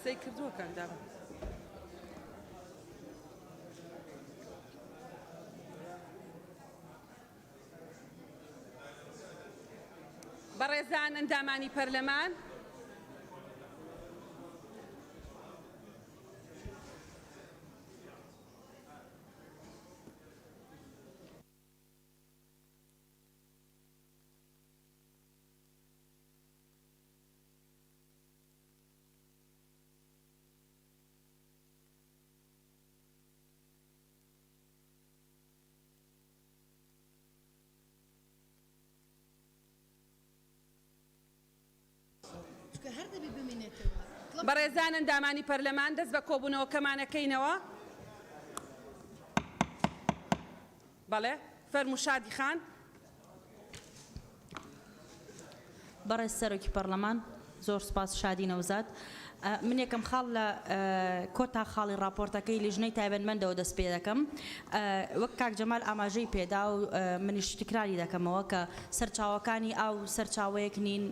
قسەی کردووە کەندام بەڕێزان ئەندامانی پەرلەمان بەڕێزان ئەندامانی پەرلەمان دەست بە کۆبوونەوەکەمانەکەینەوە بەڵێ فەرموو شادی خان بەڕێز سەرۆکی پەرلەمان زۆر سپاس شادی نەوزاد من یەکەم خاڵ لە کۆتا خاڵی راپۆرتەکەی لیژنەی تایبەتمەندەوە دەست پێ دەکەم وەک کاک جەمال ئاماژەی پێدا و منیش تکراری دەکەمەوە کە سەرچاوەکانی ئاو سەرچاوەیەک نین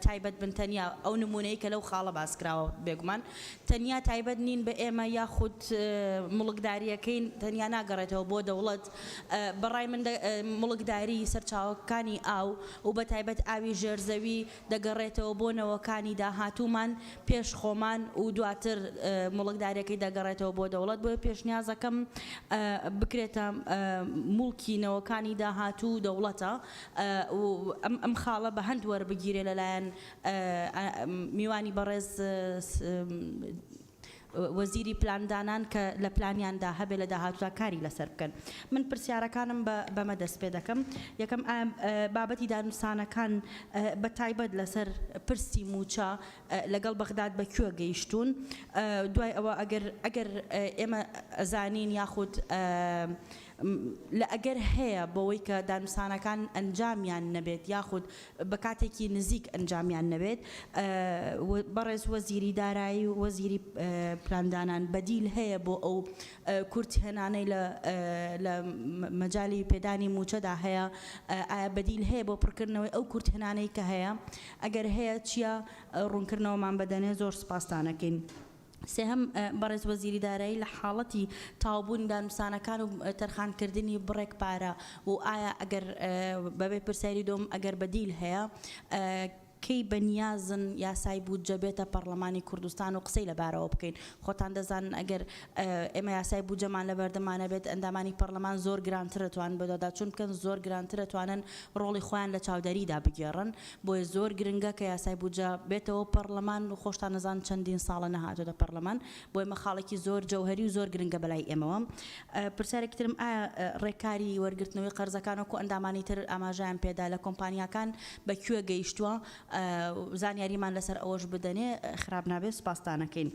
تایبەت بن تەنیا ئەو نمونەی کە لەو خاڵە باسکراوە بێگومان تەنیا تایبەت نین بە ئێمە یاخود مڵکداریەکەین تەنیا ناگەڕێتەوە بۆ دەوڵەت بەڕای من مڵکداری سەرچاوەکانی ئاو و بە تایبەت ئاوی ژێرزەوی دەگەڕێتەوە بۆ نەوەکانی داهاتوومان پێش خۆمان و دواتر مڵکدارەکەی دەگەڕێتەوە بۆ دەوڵەت بۆ پێشنیازەکەم بکرێتە موڵکی نەوەکانی داهاتوو دەوڵەتە و ئەم خاڵە بە هەند وەربگیرێ لەلایەن میوانی بەڕێز وەزیری پلاندانان کە لە پلانیاندا هەبێ لە داهاتوودا کاری لەسەر بکەن من پرسیارەکانم بەمە دەست پێ دەکەم یەکەم بابەتی دانووسانەکان بە تایبەت لەسەر پرسی موچە لەگەڵ بەغداد بەکوێ گەیشتون دوای ئەوە ئەگەر ئێمە ئەزانین یاخود لە ئەگەر هەیە بەوەی کە دانووسانەکان ئەنجامیان نەبێت یاخود بە کاتێکی نزیک ئەنجامیان نەبێت بەڕێز وەزیری دارایی و وەزیری پلاندانان بەدیل هەیە بۆ ئەو کورتی هێنانەی لە مەجای پێدانی موچەدا هەیە ئایا بەدیل هەیە بۆ پڕکردنەوەی ئەو کورت هێنانەی کە هەیە ئەگەر هەیە چییە ڕوونکردنەوەمان بەدەنێ زۆر سپاسدانەکەین سێهم بەڕێز وەزیری دارایی لە حاڵەتی تاوبوون دانووسانەکان و تەرخانکردنی بڕێک پارە و ئایا ئەگەر بەبێ پرسیاری دۆم ئەگەر بەدیل هەیە کەی بەنیازن یاسای بودجە بێتە پەرلەمانی کوردستان و قسەی لەبارەوە بکەین خۆتان دەزانن ئەگەر ئێمە یاسای بودجەمان لە بەردەمانە بێت ئەندامانی پەرلەمان زۆر گرانتر دەتوانن بەدەدا چون بکەن زۆر گرانتر دەتوانن ڕۆڵی خۆیان لە چاودەریدا بگێڕن بۆیە زۆر گرنگە کە یاسای بودجە بێتەوە پەرلەمان و خۆشتان نەزان چەندین ساڵە نەهاتۆتە پەرلەمان بۆ ئێمە خاڵێکی زۆر جەوهەری و زۆر گرنگە بەلای ئێمەوە پرسیارێکی ترم ئایا ڕێکاری وەرگرتنەوەی قەرزەکان وەکو ئەندامانی تر ئاماژەیان پێدا لە کۆمپانیاکان بەکوێ گەیشتووە زانیاریمان لەسەر ئەوەش بدەنێ خراپ نابێت سپاسدانەکەین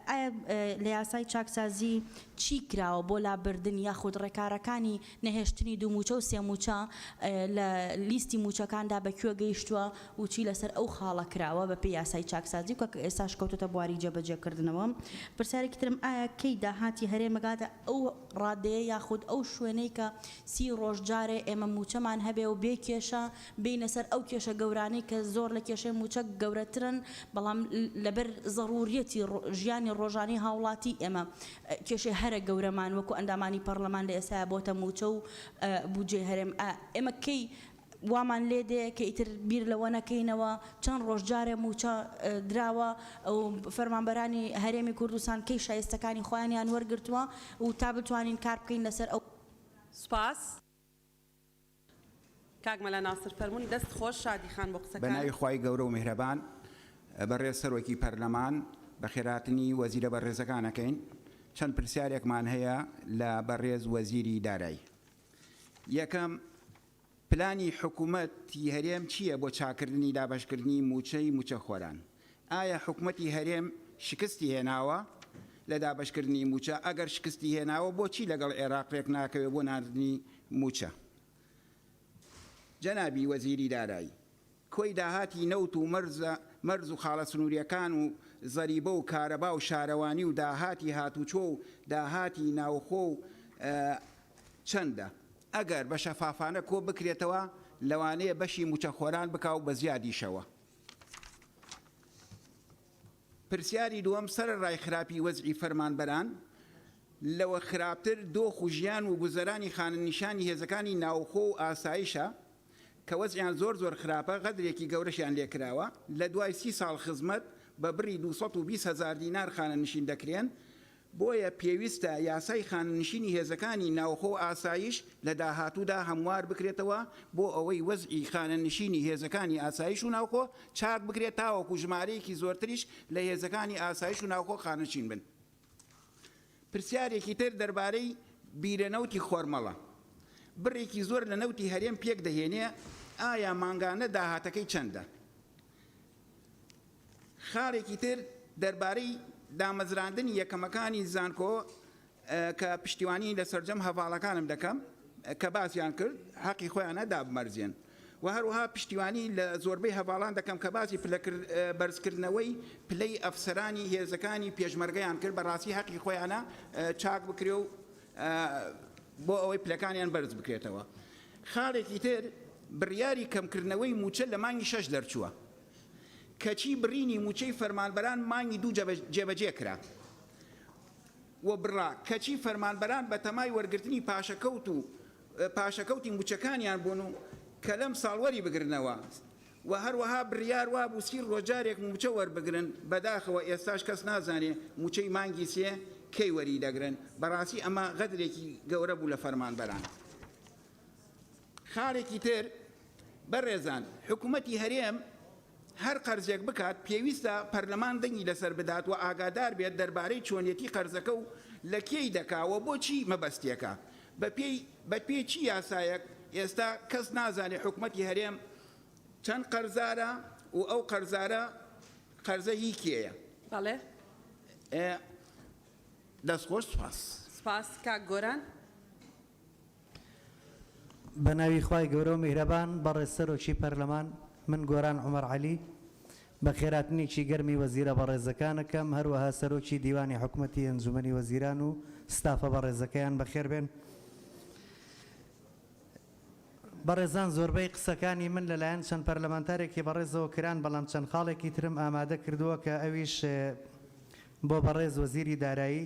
ئایا لە یاسای چاکسازی چی کراوە بۆ لابردن یاخود ڕێکارەکانی نەهێشتنی دوو موچە و سێ موچە لە لیستی موچەکاندا بەکوێ گەیشتووە و چی لەسەر ئەو خاڵە کراوە بە پێی یاسای چاکسازی کە ئێستاش کەوتۆتە بواری جێبەجێکردنەوە پرسیارێکی ترم ئایا کەی داهاتی هەرێمەگاتە ئەو ڕادەیە یاخود ئەو شوێنەی کە 30 ڕۆژ جارێ ئێمە موچەمان هەبێ و بێ کێشە بینە سەر ئەو کێشە گەورانەی کە زۆر لە کێشەی موچە گەورەترن بەڵام لەبەر ضروریەتی ژیانی ڕۆژانی هاوڵاتی ئێمە کێشەی هەرە گەورەمان وەکو ئەندامانی پەرلەمان لە ئێستا بۆتە موچە و بودجێ هەرێم ئێمە کەی وامان لێ دێ کە ئیتر بیر لەوە نەکەینەوە چەند ڕۆژ جارێ موچە دراوە ئەو فەرمانبەرانی هەرێمی کوردستان کەی شایستەکانی خۆیانیان وەرگرتووە و تا بتوانین کار بکەین لەسەر ئەو سپاس کاک مەلا ناسر فەرموون دەست خۆش شادی خان بۆ قسەکان بەناوی خوای گەورە و میهرەبان بەڕێز سەرۆکی پەرلەمان بە خێراتنی وەزیرە بەڕێزەکانەکەین چەند پرسیارێکمان هەیە لە بەڕێز وەزیری دارایی یەکەم پلانی حکوومەتی هەرێم چییە بۆ چاکردنی دابەشکردنی موچەی موچەخۆران ئایا حکوومەتی هەرێم شکستی هێناوە لە دابەشکردنی موچە ئەگەر شکستی هێناوە بۆچی لەگەڵ عێراقێک ناکەوێت بۆ ناردنی موچە جەنابی وەزیری دارایی کۆی داهاتی نەوت و مەرز و خاڵە سنووریەکان و زەریبە و کارەبا و شارەوانی و داهاتی هاتوچۆ و داهاتی ناوخۆ و چەندە ئەگەر بە شەفافانە کۆ بکرێتەوە لەوانەیە بەشی موچەخۆران بکاو بە زیادیشەوە پرسیاری دووەم سەرەڕای خراپی وەزعی فەرمانبەران لەوە خراپتر دۆخ و ژیان و گوزەرانی خانەنیشانی هێزەکانی ناوخۆ و ئاسایشە کە وەزعیان زۆر خراپە غەدرێکی گەورەشیان لێکراوە لە دوای 30 ساڵ خزمەت بە بڕی 220,000 دینار خانەنشین دەکرێن بۆیە پێویستە یاسای خانەنشینی هێزەکانی ناوخۆ و ئاسایش لە داهاتوودا هەموار بکرێتەوە بۆ ئەوەی وەزعی خانەنشینی هێزەکانی ئاسایش و ناوخۆ چاک بکرێت تاوەکو ژمارەیەکی زۆرتریش لە هێزەکانی ئاسایش و ناوخۆ خانەنشین بن. پرسیارێکی تر دەربارەی بیرەنەوتی خۆرمەڵە بڕێکی زۆر لە نەوتی هەرێم پێک دەهێنێ ئایا مانگانە داهاتەکەی چەندە؟ خاڵێکی تر دەربارەی دامەزراندنی یەکەمەکانی زانکۆ کە پشتیوانی لە سەرجەم هەواڵەکانم دەکەم کە باسییان کرد حەقی خۆیانە دابمەرزێن و هەروەها پشتیوانی لە زۆربەی هەواڵان دەکەم کە باسی بەرزکردنەوەی پلەی ئەفسەرانی هێزەکانی پێشمەرگەیان کرد بەڕاستی حەقی خۆیانە چاک بکرێ و بۆ ئەوەی پلەکانیان بەرز بکرێتەوە. خاڵێکی تر بڕیاری کەمکردنەوەی موچە لە مانگی 6 دەرچووە کەچی بڕینی موچەی فەرمانبەران مانگی 2 جێبەجێ کرا و بڕا کەچی فەرمانبەران بە تەمای وەرگرتنی پاشەکەوتی موچەکانیان بوون و کە لەم ساڵوەری بگرنەوە و هەروەها بڕیار وا بوو 30 ڕۆژارێک موچە وەربگرن بەداخەوە ئێستاش کەس نازانێ موچەی مانگی 3 کەی وەری دەگرن بەڕاستی ئەمە غەدرێکی گەورە بوو لە فەرمانبەران. خاڵێکی تر بەڕێزان حکوومەتی هەرێم هەر قەرزێک بکات پێویستە پەرلەمان دەنگی لەسەر بدات و ئاگادار بێت دەربارەی چۆنیەتی قەرزەکە و لە کێی دەکاوە بۆچی مەبەستیەکە بە پێی چی یاسایەک ئێستا کەس نازانێ حکوومەتی هەرێم چەند قەرزارە و ئەو قەرزارە قەرزە هی کێیە. بەڵێ دەستخۆش سپاس. سپاس کاک گۆران. بە ناوی خوای گەورە و میهرەبان بەڕێز سەرۆکی پەرلەمان من گۆران عومەر عەلی بە خێراتنێکی گەرمی وەزیرە بەڕێزەکانەکەم هەروەها سەرۆکی دیوانی حکوومەتی ئەنجومەنی وەزیران و ستافە بەڕێزەکەیان بەخێر بێن. بەڕێزان زۆربەی قسەکانی من لەلایەن چەند پەرلەمانتارێکی بەڕێزەوە کران بەڵام چەند خاڵێکی ترم ئامادە کردووە کە ئەویش بۆ بەڕێز وەزیری دارایی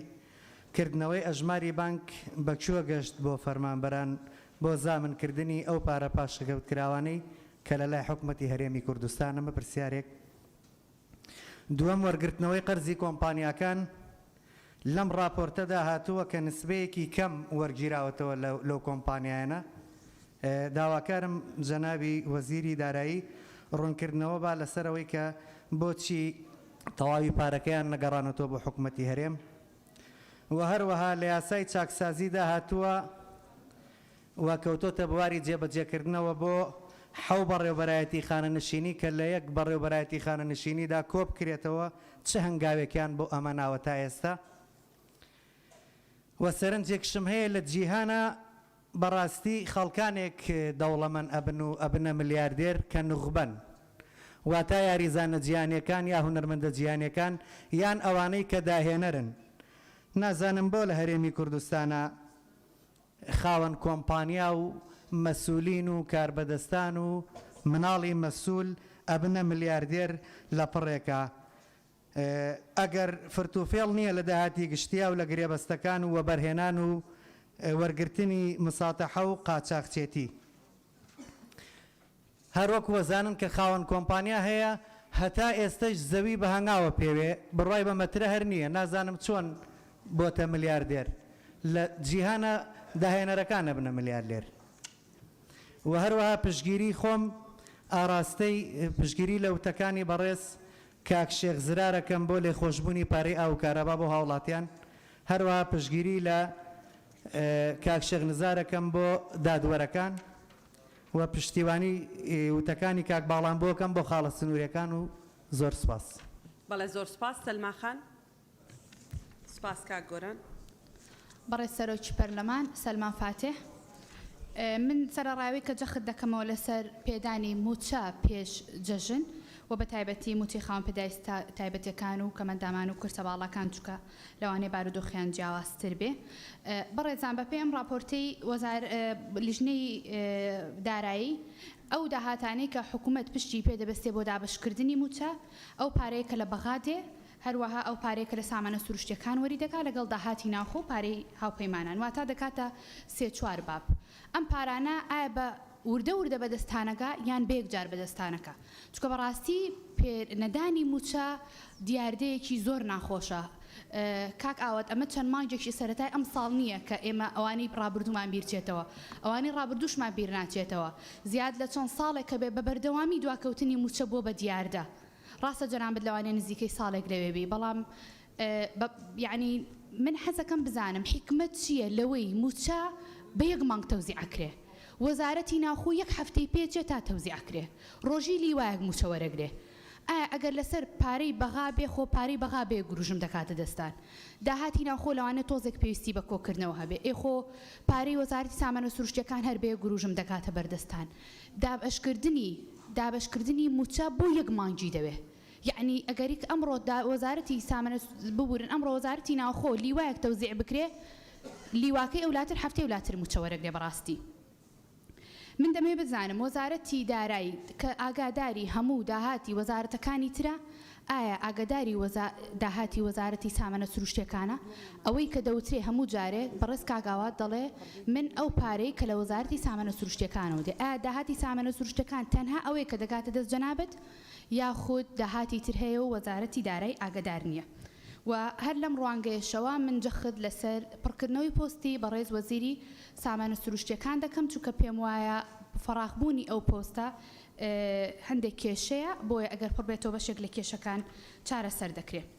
کردنەوەی ئەژماری بانک بەکوێ گەشت بۆ فەرمانبەران بۆ زامنکردنی ئەو پارە پاشەکەوتکراوانەی کە لە لای حکوومەتی هەرێمی کوردستان ئەمە پرسیارێک. دووەم وەرگرتنەوەی قەرزی کۆمپانیاکان لەم راپۆرتەدا هاتووە کە نسبەیەکی کەم وەرگیراوەتەوە لەو کۆمپانیایانە. داواکارم جەنابی وەزیری دارایی ڕوونکردنەوە با لەسەرەوەی کە بۆچی تەواوی پارەکەیان نەگەڕانەوە بۆ حکوومەتی هەرێم و هەروەها لە یاسای چاکسازیدا هاتووە و کەوتۆتە بواری جێبەجێکردنەوە بۆ 7 بەڕێوەبەرایەتی خانەنشینی کە لە 1 بەڕێوەبەرایەتی خانەنشینیدا کۆ بکرێتەوە چه هەنگاوێکیان بۆ ئەمە ناوە تا ئێستا. و سەرنجێکشم هەیە لە جیهانە بەڕاستی خەڵکانێک دەوڵەمەند ئەبن و ئەبنە ملیاردێر کە نوخبەن واتە یاریزانە جیهانیەکان یا هونەرمەندە جیهانیەکان یان ئەوانەی کە داهێنەرن. نازانم بۆ لە هەرێمی کوردستانە خاوەن کۆمپانیا و مەسئولین و کاربەدەستان و مناڵی مەسئول ئەبنە ملیاردێر لە پڕێکە. ئەگەر فرتوفێڵ نییە لە داهاتی گشتیا و لە گرێبەستەکان و وەبەرهێنان و وەرگرتنی مساتەحە و قاچاقچێتی. هەروەک وەزانن کە خاوەن کۆمپانیا هەیە هەتا ئێستش زەوی بە هەنگاوە پێوێ بڕای بە مەترە هەر نییە نازانم چۆن بۆتە ملیاردێر لە جیهانە داهێنەرەکانە بنە ملیاردێر. و هەروەها پشگیری خۆم ئاراستەی پشگیری لە وتەکانی بەڕێز کاک شێخ زرارەکەم بۆ لێ خۆشببوونی پارەی ئاو کارەبا بۆ هاوڵاتیان هەروەها پشگیری لە کاک شێخ نزارەکەم بۆ دادوەرەکان و پشتیوانی وتەکانی کاک باڵان بۆکەم بۆ خاڵە سنوورەکان و زۆر سپاس. بەڵێ زۆر سپاس سەلما خان. سپاس کاک گۆران. بەڕێز سەرۆکی پەرلەمان سەلمان فاتح من سەرڕاوی کە جەخت دەکەمەوە لەسەر پێدانی موچە پێش جەژن و بە تایبەتی موچی خاوەن پێدای تایبەتیەکان و کەمەندامان و کورسە باڵەکان چووکە لەوانەیە بارودۆخیان جیاوازتر بێ. بەڕێزان بە پێم راپۆرتەی لیژنەی دارایی ئەو داهاتانەی کە حکوومەت پشتی پێدەبەستێ بۆ دابشکردنی موچە ئەو پارەیە کە لە بەغادێ هەروەها ئەو پارەیە کە لە سامانە سروشتیەکان وەری دەکات لەگەڵ داهاتی ناوخۆ پارەی هاوپەیمانان واتە دەکاتە 3-4 باب ئەم پارانە ئایا بە وردە بەدەستانەکە یان بەیەک جار بەدەستانەکە چونکە بەڕاستی نەدانی موچە دیاردەیەکی زۆر ناخۆشە کاک ئاوات ئەمە چەند مانگێکی سەرەتای ئەم ساڵ نییە کە ئێمە ئەوانەی ڕابردوومان بیرچێتەوە ئەوانەی ڕابردووشمان بیر ناچێتەوە زیاد لە چەند ساڵێک کە بێ بە بەردەوامی دواکەوتنی موچە بۆ بە دیاردە ڕاستە جەنابەت لەوانەیە نزیکەی ساڵێک لەوێ بێ بەڵام یعنی من حەزەکەم بزانم حکمت چییە لەوەی موچە بە یەک مانگ تەوزیعەکرێ وەزارەتی ناوخۆ یەک هەفتەی پێچێ تا تەوزیعەکرێ ڕۆژی لیوایەک موچە وەرەگرێ ئایا ئەگەر لەسەر پارەی بەغا بێ خۆ پارەی بەغا بێ گروژم دەکاتە دەستان داهاتی ناوخۆ لەوانێت تۆزێک پێویستی بە کۆکردنەوە هەبێ ئێخۆ پارەی وەزارەتی سامانە سروشتیەکان هەر بێ گروژم دەکاتە بەردەستان دابەشکردنی موچە بۆ یەک مانگی دەوێ یعنی ئەگەریک ئەمڕۆ وەزارەتی سامانە ببورن ئەمڕۆ وەزارەتی ناوخۆ لیوایەک تەوزیع بکرێ لیواکەی ئەولاتر هەفتەی ئەولاتر موچە وەرەگرێ بەڕاستی من دەمێ بزانم وەزارەتی دارایی کە ئاگاداری هەموو داهاتی وەزارەتەکانی ترە ئایا ئاگاداری داهاتی وەزارەتی سامانە سروشتیەکانە ئەوەی کە دەوترێ هەموو جارێک بەڕێز کاگاوات دەڵێ من ئەو پارەی کە لە وەزارەتی سامانە سروشتیەکانەوە دێ ئایا داهاتی سامانە سروشتەکان تەنها ئەوەی کە دەگاتە دەست جەنابەت یاخود داهاتی تر هەیە و وەزارەتی دارایی ئاگادار نییە و هەر لەم ڕوانگەیەشەوە من جەخت لەسەر پڕکردنەوەی پۆستی بەڕێز وەزیری سامانە سروشتیەکان دەکەم چونکە پێم وایە فراخبوونی ئەو پۆستە هەندێک کێشەیە بۆیە ئەگەر پڕ بێتەوە بەشێک لە کێشەکان چارەسەر دەکرێت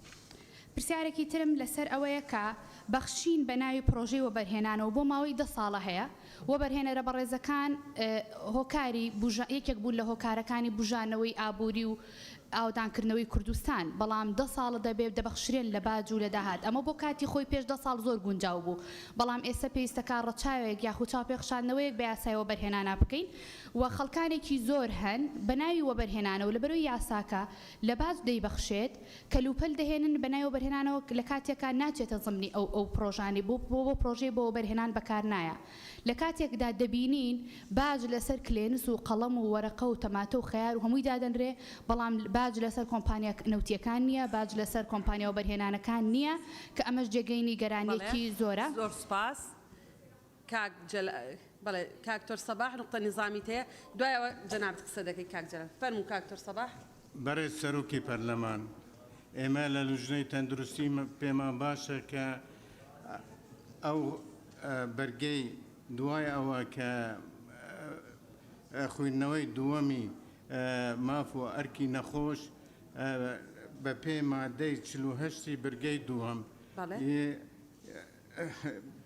پرسیارێکی ترم لەسەر ئەوەیە کە بەخشین بە ناوی پرۆژەی وەبەرهێنانەوە بۆ ماوەی 10 ساڵە هەیە وەبەرهێنەرە بەڕێزەکان هۆکاری یەکێک بوون لە هۆکارەکانی بژانەوەی ئابووری و ئاودانکردنەوەی کوردستان بەڵام 10 ساڵە دەبێت دەبەخشرێن لە باج و لە داهات ئەمە بۆ کاتی خۆی پێش 10 ساڵ زۆر گونجاو بوو بەڵام ئێستا پێویستەکە ڕەچاوێک یاخود چاوپێخشاندنەوەیەک بە یاسای وەبەرهێنانە بکەین و خەڵکانێکی زۆر هەن بە ناوی وەبەرهێنانەوە لەبەرەوەی یاساکە لە باج دەیبەخشێت کە لوپەل دەهێنن بە ناوی وەبەرهێنانەوە لە کاتێکە ناچێتە زمینی ئەو پرۆژانی بۆ پرۆژەی بۆ وەبەرهێنان بەکار نایە لە کاتێکدا دەبینین باج لەسەر کلێنس و قەڵەم و وەرەقە و تەماتە و خەیار و هەمووی دادەنرێ بەڵام باج لەسەر کۆمپانیا نەوتیەکان نییە باج لەسەر کۆمپانیا وەبەرهێنانەکان نییە کە ئەمەش جێگەینی گەرانێکی زۆرە زۆر سپاس بەڵێ کاکتۆر سەباح نقطە نظامیت هەیە دوایەوە جەنابەت قسە دەکەی کاک جەلال فەرموو کاکتۆر سەباح بەڕێز سەرۆکی پەرلەمان ئێمە لە لوژنەی تەندروستی پێمان باشە کە ئەو بەرگەی دوای ئەوە کە خوێندنەوەی دووەمی ماف و ئەرکی نەخۆش بە پێ مادەی 48 بەرگەی دووەم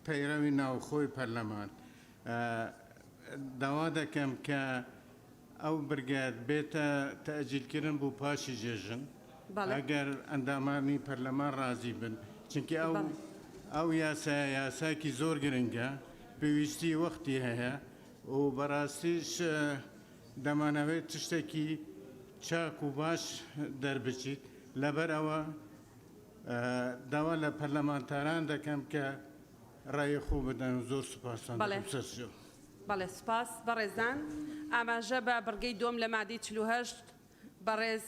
پەیڕەوی ناوخۆی پەرلەمان داوا دەکەم کە ئەو بەرگەت بێتە تەئەجیلکردن بۆ پاشی جێژن ئەگەر ئەندامانی پەرلەمان ڕازی بن چونکی ئەو یاساکی زۆر گرنگە پێویستی وەختی هەیە و بەڕاستیش دەمانەوێت تشتێکی چاک و باش دەربچیت لەبەر ئەوە داوا لە پەرلەمانتاران دەکەم کە ڕای خۆ بدەن و زۆر سوپاسان بەڵێ سپاس بەڕێزان ئاماژە بە بەرگەی دۆم لە مادەی 48 بەڕێز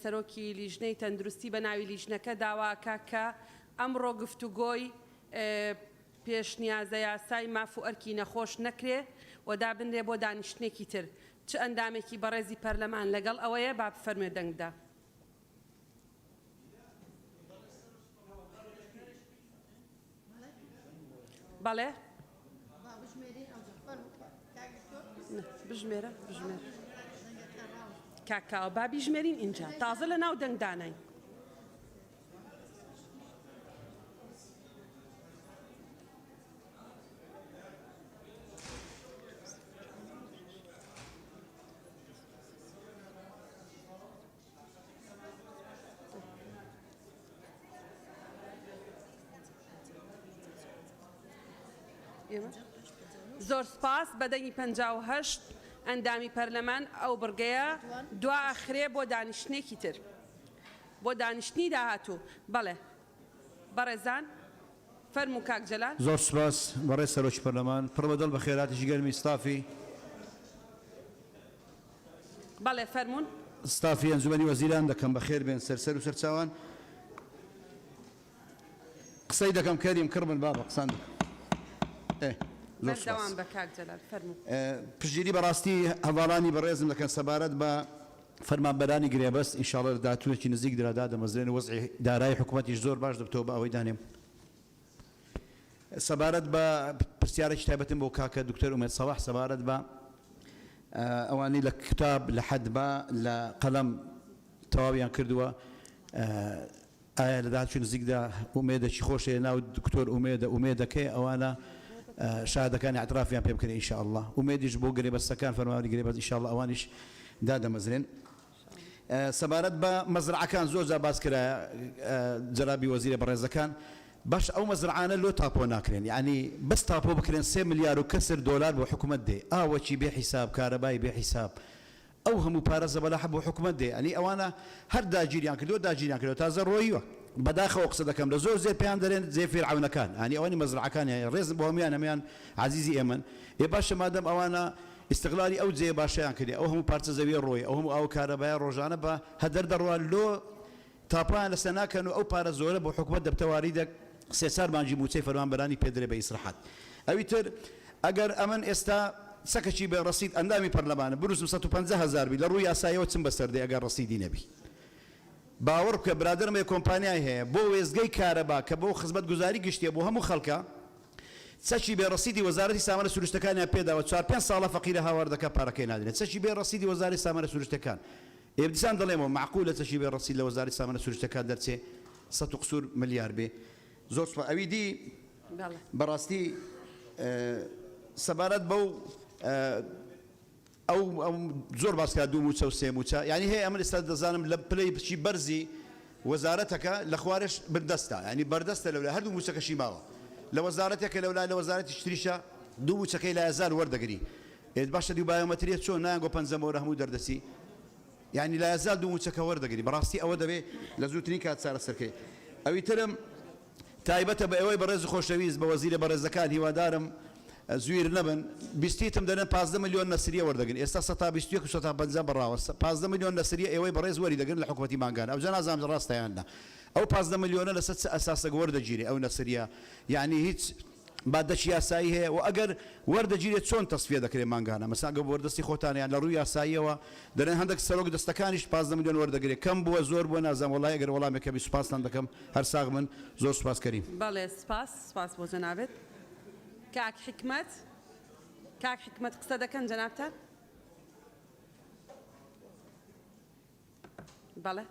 سەرۆکی لیژنەی تەندروستی بە ناوی لیژنەکە داواکە کە ئەمڕۆ گفتوگۆی پێشنیازە یاسای ماف و ئەرکی نەخۆش نەکرێ و دابنرێ بۆ دانیشتێکی تر چ ئەندامێکی بەڕێزی پەرلەمان لەگەڵ ئەوەیە با بفەرموێ دەنگدا بەڵێ بژمێرە کاکاوە با بیژمێرین اینجا تازە لە ناو دەنگدانین زۆر سپاس بەدەنگی 58 ئەندامی پەرلەمان ئەو بڕگەیە دوا ئەخرێ بۆ دانیشتێکی تر بۆ دانیشتنی داهاتوو بەڵێ بەڕێزان فەرموو کاک جەلال زۆر سپاس بەڕێز سەرۆکی پەرلەمان پڕ بەدڵ بە خێراتیشی گەرمی ستافی بەڵێ فەرموون ستافی ئەنجومەنی وەزیران دەکەم بەخێر بێن سەرسەر و سەرچاوان قسەی دەکەم کەریم کڕمن بابە قسان دەکەم زۆر سوپاس. بەردەوام بە کاک جەلال فەرموو. پشتگیری بەڕاستی هەواڵانی بەڕێزم دەکەن سەبارەت بە فەرمانبەرانی گرێبەست ئینشاڵڵا لە داهاتووێکی نزیک درادا دەمەزرێن و وەزعی دارایی حکوومەتیش زۆر باش دەبتەوە بە ئەوەی دانێم. سەبارەت بە پرسیارێکی تایبەتم بۆ کاکە دکتۆر ئومێد سەواح سەبارەت بە ئەوانەی لە کتاب لە حەدبا لە قەلەم تەواویان کردووە ئایا لە داهاتووی نزیکدا ئومێدێکی خۆشێ ناو دکتۆر ئومێدەکەی ئەوانە شادەکانی اعترافیان پێ بکرێن ئینشاءالله ئومێدیش بۆ گرێبەستەکان فەرمانبەری گرێبەست ئینشاءالله ئەوانیش دادەمەزرێن. سەبارەت بە مەزرعەکان زۆر جار باس کرایە جەنابی وەزیرە بەڕێزەکان باش ئەو مەزرعانە لۆ تاپۆ ناکرێن یعنی بەس تاپۆ بکرێن 3 ملیار و کەسر دۆلار بۆ حکوومەت دێ ئاوەکی بێ حیساب کارەبای بێ حیساب ئەو هەموو پارە زەبەلاح بۆ حکوومەت دێ ئەنی ئەوانە هەر داگیریان کردو داگیریان کردو تازە ڕۆیوە بەداخەوە قسە دەکەم لە زۆر زێر پێیان دەرێن جێ فێرعەونەکان ئەنی ئەوانی مەزرعەکانی ڕێز بۆ هەمویان ئەمیان عەزیزی ئێمن ێ باشە مادەم ئەوانە استقلالی ئەو جێ باشیان کردی ئەو هەموو پارچە زەویە ڕۆی ئەو هەموو ئەو کارەبایە ڕۆژانە بە هەدەر دەڕوان لۆ تاپۆیان لەسەر ناکەن و ئەو پارە زۆرە بۆ حکوومەت دەبتەواری دەک سێ مانجی موچەی فەرمانبەرانی پێدرێ بە ئیسراحەت. ئەوی تر ئەگەر ئەمن ئێستا سەکەچی بە ڕسید ئەندامی پەرلەمانە بروزم 150,000 بی لە ڕووی یاساییەوە چم بەسەردەی ئەگەر ڕسیدی نەبی. باوەڕ بکە برادرمە کۆمپانیای هەیە بۆ وێزگەی کارەبا کە بۆ خزمەت گوزاری گشتیە بۆ هەموو خەڵکە چەکی بێ ڕسیدی وەزارەتی سامانە سروشتەکانیان پێداوە 4-5 ساڵە فەقیرە هاوردەکە پارەکەی نادرێت چەکی بێ ڕسیدی وەزارەتی سامانە سروشتەکان ئێبدیسان دەڵێمەوە معقولە چەکی بێ ڕسید لە وەزارەتی سامانە سروشتەکان دەرچێ 100 قسور ملیار بێ زۆر ئەوی دی بەڕاستی سەبارەت بەو ئەو زۆر باسکە دوو موچە و سێ موچە یعنی هەیە ئەمن ئێستا دەزانم لە پلەی بچی بەرزی وەزارەتەکە لە خوارش بردەستە ینی بەردەستە لەولای هەردوو موچەکەشی ماوە لە وەزارەتێکە لەولای لە وەزارەتی شتریشە دوو موچەکەی لە هەزار وەردەگری باشە دی بایۆمەتریە چۆن نایان گۆ 5 ئەوە هەموو دەردەسی یعنی لە هەزار دوو موچەکە وەردەگری بەڕاستی ئەوە دەبێت لە زووترین کات چارە سەرکەی ئەوی ترم تایبەتە بە ئەوەی بەڕێز خۆشەویست بە وەزیرە بەڕێزەکان هیوادارم زویر نەبن بیستیتم دەنێن 15 ملیۆن نەسریە وەردەگرن ئێستا 121 و 150 بەڕاوە 15 ملیۆن نەسریە ئێوەی بەڕێز وەری دەگرن لە حکوومەتی مانگانە ئەو جانازام ڕاستەیاندا ئەو 15 ملیۆنە لەسەر ئەساسە وەردەگیرێ ئەو نەسریە یعنی هیچ بادەچی یاسایی هەیە و ئەگەر وەردەگیرێت چۆن تەسفیە دەکرێت مانگانە مەساگە بۆ وەردەستی خۆتانیان لە ڕووی یاساییەوە دەرێن هەندێک سەرۆک دەستەکانیش 15 ملیۆن وەردەگرێت کەم بووە زۆر بووە نازانم وەڵای ئەگەر وەڵامێکە بی سوپاستان دەکەم هەر ساغ من زۆر سوپاسکەریم. بەڵێ سپاس بۆ جەنابێت. کاک حکمەت قسە دەکەن جەنابتان؟ بەڵێ.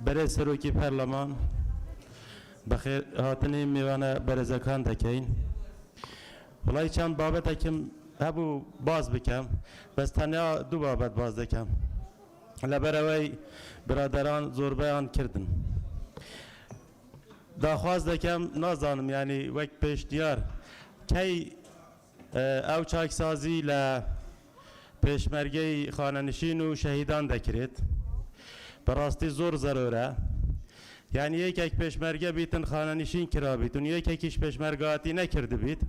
بەرێ سەرۆکی پەرلەمان بەخێر هاتنی میوانە بەرزەکان دەکەین وڵی چەند بابەتێکم هەبوو باز بکەم بەس تەنیا دوو بابەت باز دەکەم لەبەرەوەی برادەران زۆربەیان کردن داخواز دەکەم نازانم ینی وەک پێشنیار کەی ئەو چاکسازی لە پێشمەرگەی خانەنشین و شەهیدان دەکرێت بەڕاستی زۆر زەرۆرە یعنی یەکێک پێشمەرگە بیتن خانەنشین کرا بیتن یەکێکیش پێشمەرگاتی نەکرد بیت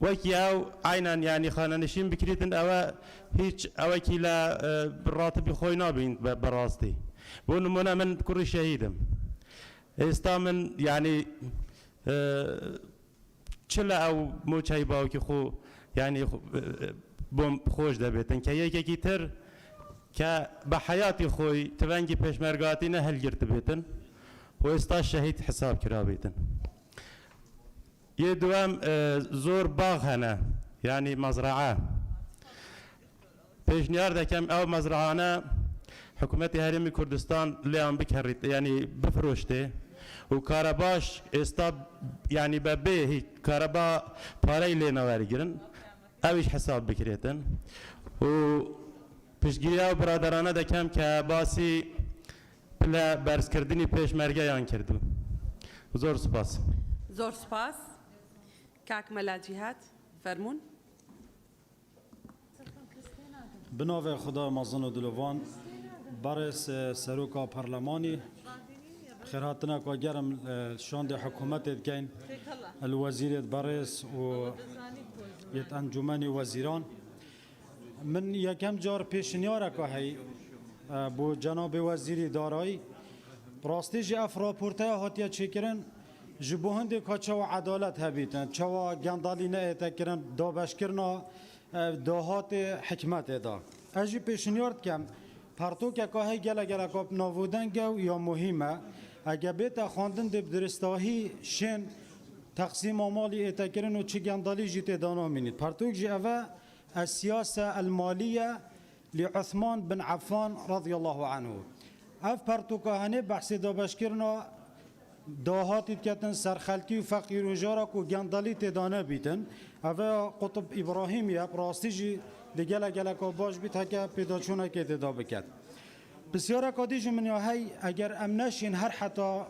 وەکی ئەو عینەن ینی خانەنشین بکریتن ئەوە هیچ ئەوەکی لە ڕاتبی خۆی نابین بەڕاستی بۆ نمونە من کوڕی شەهیدم ئێستا من ینی چ لە ئەو موچەی باوکی خۆ ینی بۆم خۆش دەبێتن کە یەکێکی تر کە بە حیاتی خۆی تڤەنگی پێشمەرگاتی نەهەلگرت بێتن و ئێستا شەهید حساب کرا بێتن. یە دووەم زۆر باغ هەنە ینی مەزرعە پێشنیار دەکەم ئەو مەزرعانە حکوومەتی هەرێمی کوردستان لێیان بکەڕیت ینی بفرۆشتێ و کارەباش ئێستا ینی بە بێ هیچ کارەبا پارەی لێ نەوەرگرن ئەویش حساب بکرێتن و پشتگیری و برادرانە دەکەم کە باسی پلە بەرزکردنی پێشمەرگەیان کردو زۆر سوپاس. زۆر سوپاس. کاک مەلاجیهات فەرموون. بناوێ خدا مەزن و دلۆڤان بەڕێز سەرۆکا پەرلەمانی خێرهاتنە کۆ گەرم شاندێ حکوومەتێت گەین الوەزیرێت بەڕێز و یەت ئەنجومەنی وەزیران من یکم جار پیشنیار که هی بو جناب وزیری دارایی راستی جی اف راپورته هاتیا چکرن جبو هنده که چوا عدالت هبیتن چوا گندالی نه تکرن دابش کرنا دهات حکمت دا اجی پیشنیارد کم پرتو که هی گله کاب نابودن گو یا مهمه اگه بیت خواندن دب درستاهی شن تقسیم مالی اتکرن و چی گندالی جی تدانا مینید پرتوک جی اوه السياسة المالية لعثمان بن عفان رضي الله عنه اف پرتوکاهنه بحث دابشکرنا داهاتی کتن سرخلکی و فقیر و جارک و گندالی تدانه بیتن اوه قطب ابراهیم یا راستی جی دیگه گلکا باش بیت هکه پیدا چونه که تدا بکد بسیار کادیج من یا هی اگر امنشین هر حتی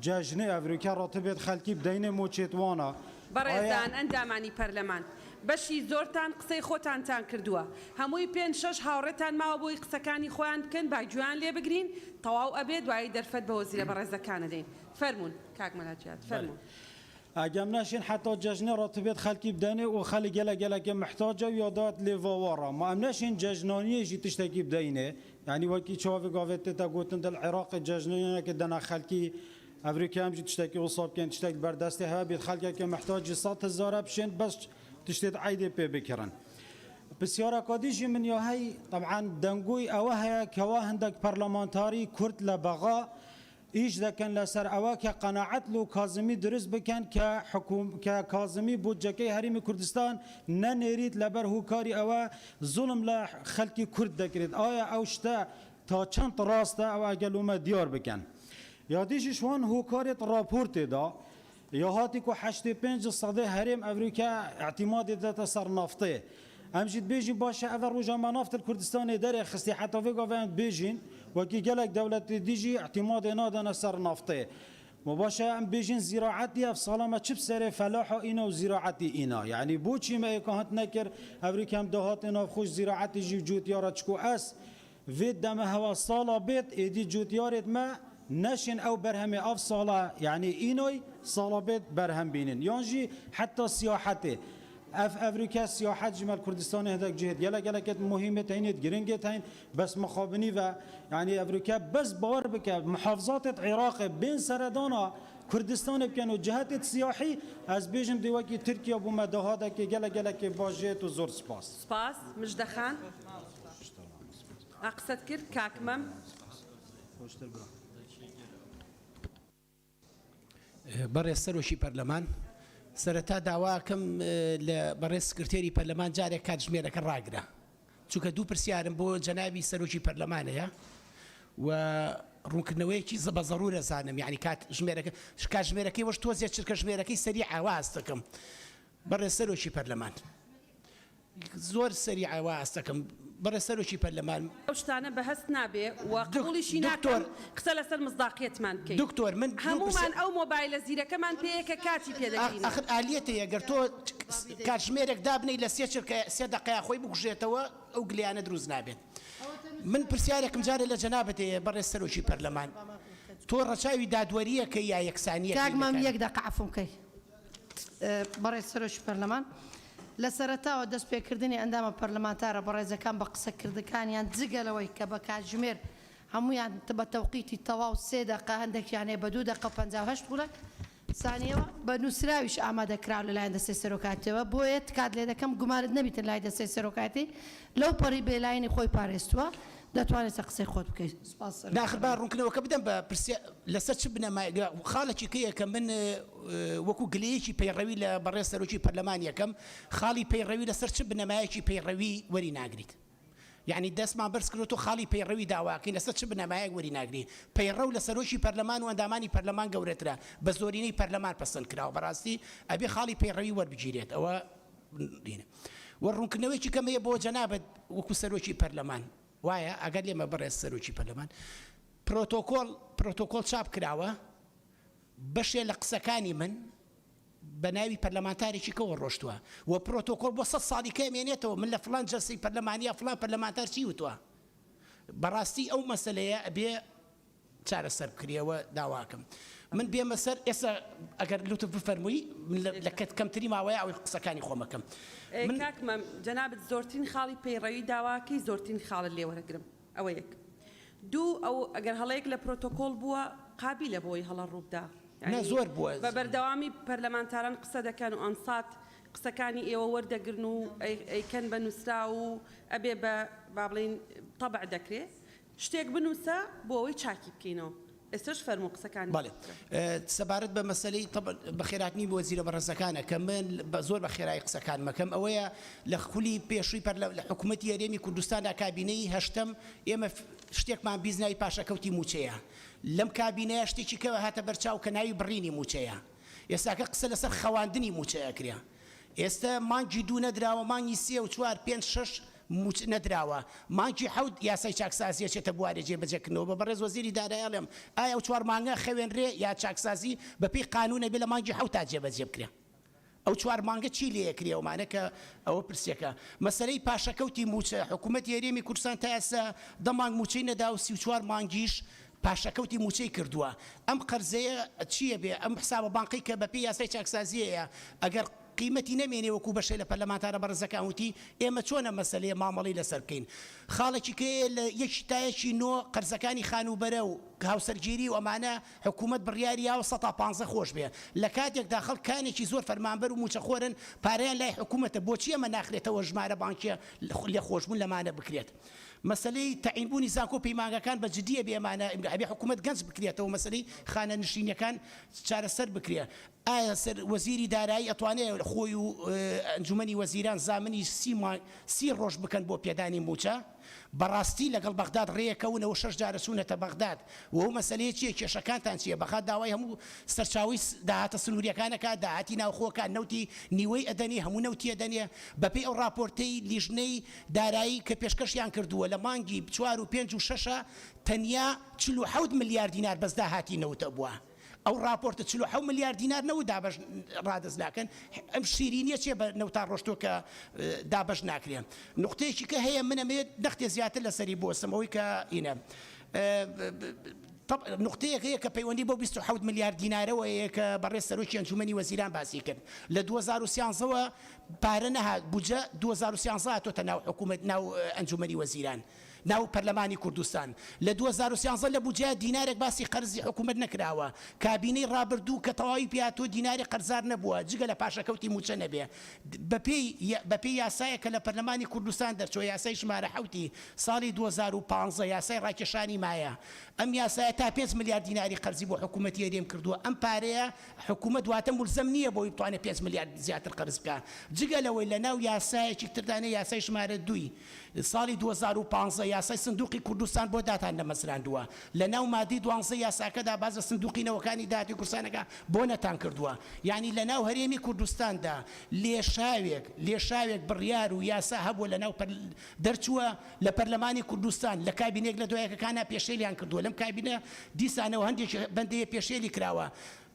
ججنه افریقا راتبت خلکی بدین موچتوانا بەڕێزان ئەندامانی پەرلەمان بەشی زۆرتان قسەی خۆتانتان کردووە هەمووی 5-6 هاوڕێتان ماوە بۆی قسەکانی خۆیان بکەن باگویان لێ بگرین تەواو ئەبێ دوایی دەرفەت بە وەزیرە بەڕێزەکانە دەین فەرمون کاک مەلاجیات فەرمون اگم نشین حتی جشن راتبت خلکی بدنه و خلی گله که محتاجه یادات لیووارا ما ام نشین جشنانیه جی تشتکی بدینه یعنی وکی چاوی گاوت تا گوتن دل عراق جشنانیه که دنا خلکی افریقا هم جی تشتکی وصاب کن تشتکی بردسته ها بید خلکی که محتاج 100,000 بشین بس تشتت عیده پی بکرن بسیار کادیجی من یا هی طبعا دنگوی اوه کوا هندک پارلمانتاری کرد لبغا ایش دکن لسر اوه که قناعت لو کاظمی درست بکن که کاظمی بودجکی حریم کردستان ننیرید لبر هوکاری اوه ظلم لخلکی کرد دکرید آیا اوشتا تا چند راسته او اگلومه دیار بکن یادیش شوان هوکارت راپورت دا یا هاتی که 85% حریم امریکا اعتماد داتا سر نفته امجد بیجین باشه اول روزا نفت کردستان داره خستی حتی وگا وند بیجین وکی گلک دولت دیجی اعتماد نادن سر نفته مباشه ام بیجین زراعتی اف سالما چپ سر فلاح اینا و زراعتی اینا یعنی بو چی ما اکاهت نکر امریکا هم دهات اینا خوش زراعتی جیو جوتیارا چکو اس وید دم هوا سالا بیت ایدی جوتیارت ما نشن او برهم اف سالا يعني اينوي صالبت برهم بينن يانجي حتى سياحته افريقيا سياحت جمال كردستان هداك جهد يلا كت مهمه تاين جرينجه تاين بس مخابني و يعني افريقيا بس باور بك محافظات العراق بين سردانا كردستان بكانوا جهات السياحي از بيجم ديواكي تركيا بوما دهادا كي يلا كي باجيت وزور سباس مجدخان اقصد كر كاكمم بەڕێز سەرۆکی پەرلەمان سەرەتا داواکەم لە بەڕێز سکرتێری پەرلەمان جارێک کاتژمێرەکە ڕاگرا چونکە دوو پرسیارم بۆ جەنابی سەرۆکی پەرلەمانەیە و ڕوونکردنەوەیەکی بە زەڕورە زانم یعنی کاتژمێرەکەی وەش تۆزیە چرکەژمێرەکەی سەریع ئاواز دەکەم بەڕێز سەرۆکی پەرلەمان زۆر سەریع ئاواز دەکەم بەڕێز سەرۆکی پەرلەمان ئەو شتانە بەهەست نابێ و قبوڵیشی ناکەم قسە لەسەر مزداقیەتمان بکەین دکتۆر من هەمومان ئەو مۆبایلە زیرەکەمان پێیەکە کاتی پێدەگرین آخر ئالیەتە ئەگەر تۆ کاتژمێرێک دابنەی لە سێ دقەیە خۆی بکوژێتەوە ئەو گلیانە دروست نابێت من پرسیارێکم جارێ لە جەنابەت هەیە بەڕێز سەرۆکی پەرلەمان تۆ ڕەچاوی دادوەریەکە یا یەکسانیە کاکمام یەک دقە عەفوم کەی بەڕێز سەرۆکی پەرلەمان لە سەرەتاوە دەست پێکردنی ئەندامە پەرلەمانتارە بەڕێزەکان بە قسەکردەکانیان جگەلەوەی کە بە کاتژمێر هەمویان بە تەوقیتی تەواو 3 دقە هەندێکیانەیە بە 2 دقە 58 بوولە سانیەوە بە نووسراویش ئامادەکراو لەلایەن دەستەی سەرۆکاتیەوە بۆیە کات لێ دەکەم گومانت نەبیتن لای دەستەی سەرۆکاتی لەو پەڕی بێلایەنی خۆی پارێستووە دەتوانێت قسەی خۆت بکەیت داخل با ڕوونکردنەوەکە بدەم بە لەسەر چ بنەمای خاڵێکی کەیە کە من وەکو گلەیەکی پەیڕەوی لە بەڕێز سەرۆکی پەرلەمان یەکەم خاڵی پەیڕەوی لەسەر چ بنەمایەکی پەیڕەوی وەری ناگریت یعنی دەستمان بەرز کردوتۆ خاڵی پەیڕەوی داواکەین لەسەر چ بنەمایەک وەری ناگری پەیڕەو لە سەرۆکی پەرلەمان و ئەندامانی پەرلەمان گەورەترە بە زۆرینەی پەرلەمان پەسەند کراوە بەڕاستی ئەبێ خاڵی پەیڕەوی وەربگیرێت ئەوە وە ڕوونکردنەوەیکی کەمەیە بۆ جەنابەت وەکو سەرۆکی پەرلەمان وایە ئەگەر لێمە بەڕێز سەرۆکی پەرلەمان پرۆتۆکۆل چاپ کراوە بەشێ لە قسەکانی من بە ناوی پەرلەمانتارێکی کەوە ڕۆشتووە و پرۆتۆکۆل بۆ 100 ساڵی کەمێنێتەوە من لە فڵان جەلسەی پەرلەمانیە فڵان پەرلەمانتار چی وتووە بەڕاستی ئەو مەسەلەیە ئەبێ چارەسەر بکرێەوە داواکەم من بێمە سەر ئێستا ئەگەر لوتف بفەرمووی لە کەمتری ماوەیە ئەوەی قسەکانی خۆمەکەم کاکمە جەنابەت زۆرترین خاڵی پەیڕەوی داواکەی زۆرترین خاڵت لێ وەرەگرم ئەوە یەک دوو ئەو ئەگەر هەڵەیەک لە پرۆتۆکۆڵ بووە قابلە بۆی هەڵە ڕووبدا زۆر بووە بە بەردەوامی پەرلەمانتاران قسە دەکەن و ئەنسات قسەکانی ئێوە وەردەگرن و ئەیکەن بە نووسرا و ئەبێ بە با بڵین تەبع دەکرێت شتێک بنووسە بۆ ئەوەی چاکی بکەینەوە ئێستش فەرموو قسەکانی بەڵێ سەبارەت بە مەسەلەی بەخێراتنی بۆ وەزیرە بەڕێزەکانە کە من زۆر بە خێرایی قسەکان مەکەم ئەوەیە لە خولی پێشووی لە حکوومەتی هەرێمی کوردستاندا کابینەی هەشتم ئێمە شتێکمان بیزناوی پاشەکەوتی موچەیە لەم کابینەیە شتێکی کەوە هاتە بەرچاو کە ناوی بڕینی موچەیە ئێستاکە قسە لەسەر خەواندنی موچەیە کریا ئێستا مانگی دوو نەدراوە مانگی سێ و چوار پێنج شەش نەدراوە مانگی حەوت یاسای چاکسازیە چێتە بوارە جێبەجێکردنەوە بە بەڕێز وەزیری دارایەڵێم ئایا ئەو چوار مانگە خەوێنرێ یا چاکسازی بەپێی قانونە بێ لە مانگی حەوتا جێبەجێ بکرێ ئەو چوار مانگە چی لێکرێومانە کە ئەوە پرسیەکە مەسەلەی پاشەکەوتی موچە حکوومەتی هەرێمی کوردستان تا ئێستا دەمانگ موچەی نەدا و 34 مانگیش پاشەکەوتی موچەی کردووە ئەم قەرزەیە چییە بێ ئەم حسابە بانقی کە بەپێی یاسای چاکسازیەیە ئەگەر قیمەتی نەمێنێ وەکو بەشەی لە پەرلەمانتارە بەڕێزەکان وتی ئێمە چۆنە مەسەلەیە مامەڵی لەسەر بکەین خاڵێکی کە لە یەکی تایەکی نۆ قەرزەکانی خانوبەرە و هاوسەرگیری و ئەمانە حکوومەت بڕیاریاوە 115 خۆش بێ لە کاتێکدا خەڵکانێکی زۆر فەرمانبەر و موچەخۆرن پارەیان لای حکوومەتە بۆچی ئەمە ناخرێتەوە ژمارە بانکیە لێ خۆشبوون لەمانە بکرێت مەسەلەی تەعینبوونی زانکۆ پەیمانگەکان بە جدیە بێمانە ئەبێ حکوومەت گەنج بکرێتەوە مەسەلەی خانە نشینەکان چارەسەر بکرێ ئایا سەر وەزیری دارایی ئەتوانێت خۆی و ئەنجومەنی وەزیران زامنی 30 ڕۆژ بکەن بۆ پێدانی موچە بەڕاستی لەگەڵ بەغداد ڕێیەکەونەوە 6 جارە چوونەتە بەغداد و ئەو مەسەلەیە چیە کێشەکانتان چییە بەخات داوای هەموو سەرچاوی داهاتە سنووریەکانەکە داهاتی ناوخۆکان نەوتی نیوەی ئەدەنێ هەموو نەوتی ئەدەنێ بەپێی ئەو راپۆرتەی لیژنەی دارایی کە پێشکەشیان کردووە لە مانگی 4 و 5 و 6 تەنیا 47 ملیار دینار بەس داهاتی نەوتە بووە ئەو راپۆرتە 47 ملیار دینار نەوت دابش ڕادەز ناکەن ئەم شیرینیە چێ بە نەوتا ڕۆشتۆ کە دابش ناکرێن نقطەیەکی کە هەیە منەمێت نەختێ زیاتر لەسەری بۆسمەوەی کە ئینە نقطەیەک هەیە کە پەیوەندی بۆ 27 ملیار دینارەوە کە بەڕێز سەرۆکی ئەنجومەنی وەزیران باسی کرد لە 2013ەوە پارە نەهات بودجە 2013 هاتۆتە ناو حکوومەت ناو ئەنجومەنی وەزیران ناو پەرلەمانی کوردستان لە 2013 لە بودجە دینارێک باسی قەرزی حکوومەت نەکراوە کابینەی ڕابردوو کە تەواوی پیاتۆ دیناری قەرزار نەبووە جگە لە پاشەکەوتی موچە نەبێ بەپێی یاسایە کە لە پەرلەمانی کوردستان دەرچۆ یاسای ژمارە حوتی ساڵی 2015 یاسای ڕاکێشانی مایە ئەم یاسایە تا 5 ملیار دیناری قەرزی بۆ حکوومەتی هەرێم کردووە ئەم پارەیە حکوومەت دواتە مولزەم نییە بۆی بتوانێت 5 ملیار زیاتر قەرز بکە جگە لەوەی لە ناو یاسایەکی تردانە یاسای ژمارە 2 ساڵی 2015 یاسای سندوقی کوردستان بۆ داتان نەمەسراندووە لە ناو مادی 12 یاساکەدا باز لە سندوقی نەوەکانی داهاتی کوردستانەکە بۆ نەتان کردووە یعنی لە ناو هەرێمی کوردستاندا لێشاوێک بڕیار و یاسا هەبووە لە ناو دەرچووە لە پەرلەمانی کوردستان لە کابینێک لە دوایەکەکانە پێشێلیان کردووە لەم کابینە دیسانەوە هەندێک بەندەیە پێشێلی کراوە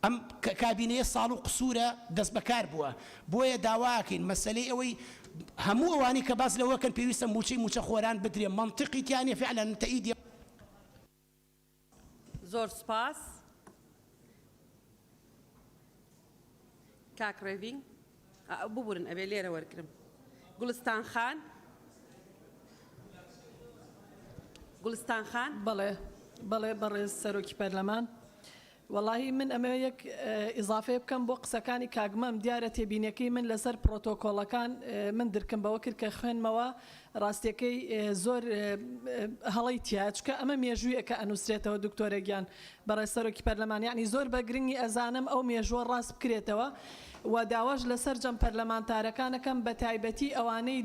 ئەم کابینەیە ساڵ و قسوورە دەست بەکار بووە بۆیە داواکەین مەسەلەی ئەوەی هەموو ئەوانی کە باز لەوەکەن پێویستە موچە خۆران بدرێ منطقی تیانێ فعلا تەئیدی زۆر سپاس کاک ڕێڤینگ ببورن ئەبێ لێرە وەرگرم گوڵستان خان بەڵێ بەڕێز سەرۆکی پەرلەمان واللهی من ئەمە یەک ئیزافێ بکەم بۆ قسەکانی کاگمەم دیارە تێبینەکەی من لەسەر پرۆتۆکۆڵەکان من درکم بەوە کرد کە خوێنمەوە ڕاستیەکەی زۆر هەڵی تیا چکە ئەمە مێژوویەکە ئەنووسرێتەوە دکتۆرەگیان بەڕێز سەرۆکی پەرلەمان یعنی زۆر بە گرنگی ئەزانم ئەو مێژووە ڕاست بکرێتەوە و داواش لەسەر جەم پەرلەمانتارەکانەکەم بە تایبەتی ئەوانەی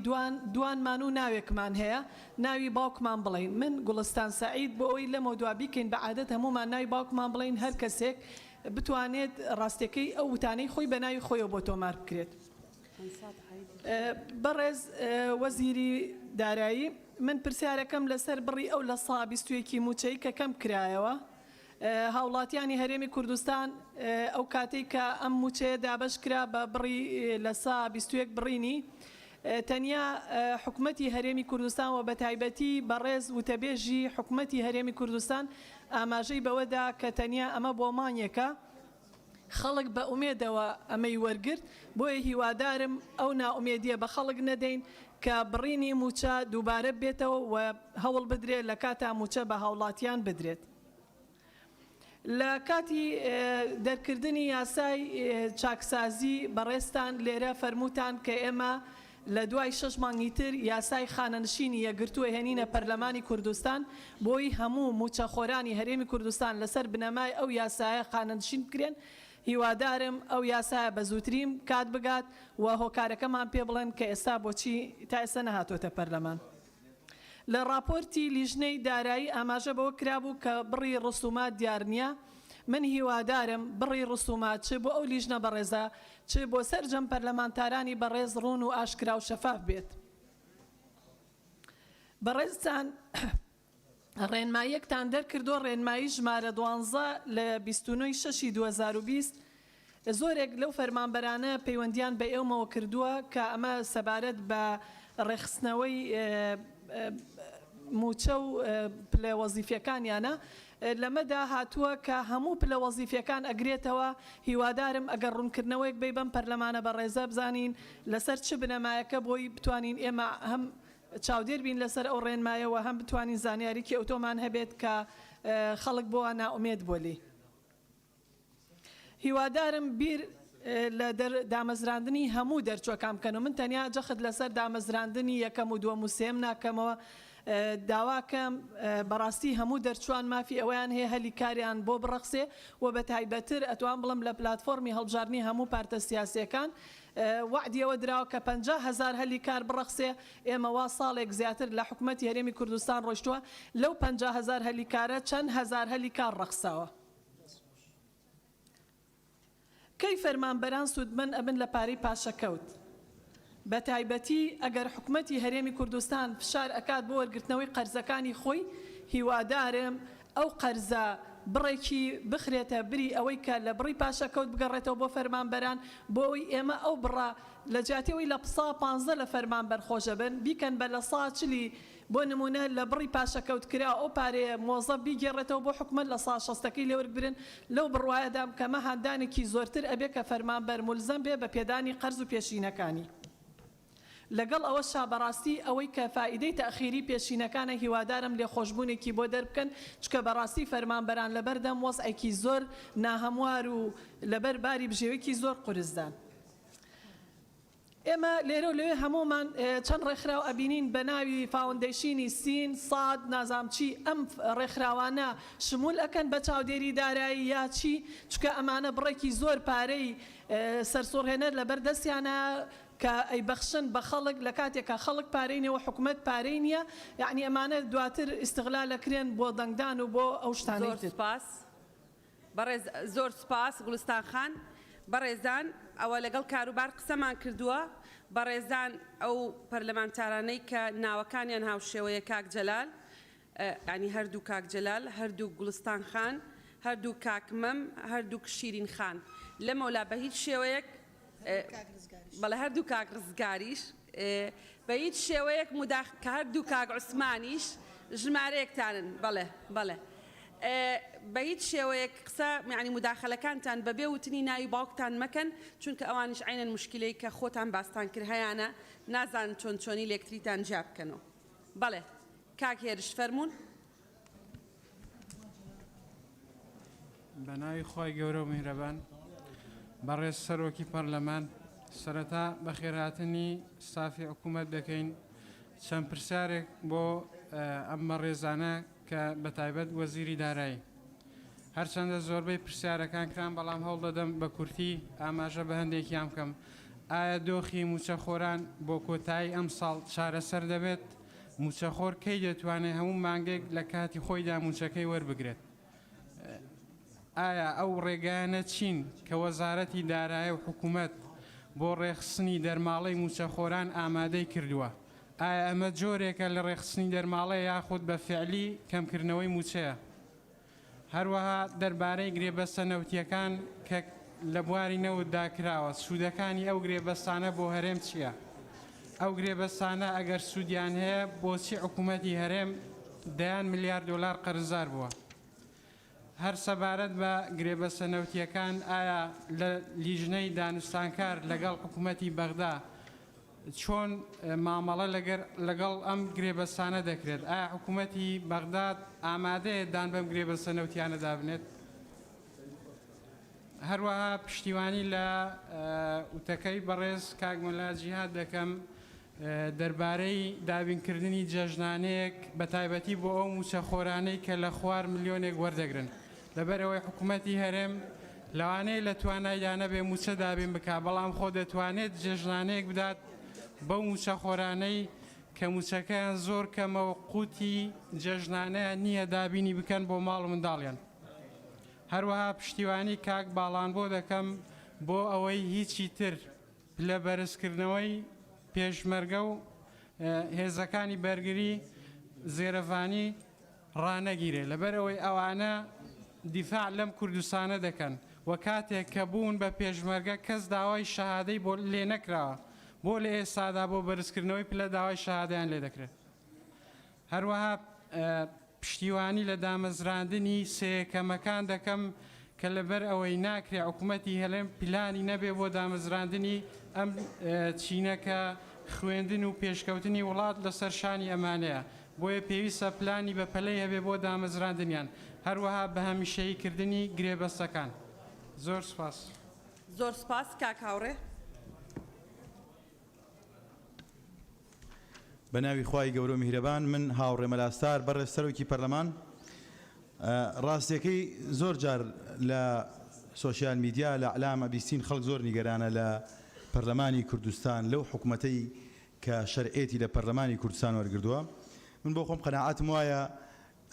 دوانمان و ناوێکمان هەیە ناوی باوکمان بڵین من گوڵستان سەعید بۆ ئەوی لەمە دوابیکەین بە عادەت هەمومان ناوی باوکمان بڵین هەر کەسێک بتوانێت ڕاستیەکەی ئەو وتانەی خۆی بە ناوی خۆیەوە بۆ تۆمار بکرێت بەڕێز وەزیری دارایی من پرسیارەکەم لەسەر بڕی ئەو لە سا 21 موچەی کە کەم کرایەوە هاوڵاتیانی هەرێمی کوردستان ئەو کاتێک کە ئەم موچەیە دابش کرا بە بڕی لە سا 21 بڕینی تەنیا حکوومەتی هەرێمی کوردستان و بە تایبەتی بەڕێز وتەبێژی حکوومەتی هەرێمی کوردستان ئاماژەی بەوەدا کە تەنیا ئەمە بۆ مانیەکە خەڵک بە ئومێدەوە ئەمەی وەرگرت بۆیە هیوادارم ئەو ناومێدیە بە خەڵک نەدەین کە بڕینی موچە دووبارە بێتەوە و هەوڵ بدرێت لە کاتا موچە بە هاوڵاتیان بدرێت. لە کاتی دەرکردنی یاسای چاکسازی بەڕێستان لێرە فەرمووتان کە ئێمە لە دوای 6 مانگی تر یاسای خانەنشینی یەکگرتووە هێنینە پەرلەمانی کوردستان بۆی هەموو موچەخۆرانی هەرێمی کوردستان لەسەر بنەمای ئەو یاسایە خانەنشین بکرێن. هیوادارم ئەو یاسایە بە زووتریم کات بگات و هۆکارەکەمان پێ بڵێن کە ئێستا بۆچی تا ئێستا نەهاتۆتە پەرلەمان. لە راپۆرتی لیژنەی دارایی ئاماژە بەوە کرابوو کە بڕی ڕسومات دیار نییە. من هیوادارم بڕی ڕسومات چ بۆ ئەو لیژنە بەڕێزە چ بۆ سەرجەم پەرلەمانتارانی بەڕێز ڕوون و ئاشکرا و شەفاف بێت. بەڕێزتان ڕێنماییەکتان دەرکردو ڕێنمایی ژمارە 12 لە 29/6/2020 زۆرێک لەو فەرمانبەرانە پەیوەندیان بە ئێوەمەوە کردووە کە ئەمە سەبارەت بە ڕێخستنەوەی موچە و پلە وەزیفیەکانیانە لەمەدا هاتووە کە هەموو پلە وەزیفیەکان ئەگرێتەوە. هیوادارم ئەگەر ڕوونکردنەوەیەک بێ بەم پەرلەمانە بەڕێزە بزانین لەسەر چ بنەمایەکە بۆی بتوانین ئێمە هەم چاودێر بین لەسەر ئەو ڕێنمایەوە هەم بتوانین زانیاریکی ئۆتۆمان هەبێت کە خەڵک بۆ ناومێد بۆ لێ. هیوادارم بیر لە دامەزراندنی هەموو دەرچۆکان بکەن و من تەنیا جەخت لەسەر دامەزراندنی یەکەم و دووەم و سێم ناکەمەوە. داواکەم بەڕاستی هەموو دەرچوان مافی ئەویان هەیە هەلی کاریان بۆ بڕەخسێ و بە تایبەتر ئەتوان بڵم لە پلاتفۆرمی هەڵبژاردننی هەموو پارتە سیاسیەکان وعدیەوە دراوە کە 50,000 هەلی کار بڕەخسێ. ئێمە وا ساڵێک زیاتر لە حکوومەتی هەرێمی کوردستان ڕۆیشتووە لەو 50,000 هەلی کارە چەند هەزار هەلی کار ڕەخساوە. کەی فەرمانبەران سوودمەند ئەبن لە پارەی پاشەکەوت بە تایبەتی ئەگەر حکوومەتی هەرێمی کوردستان فشار ئەکات بۆ وەرگرتنەوەی قەرزەکانی خۆی هیوادارم ئەو قەرزە بڕێکی بخرێتە بری ئەوەی کە لە بڕی پاشەکەوت بگەڕێتەوە بۆ فەرمانبەران بۆی ئێمە ئەو بڕە لە جاتەوەی لە 15 لە فەرمانبەر خۆشە بن بیکەن بە لە 140 بۆ نمونە لە بڕی پاشەکەوت کرا ئەو پارەیە مۆزە بیگەڕێتەوە بۆ حکومەت لە 60ەکەی لێوەرگرن لەو بڕواایەدام کە مەهاندانێکی زۆرتر ئەبێ کە فەرمانبەر مولزەم بێ بە پێدانی قەرز و پێشینەکانی. لەگەڵ ئەوە شابەڕاستی ئەوەی کە فائیدەی تەخیری پێشینەکانە هیوادارم لێ خۆشببوونێکی بۆ دەربکەن چکە بەڕاستی فەرمانبەران لەبەردەم وەزعێکی زۆر ناهەموار و لەبەر باری بژێوێکی زۆر قورسدان. ئێمە لێرە و لەوێ هەمومان چەند ڕێکخراو ئەبینین بە ناوی فاوندیشنی سین ساد نازامچی ئەم ڕێکخراوانە شمول ئەکەن بە چاودێری دارایی یا چی چکە ئەمانە بڕێکی زۆر پارەی سەرسوڕهێنەر لەبەر دەستیانە کە ئەی بەخشن بە خەڵک لە کاتێکە خەڵک پارەینەوە حکوومەت پارەی نییە یعنی ئەمانە دواتر ئیستیغلال لەکرێن بۆ دەنگدان و بۆ ئەو شتانەی تر. زۆر سپاس گوڵستان خان. بەڕێزان ئەوە لەگەڵ کاروبار قسەمان کردووە بەڕێزان ئەو پەرلەمانتارانەی کە ناوەکانیان هاوشێوەیە کاک جەلال ینی هەردوو کاک جەلال هەردوو گوڵستان خان هەردوو کاکمەم هەردوو شیرین خان لەمەولا بە هیچ شێوەیەک بەڵە هەردوو کاک ڕزگاریش بە هیچ شێوەیەک کە هەردوو کاک عوسمانیش ژمارەیەکتانن بەڵێ بە هیچ شێوەیەک قسە یعنی مداخەلەکانتان بەبێ وتنی ناوی باوکتان مەکەن چونکە ئەوانش عینەن مشکلەی کە خۆتان باستان کرد هەیەە نازان چۆن چۆنی لێکتریتان جا بکەنەوە. بەڵێ کاک هێرش فەرمونون. بە ناوی خۆی گەورە و میهرەبان بەڕێز سەرۆکی پەرلەمان سەرەتا بە خێرهاتنی سافی حکوومەت دەکەین چەند پرسیارێک بۆ ئەم ڕێزانە کە بە تایبەت وەزیری دارایی هەرچەندە زۆربەی پرسیارەکان کران بەڵام هەوڵ دەدەم بە کورتی ئاماژە بە هەندێکیان بکەم. ئایا دۆخی موچەخۆران بۆ کۆتایی ئەم ساڵ چارەسەر دەبێت؟ موچەخۆر کەی دەتوانێت هەموو مانگێک لە کاتی خۆیدا موچەکەی وەربگرێت؟ ئایا ئەو ڕێگایانە چین کە وەزارەتی دارایی و حکوومەت بۆ ڕێخستنی دەرماڵەی موچەخۆران ئامادەی کردووە؟ ئایا ئەمە جۆرێکە لە ڕێخستنی دەرماڵەیە یاخود بە فعلی کەمکردنەوەی موچەیە؟ هەروەها دەربارەی گرێبەستە نەوتیەکان کە لە بواری نەوت داکراوە سوودەکانی ئەو گرێبەستانە بۆ هەرێم چییە؟ ئەو گرێبەستانە ئەگەر سوودیان هەیە بۆچی حکوومەتی هەرێم دەیان ملیارد دلار قەرزدار بووە هەر سەبارەت بە گرێبەستە نەوتیەکان ئایا لە لیژنەی دانوستانکار لەگەڵ حکوومەتی بەغدا چۆن مامەڵە لەگەڵ ئەم گرێبەستانە دەکرێت ئایا حکوومەتی بەغداد ئامادەیە دان بەم گرێبەستە نەوتیانە دابنێت هەروەها پشتیوانی لە وتەکەی بەڕێز کاگمەلا جیهاد دەکەم دەربارەی دابینکردنی جەژنانەیەک بە تایبەتی بۆ ئەو موچەخۆرانەی کە لە خوار ملیۆنێک وەردەگرن لەبەرەوەی حکوومەتی هەرێم لەوانەیە لە توانایدانە بێ موچە دابین بکات بەڵام خۆ دەتوانێت جەژنانەیەک بدات بەو موچەخۆرانەی کە موچەکەیان زۆر کەمەوە قوتی جەژنانەیە نییە دابینی بکەن بۆ ماڵ و منداڵیان هەروەها پشتیوانی کاک باڵان بۆ دەکەم بۆ ئەوەی هیچی تر لە بەرزکردنەوەی پێشمەرگە و هێزەکانی بەرگری زێرەڤانی ڕانەگیرێ لەبەرەوەی ئەوانە دیفاع لەم کوردستانە دەکەن و کاتێک کە بوون بە پێشمەرگە کەس داوای شەهادەی بۆ لێ نەکراوە بۆ لە ئێستادا بۆ بەرزکردنەوەی پلە داوای شەهادەیان لێ دەکرێت هەروەها پشتیوانی لە دامەزراندنی سێکەمەکان دەکەم کە لەبەر ئەوەی ناکرێ حکوومەتی هەلێم پلانی نەبێ بۆ دامەزراندنی ئەم چینەکە خوێندن و پێشکەوتنی وڵات لەسەر شانی ئەمانەیە بۆیە پێویستە پلانی بە پەلەی هەبێ بۆ دامەزراندنیان هەروەها بە هەمیشەییکردنی گرێبەستەکان زۆر سپاس زۆر سپاس کاک هاوڕێ بە ناوی خوای گەورە و میهرەبان من هاوڕێ مەلاستار بەڕێز سەرۆکی پەرلەمان ڕاستیەکەی زۆر جار لە سۆشیال میدیا لە ئەعلامە بیستین خەڵک زۆر نیگەرانە لە پەرلەمانی کوردستان لەو حکوومەتەی کە شەرعێتی لە پەرلەمانی کوردستان وەرگردووە من بۆ خۆم قەناعەتم وایە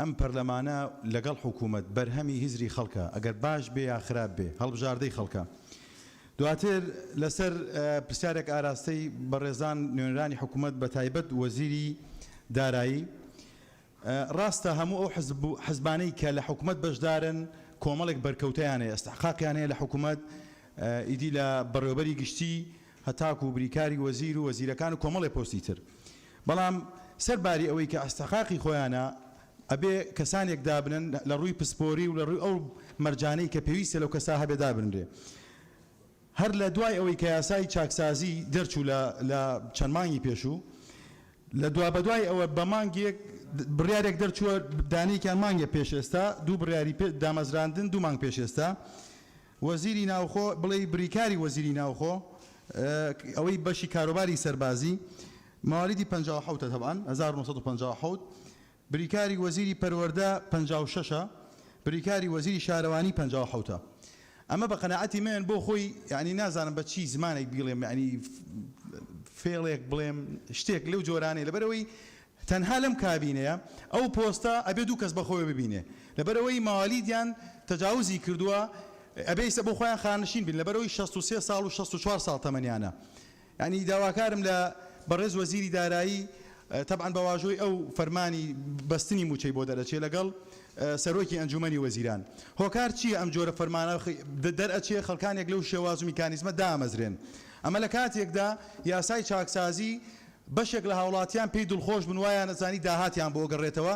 ئەم پەرلەمانە لەگەڵ حکوومەت بەرهەمی هیزری خەڵکە ئەگەر باش بێ یا خراپ بێ هەڵبژاردەی خەڵکە دواتر لەسەر پرسیارێک ئاراستەی بەڕێزان نوێنەرانی حکوومەت بە تایبەت وەزیری دارایی ڕاستە هەموو ئەو حزبانەی کە لە حکوومەت بەشدارن کۆمەڵێک بەرکەوتیانەیە ئەستحقاقیانەیە لە حکوومەت ئیدی لە بەڕێوەبەری گشتی هەتاکو و بریکاری وەزیر و وەزیرەکان و کۆمەڵێ پۆستی تر بەڵام سەرباری ئەوەی کە ئەستحقاقی خۆیانە ئەبێ کەسانێک دابنن لە ڕووی پسپۆری و لە ڕووی ئەو مەرجانەی کە پێویستە لەو کەسا هەبێ دابنرێ هەر لە دوای ئەوەی کە یاسای چاکسازی دەرچوو لە چەند مانگی پێشوو لە دوای ئەوە بە مانگێک بڕیارێک دەرچووە دانەیەکیان مانگە پێش ئێستا دوو بڕیاری دامەزراندن دوو مانگ پێش ئێستا وەزیری ناوخۆ بڵێ بریکاری وەزیری ناوخۆ ئەوەی بەشی کاروباری سەربازی ماوەریدی 57 طبعا 1957 بریکاری وەزیری پەروەردە 56 بریکاری وەزیری شارەوانی 57 ئەمە بە قەناعەتی من بۆ خۆی یعنی نازانم بە چی زمانێک بیڵێم یعنی فێڵێک بڵێم شتێک لەو جۆرانەیە لەبەرەوەی تەنها لەم کابینەیە ئەو پۆستە ئەبێ دوو کەس بەخۆی ببینێ لەبەرەوەی ماوالیدیان تەجاوزی کردووە ئەبێ ئێستا بۆ خۆیان خانشین بین لەبەرەوەی 63 ساڵ و 64 ساڵ تەمەنیانە یعنی داواکارم لە بەڕێز وەزیری دارایی طبعا بەواژۆی ئەو فەرمانی بەستنی موچەی بۆ دەرەچێ لەگەڵ سەرۆکی ئەنجومەنی وەزیران هۆکار چییە ئەم جۆرە فەرمانە دەرئەچێ خەڵکانێک لەو شێواز و میکانیزمە دامەزرێن ئەمە لە کاتێکدا یاسای چاکسازی بەشێک لە هاوڵاتیان پێی دڵخۆش بن وایە نەزانی داهاتیان بۆ گەڕێتەوە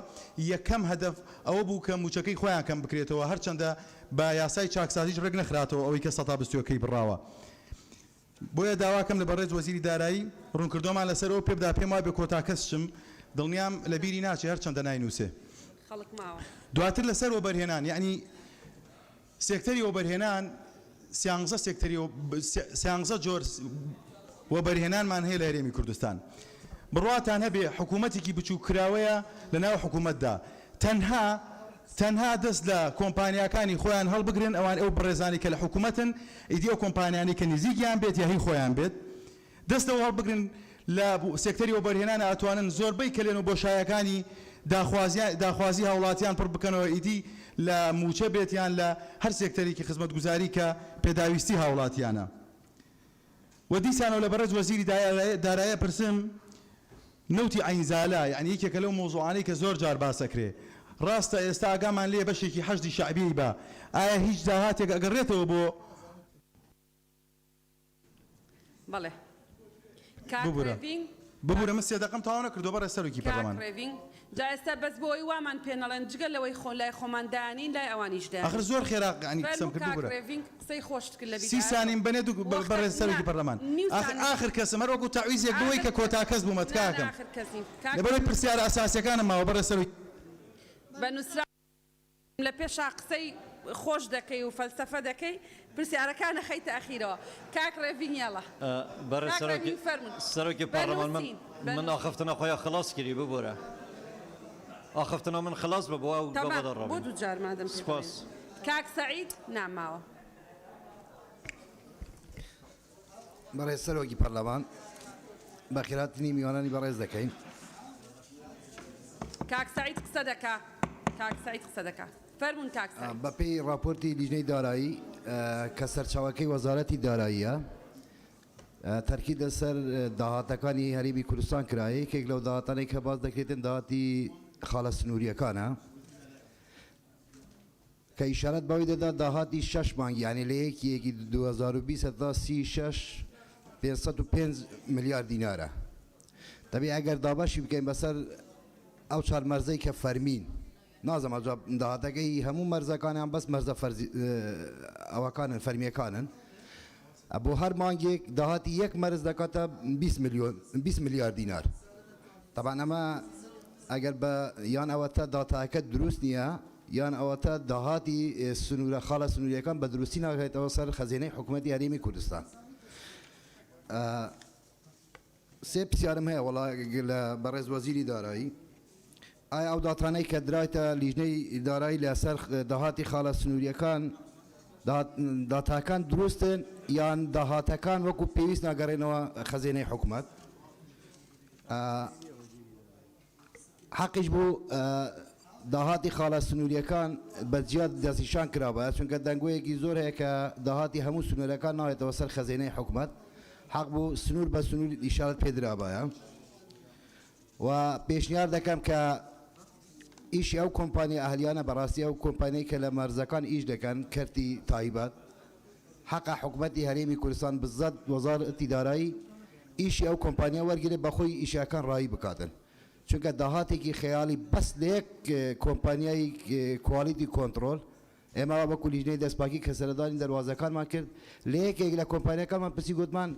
یەکەم هەدەف ئەوە بوو کە موچەکەی خۆیان کەم بکرێتەوە هەرچەندە بە یاسای چاکسازیش ڕێک نەخراتەوە ئەوەی کە 120ەکەی بڕاوە بۆیە داواکەم لە بەڕێز وەزیری دارایی ڕوونکردۆمان لەسەرەوە پێبدا پێم وای بە کۆتاکەسشم دڵنیام لە بیری ناچێ هەرچەندە ناینووسێ دواتر لەسەر وەبەرهێنان یعنی سێکتەری وەبەرهێنان سیانزە جۆر وەبەرهێنانمان هەیە لە هەرێمی کوردستان بڕواتان هەبێ حکوومەتێکی بچوو کراوەیە لە ناو حکوومەتدا تەنها دەست لە کۆمپانیاکانی خۆیان هەڵبگرن ئەوان ئەو بڕێزانی کە لە حکوومەتن ئیدی ئەو کۆمپانیانی کە نزیکیان بێت یا هی خۆیان بێت دەستەوە هەڵبگرن لە سێکتەری وەبەرهێنانە ئەتوانن زۆربەی کەلێن و بۆشایەکانی داخوازی هاوڵاتیان پڕ بکەنەوە ئیدی لە موچە بێتیان لە هەر سێکتەرێکی خزمەتگوزاری کە پێداویستی هاوڵاتیانە و دیسانەوە لە بەڕێز وەزیری داراییە پرسم نەوتی عینزالە یعنی یەکێکە لەو مۆزوعانەی کە زۆر جار باسەکرێ ڕاستە ئێستا ئاگامان لێ بەشێکی حەشدی شەعبی بە ئایا هیچ داهاتێک ئەگەڕێتەوە بۆ بەڵێ کاک ڕێڤین ببوورە من سێ دەقەم تاوا نەکردو بەڕێز سەرۆکی کاک پەرلەمان ڕێڤینگ جا ئێستا بەس بۆی وامان پێنەڵێن جگە لەوەی لای خۆمان دانین لای ئەوانیش دانین ئەخر زۆر خێرا ینی قسەم کرد کاک ببوورە ڕێڤینگ قسەی خۆشت کرد لە 30 سانیم بنێت و بەڕێز سەرۆکی پەرلەمان ئاخر کەسم هەر وەکو تاویزێک بۆی کە کۆتا کەس بوومە تکاکەم لەبەرەوەی پرسیارە ئاساسیەکانمەوە بەڕێز سەرۆکی بە نووسرا لە پێشا قسەی خۆش دەکەی و فەلسەفە دەکەی پرسیارەکانە خەیتە ئەخیرەوە کاک ڕێڤینگ یاڵە بەڕێز سەرۆکی پەرلەمان من ئاخفتنە خۆیان خلاص کردی ببوورە ئاخفتنە من خلاص ببووە و بۆ دوو جار مادەم سپاس کاک سەعید ناماوە بەڕێز سەرۆکی پەرلەمان بە خێراتنی میوانانی بەڕێز دەکەین کاک سەعید قسە دەکا کاک سەعید قسە دەکا فەرمون کاک سەعید بەپێی راپۆرتی لیژنەی دارایی کە سەرچاوەکەی وەزارەتی داراییە تەرکیب لەسەر داهاتەکانی هەرێمی کوردستان کرایە یەکێک لەو داهاتانەی کە باز دەکرێتن داهاتی خاڵە سنووریەکانە کە ئیشارەت بەوەی دەدا داهاتی 6 مانگ یعنی لە یەکی 2020 تا 36 505 میلیارد دینارە دەبێ ئەگەر دابەشی بکەین بەسەر ئەو چوار مەرزەی کە فەرمین نازەمە داهاتەکەی هەموو مەرزەکانیان بەس مەرزە ئەوەکانن فەرمیەکانن بۆ هەر مانگێک داهاتی یەک مەرز دەکاتە 20 میلیارد دینار طبعا ئەمە ئەگەر بە یان ئەوەتە داتاکە دروست نییە یان ئەوەتە داهاتی سنوورە خاڵە سنووریەکان بە دروستی ناگێتەوە سەر خەزینەی حکوومەتی هەرێمی کوردستان سێ پرسیارم هەیە وەڵا لە بەڕێز وەزیری دارایی ئایا ئەو داتانەی کە درایتە لیژنەی دارایی لەسەر داهاتی خاڵە سنووریەکان داتاکان دروستن یان داهاتەکان وەکو پێویست ناگەڕێنەوە خەزینەی حکوومەت حەقیش بوو داهاتی خاڵە سنووریەکان بەجیات دەستیشان کرابە چونکە دەنگۆیەکی زۆر هەیە کە داهاتی هەموو سنوورەکان ناوێتەوە سەر خەزینەی حکوومەت حەق بوو سنوور بە سنوور ئیشارەت پێدرابایە و پێشنیار دەکەم کە ئیشی ئەو کۆمپانیا ئەهلیانە بەڕاستی ئەو کۆمپانیای کە لە مەرزەکان ئیش دەکەن کەرتی تایبەت حەقا حکوومەتی هەرێمی کوردستان بزات وەزارەتی دارایی ئیشی ئەو کۆمپانیا وەرگێت بەخۆی ئیشەکان ڕایی بکاتن چونکە داهاتێکی خەیاڵی بەس لە یەک کۆمپانیای کوالیتی کۆنتترۆل ئێمە وەکو لیژنەی دەستپاکی کە سەردانی دەواازەکانمان کرد لە یەکێک لە کۆمپانیەکانمان پرسی گوتمان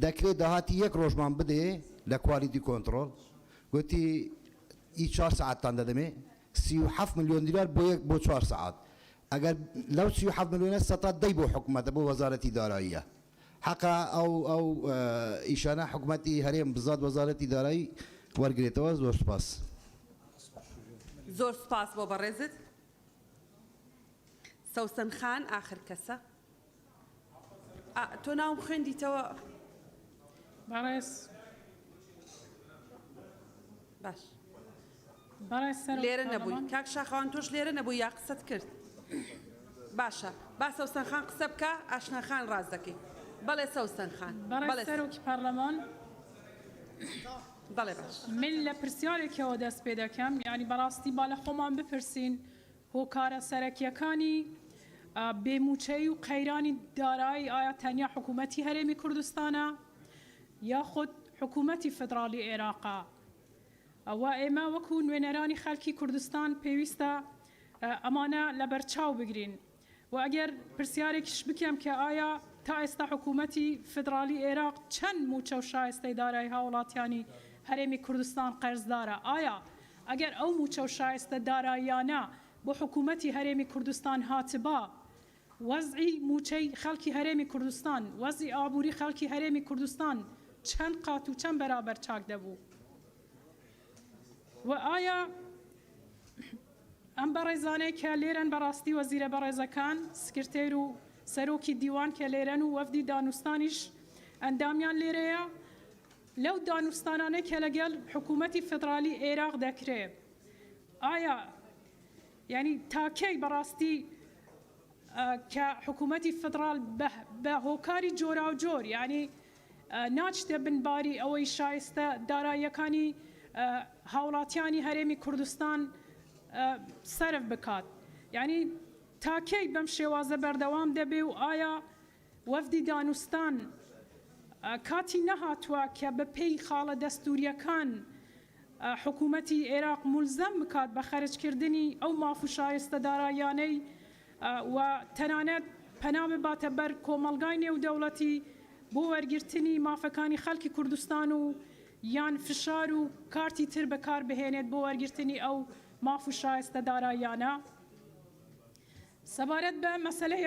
دەکرێت داهاتی یەک ڕۆژمان بدێ لە کوالیتی کۆنتترۆل گوتی ئی 4 ساعتتان دەدەمێ 37 میلیۆن دیلار بۆ 4 ساعت ئەگەر لەو 37 میلیۆنە سەتا دەی بۆ حکوومەتە بۆ وەزارەتی داراییە حەقا ئەو ئیشانە حکوومەتی هەرێم بزات وەزارەتی دارایی وەرگێتەوە زۆر سپاس زۆر سپاس بۆ بەڕێزت سەوسن خان ئاخر کەسە تۆ ناوم خوێندیتەوە بەڕێز باش بەڕێز لێرە نەبووی کاک شاخەوان تۆش لێرە نەبووی یا قسەت کرد باشە با سەوسن خان قسە بکە ئاشنا خان ڕاز دەکەی بەڵێ سەوسن خان بەڕێز سەرۆکی پەرلەمان بەڵێ باش من لە پرسیارێکەوە دەست پێ دەکەم یعنی بەڕاستی با لە خۆمان بپرسین هۆکارە سەرەکیەکانی بێموچەی و قەیرانی دارایی ئایا تەنیا حکوومەتی هەرێمی کوردستانە یاخود حکوومەتی فدرالی عێراقا ئەوە ئێمە وەکو نوێنەرانی خەڵکی کوردستان پێویستە ئەمانە لە بەرچاو بگرین و ئەگەر پرسیارێکیش بکەم کە ئایا تا ئێستا حکوومەتی فدرالی عێراق چەند موچە و شایستەی دارایی هاوڵاتیانی هەرێمی کوردستان قەرزدارە ئایا ئەگەر ئەو موچە و شایستە داراییانە بۆ حکوومەتی هەرێمی کوردستان هاتبا وەزعی موچەی خەڵکی هەرێمی کوردستان وەزعی ئابووری خەڵکی هەرێمی کوردستان چەند قات و چەند بەرابەر چاک دەبوو و ئایا ئەم بەڕێزانەی کە لێرەن بەڕاستی وەزیرە بەڕێزەکان سکرتێر و سەرۆکی دیوان کە لێرەن و وەفدی دانوستانیش ئەندامیان لێرەیە لەو دانوستانانەی کە لەگەڵ حکوومەتی فدرالی عێراق دەکرێت ئایا یعنی تاکەی بەڕاستی کە حکوومەتی فدرال بە هۆکاری جۆرا و جۆر یعنی ناچتە بنباری ئەوەی شایستە داراییەکانی هاوڵاتیانی هەرێمی کوردستان سەرف بکات یعنی تاکەی بەم شێوازە بەردەوام دەبێ و ئایا وەفدی دانوستان کاتی نەهاتووە کە بە پێی خاڵە دەستوریەکان حکوومەتی عێراق مولزەم بکات بە خەرجکردنی ئەو ماف و شایستە دارایانەی و تەنانەت پەنا بباتە بەر کۆمەڵگای نێودەوڵەتی بۆ وەرگرتنی مافەکانی خەڵکی کوردستان و یان فشار و کارتی تر بەکار بهێنێت بۆ وەرگرتنی ئەو ماف و شایستە دارایانە. سەبارەت بە مەسەلەی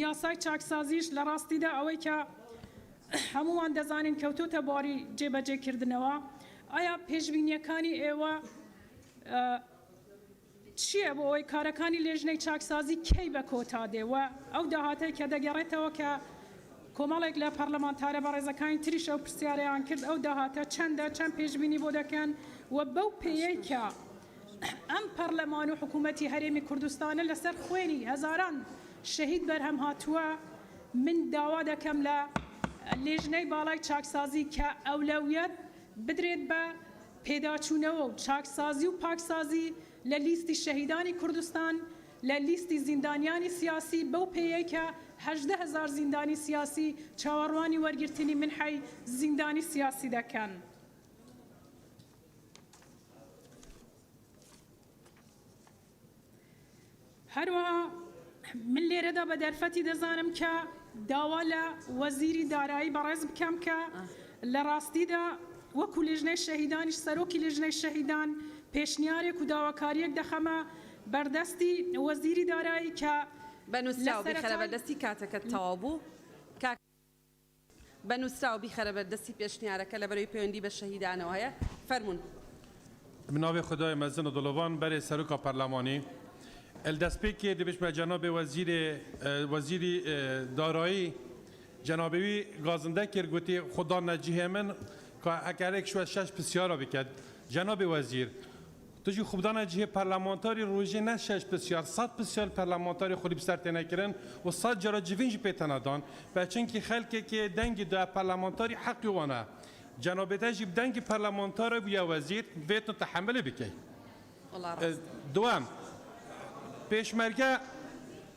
یاسای چاکسازیش لە ڕاستیدا ئەوەی کە هەمووان دەزانین کەوتوتە بۆری جێبەجێکردنەوە، ئایا پێشبینیەکانی ئێوە چییە بۆ ئەوەی کارەکانی لێژنەی چاکسازی کەی بە کۆتا دێوە ئەو داهاتەی کە دەگەڕێتەوە کە کۆمەڵێک لە پەرلەمانتارە بەڕێزەکانی تریش ئەو پرسیارەیان کرد ئەو داهاتە چەندە چەند پێشبینی بۆ دەکەن و بەو پێیەی کە ئەم پەرلەمان و حکوومەتی هەرێمی کوردستانە لەسەر خوێنی هەزاران شەهید بەرهەم هاتووە، من داوا دەکەم لە لێژنەی باڵای چاکسازی کە ئەولەویەت بدرێت بە پێداچوونەوە و چاکسازی و پاکسازی لە لیستی شەهیدانی کوردستان، لە لیستی زیندانیانی سیاسی بەو پێیەی کە 18,000 زیندانی سیاسی چاوەڕوانی وەرگرتنی منحەی زیندانی سیاسی دەکەن. هەروەها من لێرەدا بە دەرفەتی دەزانم کە داوا لە وەزیری دارایی بەڕێز بکەم کە لە ڕاستیدا وەکو لێژنەی شەهیدانیش سەرۆکی لێژنەی شەهیدان پێشنیارێک و داواکاریەک دەخەمە بەردەستی وەزیری دارایی کە بەنووسراو بخەرە بەردەستی کاتەکەت تەواو بوو بەنووسراو بیخەرە بەردەستی پێشنیارەکە لە بەرەوەی پەیوەندی بە شەهیدانەوە هەیە فەرمونون. بناوی خدای مزن و دلوان برای سروکا پارلمانی الدسپیکی دیبش به جناب وزیری دارایی جنابی گازنده کرگوتی خدا نجیه من که اگر یک شو شش بسیار بکد جناب وزیر توجی خوبدان نجیه پارلمانتاری روزی نه شش بسیار 100 بسیار پارلمانتاری خودی بسر نکردن و 100 جرا جوینج پیتنادان بچن که خلقی که دنگ دو پارلمانتاری حقی وانه جناب تجیب دنگ پارلمانتاری بیا وزیر ویتو تحمل بکی. دوام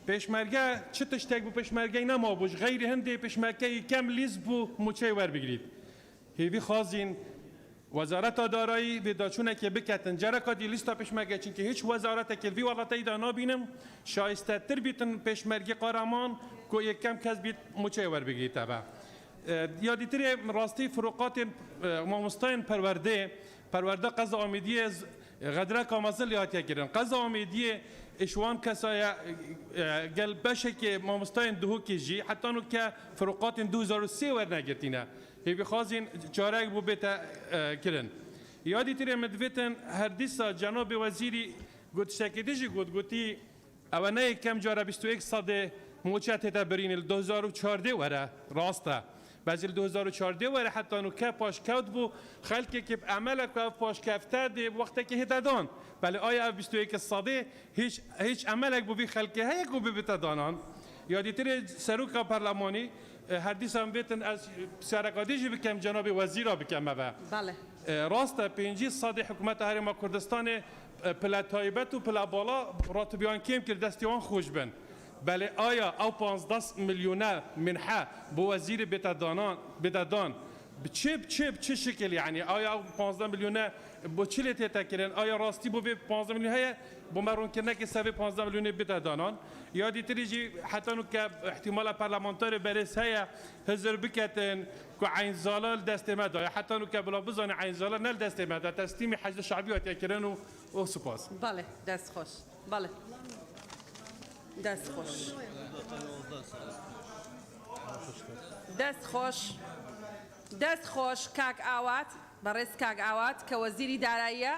پیشمرگه چه تشتک بو پیشمرگه نما بوش غیر هنده پیشمرگه کم لیز بو موچه ور بگیرید هیوی خوازین وزارت دارایی بداچونه که بکتن جرکا دی لیستا پیشمرگه چون که هیچ وزارت که وی ولاتای دا نبینم شایسته تر بیتن پیشمرگه قهرمان کو یک کم کس بیت موچه ور بگیرید تبع یادی تری راستی فروقات مامستاین پرورده قضا آمیدی غدره کامازل یاد گیرن قضا آمیدی اشوان کسای گل بشه که مامستاین دهو که جی حتی نو که فروقات 2003 ور نگرتینه هی بخوازین چارک بو بیتا کرن یادی تری مدویتن هر دیسا جناب وزیری گوت شکیدیجی گوتی اوانه کم جاره 21 صده موچت تا برین 2014 وره راسته بعضی 2014 وره حتی نو که پاشکود بو خلکی که عمل که پاشکفته دی وقتی که هدادان بله آیا 21 صده هیچ عملک بو بی خلکی هایی که بی بتدانان یادی تری سروکا پارلمانی هر دیس هم بیتن از سرکادیجی بکم جناب وزیر را بکم مبا بله راسته 5 صده حکومت هرما کردستان پلا تایبت و پلا بالا راتبیان کم کرد دستیوان خوش بن بله آیا او 15 میلیون منحه بو وزیر بتدان چه شکل یعنی آیا 15 میلیون با چه لیت تکرن آیا راستی بو 15 میلیون های با مرون که نکه سوی 15 میلیون بتدانان یادی تریجی حتی نو که احتمال پارلمانتار برس های هزار بکتن که عین زالال دست مده حتی نو که بلا بزن عین زالال نل دست مده تسلیم حشد شعبی و تکرن و سپاس بله دست خوش بله دست خوش دست خوش دەست خۆش کاک ئاوات بەڕێز کاک ئاوات کە وەزیری داراییە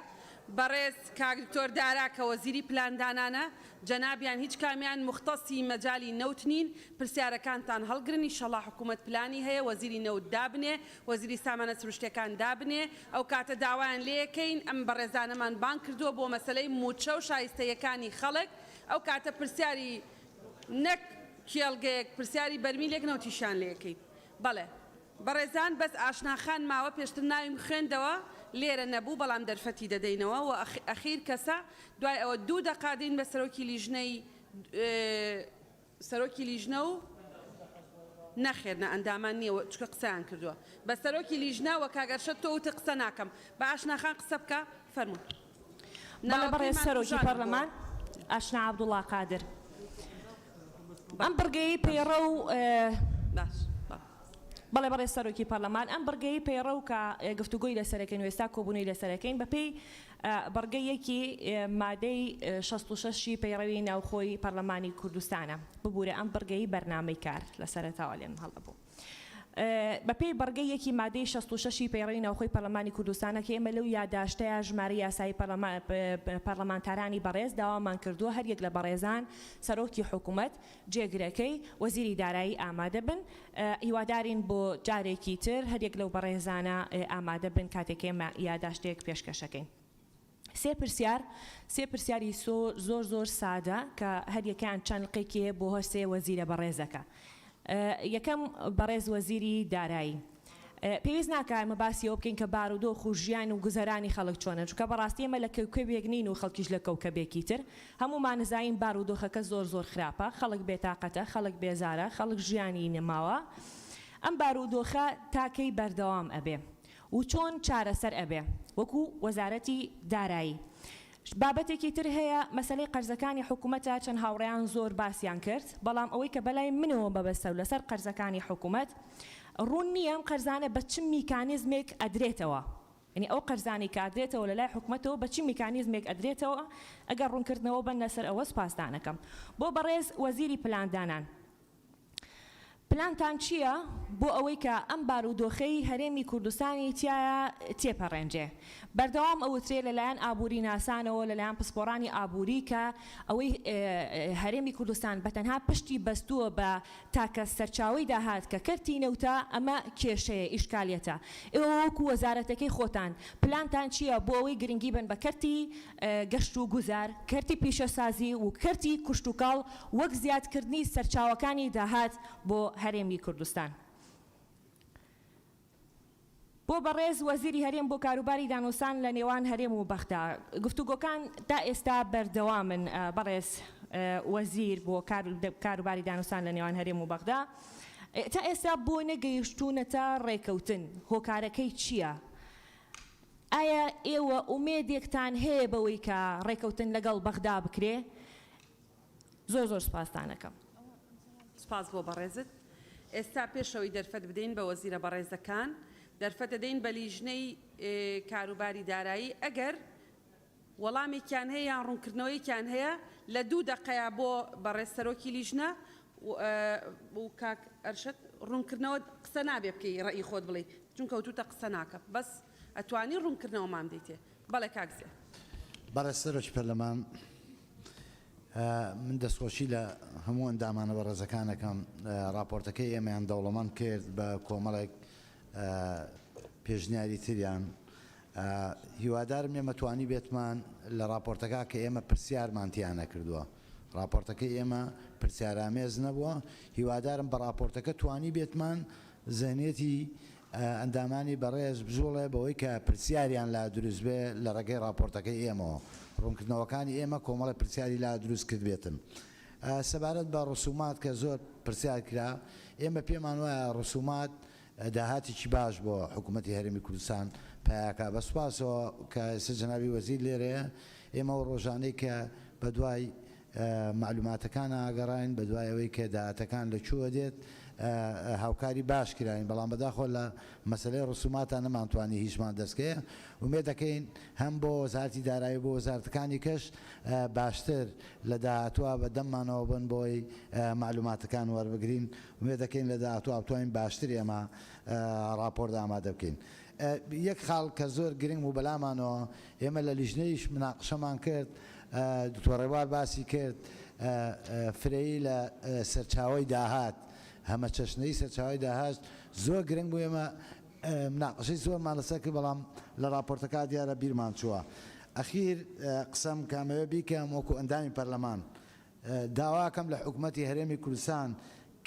بەڕێز کاک دکتۆر دارا کە وەزیری پلاندانانە جەنابیان هیچ کامیان مختصی مەجای نەوت نین پرسیارەکانتان هەڵگرن ئینشەڵڵا حکوومەت پلانی هەیە وەزیری نەوت دابنێ وەزیری سامانە سروشتیەکان دابنێ ئەو کاتە داوایان لێەکەین ئەم بەڕێزانەمان بان کردووە بۆ مەسەلەی موچە و شایستەیەکانی خەڵک ئەو کاتە پرسیاری نەک کێڵگەیەک پرسیاری بەرمیلێک نەوتیشان لێەکەین بەڵێ بەڕێزان بەس ئاشناخان ماوە پێشتر ناویم خوێندەوە لێرە نەبوو بەڵام دەرفەتی دەدەینەوە و ئەخیر کەسە دوای ئەوە 2 دەقادین بە سەرۆکی لیژنە و نەخێرنە ئەندامان نییە چکە قسەیان کردووە بە سەرۆکی لیژنەوە کاگەرشە تۆ وتە قسە ناکەم بە ئاشناخان قسە بکە فەرموو بەڵێ بەڕێز سەرۆکی پەرلەمان ئاشنا عەبدوڵڵا قادر ئەم بڕگەی پەیڕە و بەڵێ بەڕێز سەرۆکی پەرلەمان ئەم بڕگەی پەیڕە و کە گفتوگۆی لەسەرەکەین و ئێستا کۆبوونەی لەسەرەکەین بەپێی بەڕگەیەکی مادەی 66 پەیڕەوی ناوخۆی پەرلەمانی کوردستانە ببوورە ئەم بڕگەی بەرنامەی کار لە سەرەتاوە لێم هەڵەبوو بەپێی بەڕگەیەکی مادەی 66 پەیڕەوی ناوخۆی پەرلەمانی کوردستانە کە ئێمە لەو یادداشتەیە ژمارە یاسایی پەرلەمانتارانی بەڕێز داوامان کردووە هەریەک لە بەڕێزان سەرۆکی حکوومەت جێگرەکەی وەزیری دارایی ئامادە بن هیوادارین بۆ جارێکی تر هەریەک لەو بەڕێزانە ئامادە بن کاتێک ئێمە یادداشتەیەک پێشکەشەکەین سێ پرسیاری زۆر سادە کە هەریەکان چەندقێکی بۆ هەر سێ وەزیرە بەڕێزەکە یەکەم بەڕێز وەزیری دارایی پێویست ناکە ئێمە باسی ئەوە بکەین کە بارودۆخ و ژیان و گوزەرانی خەڵک چۆنە چونکە بەڕاستی ئێمە لە کەوکەبێک نین و خەڵکیش لە کەوکەبێکی تر هەمومان نزانین بارودۆخەکە زۆر خراپە خەڵک بێتاقەتە خەڵک بێزارە خەڵک ژیانی نەماوە ئەم بارودۆخە تاکەی بەردەوام ئەبێ و چۆن چارەسەر ئەبێ وەکو وەزارەتی دارایی بابەتێکی تر هەیە مەسەلەی قەرزەکانی حکوومەتە چەند هاوڕێیان زۆر باسییان کرد بەڵام ئەوەی کە بەلای منەوە بەبەستە و لەسەر قەرزەکانی حکوومەت ڕوون نییە ئەم قەرزانە بە چ میکانیزمێک ئەدرێتەوە ینی ئەو قەرزانی کە ئەدرێتەوە لە لای حکوومەتەوە بە چی میکانیزمێک ئەدرێتەوە ئەگەر ڕوونکردنەوە بن لەسەر ئەوە سپاسدانەکەم بۆ بەڕێز وەزیری پلاندانان پلانتان چییە بۆ ئەوەی کە ئەم بارودۆخەی هەرێمی کوردستانی تایە تێپەڕێنجێ بەردەوام ئەوترێ لەلایەن ئابووری ناسانەوە لەلایەن پسپۆڕانی ئابووری کە ئەوەی هەرێمی کوردستان بەتەنها پشتی بەستووە بە تاکە سەرچاوی داهات کە کەرتی نەوتە ئەمە کێشەیە ئیشکالیەتە ئێوە وەکو وەزارەتەکەی خۆتان پلانتان چییە بۆ ئەوەی گرنگی بن بە کەرتی گەشت و گوزار کەرتی پیشەسازی و کەرتی کوشت و کاڵ وەک زیادکردنی سەرچاوەکانی داهات بۆ هەرێمی کوردستان بۆ بەڕێز وەزیری هەرێم بۆ کاروباری دانووسان لە نێوان هەرێم و بەختە گفتوگۆکان تا ئێستا بەردەوامن بەڕێز وەزیر بۆ کاروباری دانووسان لە نێوان هەرێم و بەغدا تا ئێستا بۆ نەگەیشتوونەتە ڕێکەوتن هۆکارەکەی چییە؟ ئایا ئێوە ئومێدێکتان هەیە بەوەی کە ڕێکەوتن لەگەڵ بەغدا بکرێ؟ زۆر سپاسدانەکەم. سپاس بۆ بەڕێزت ئێستا پێشەوەی دەرفەت بدەین بە وەزیرە بەڕێزەکان دەرفەت دەدەین بە لیژنەی کاروباری دارایی ئەگەر وەڵامێکیان هەیە یان ڕوونکردنەوەیکیان هەیە لە 2 دقەیە بۆ بەڕێز سەرۆکی لیژنە و کاک ئەرشەد ڕوونکردنەوە قسە نابێ بکەی ڕێی خۆت بڵێ چونکە وتوتە قسە ناکە بەس ئەتوانی ڕوونکردنەوەمان بدەیتێ بەڵێ کاکزێ بەڕێز سەرۆکی پەرلەمان من دەستخۆشی لە هەموو ئەندامانە بەڕێزەکانەکەم راپۆرتەکەی ئێمەیان دەوڵەمەند کرد بە کۆمەڵێک پێشنیاری تریان هیوادارم ئێمە توانی بێتمان لە راپۆرتەکە کە ئێمە پرسیارمانتیانە کردووە راپۆرتەکەی ئێمە پرسیارامێز نەبووە هیوادارم بە راپۆرتەکە توانی بێتمان زەنێتی ئەندامانی بەڕێز بژۆڵێ بەوەی کە پرسیاریان لا دروست بێ لە ڕێگەی راپۆرتەکەی ئێمەوە ڕوونکردنەوەکانی ئێمە کۆمەڵی پرسیاری لا دروست کرد بێتن سەبارەت بە ڕسومات کە زۆر پرسیار کرا ئێمە پێمان وایە ڕسومات داهاتێکی باش بۆ حکوومەتی هەرێمی کوردستان پایاکە بە سوپاسەوە کە ئێستا جەنابی وەزیر لێرەیە ئێمە ڕۆژانەی کە بە دوای معلوماتەکان ئاگەڕین بە دوای ئەوەی کە داهاتەکان لەکوێوە دێت هاوکاری باش کراین بەڵام بەداخۆ لە مەسلەی ڕسوماتان نەمانتوانی هیچمان دەستکەیە ومێ دەکەین هەم بۆ وەزارەتی دارایی بۆ وەزارەتەکانی کەش باشتر لە داهاتوە بە دەممانەوە بن بۆی معلوماتەکان وەربگرین ومێ دەکەین لە داهاتوە بتوانین باشتر ئێمە راپۆرت ئامادە بکەین یەک خاڵ کە زۆر گرنگ و بەلامانەوە ئێمە لە لیژنەیش مناقشەمان کرد دکتۆر ڕێبوار باسی کرد فرەیی لە سەرچاوەی داهات هەمە چەشنەی سەرچاوی داهات زۆر گرنگ بوو ئێمە مناقشەی زۆرمان لەسەر کرد بەڵام لە راپۆرتەکە دیارە بیرمان چووە ئەخیر قسەم کامەوە بیکەم وەکو ئەندامی پەرلەمان داواکەم لە حکوومەتی هەرێمی کوردستان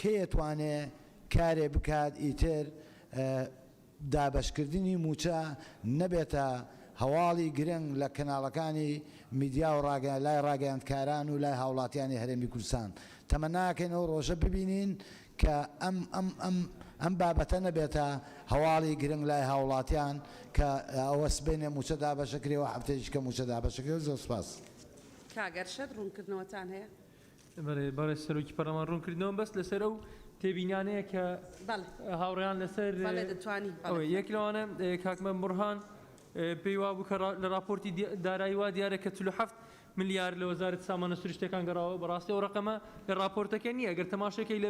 کێ ئەتوانێ کارێ بکات ئیتر دابەشکردنی موچە نەبێتە هەواڵی گرنگ لە کەناڵەکانی میدیا و لای ڕاگەیاندکاران و لای هاوڵاتیانی هەرێمی کوردستان تەمەناکەین ئەو ڕۆژە ببینین کە ئەم بابەتە نەبێتە هەواڵی گرنگ لای هاوڵاتیان کە ئەوە سبێنێ موچە دابەشەکرێەوە هەفتەیەک کە موچە دابەشەکرێ زۆر سپاس. کاگەرشەت ڕوونکردنەوەتان هەیە؟ بەڕێ سەرۆکی پەرلەمان ڕوونکردنەوە بەس لەسەر ئەو تێبینانەیە کە هاوڕێیان لەسەر یەک لەوانە کاکمە بڕهان پێی وابوو کە لە راپۆرتی دارایی وا دیارە کە 47 ملیار لە وەزارەتی سامانە سروشتەکان گەڕاوە بەڕاستی ئەو ڕقەمە لە راپۆرتەکە نییە ئەگەر تەماشەکەی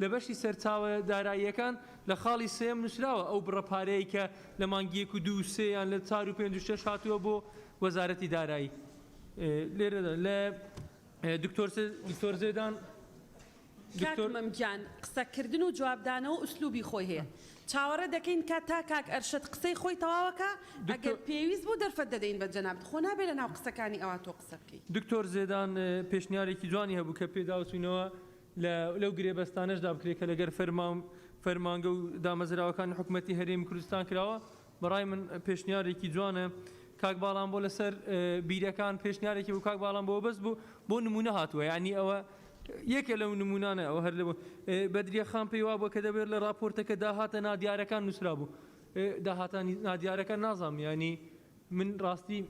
لە بەشی سەرچاوە داراییەکان لە خاڵی سێم نووسراوە ئەو بڕەپارەیە کە لە مانگیەک و دوو سێیان لە 4 و 5 هاتووە بۆ وەزارەتی دارایی لێرەدا لە دکتۆر زێدان کاکمەمگیان قسەکردن و جوابدانەوە ئوسلوبی خۆی هەیە چاوەڕێ دەکەین کە تا کاک ئەرشەد قسەی خۆی تەواوەکە ئەگەر پێویست بوو دەرفەت دەدەین بە جەناب خۆ نابێت لە ناو قسەکانی ئەوە تۆ قسە بکەیت. دکتۆر زێدان پێشنیارێکی جوانی هەبوو کە پێداوچینەوە لەو گرێبەستانەشدا بکرێت کە لەگەر فەرمانگە و دامەزراوەکانی حکوومەتی هەرێمی کوردستان کراوە بەڕای من پێشنیارێکی جوانە کاک باڵام بۆ لەسەر بیرەکان پێشنیارێکی بوو کاک باڵام بۆ بەس بۆ نمونە هاتووە یعنی ئەوە یەکە لەو نمونانە ئەوە هەر لەوە بەدریەخان پێی وا بووە کە دەبێت لە راپۆرتەکە داهاتە نادیارەکان نووسرا بوو داهاتانی نادیارەکان نازانم ینی من ڕاستی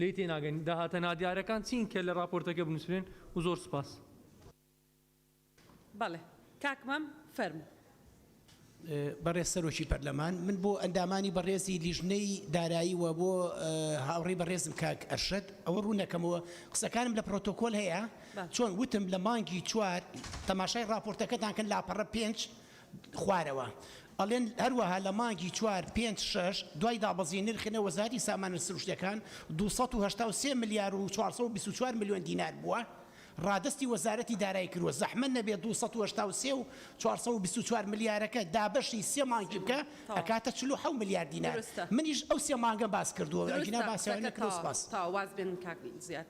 لێ تێناگەن داهاتە نادیارەکان چین کە لە راپۆرتەکە بنووسرێن و زۆر سپاس. بەڵێ کاکمەم فەرمو. بەڕێز سەرۆکی پەرلەمان من بۆ ئەندامانی بەڕێزی لیژنەی دارایی و بۆ هاوڕێی بەڕێزم کاک ئەرشەد ئەوە ڕوونەکەمەوە قسەکانم لە پرۆتۆکۆل هەیە چۆن وتم لە مانگی 4 تەماشای راپۆرتەکەتان کەن لاپەڕە 5 خوارەوە ئەڵێن هەروەها لە مانگی 4 5 6 دوای دابەزی نرخینە وەزارەتی سامانە سروشتەکان 283 ملیار و 424 میلیۆن دینار بووە ڕادستی وەزارەتی دارایی کردووە زەحمە نەبێت 283 و 424 ملیارەکە دابەشی سێ مانگی بکە ئەکاتە 47 میلیارد دینار منیش ئەو سێ مانگە باس کردووە ئەگینا باسییانە باس تا واز بێن کاک زیاد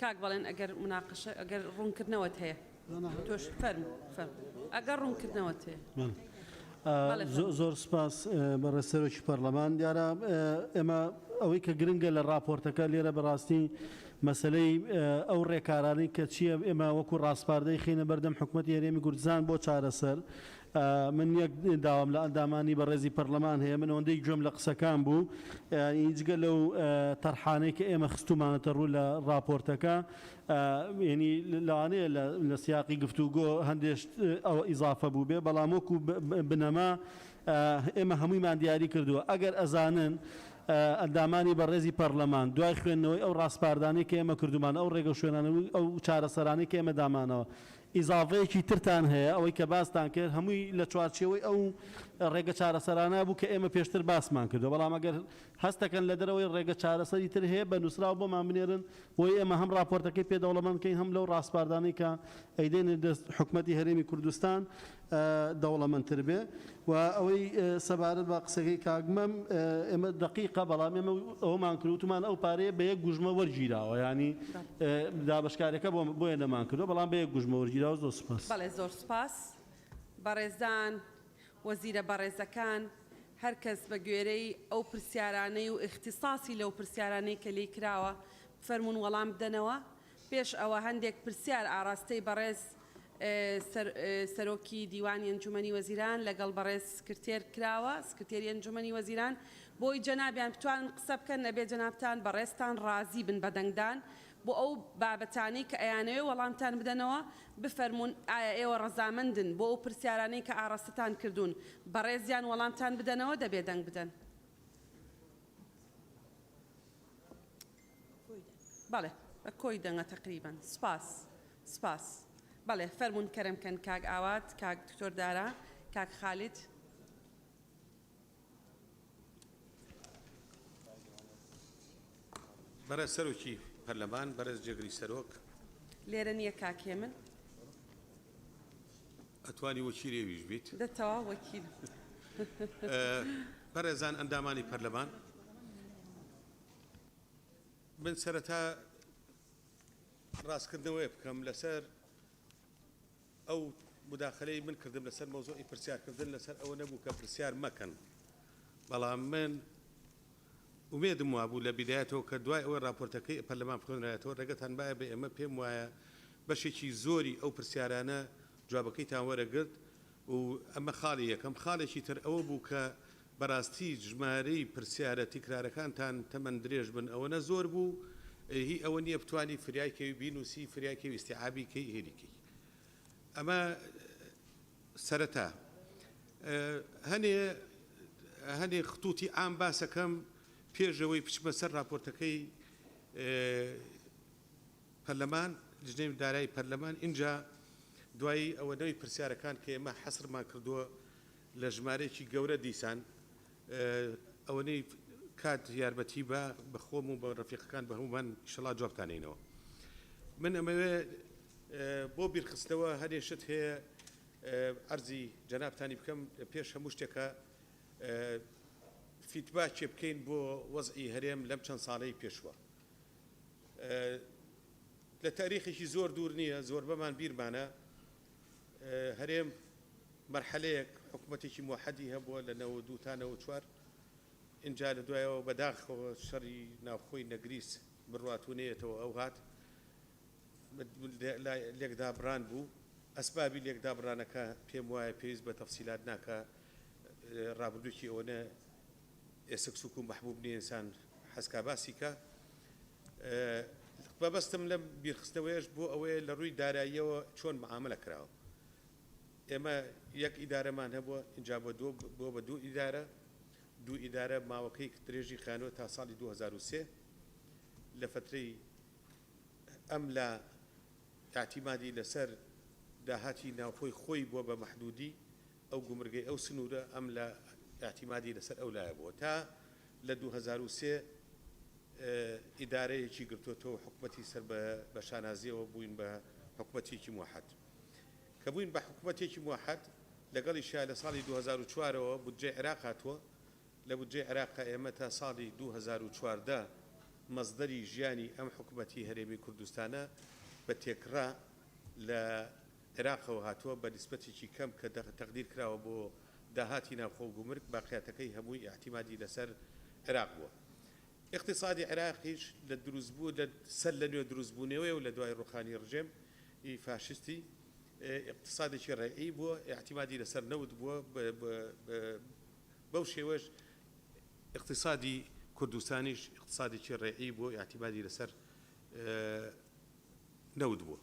کاک بەڵێن ئەگەر مناقشە ئەگەر ڕوونکردنەوەت هەیە تۆش فەرمو ئەگەر ڕوونکردنەوەت هەیە. زۆر سپاس بەڕێز سەرۆکی پەرلەمان دیارە ئێمە ئەوەی کە گرنگە لە راپۆرتەکە لێرە بەڕاستی مەسلەی ئەو ڕێکارانی کە چییە ئێمە وەکو ڕاستپاردەی خینە بەردەم حکوومەتی هەرێمی کوردستان بۆ چارەسەر من یەک داوام لە ئەندامانی بەڕێزی پەرلەمان هەیە من ئەوەندەی گوێم لە قسەکان بوو هیچگە لەو تەرحانەی کە ئێمە خستومانەتە ڕوو لە راپۆرتەکە ینی لەوانەیە لە سیاقی گفتوگۆ هەندێک ئەوە ئیزافە بوو بێ بەڵام وەکو بنەما ئێمە هەموویمان دیاری کردووە ئەگەر ئەزانن ئەندامانی بەڕێزی پەرلەمان دوای خوێندنەوەی ئەو ڕاستپاردانەی کە ئێمە کردومان ئەو ڕێگە شوێنانەوەی ئەو چارەسەرانەی کە ئێمە دامانەوە ئیزافەیەکی ترتان هەیە ئەوەی کە باستان کرد هەمووی لە چوارچێەوەی ئەو ڕێگە چارەسەرانە بوو کە ئێمە پێشتر باسمان کردو بەڵام ئەگەر هەستەکەن لە دەرەوەی ڕێگە چارەسەری تر هەیە بە نووسراو بۆمان بنێرن بۆی ئێمە هەم راپۆرتەکەی پێدەوڵەمەند بکەین هەم لەو ڕاستپاردانەی کە ئەیدێنێ دەست حکوومەتی هەرێمی کوردستان دەوڵەمەندتر بێ و ئەوەی سەبارەت بە قسەکەی کاگمەم ئێمە دقیقە بەڵام ئێمە ئەومان کردوتمان ئەو پارەیە بە یەک گوژمە وەرگیراوە ینی دابشکارەکە بۆیە نەمان کردو بەڵام بە یەک گوژمە وەرگیراوە زۆر سپاس. بەڵێ زۆر سپاس بەڕێزان وەزیرە بەڕێزەکان هەر کەس بە گوێرەی ئەو پرسیارانەی و اختصاسی لەو پرسیارانەی کە لێی کراوە فەرمون وەڵام بدەنەوە پێش ئەوە هەندێک پرسیار ئاراستەی بەڕێز سەرۆکی دیوانی ئەنجومەنی وەزیران لەگەڵ بەڕێز سکرتێر کراوە سکرتێری ئەنجومەنی وەزیران بۆی جەنابیان بتوانن قسە بکەن نەبێ جەنابتان بەڕێستان ڕازی بن بەدەنگدان بۆ ئەو بابەتانەی کە ئەیانەوێ وەڵامتان بدەنەوە بفەرمونون ئایا ئێوە ڕەزامەندن بۆ ئەو پرسیارانەی کە ئاراستتان کردوون بەڕێزیان وەڵامتان بدەنەوە دەبێ دەنگ بدەن. بەڵێ بە کۆی دەنگە تقریبان سپاس بەڵێ فەرمونون کەرەمکەن کاک ئاوات کاک دکتۆر دارا کاک خالید. بەڕێز سەرۆکی پەرلەمان بەڕێز جێگری سەرۆک لێرە نییە کاکێ من ئەتوانی وەکیلێویش بیت دەتەوا وەکیل. بەڕێزان ئەندامانی پەرلەمان من سەرەتا ڕاستکردنەوەی بکەم لەسەر ئەو مداخلەی من کردم لەسەر مۆزۆی پرسیارکردن لەسەر ئەوە نەبوو کە پرسیار مەکەن بەڵام من ومێدم وابوو لە بیدایەتەوە کە دوای ئەوە راپۆرتەکەی پەرلەمان بخوێنرایەتەوە ڕێگەتان باە بە ئێمە پێم وایە بەشێکی زۆری ئەو پرسیارانە جوابەکەیتان وەرەگرت و ئەمە خاڵی یەکەم. خاڵێکی تر ئەوە بوو کە بەڕاستی ژمارەی پرسیارە تیکرارەکانتان تەمەەن درێژ بن ئەوەنە زۆر بوو هی ئەوە نییە بتوانانی فریایکەوی بینوسی فریایکەوی استیعابیکەی هێریکەی. ئەمە سەرەتا هەنێ خطوتی ئام باسەکەم پێشەوەی بچمە سەر راپۆرتەکەی پەرلەمان لجنەی دارایی پەرلەمان. اینجا دوایی ئەوەنەوەی پرسیارەکان کە ئێمە حەسرمان کردووە لە ژمارەیەکی گەورە دیسان ئەوەنەی کات یارمەتی بە خۆم و بە ڕەفیقەکان بە هەمومان ئینشەڵا جوابتانینەوە. من ئەمەوێ بۆ بیرخستنەوە هەرێشت هەیە ئەرزی جەنابتانی بکەم پێش هەموو شتێکە فیدباکێ بکەین بۆ وەزعی هەرێم لەم چەند ساڵەی پێشوە. لە تاریخێکی زۆر دوور نییە، زۆر بەمان بیرمانە هەرێم مەرحەلەیەک حکوومەتێکی موحەدی هەبووە لە 92 تا 94 اینجا لە دوایەوە بەداخەوە شەڕی ناوخۆی نەگریس بڕاتونەیەتەوە ئەو هات لێکدابڕان بوو. ئەسبابی لێکدابڕانەکە پێم وایە پێویست بە تەفسیلات ناکە ڕابردووکی ئەوەنە ئێسک سوک و مەحبوب نیە ئینسان حەسکا باسیکە. بەبەستم لەم بیرخستنەوەیش بۆ ئەوەیە لە ڕووی داراییەوە چۆن معاملە کراوە. ئێمە یەک ئیدارەمان هەبووە اینجا بۆ بە دوو ئیدارە ماوەکەی درێژی خانۆ تا ساڵی 2003 لە فترەی ئەم لە اعتیمادی لەسەر داهاتی ناوخۆی خۆی بووە بە مەحدودی ئەو گومرگەی ئەو سنوورە ئەم لە اعتیمادی لەسەر ئەو لایە بووە تا لە 2003 ئیدارەیەکی گرتوۆتەوە حکوومەتی سەر بە شانازیەوە بووین بە حکوومەتێکی موحەد کە بووین بە حکوومەتێکی موحەد لەگەڵیشا لە ساڵی 2004ەوە بودجێ عێراق هاتووە. لە بودجێ عێراق ئێمە تا ساڵی 2014 مەزدەری ژیانی ئەم حکوومەتی هەرێمی کوردستانە بە تێکڕا لە عێراقەوە هاتووە بە نیسبەتێکی کەم کە تەقدیر کراوە بۆ داهاتی ناوخۆ گومرگ باقیاتەکەی هەمووی احتیمادی لەسەر عێراق بووە. اقتصادی عێراقیش لە دروستبوو لە سەر لە نوێ دروستبوونەوەی و لە دوای ڕوخانی ڕژێم فاشستی اقتصادێکی ڕێعی بووە احتیمادی لەسەر نەوت بووە بەو شێوەش اقتصادی کوردستانیش اقتصادێکی ڕێعی بووە احتیمادی لەسەر نەوت بووە.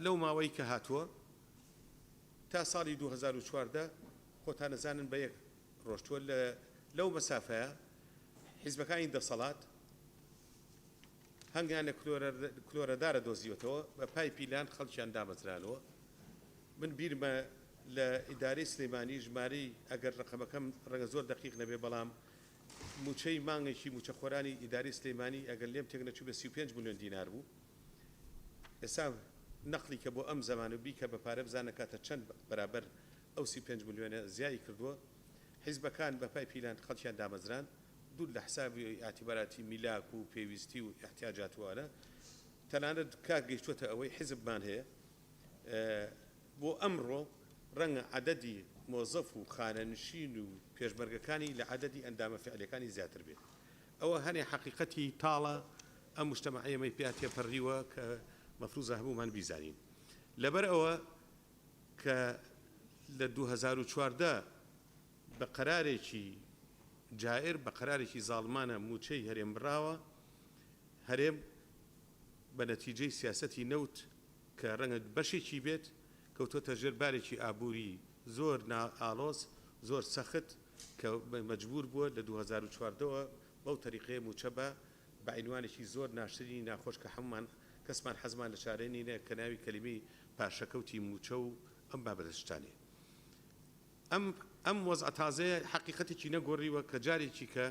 لەو ماوەی کە هاتووە تا ساڵی 2014 خۆتان نەزانن بە یەک ڕۆژتووە لەو مەسافەیە حیزبەکانی دەسەڵات هەنگیان لە کلۆرەدارە دۆزیوەتەوە بە پای پیلان خەڵکیان دامەزرانەوە. من بیرمە لە ئیدارەی سلەیمانی ژمارەی ئەگەر ڕقەمەکەم ڕەنگە زۆر دەقیق نەبێ بەڵام موچەی مانگێکی موچەخۆرانی ئیدارەی سلەیمانی ئەگەر لێم تێک نەچوو بە 35 ملیۆن دینار بوو. ئێستا نەقلی کە بۆ ئەم زەمانە بیکە بە پارە بزانە کاتە چەند بەرابەر ئەو 35 ملیۆنە زیایی کردووە. حیزبەکان بە پای پیلان خەڵکیان دامەزران دوور لە حسابی ئاعتیباراتی میلاک و پێویستی و احتیاجاتوانە تەنانەت کار گەیشتووەتە ئەوەی حیزبمان هەیە بۆ ئەمڕۆ ڕەنگە عەدەدی مۆزەف و خانەنشین و پێشمەرگەکانی لە عەدەدی ئەندامە فعلەکانی زیاتر بێت. ئەوە هەنێ حەقیقەتی تاڵە ئەم مجتەمەعیەمەی پیا تێپەڕیوە کە مەفروضە هەموومان بیزانین. لەبەر ئەوە کە لە 2014 بە قەرارێکی جائر بە قەرارێکی زاڵمانە موچەی هەرێم بڕاوە. هەرێم بە نەتیجەی سیاسەتی نەوت کە ڕەنگە بەشێکی بێت کەوتۆتە ژێربارێکی ئابووری زۆر نائاڵۆز زۆر سەخت کە مەجبور بووە لە 2014ەوە بەو تەریقەیە موچە بە عینوانێکی زۆر ناشرینی ناخۆش کە هەمومان کەسمان حەزمان لە شارێنی نە کە ناوی کەلیمەی پاشەکەوتی موچە و ئەم بابەتشتانێ. ئەم وەزع تازەیە حقیقەتێکی نەگۆڕیوە کە جارێکی کە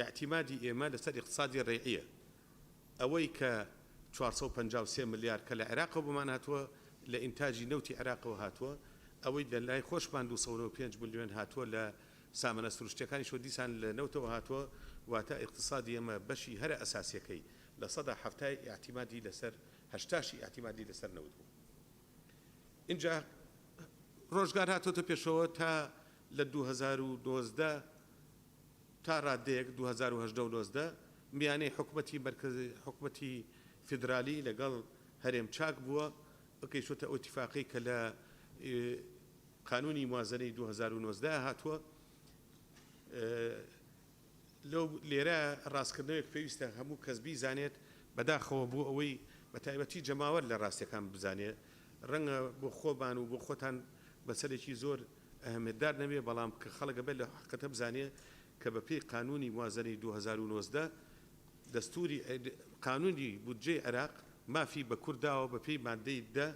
اعتیمادی ئێمە لەسەر اقتصادی ڕێعیە ئەوەی کە 453 ملیار کە لە عێراقەوە بمان هاتووە لە ئینتاجی نەوتی عێراقەوە هاتووە ئەوەی لە لای خۆشمان 295 ملیۆن هاتووە لە سامانە سروشتەکانی شۆ دیسان لە نەوتەوە هاتووە واتە اقتصادی ئێمە بەشی هەرە ئەساسیەکەی لە سەدا هەفتای اعتیمادی لەسەر هەشتاشی اعتیمادی لەسەر نەوت بوو. اینجا ڕۆژگار هاتۆتە پێشەوە تا لە 2012 تا ڕادەیەک 2010 میانەی حکوومەتی فدرالی لەگەڵ هەرێم چاک بووە ئەکەیشتە ئەو اتفاقی کە لە قانونی موازنەی 2019 هاتووە لەو لێرە ڕاستکردنەوەیەک پێویستە هەموو کەس بیزانێت بەداخەوە بوو ئەوەی بە تایبەتی جەماوەر لە ڕاستیەکان بزانێت ڕەنگە بۆ خۆبان و بۆ خۆتان بەسەرێکی زۆر ئەهەمێتدار نەبێ بەڵام کە خەڵک بێت لە حقیقەتە بزانێ کە بەپێی قانونی موازنەی 2019 دەستوری قانونی بودجێ عێراق مافی بە کورداوە بەپێی مادەی دە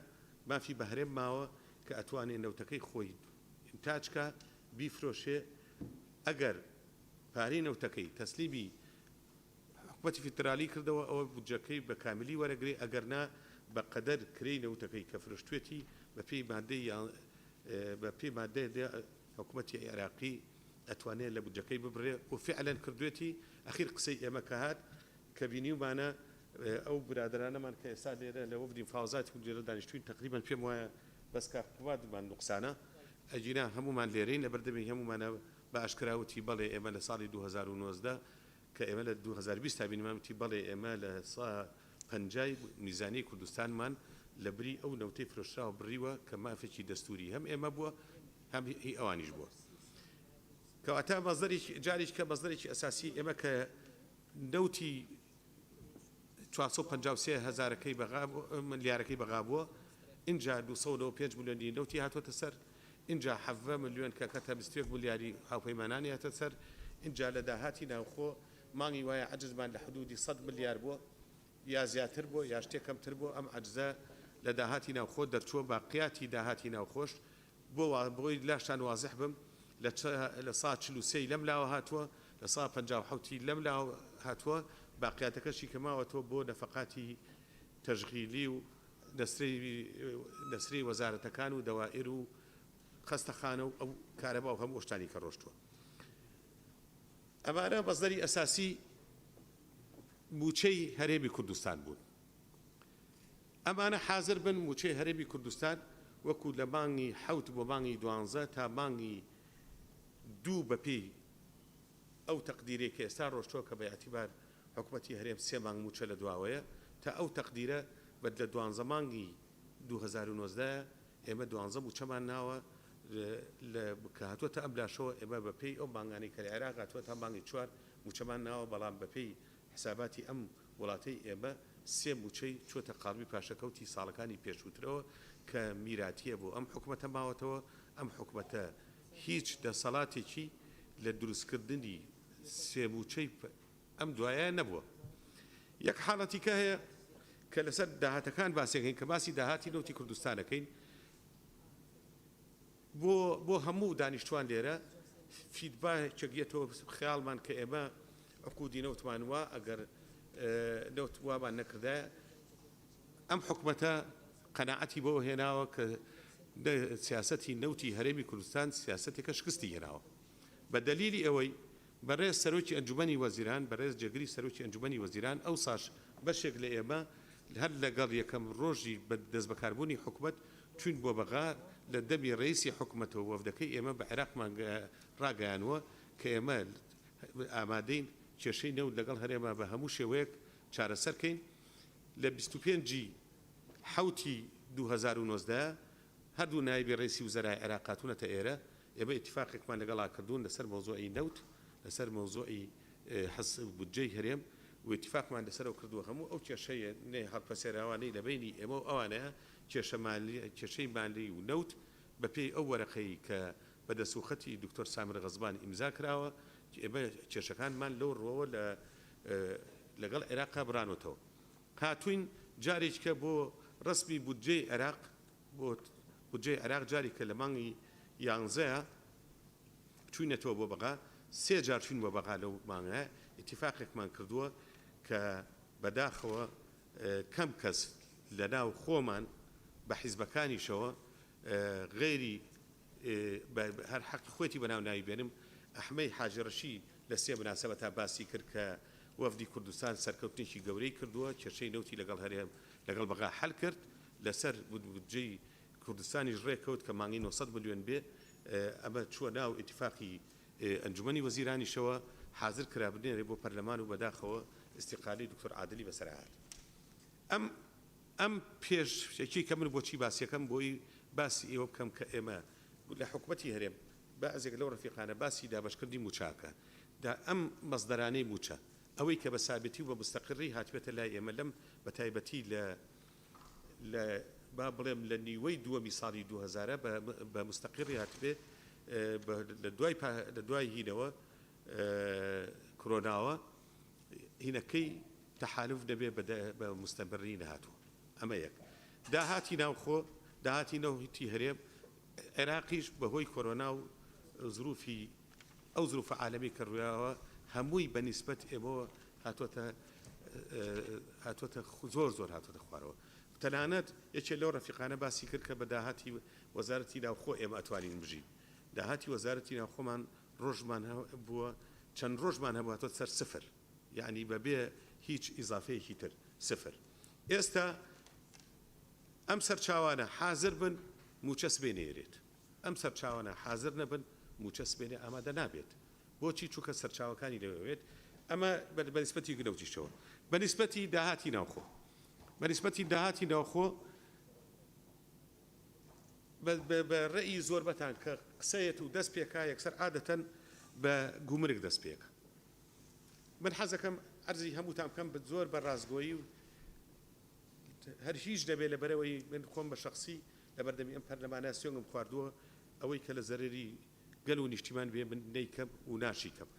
مافی بە هەرێم ماوە کە ئەتوانێت نەوتەکەی خۆی ئینتاجکە بیفرۆشێ ئەگەر پارەی نەوتەکەی تەسلیمی حکومەتی فیدرالی کردەوە ئەوە بودجەکەی بە کاملی وەرەگرێ ئەگەرنا بە قەدەر کرێی نەوتەکەی کە فرۆشتوێتی بەپێی مادەی حکومەتی عێراقی ئەتوانێت لە بودجەکەی ببڕێ و فعلا کردوێتی ئەخیر قسەی ئێمە کە هات کە بینیومانە ئەو برادرانەمان کە ئێستا لێرە لە وەفدی مفاوزاتی کوردیرە دانیشتوین تقریبا پێم وایە بەس کاکوادمان نوقسانە ئەجینا هەمومان لێرەین لە بەردەمی هەمومانە بە ئاشکراوتی بەڵێ ئێمە لە ساڵی 2019 کە ئێمە لە 2020 تا بینیمانوتی بەڵێ ئێمە لە پەنجای میزانی کوردستانمان لە بری ئەو نەوتەی فرۆشراوە بڕیوە کە مافێکی دەستوری هەم ئێمە بووە هەم هی ئەوانیش بووە کەواتە مەزدەرێکی جارێک کە مەزدەرێکی ئەساسی ئێمە کە نەوتی 453,000 ملیارەکەی بەغا بووە اینجا 205 ملیۆنی نەوتی هاتوۆتە سەر اینجا 7 ملیۆن کە کەتە 21 ملیاری هاوپەیمانانی هاتە سەر اینجا لە داهاتی ناوخۆ مانگی وایە عەجزمان لە حدودی 100 ملیار بووە یا زیاتر بووە یا شتێک کەمتر بووە ئەم عەجزە لە داهاتی ناوخۆ دەرچووە باقیاتی داهاتی ناوخۆش بۆی لاشتان وازح بم لە سا 43 لەم لاوە هاتووە لە سا 57 لەم لاوە هاتووە باقیاتەکەشی کەماوەتەوە بۆ نەفقاتی تەشغیلی و نەسری وەزارەتەکان و دەوائر و خەستەخانە و ئەو کارەبا و هەموو شتانی کە ڕۆشتووە ئەمانە مەزدەری ئەساسی موچەی هەرێمی کوردستان بوون ئەمانە حازر بن موچەی هەرێمی کوردستان وەکو لە مانگی 7 بۆ مانگی 12 تا مانگی 2 بەپێی ئەو تەقدیرێک کە ئێستا ڕۆشتووە کە بە ئەتیبار حکومەتی هەرێم 3 مانگ موچە لە دواوەیە تا ئەو تەقدیرە بە لە 12 مانگی 2019 ئێمە 12 موچەمان ناوە کە هاتووەتە ئەم لاشەوە ئێمە بەپێی ئەو مانگانی کە لە عێراق هاتووەتە مانگی 4 موچەمان ناوە بەڵام بەپێی حساباتی ئەم وڵاتەی ئێمە 3 موچەی چۆتە قاڵبی پاشەکەوتی ساڵەکانی پێشووترەوە کە میراتیە بۆ ئەم حکومەتە ماوەتەوە ئەم حکومەتە هیچ دەسەڵاتێکی لە دروستکردنی 3 موچەی ئەم دوایە نەبووە یەک حاڵەتی کە هەیە کە لەسەر داهاتەکان باسێکین کە باسی داهاتی نەوتی کوردستانەکەین بۆ هەموو دانیشتوان لێرە فیدباکێکێتەوە خیاڵمان کە ئێمە عقودی نەوتمان وە ئەگەر نەوت وابان نەکردایە ئەم حکومەتە قەناعەتی بۆ هێناوە کە سیاسەتی نەوتی هەرێمی کوردستان سیاسەتێکە شکستی هێناوە بە دەلیلی ئەوەی بەڕێز سەرۆکی ئەنجومەنی وەزیران بەڕێز جێگری سەرۆکی ئەنجومەنی وەزیران ئەو ساش بەشێک لە ئێمە هەر لەگەڵ یەکەم ڕۆژی بە دەست بەکاربوونی حکومەت چوین بۆ بەغا لە دەمی ڕئیسی حکومەتەوە وەفدەکەی ئێمە بە عێراقمان ڕاگەیانوە کە ئێمە ئامادەین کێشەی نەوت لەگەڵ هەرێمە بە هەموو شێوەیەک چارەسەرکەین لە 25 حوتی 2019 هەردوو نایبی ڕئیسی وزەرای عێراق هاتوونەتە ئێرە ئێمە ئیتفاقێکمان لەگەڵا کردوون لەسەر مەوزوعی نەوت لەسەر مەوزوعی بودجەی هەرێم و اتفاقمان لەسەرەوە کردووە هەموو ئەو کێشەیە هەڵپەسێراوانەی لە بینی ئێمە و ئەوانەیە کێشەی مالی و نەوت بەپێی ئەو وەرەقەی کە بەدەسوخەتی دکتۆر سامر غەزبان ئیمزا کراوە ئێمە کێشەکانمان لەو ڕۆوە لەگەڵ عێراقا بڕانوتەوە هاتوین جارێککە بۆ ڕسمی بودجەی عێراق بۆ بودجەی عێراق جاری کە لە مانگی 11 چوینەتەوە بۆ بەغا 3 جار چوین بۆ بەغا لەو مانگە اتفاقێکمان کردووە کە بەداخەوە کەم کەس لە ناو خۆمان بە حیزبەکانیشەوە غێری هەر حەقی خۆتی بەناو ناوی بێنم ئەحمەی حاجڕەشی لە 3 مناسەبەتا باسی کرد کە وەفدی کوردستان سەرکەوتنێکی گەورەی کردووە کێشەی نەوتی لەگەڵ هەرێم لەگەڵ بەغا حەل کرد لەسەر بودجەی کوردستانیش ڕێکەوت کە مانگی 900 ملیۆن بێ ئەمە چووە ناو ئیتفاقی ئەنجومەنی ئەم پێشێکی کە من بۆچی باسیەکەم بۆی باسی ئێوە بکەم کە ئێمە لە حکوومەتی هەرێم بەعزێک لەو ڕفیقانە باسی دابشکردی موچاکە دا ئەم مەزدەرانەی موچە ئەوەی کە بە سابەتی و بە مستەقری هاتوێتە لای ئێمە لەم بە تایبەتی لە با بڵێم لە نیوەی دووەمی ساڵی 2000 بە مستەقری هاتبێ لە دوای هینەوە کۆرۆناوە هینەکەی تەحالف دەبێ بە مستەمری نهاتوە ئەمە یەک داهاتی ناوخۆ داهاتی نەوتی هەرێم عێراقیش بەهۆی کۆرۆنا و زروفی ئەو زروفە عالەمی کە ڕوویاوە هەمووی بەنیسبەت ئێمەوە هاتوۆتە زۆر هاتوۆتە خوارەوە تەنانەت یەکێ لەو ڕەفیقانە باسی کرد کە بە داهاتی وەزارەتی ناوخۆ ئێمە ئەتوانین بژین داهاتی وەزارەتی ناوخۆمان ڕۆژمان بووە چەند ڕۆژمان هەبوو هاتوۆتە سەر سفر یعنی بەبێ هیچ ئیزافەیەکی تر سفر ئێستا ئەم سەرچاوانە حازر بن موچەس بێنێرێت ئەم سەرچاوانە حازر نەبن موچەس بێنێ ئامادە نابێت بۆچی چووکە سەرچاوەکانی لەوێت ئەمە بەنسبەتی گرەوتیشەوە بەنسبەتی داهاتی ناوخۆ بەنسبەتی داهاتی ناوخۆ بە ڕێی زۆر بەتان کە قسەیەت و دەست پێکا یەکسەر عادەتەن بە گومرگ دەست پێکە من حەزەکەم ئەرزی هەمووتان بکەم بە زۆر بە ڕازگۆیی و هەر هیچ دەبێت لەبەرەوەی من خۆم بە شخصی لەبەردەمی ئەم پەرلەمانە سوێنم خواردووە ئەوەی کە لە زەرری گەل و نیشتیمان بێ من نەیکەم و ناشیکەم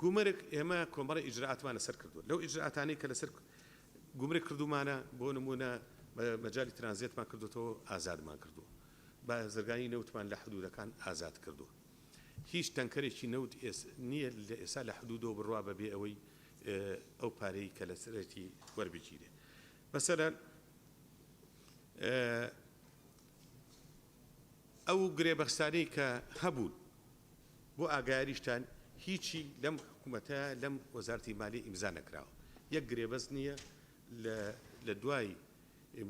گومرگ ئێمە کۆمەڵی ئیجرعاتمانە سەر کردووە لەو ئیجرعاتانەی کە لەسەر گومرگ کردومانە بۆ نمونە مەجای ترانزیتمان کردوەوە ئازادمان کردووە بە زرگانی نەوتمان لە حدودەکان ئازاد کردووە هیچ تەنکەرێکی نەوت نییە لە ئێستا لە حدودەوە بڕوا بەبێ ئەوەی ئەو پارەی کە لە سەرەتی وەربگیرێ مەسەلەن ئەو گرێبەخسانەی کە هەبوون بۆ ئاگاریشتان هیچی لەم حکوومەتە لەم وەزارەتی مالی ئیمزا نەکراوە یەک گرێبەست نییە لە دوای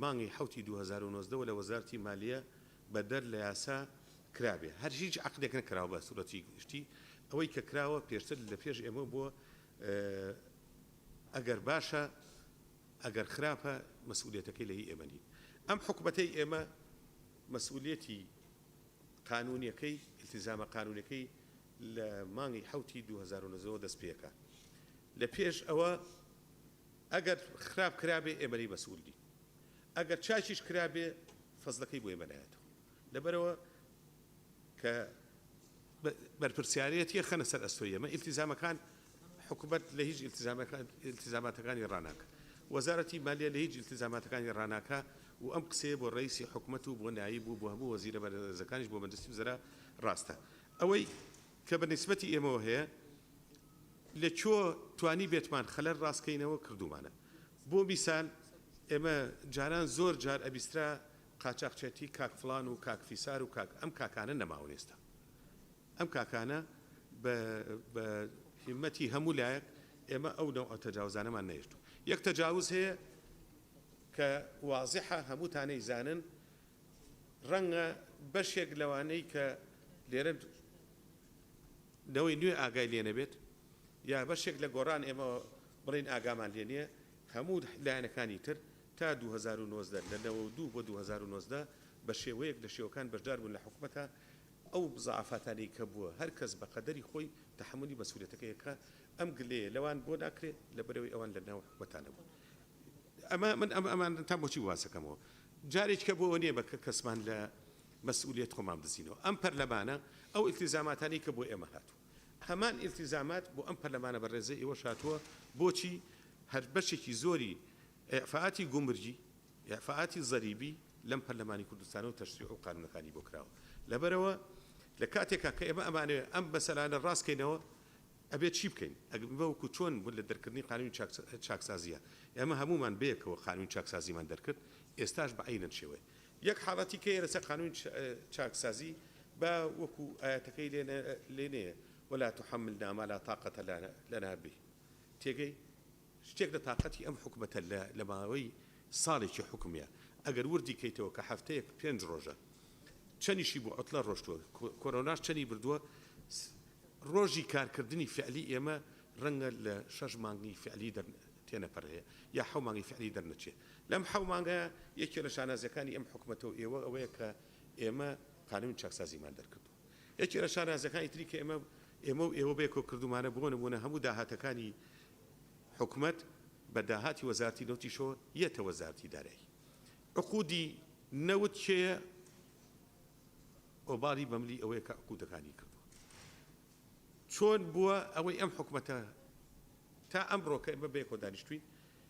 مانگی حوتی 2009 لە وەزارەتی مالیە بەدەر لە یاسا کرابێ هەر هیچ عقدێک نەکراوە بە سوورەتی گشتی ئەوەی کە کراوە پێشتر لە پێش ئێمە بووە ئەگەر باشە ئەگەر خراپە مەسئولیەتەکەی لە هی ئێمە نین ئەم حکوومەتەی ئێمە مەسئولیەتی قانونیەکەی التزامە قانونیەکەی لە مانگی حوتی 2009 دەست پێکە لە پێش ئەوە ئەگەر خراپ کرابێ ئێمەی مەسئولی ئەگەر چاچیش کرابێ فەزلەکەی بۆ ئێمە نایەتەوە لەبەرەوە کە بەرپرسیارەتی خەنە سەر ئەستۆی ئێمە ئیلتیزامەکان حکوومەت لە هیچ ئیلتیزاماتەکانی ڕاناکە وەزارەتی مالیە لە هیچ ئیلتیزاماتەکانی ڕاناکە و ئەم قسەیە بۆ ڕئیسی حکوومەت و بۆ نایب و بۆ هەموو وەزیرە بەرزەکانیش بۆ مەجلیسی وزەرا ڕاستە ئەوەی کە بە نسبەتی ئێمەوە هەیە لە چۆ توانی بێتمان خەلەر ڕاستکەینەوە کردومانە بۆ میسال ئێمە جاران زۆر جار ئەبیسترا قاچاقچێتی کاک فڵان و کاک فیسار و کاک ئەم کاکانە نەماون ئێستا ئەم کاکانە بە هیمەتی هەموو لایەک ئێمە ئەو نەوع تەجاوزانەمان نەهێشتووە یەک تەجاوز هەیە کە واضحە هەمووتانەی زانن ڕەنگە بەشێک لەوانەی کە لێرە نەوەی نوێ ئاگای لێنە بێت یا بەشێک لە گۆڕان ئێمە بڵین ئاگامان لێ نییە هەموو لایەنەکانی تر تا 2009 لە 92 بۆ 2009 بە شێوەیەک لە شێوەکان بەشدار بوون لە حکوومەتە ئەو بزعافاتانی کە بووە هەر کەس بە قەدەری خۆی تەحملی مەسئولیەتەکەیەکە ئەم گلەیە لەوان بۆ ناکرێت لە بەرەوەی ئەوان لە ناو حکوومەتانە بوون ئەمە من ئەمان تا بۆچی واسەکەمەوە جارێک کە بۆەوە نییە بە کەسمان لە مەسئولیت خۆمان بزینەوە ئەم پەرلەمانە ئەو ئیلتیزاماتانی کە بۆ ئێمە هاتووە هەمان ئیلتیزامات بۆ ئەم پەرلەمانە بەڕێزەی ئێوە هاتووە بۆچی هەر بەشێکی زۆری ئیعفاعاتی گومرگی ئیعفاعاتی زەریبی لەم پەرلەمانی کوردستانەوە تەشریع و قانونەکانی بۆ کراوە لەبەرەوە لە کاتێکا کە ئێمە ئەمانەوێت ئەم بەسەلانە ڕاستکەینەوە ئەبێت چی بکەین وەکو چۆن بوو لە دەرکردنی قانونی چاکسازیە ئێمە هەمومان بەیەکەوە قانونی چاکسازیمان دەرکرد ئێستاش بە عینەن شێوەیە یەک حاڵەتی کە لەسەر قانونی چاکسازی بە وەکو ئاەتەکەی لێنەیە ولا تحملنا ما لا طاقة لنا به تێگەی شتێک لە تااقەتی ئەم حکوومەتە لە ماوەی ساڵێکی حکومیە ئەگەر وردی کەیتەوە کە هەفتەیەک 5 ڕۆژە چەنیشی بۆ ئۆتلە ڕۆشتووە کۆرۆناش چەنی بردووە ڕۆژی کارکردنی فعلی ئێمە ڕەنگە لە 6 مانگی فعلی تێنەپەڕەیە یا حەو مانگی فعلی دەرنەچێت لەم حەو مانگە یەکێ لە شانازەکانی ئەم حکوومەتەوە ئێوە ئەوەیە کە ئێمە قانون چاکسازیمان دەرکردو یەکێ لە شانازەکانی تری کە ئێمە و ئێوە بێکۆ کردومانە بۆ نمونە هەموو داهاتەکانی حکوومەت بە داهاتی وەزارەتی نەوتیشەوە یەتە وەزارەتی دارایی عقودی نەوت چێە ئۆباری بەملی ئەوەیە کە عقودەکانی کردووە چۆن بووە ئەوەی ئەم حکوومەتە تا ئەمڕۆکە ئێمە بێکۆ دانیشتوین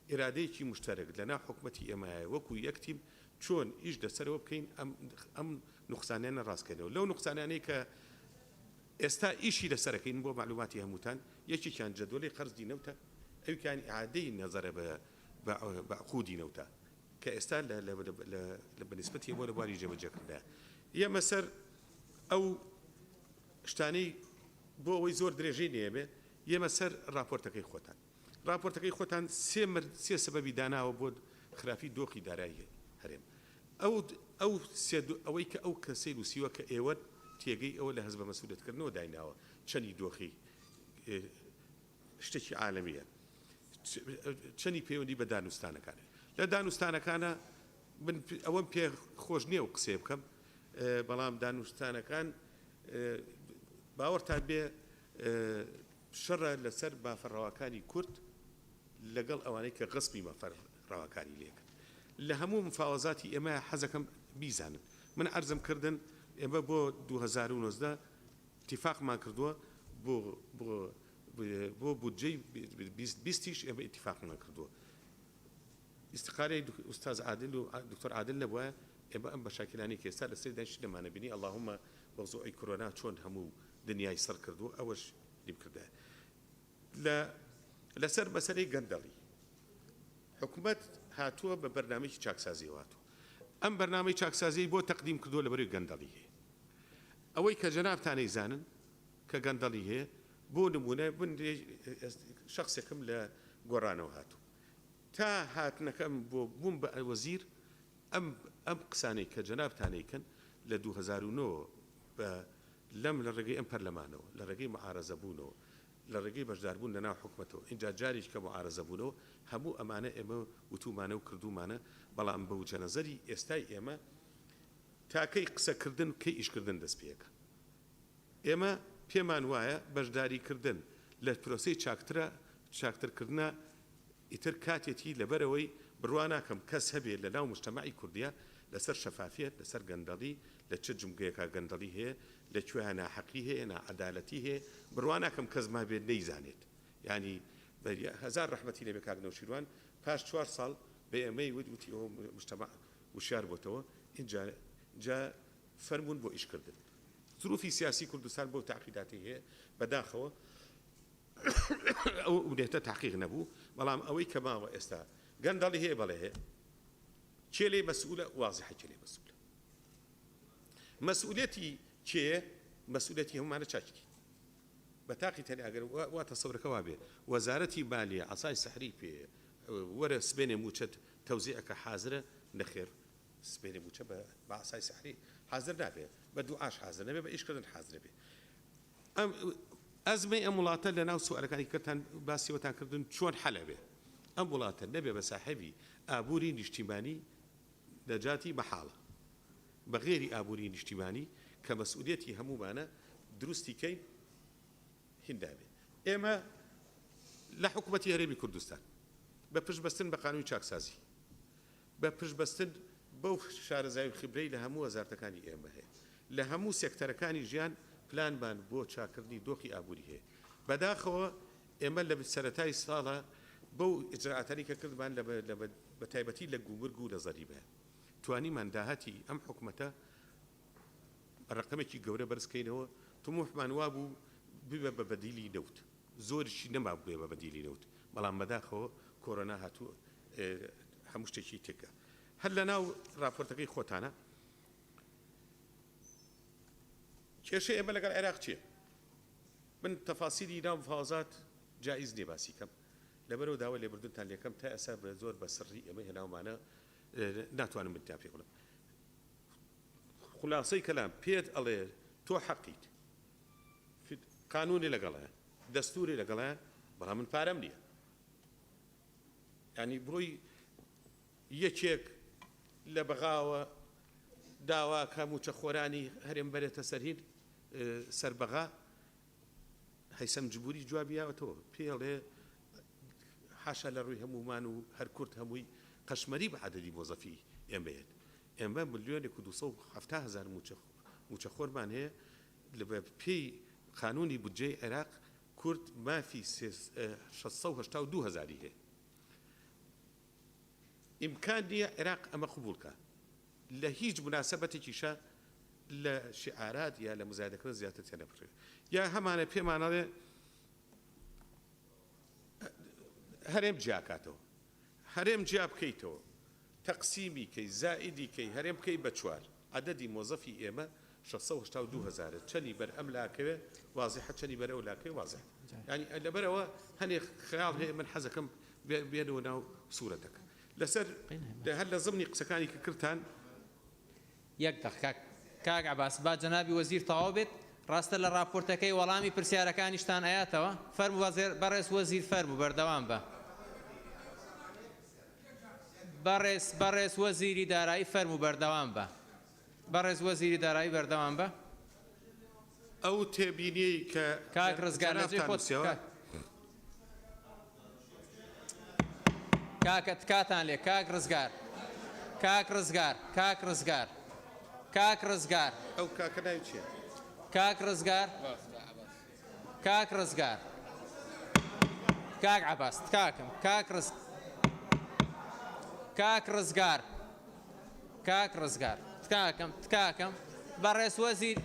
ئێرادەیەکی مشتەرەک لەناو حکوومەتی ئێمایە وەکو یەکتیم چۆن ئیش دەسەرەوە بکەین ئەم نوقسانیانە ڕاستکەنەوە لەو نوقسانیانەی کە ئێستا ئیشی لەسەرەکەین بۆ معلوماتی هەمووتان یەکێکیان جەدوڵی قەرزی نەوتە ئەوکانی عادەی نەزەرە بە عقودی نەوتە کە ئێستا لە بەنسبەتی بۆ لە بواری جێبەجێکردە ئێمە سەر ئەو شتانەی بۆ ئەوەی زۆر درێژەی نێبێ ئێمە سەر راپۆرتەکەی خۆتان راپۆرتەکەی خۆتان سێ سەبەبی داناوە بۆ خراپی دۆخی دارایی هەرێم ئەوەی کە ئەو کەسەی نووسیوە کە ئێوە تێگەی ئەوە لە هەزبە مەسئولیەتکردنەوە دایناوە چەندی دۆخی شتێکی عالەمیە چەندی پەیوەندی بە دانوستانەکانە لە دانوستانەکانە ئەوەم پێ خۆش نییە و قسێ بکەم بەڵام دانوستانەکان باوەڕتان بێ شەڕە لەسەر بافەڕەوەکانی کورد لەگەڵ ئەوانەی کە غەسبی مەفەڕەوەکانی لێکن لە هەموو مفاوەزاتی ئێمە حەزەکەم بیزانن من عەرزم کردن ئێمە بۆ 2019 اتفاقمان کردووە بۆ بودجەی 20 ئێمە اتفاقمان کردووە استقالەی ئوستاز عادل و دکتۆر عادل نەبووە ئێمە ئەم بەشاکلانی کە ئێستا لەسەر دانیشت لەمانە بینی اللهم بەوزۆی کۆرۆنا چۆن هەموو دنیای سەر کردووە ئەوەش لیم کردە لەسەر مەسەلەی گەندەڵی حکوومەت هاتووە بە بەرنامەیەکی چاکسازی هاتووە ئەم بەرنامەی چاکسازی بۆ تەقدیم کردووە لەبەرەوەی گەندەڵی هەیە ئەوەی کە جەنابتانەی زانن کە گەندەڵی هەیە بۆ نمونە من شخصێکم لە گۆڕانەوە هاتوو تا هاتنەکەم بۆ بووم بە وەزیر ئەم قسانەی کە جەنابتانەیکەن لە 2009 لەم لە ڕێگەی ئەم پەرلەمانەوە لە ڕێگەی معارەزە بوونەوە لە ڕێگەی بەشداربوون لەناو حکوومەتەوە اینجا جاریش کە معارەزە بوونەوە هەموو ئەمانە ئێمە وتومانە و کردومانە بەڵام بە وجهەنەزەری ئێستای ئێمە تاکەی قسەکردن کەی ئیشکردن دەست پێەکە ئێمە پێمان وایە بەشداریکردن لە پرۆسەی چاکترکردنە ئیتر کاتێتی لەبەرەوەی بڕواناکەم کەس هەبێت لە ناو مجتەماعی کوردیە لەسەر شەفافیت لەسەر گەندەڵی لە چه جمگەیەکە گەندەڵی هەیە لەکوێ ناحەقی هەیە نائەدالەتی هەیە بڕواناکەم کەس ما بێت نەیزانێت ینی هەزار ڕەحمەتی لێ بێ کاک نەوشیروان پاش 4 ساڵ بە ئێمەی وتی ئەوە مجتەماع وشار بۆتەوە اینجا فەرمونون بۆ ئیشکردن ظروفی سیاسی کوردستان بۆ تاقیداتی هەیە بەداخەوە ئەو ونێتە تحقیق نەبوو بەڵام ئەوەی کە ماوە ئێستا گەندەڵی هەیە بەڵێ هەیە کێ لێ مەسئولە وازحە کێ لێ مەسئولە مەسئولەتی کێ مەسئولەتی هەمومانە چاکی بە تاقی تەنیا ئەگەر وا تەسەورەکە وا بێ وەزارەتی مالیە عەسای سەحری پێ وەرە سبێنێ موچەت تەوزیعەکە حازرە نەخێر سبێنێ موچە بە عەسای سەحری حازر نابێ بە دوعاش حازر نەبێ بە ئیشکردن حازر بێ ئەزمەی ئەم وڵاتە لە ناو سوالەکانی کردتان باسیەوەتان کردن چۆن حەلە بێ ئەم وڵاتە نەبێ بە ساحەبی ئابووری نیشتیمانی دەجاتی بەحاڵە بە غێری ئابووری نیشتیمانی کە مەسئولیەتی هەمومانە دروستی کەین هیندابێ ئێمە لە حکوومەتی هەرێمی کوردستان بە پشتبەستن بە قانونی چاکسازی بە پشتبەستن بەو شارەزای خبرەی لە هەموو وەزارەتەکانی ئێمە هەیە لە هەموو سێکتەرەکانی ژیان پلانمان بۆ چاکردنی دۆخی ئابووری هەیە بەداخەوە ئێمە لە سەرەتای ساڵە بەو ئیجراعاتانی کە کردمان بە تایبەتی لە گومرگ و لە زەریبە توانیمان داهاتی ئەم حکوومەتە ڕقمێکی گەورە بەرزکەینەوە تموحمان وا بوو ببە بە بەدیلی نەوت زۆرشی نەما بێ بە بەدیلی نەوت بەڵام بەداخەوە کۆرۆنا هاتووە هەموو شتێکی تێکە هەر لە ناو راپۆرتەکەی خۆتانە کێشەی ئێمە لەگەڵ عێراق چییە؟ من تەفاسیلی ناو مفاوەزات جایز نییە باسی کەم لەبەرەوە داوای لێبوردنتان لێکەم تا ئێستا بە زۆر بە سڕی ئێمە هێناومانە ناتوانم بتیان پێ بڵم خلاصەی کەلام پێت ئەڵێ تۆ حەقیت قانونی لەگەڵایە دەستوری لەگەڵایە بەڵام من پارەم نییە ینی بڕۆی یەکێک لە بەغاوە داوا کە موچەخۆرانی هەرێم بەرێتە سەرهین سەربەغا هەیسەم جبوری جوابیاوەتەوە پێڵێ حاشا لە ڕووی هەمومان و هەر کورد هەمووی قەشمەری بە عەدەدی مۆزەفی ئێمەیەت ئێمە ملیۆنێک و 270,000 موچەخۆرمان هەیە لە پێی قانونی بودجەی عێراق کورد مافی 682,000 هەیە ئیمکان نییە عێراق ئەمە قبولکە لە هیچ مناسبەتێکیشە لە شعارات یا لە مزایدەکردن زیاتر تێنەبڕێت یا هەمانە پێمانەڵێ هەرێم جیاکاتەوە هەرێم جیا بکەیتەوە تەقسیمی کەی زائیدی کەی هەرێم بکەی بە چوار عەدەدی مۆزەفی ئێمە 682,000 چەنی بەر ئەم لاکەوێ وازیحە چەنی بەرەو لاکەوێ وازیح ینی لەبەرەوە هەنێک خەیاڵ هەیە من حەزەکەم بێنەوە ناو سوورەتەکە لەسەر هەر لە زمنی قسەکانی کە کردتان یەک دەقیقە کاک عەباس با جەنابی وەزیر تەواو بێت ڕاستە لە راپۆرتەکەی وەڵامی پرسیارەکانیشتان ئەیاتەوە فەرموو بەڕێز وەزیر فەرموو بەردەوام بە بەڕێز وەزیری دارایی فەرموو بەردەوام بە بەڕێز وەزیری دارایی بەردەوام بە ئەو تێبینیەی کە کاک ڕزگار لەجێ خۆت کاکە تکاتان لێ کاک ڕزگار کاک ڕزگار کاک ڕزگار کاک ڕزگار ئەو کاکە ناوی چییە کاک ڕزگار کاک ڕزگار کاک عەباس تکاکم کاک ڕزگار کاک ڕزگار تکاکم بەڕێز وەزیر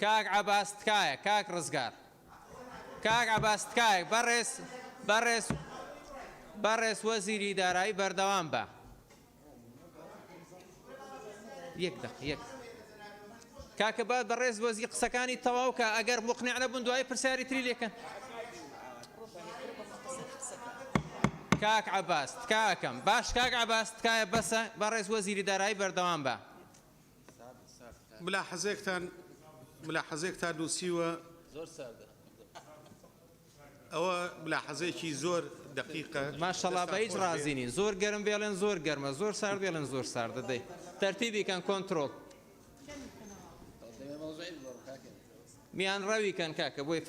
کاک عەباس تکایە کاک ڕزگار کاک عەباس تکایە بەڕێز وەزیری دارایی بەردەوام بە یەک دەقیقە کاکە با بەڕێز وەزیر قسەکانی تەواو کە ئەگەر موقنیع نەبوون دوای پرسیاری تری لێکەن کاک عەباس تکاکەم باش کاک عەباس تکایە بەسە بەڕێز وەزیری دارایی بەردەوام بە ملاحەزەیەکتان نووسیوە ئەوە ملاحەزەیەکی زۆر دقیقە ماشەڵڵا بە هیچ ڕازی نین زۆر گەرم بێڵێن زۆر گەرمە زۆر سارد بێڵێن زۆر ساردە دەی تەرتیبیکەن کۆنتڕۆڵ میان ڕەویکەن کاکە بۆی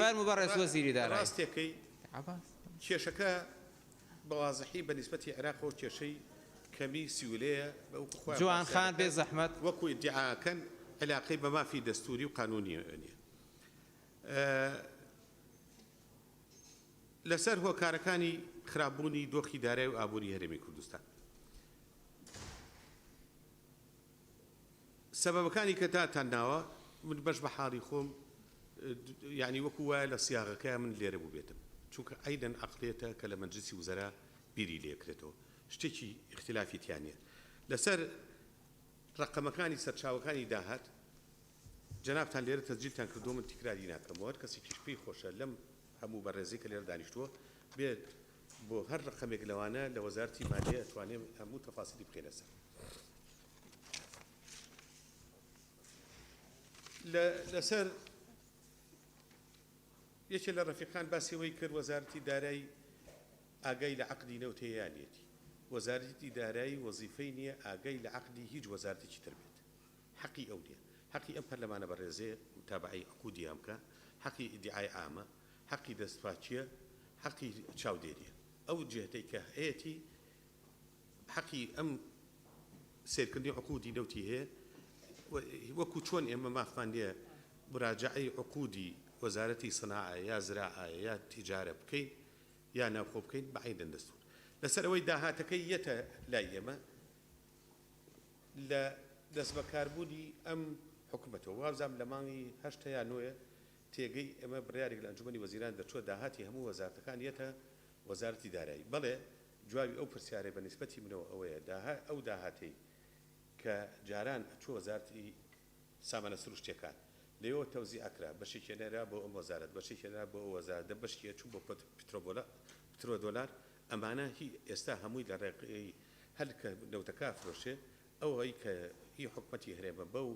فەرموو بەڕێز وەزیری دارایی ڕاستیەکەی کێشەکە بەوازحی بە نیسبەتی عێراقەوە کێشەی کەمی سیولەیە جوان خان بێ زەحمەت وەکو ئیدعاکەن علاقەی بە مافی دەستوری و قانونی نیە لەسەر هۆکارەکانی خراپبوونی دۆخی دارایی و ئابووری هەرێمی کوردستان سەبەبەکانی کە تاتان ناوە من بەش بە حاڵی خۆم یعنی وەکو وایە لە سیاغەکەی من لێرە بوو بێتم چونکە ئەیدەن عەقلێتە کە لە مەجلیسی وزەرا بیری لێکرێتەوە شتێکی اختلافی تیانە لەسەر ڕقەمەکانی سەرچاوەکانی داهات جەنابتان لێرە تەسجیلتان کردو من تیکراری ناکەمەوە هەر کەسێکیش پێی خۆشە لەم هەموو بەڕێزەی کە لێرە دانیشتووە بێت بۆ هەر ڕقەمێک لەوانە لە وەزارەتی مالیە ئەتوانێت هەموو تەفاسیلی بخێنە سەر لەسەر یەکێ لە ڕەفیقان باسیەوەی کرد وەزارەتی دارایی ئاگای لە عەقدی نەوتەیەیانێتی وەزارەتی دارایی وەزیفەی نییە ئاگای لە عەقدی هیچ وەزارەتێکی تر بێت حەقی ئەو نییە حەقی ئەم پەرلەمانە بەڕێزێ متابعەی عقودی ئەم بکە حەقی ئیدعای عامە حەقی دەستپاچیە حەقی چاودێریە ئەو جهتەی کە هەیەی حەقی ئەم سیرکردنی عقودی نەوتی هەیە وەکو چۆن ئێمە مافمان لێ مراجعەی عقودی وەزارەتی سەناعە یا زراعە یا تیجارە بکەین یا ناوخۆ بکەین بەعیدەن دەستور لەسەر ئەوەی داهاتەکەی یەتە لای ئێمە لە دەستبەکاربوونی ئەم حکوومەتەوە وابزانام لە مانگی هەشتا یا نۆیە تێگەی ئەمە بڕیارێک لە ئەنجومەنی وەزیران دەچوە داهاتی هەموو وەزارەتەکان یەتە وەزارەتی دارایی بەڵێ جوابی ئەو پرسیارەی بە نیسبەتی منەوە ئەوەیە ئەو داهاتی کە جاران ئەچوە وەزارەتی سامانە سروشتیەکان لەوە تەوزی ئەکرا بەشێکی نێرا بۆ ئەم وەزارەت بەشێکی نێرا بۆ ئەو وەزارەت بەشێکی ئەچوو بۆ پترۆ دۆلار ئەمانە هی ئێستا هەمووی لە ڕێقەی هەر کە نەوتەکە فرۆشێ ئەوەی کە هی حکومەتی هەرێمە بەو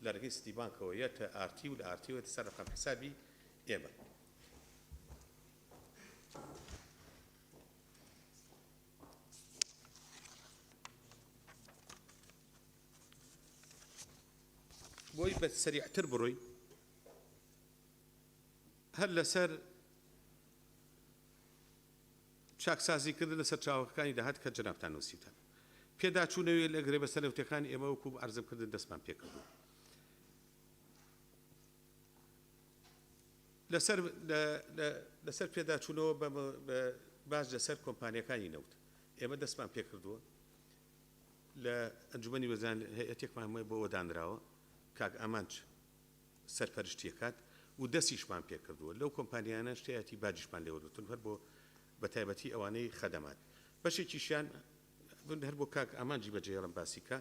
لە ڕێگەی ستی بانکەوە یەتە ئارتی و لە ئارتیوەتی سەر ڕقم حسابی ئێمە بە سەریعتر بڕۆی هەر لەسەر چاکسازیکردن لەسەر چاوەکانی داهات کە جەنابتان نووسیتان پێداچوونەوەی لە گرێ بەسەر نەوتەکانی ئێمە وەکو ئەرزمکردن دەستمان پێکردو لەسەر پێداچوونەوە باش لەسەر کۆمپانیەکانی نەوت ئێمە دەستمان پێکردووە لە ئەنجومەنی وەزان هەیەتێکمان بۆ وەدانراوە کاک ئامانچ سەرپەرشتیەکات و دەستیشمان پێکردووە لەو کۆمپانیانە شتایەتی باجیشمان لێوەدوتون هەر بۆ بە تایبەتی ئەوانەی خەدەمات بەشێکیشیان هەر بۆ کاک ئامانجی بەجێڵم باسیکە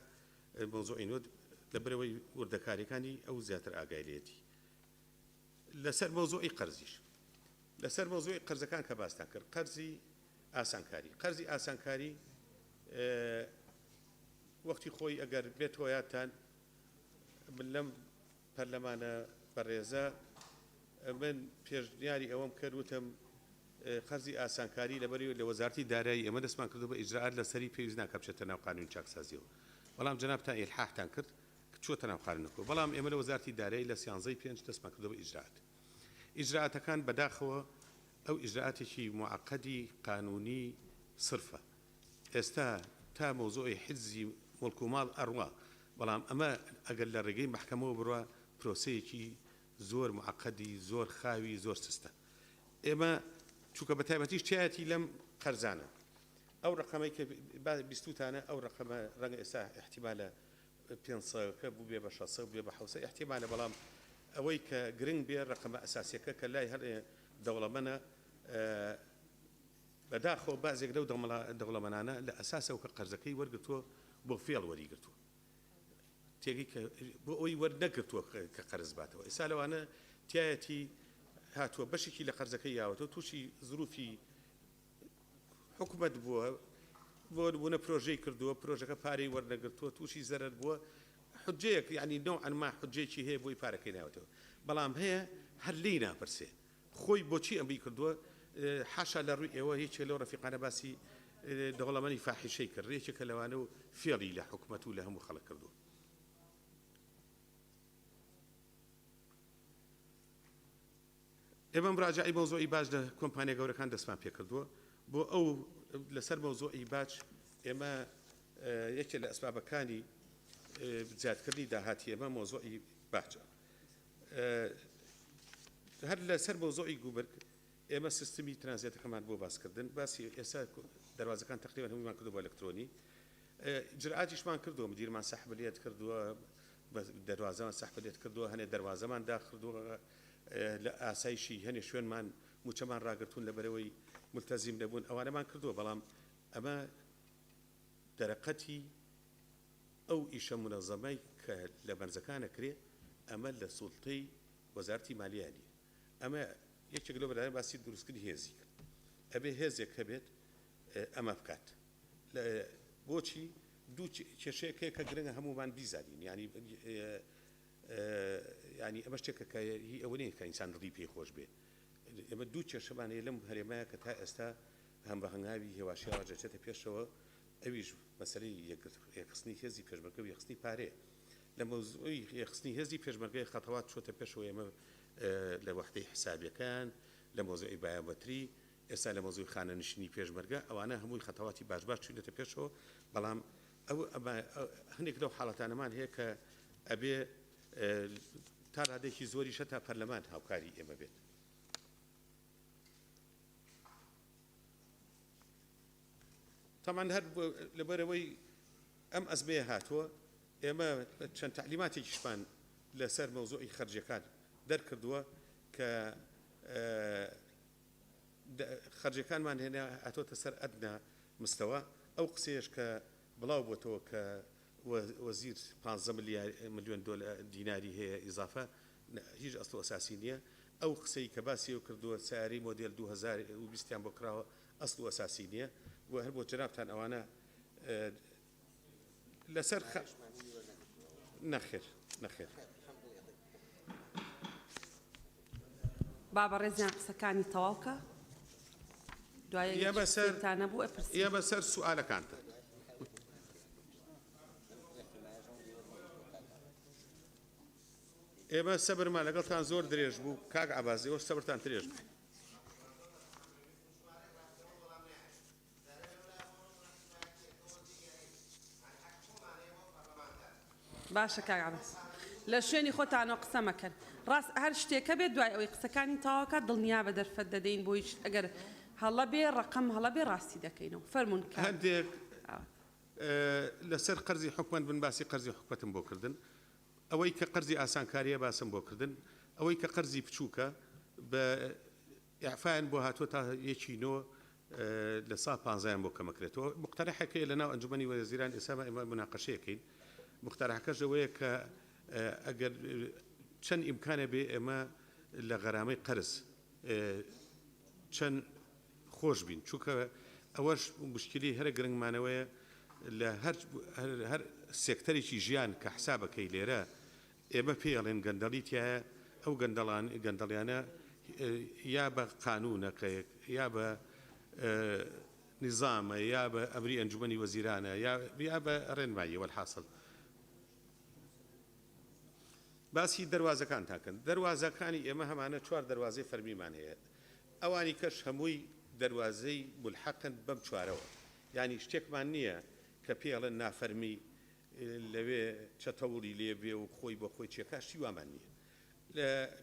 مۆزۆی نۆت لەبەرەوەی وردەکاریەکانی ئەو زیاتر ئاگایلێتی لەسەر مۆزۆی قەرزیش لەسەر مۆزۆی قەرزەکان کە باستان کرد قەرزی ئاسانکاری وەختی خۆی ئەگەر بێتەوە یادتان من لەم پەرلەمانە بەڕێزە من پێشنیاری ئەوەم کرد وتم قەرزی ئاسانکاری لەبەری لە وەزارەتی دارایی ئێمە دەستمان کردو بە ئیجرات لەسەری پێویست ناکە بچێتە ناو قانون چاکسازیەوە بەڵام جەنابتان ئیلحاحتان کرد کە چۆتە ناو قانونەکەوە بەڵام ئێمە لە وەزارەتی دارایی لە 13 دەستمان کردو بە ئیجرات ئیجراتەکان بەداخەوە ئەو ئیجراتێکی معقدی قانونی صرفە ئێستا تا مۆزۆی حجزی مڵک و ماڵ ئەڕوا بەڵام ئەمە ئەگەر لە ڕێگەی محکەمەوە بڕوە پرۆسەیەکی زۆر معقدی زۆر خاوی زۆر سستە ئێمە چونکە بە تایبەتیش تایەتی لەم قەرزانە ئەو ڕقەمەی کە بیستوتانە ئەو ڕقەمە ڕەنگە ئێستا احتیمالە 500 بوو بێ بە 600 بێ بە 700 احتیمالە بەڵام ئەوەی کە گرنگ بێ ڕقەمە ئەساسیەکە کە لای هەر دەوڵەمەنە بەداخۆ بازێک لەو دەوڵەمەنانە لە ئەساسەوە کە قەرزەکەی وەرگرتووە بۆ فێڵ وەریگرتووە تێگەی کە بۆ ئەوی وەرنەگرتووە کە قەرز باتەوە ئێستا لەوانە تایەتی هاتووە بەشێکی لە قەرزەکەی یاوەتەوە تووشی زروفی حکومەت بووە بۆ بوونە پرۆژەی کردووە پرۆژەکە پارەی وەرنەگرتووە تووشی زەرەر بووە حجەیەک یعنی نوعا ما حجەیەکی هەیە بۆی پارەکەی ناوەتەوە بەڵام هەیە هەر لێی ناپرسێ خۆی بۆچی ئەمەی کردووە حاشا لە ڕووی ئێوە هیچ لەو ڕەفیقانە باسی دەوڵەمەنی فاحیشەی کرد ڕێکێکە لەوانە و فێڵی لە حکومەت و لە هەموو خەڵک کردووە ئێمە مراجعی مۆزۆی باج لە کۆمپانیا گەورەکان دەستمان پێکردووە بۆ ئەو لەسەر مۆزۆی باج ئێمە یەکێک لە ئەسبابەکانی زیادکردنی داهاتی ئێمە مۆزۆی باجە هەر لەسەر مۆزۆی گوبرگ ئێمە سیستمی ترانزیتەکەمان بۆ باسکردن باسی ئێستا دەواازەکان تقریبا هەموویمان کردو بە ئەلکترۆنی جرعاتیشمان کردووە مدیرمان سەحبلیت کردووە دەواازەمان سەحبلیت کردووە هەنێ دەواازەمان داخردووە لە ئاسایشی هەنێ شوێنمان موچەمان ڕاگرتوون لەبەرەوەی ملتەزیم نەبوون ئەوانەمان کردووە بەڵام ئەمە دەرەقەتی ئەو ئیشە منەظەمەی کە لە بەرزەکانە کرێ ئەمە لە سوڵتەی وەزارەتی مالیانی ئەمە یەکێک لەو بەلایەن باسی دروستکردنی هێزی کرد ئەبێ هێزێک هەبێت ئەمە بکات بۆچی دوو کێشەیەکەیە کە گرنگە هەمومان بیزانین ینی ئەمە شتێکە کە هی ئەوە نیە کە ئینسان دڵی پێی خۆش بێ ئێمە دوو کێشەمانەیە لەم هەرێمایە کە تا ئێستا هەم بە هەنگاوی هێواشیاوە جەچێتە پێشەوە ئەویش مەسەلەی یەکخستنی هێزی پێشمەرگە و یەخستنی پارەیە لە مۆزوعی یەخستنی هێزی پێشمەرگەی خەتەوات چۆتە پێشەوە ئێمە لە وەحدەی حسابیەکان لە مۆزوعی بایۆمەتری ئێستا لە مۆزوعی خانەنشینی پێشمەرگە ئەوانە هەمووی خەتەواتی باش چوونێتە پێشەوە بەڵام هەندێک لەو حاڵەتانەمان هەیە کە ئەبێ تا ڕادێکی زۆری شە تا پەرلەمان هاوکاری ئێمە بێت تامان هەر لەبەرەوەی ئەم ئەزمەیە هاتووە ئێمە چەند تعلیماتێکیشمان لەسەر مەوزوعی خەرجەکان دەرکردووە کە خەرجەکانمان هێنا هاتوۆتە سەر ئەدنا مستەوە ئەو قسەیەش کە بڵاو بۆتەوە کە وەزیر 15 ملیۆن دیناری هەیە ئیزافە هیچ ئەسڵ ئەساسی نییە ئەو قسەی کە باسی و کردووە سیاری مۆدێل 2020 بۆ کراوە ئەسڵ و ئەساسی نییە و هەر بۆ جەنابتان ئەوانە لەسەر نەخێر بابا ڕێزیان قسەکانی تەواوکە دوایە بوو ئێ بەسەر سوالەکانتە ئێمە سەبرمان لەگەڵتان زۆر درێژ بوو کاک عەبازیەوە سەبرتان درێژ بوو. باشە کاک عەباس لە شوێنی خۆتانەوە قسە مەکەن ڕاست هەر شتێکە بێت دوای ئەوەی قسەکانی تاواکە دڵنیا بە دەرفەت دەدەین بۆ هیچ ئەگەر هەڵە بێ ڕقم هەڵە بێ ڕاستی دەکەینەوە فەرمونون هەندێک لەسەر قەرزی حکومەت بن باسی قەرزی حکومەتم بۆ کردن ئەوەی کە قەرزی ئاسانکاریە باسم بۆ کردن ئەوەی کە قەرزی بچووکە بە ئیعفایان بۆ هاتووە تا یەکی نۆ لە سا 15 بۆ کەمەکرێتەوە مقتەرحەکەی لەناو ئەنجومەنی وەزیران ئێستا ئێمە مناقەشەیەکەین مقتەرحەکەش ئەوەیە کە ئەگەر چەند ئیمکانە بێ ئێمە لە غەرامەی قەرز چەند خۆش بین چونکە ئەوەش مشکلی هەرە گرنگمانەوەیە لە هەر سێکتەرێکی ژیان کە حسابەکەی لێرە ئێمە پێڵێن گەندەڵیتیایە ئەو گەندەڵیانە یا بە قانونەکەیەک یا بە نظامە یا بە ئەمری ئەنجومەنی وەزیرانە یا بە ڕێنمایی وەلحاصل باسی دەواازەکان تاکەن دەواازەکانی ئێمە هەمانە چوار دەواازەی فەرمیمان هەیە ئەوانی کەش هەمووی دەواازەی ملحەقن بەم چوارەوە ینی شتێکمان نییە کە پێڵێن نافەرمی لەوێ چەتەوڵی لێبێ و خۆی بۆ خۆی چێکاشتی وامان نییە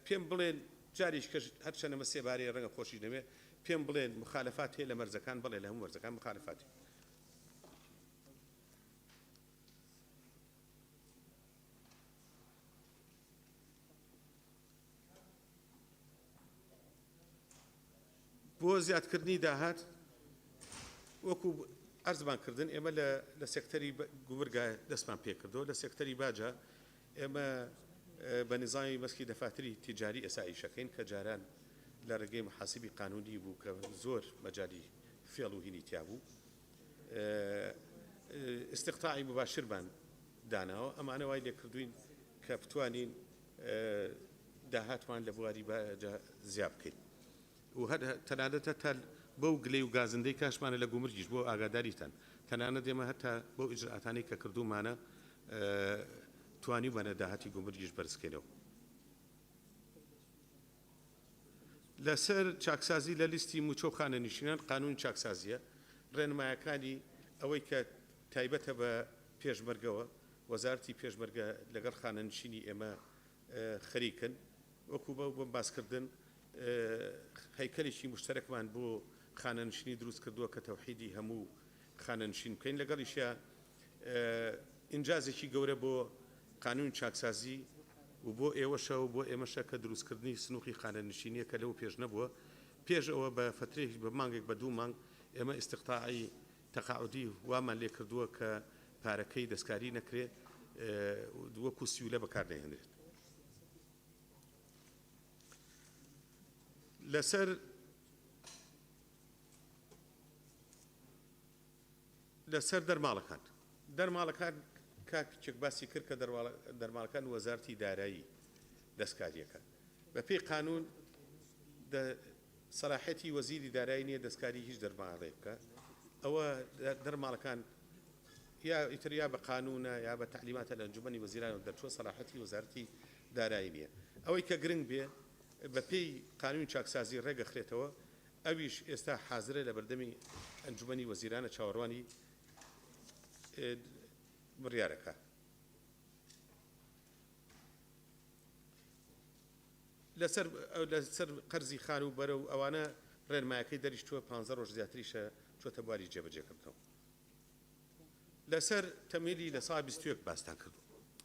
پێم بڵێن جاریش کەش هەرچەنەمە سێبارەیە ڕەنگە خۆشی نەوێ پێم بڵێن مخالفات هەیە لە مەرزەکان بڵێ لە هەموو مەرزەکان مخالفاتی بۆ زیادکردنی داهات وەکو ئەرزمانکردن ئێمە لە سێکتەری گوورگا دەستمان پێکردەوە لە سێکتەری باجە ئێمە بە نظامی مەسکی دەفاتری تیجاری ئێساییشەکەین کە جاران لە ڕێگەی محاسبی قانونی بوو کە زۆر مەجای فێڵ و هینی تیا بوو استقطاعی مباشرمان داناوە ئەمانە وای لێکردوین کە بتوانین داهاتمان لە بواری باجە زیاب بکەین و هەر تەنانەتە تا بەو گلەی و گازندەی کاشمانە لە گومرگیش بۆ ئاگاداریتان تەنانەت ئێمە هەتا بۆ ئیجرئاتانەی کە کردومانە توانی بەنە داهاتی گومرگیش بەرزکەینەوە لەسەر چاکسازی لە لیستی موچۆ خانە نشینان قانون چاکسازیە ڕێنمایەکانی ئەوەی کە تایبەتە بە پێشمەرگەوە وەزارەتی پێشمەرگە لەگەڵ خانە نشینی ئێمە خەریکن وەکو بۆ باسکردن هەیکەلێکی مشتەرەکمان بۆ خانەنشینی دروست کردووە کە تەوحیدی هەموو خانەنشین بکەین لەگەڵیشە ئینجازێکی گەورە بۆ قانون چاکسازی و بۆ ئێوەشە و بۆ ئێمەشە کە دروستکردنی سنووقی خانەنشینیە کە لەو پێش نەبووە پێش ئەوە بە فترێکی بە مانگێک بە دوو مانگ ئێمە ئیستقطاعی تەقاعودی وامان لێ کردووە کە پارەکەی دەستکاری نەکرێت وەکو سیولە بەکار نەهێنرێت لەسەر دەرماڵەکان کاکچێک باسی کرد کە دەرماڵەکان وەزارەتی دارایی دەستکاریەکە بە پێی قانون سەراحەتی وەزیری دارایی نییە دەستکاری هیچ دەرماڵێ بکە ئەوە دەرماڵەکان یا ئیتر یا بە قانونە یا بە تعلیماتە لە ئەنجومەنی وەزیران دەرچووە سەراحەتی وەزارەتی دارایی نییە ئەوەی کە گرنگ بێ بە پێی قانون چاکسازی ڕێگەخرێتەوە ئەویش ئێستا حازرە لە بەردەمی ئەنجومەنی وەزیرانە چاوەڕوانی بڕیارەکە لەسەر قەرزی خان و بەرە و ئەوانە ڕێنمایەکەی دەریشتووە 15 ڕۆژ زیاتریشە چۆتە بواری جێبەجێکردنەوە لەسەر تەمیلی لە ساڵ 21 باستان کردو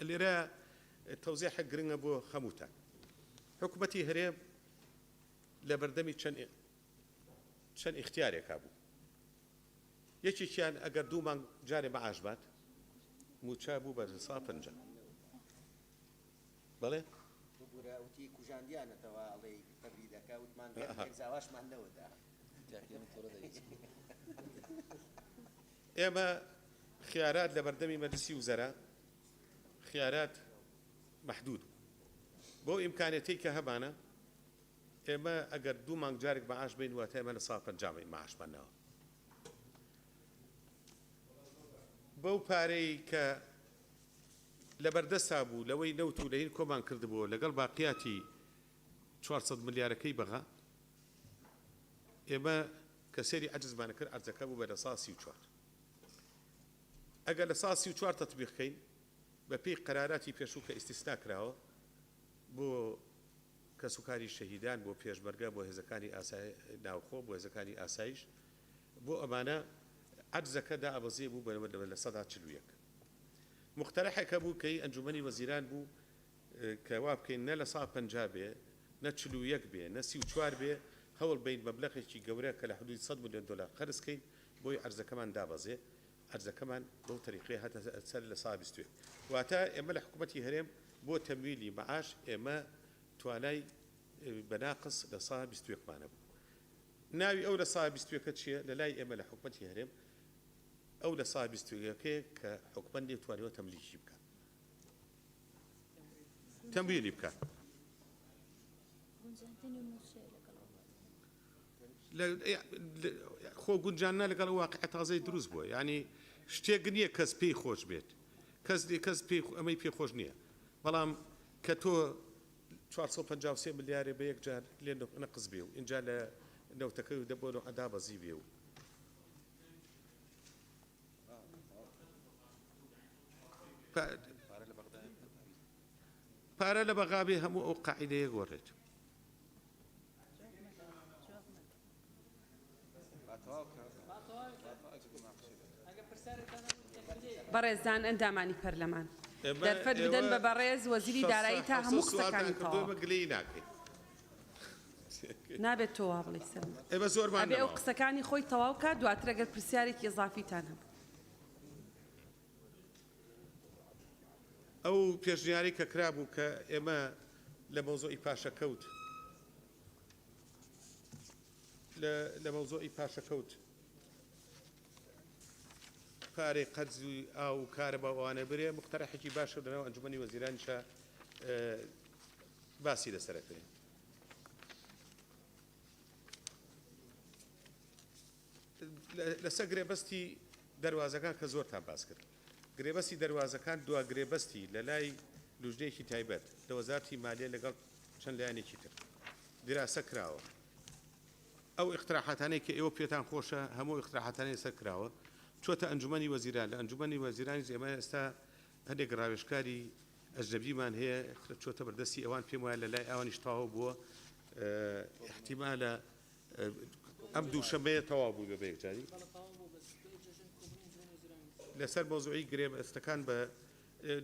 لێرە تەوزیحە گرنگە بۆ هەمووتان حکوومەتی هەرێم لە بەردەمی چەند اختیارێکا بوو یەکێکیان ئەگەر دوو مانگ جارێ مەعاش بات موچا بوو بە 150 بەڵێ وتی کوژاندیانەتەوە ئەڵێ تەبریدەکە وتمان زاواشمان نەوەدا ئێمە خیارات لە بەردەمی مەجلیسی وزەرا خیارات محدود بۆ ئیمکانەتی کە هەبانە ئێمە ئەگەر دوو مانگ جارێک مەعاش بین واتە ئێمە لە 150 مەعاشمانەوە بەو پارەی کە لە بەردەستا بوو لەوەی نەوت و لەین کۆمان کردبووە لەگەڵ باقیاتی 400 ملیارەکەی بەغا ئێمە کە سێری عەجزمانە کرد ئەرزەکە بوو بە لە سا 34 ئەگەر لە سا 34 تەطبیقکەین بە پێی قەراراتی پێشوو کە ئیستیسنا کراوە بۆ کەسوکاری شەهیدان بۆ پێشمەرگە بۆ هێزەکانی ناوخۆ بۆ هێزەکانی ئاسایش بۆ ئەمانە عەجزەکە دائەبەزێ بوو لە سەدا 41 مقتەرحێکە بوو کەی ئەنجومەنی وەزیران بوو کە وا بکەین نە لە سا 50 بێ نە 41 بێ نە 34 بێ هەوڵ بین مەبلەغێکی گەورە کە لە حدودی 100 ملیۆن دلار خەرجکەین بۆی عەرزەکەمان دابەزێ عەرزەکەمان بەو تەریقەیە هاتە سەر لە سا 21 واتە ئێمە لە حکوومەتی هەرێم بۆ تەمویلی مەعاش ئێمە توانای بەناقص لە سا 21 مانە بوو ناوی ئەو لە سا 21 چییە لە لای ئێمە لە حکوومەتی هەرێم ئەو لە سا 21 کە حکوومەت نێتوانێتەوە تەملیکی بکات تەمویلی بکات خۆ گونجاننا لەگەڵ واقع تازەی دروست بووە یعنی شتێک نییە کەس پێی خۆش بێت کەس ئەمەی پێ خۆش نییە بەڵام کە تۆ 453 ملیارێ بە یەک جار لێ نەقز بێ و اینجا لە نەوتەکەی و دەبۆ ئەدابەزی بێ و پارە لە بەغابێ هەموو ئەو قاعیدەیە گۆڕێت بەڕێزان ئەندامانی پەرلەمان دەرفەت بدەن بە بەڕێز وەزیری دارایی تا هەموو قسەکانی تەواو نابێت تۆ وا بڵێ سەرم ئەبێ ئەو قسەکانی خۆی تەواو کات دواتر ئەگەر پرسیارێکی ئێزافیتان هەبوو ئەو پێشنیاری کە کرابوو کە ئێمە لە مەوزۆی پاشەکەوت لە مەوزۆی پاشەکەوت پارێ قەرزی ئاو کارە باوانە برێ مقتەرحێکی باشە لەناو ئەنجومەنی وەزیرانیشە باسی لەسەرەکەین لەسەر گرێبەستی دەواازەکان کە زۆرتان باس کرد گرێبەستی دەواازەکان دوا گرێبەستی لە لای لوژنەیەکی تایبەت لە وەزارەتی مالیە لەگەڵ چەند لایەنێکی تر دراسە کراوە ئەو اقتراحاتانەی کە ئێوە پێتان خۆشە هەموو اقتراحاتانەی سەر کراوە چۆتە ئەنجومەنی وەزیران لە ئەنجومەنی وەزیرانی ئێمە ئێستا هەندێک ڕاوێژکاری ئەجنەبیمان هەیە چۆتە بەردەستی ئەوان پێم وایە لە لای ئەوانیش تەواو بووە احتیمالە ئەم دووشەمەیە تەواو بوو بە یەکجاری لەسەر مۆزوعی گرێبەستەکان بە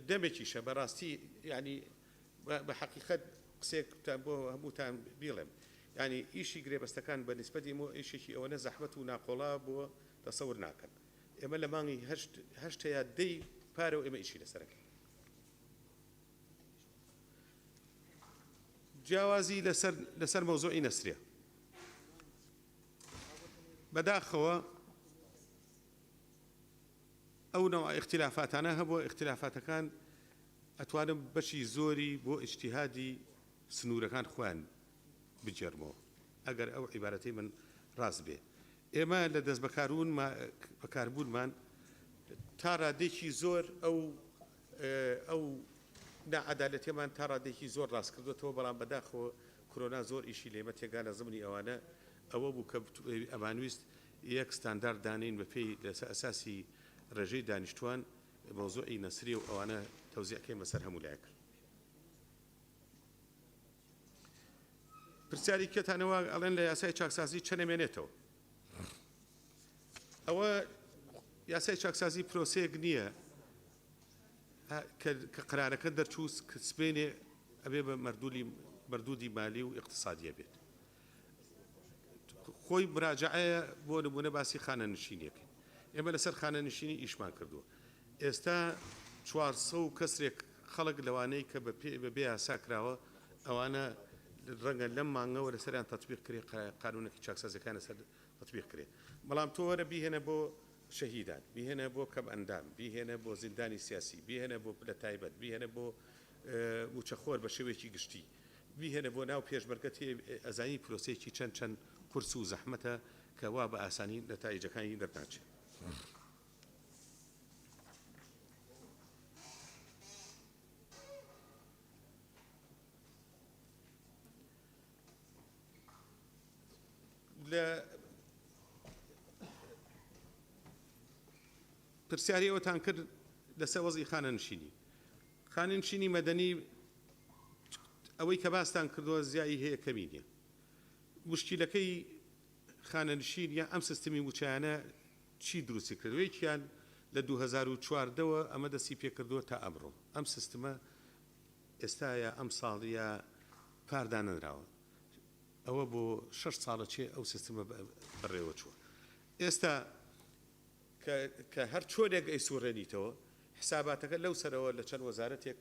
دەمێکیشە بەڕاستی ینی بە حەقیقەت قسێکتان بۆ هەمووتان بیڵێم ینی ئیشی گرێبەستەکان بە نیسبەتی ئیشێکی ئەوەنە زەحمەت و ناقۆڵا بووە تەسەور ناکەن ئێمە لە مانگی هەشت یا دەی پارە و ئێمە ئیشی لەسەرەکەی جیاوازی لەسەر مەوزوعی نەسریە بەداخەوە ئەو نەوە اختلافاتانە هەبووە اختلافاتەکان ئەتوانم بەشی زۆری بۆ ئیجتیهادی سنوورەکان خۆیان بجێڕمەوە ئەگەر ئەو عیبارەتەی من ڕاست بێ ئێمە لە دەست بەکاربوونمان تا ڕادێکی زۆر ئەو ناعەدالەتیمان تا ڕادێکی زۆر ڕاست کردوێتەوە بەڵام بەداخەوە کۆرۆنا زۆر ئیشی لێمە تێگا لە زمانی ئەوانە ئەوە بوو کە ئەمانویست یەک ستاندار دانین بە پێی لەسەر ئەساسی ڕێژەی دانیشتوان مەوزوعی نەسری و ئەوانە تەوزیعەکەی بەسەر هەموو لایەک پرسیاری کێتانەوە ئەڵێن لە یاسای چاکسازی چەنەمێنێتەوە ئەوە یاسای چاکسازی پرۆسەیەک نییە کە قرارەکە دەرچوو سبێنێ ئەبێ بە مەردودی مالی و اقتصادیە بێت خۆی مراجعەیە بۆ نمونە باسی خانەنشینیەکەی ئێمە لەسەر خانەنشینی ئیشمان کردووە ئێستا 400 و کەسێک خەڵک لەوانەی کە بەبێ یاسا کراوە ئەوانە ڕەنگە لەم مانگەوە لەسەریان تەطبیق کرێ قانونێکی چاکسازەکان لەسەر تەطبیق کرێ بەڵام تۆ وەرە بیهێنە بۆ شەهیدان بیهێنە بۆ کەم ئەندام بیهێنە بۆ زیندانی سیاسی بیهێنە بۆ پلە تایبەت بیهێنە بۆ موچەخۆر بە شێوەیەکی گشتی بیهێنە بۆ ناو پێشمەرگەتی ئەزانی پرۆسەیەکی چەند قورس و زەحمەتە کە وا بە ئاسانی نەتایجەکانی دەرناچێت لە پرسیاری ئەوتان کرد لەسەر وەزی خانەنشینی خانەنشینی مەدەنی ئەوەی کە باستان کردووە زیایی هەیە کەمی نییە مشکلەکەی خانەنشین یا ئەم سیستمی موچیانە چی دروستی کردوەیەکیان لە 2014ەوە ئەمە دەستی پێکردووە تا ئەمڕۆ ئەم سیستمە ئێستاە ئەم ساڵیە پاردانراوە ئەوە بۆ 6 ساڵە چێ ئەو سیستمە بەڕێوە چووە ئێستا کە هەر چۆرێک ئەیسوڕێنیتەوە حساباتەکە لەو سەرەوە لە چەند وەزارەتێک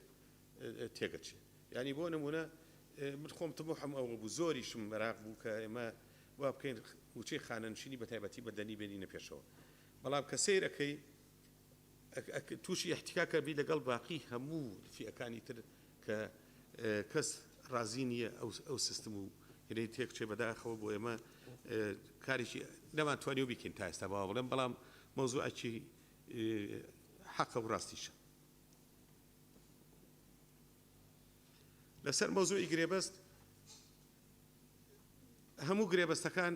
تێگەچێ ینی بۆ نمونە من خۆم تموحم ئەوە بوو زۆریشم مەراق بوو کە ئێمە وا بکەین وچەی خانەنشینی بە تایبەتی بەدەنی بێنینە پێشەوە بەڵام کە سیرەکەی تووشی احتیکاکە بی لەگەڵ باقی هەموو فیەکانی تر کە کەس ڕازی نییە ئەو سیستم و هێنەی تێک چێ بەداخەوە بۆ ئێمە کارێکی نەمانتوانی و بیکەین تا ئێستا باوە بڵێم بەڵام مۆزوعەکی حەقە و ڕاستیشە لەسەر مۆزوعی گرێبەست هەموو گرێبەستەکان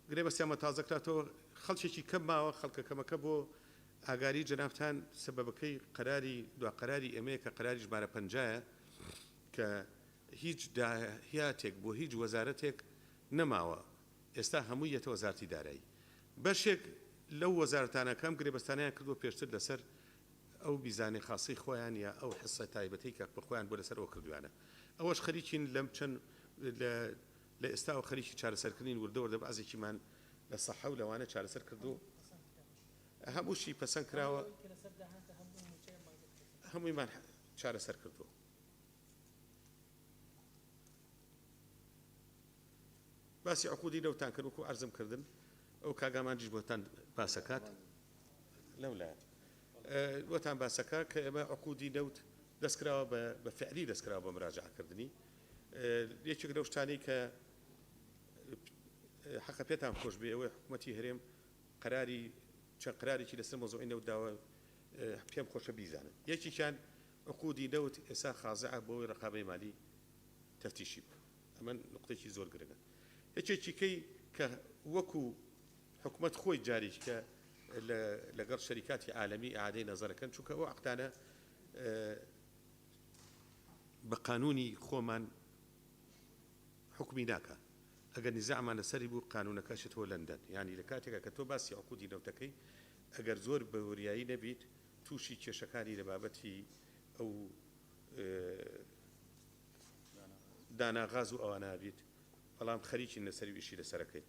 گرێبەستیان مەتازەکراتەوە خەڵکێکی کەم ماوە خەڵکەکەمەکە بۆ ئاگاری جەنابتان سەبەبەکەی قەراری دواقەراری ئەمەیە کە قەراری ژمارە 50 کە هیچ داهیاتێک بۆ هیچ وەزارەتێک نەماوە ئێستا هەمووی یەتە وەزارەتی دارایی بەشێک لەو وەزارەتانە کەم گرێبەستانیان کردووە پێشتر لەسەر ئەو بیزانی خاصی خۆیان یا ئەو حسە تایبەتی کە بەخۆیان بۆ لەسەرەوە کردویانە ئەوەش خەریکین لەم چەند لە ئێستا و خەریکی چارەسەرکردنی وردەوەردە بەعزێکیمان لە سەحە و لەوانە چارەسەر کردو هەمووشی پەسەند کراوە هەموویمان چارەسەر کردووە باسی عقودی لەوتان کرد وەکو عەرزم کردن ئەو کاگامانجیش بۆتان باسەکات لەولایە وەتان باسەکە کە ئێمە عقودی نەوت دەستکراوە بە فعلی دەستکراوە بە مراجعەکردنی یەکێک لەو شتانەی کە حەقە پێتان خۆش بێ ئەوەی حکوومەتی هەرێم قەراری چەند قەرارێکی لەسەر مۆزوعی نەوتداوە پێم خۆشە بیزانن یەکێکیان عقودی نەوت ئێستا خازعە بۆی ڕقابەی مالی تەفتیشی بوو ئەمە نقطەیەکی زۆر گرنگە یەکێکیکەی کە وەکو حکوومەت خۆی جاریش کە لەگەڵ شەریکاتی عالەمی ئاعادەی نەزەرەکەن چونکە ئەو عقدانە بە قانونی خۆمان حکمی ناکە ئەگەر نیزاعمان لەسەری بوو قانونەکە شتەوە لەندەن ینی لە کاتێکە کە تۆ باسی عقودی نەوتەکەی ئەگەر زۆر بەوریایی نەبیت تووشی کێشەکانی لە بابەتی ئەو داناغاز و ئەوانە بیت بەڵام خەریکی لەسەری ویشی لەسەرەکەی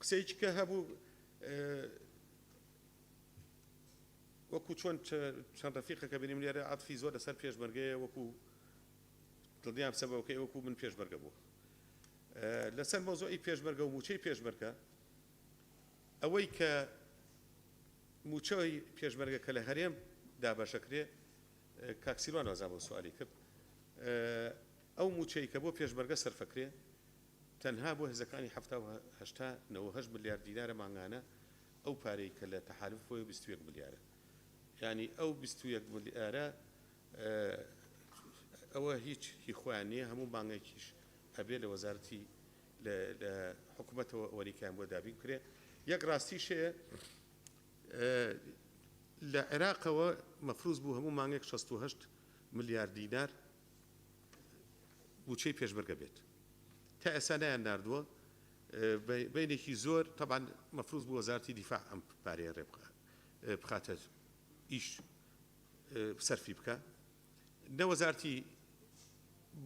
قسەیەکی کە هەبوو وەکو چۆن چەند ڕەفیقەکە بینیم لێرە عەتفی زۆر لەسەر پێشمەرگەیە وەکو دڵنیام سەبەوەکەی وەکو من پێشمەرگە بوو لەسەر مۆزوعی پێشمەرگە و موچەی پێشمەرگە ئەوەی کە موچەی پێشمەرگە کە لە هەرێم دابەشەکرێ کاکسیروان وازان بۆ سوالی کرد ئەو موچەی کە بۆ پێشمەرگە سەرفەکرێ تەنها بۆ هێزەکانی 1970 ملیارد دینارە مانگانە ئەو پارەی کە لە تەحالف بۆی 21 ملیارە ینی ئەو 21 ملیارە ئەوە هیچ خۆیان نییە هەموو مانگێکیش هەبێ لە وەزارەتی لە حکوومەتەوە وەریکیان بۆ دابین کرێ یەک ڕاستیشەیە لە عێراقەوە مەفروض بوو هەموو مانگێک 68 ملیارد دینار بودجەی پێشمەرگە بێت تا ئێستا نەیان ناردووە بینێکی زۆر طبعا مەفروض بوو وەزارەتی دیفاع ئەم پارەیە ڕێ بخاتە ئیش سەرفی بکە نەوەزارەتی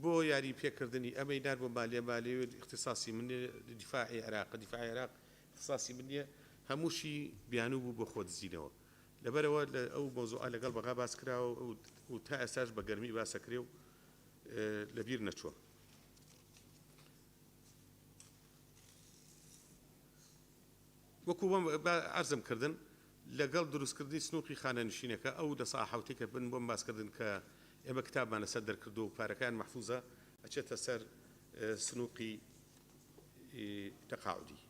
بۆ یاری پێکردنی ئەمەی نار بۆ مالیە اختصاصی من دیفاعی عێراق دیفاعی عێراق اختصاصی من نیە هەمووشی بیانوو بوو بۆ خۆدزینەوە لەبەرەوە ئەو مۆزوعە لەگەڵ بەغا باس کراوە و تا ئێستاش بە گەرمی باسەکرێ و لەبیر نەچووە وەکو عەرزم کردن لەگەڵ دروستکردنی سنووقی خانەنشینەکە ئەو دەسا حوتێکە بن بۆم باسکردن کە ئێمە کتابمان لەسەر دەرکردو و پارەکان مەحفوظە ئەچێتە سەر سنووقی تەقاعودی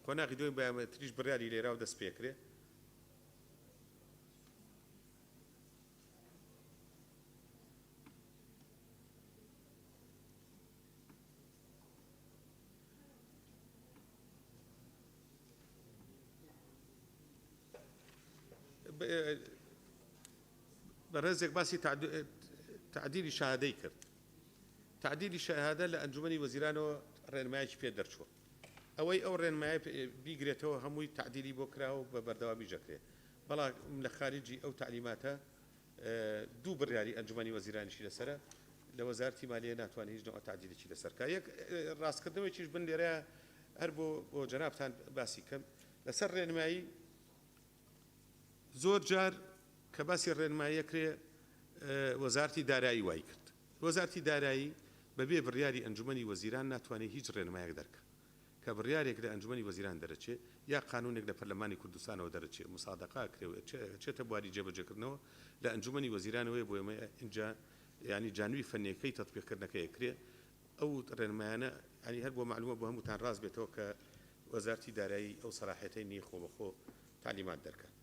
قۆناغی دوای بایۆمەتریش بڕیاری لێرا و دەست پێکرێ بەڕێزێک باسی تعدیلی شاهدەی کرد تعدیلی شاهدە لە ئەنجومەنی وەزیرانەوە ڕێنمایەکی پێ دەرچووە ئەوەی ئەو ڕێنمایە بیگرێتەوە هەمووی تعدیلی بۆ کراوە بە بەردەوامی ژەکرێ بەڵام لە خارجی ئەو تعلیماتە دوو بڕیاری ئەنجومەنی وەزیرانیشی لەسرە لە وەزارەتی مالیە ناتوانێت هیچ نوع تعدیلێکی لەسەرکە یەک ڕاستکردنەوەیکیش بن لێرە هەر بۆ جەنابتان باسی کەم لەسەر ڕێنمایی زۆر جار کە باسی ڕێنماییە کرێ وەزارەتی دارایی وای کرد وەزارەتی دارایی بەبێ بڕیاری ئەنجومەنی وەزیران ناتوانێت هیچ ڕێنمایەک دەرکات کە بڕیارێک لە ئەنجومەنی وەزیران دەرەچێت یا قانونێک لە پەرلەمانی کوردستانەوە دەرەچێت مسادقا کرێت چێتە بواری جێبەجێکردنەوە لە ئەنجومەنی وەزیرانەوەی بۆ ئێمە اینجا ینی جانوی فەنیەکەی تەطبیقکردنەکە ئەکرێ ئەو ڕێنمایانە ینی هەر بۆ معلومە بۆ هەمووتان ڕاست بێتەوە کە وەزارەتی دارایی ئەو سەلاحیەتەی نییە خۆ بەخۆ تعلیمات دەرکات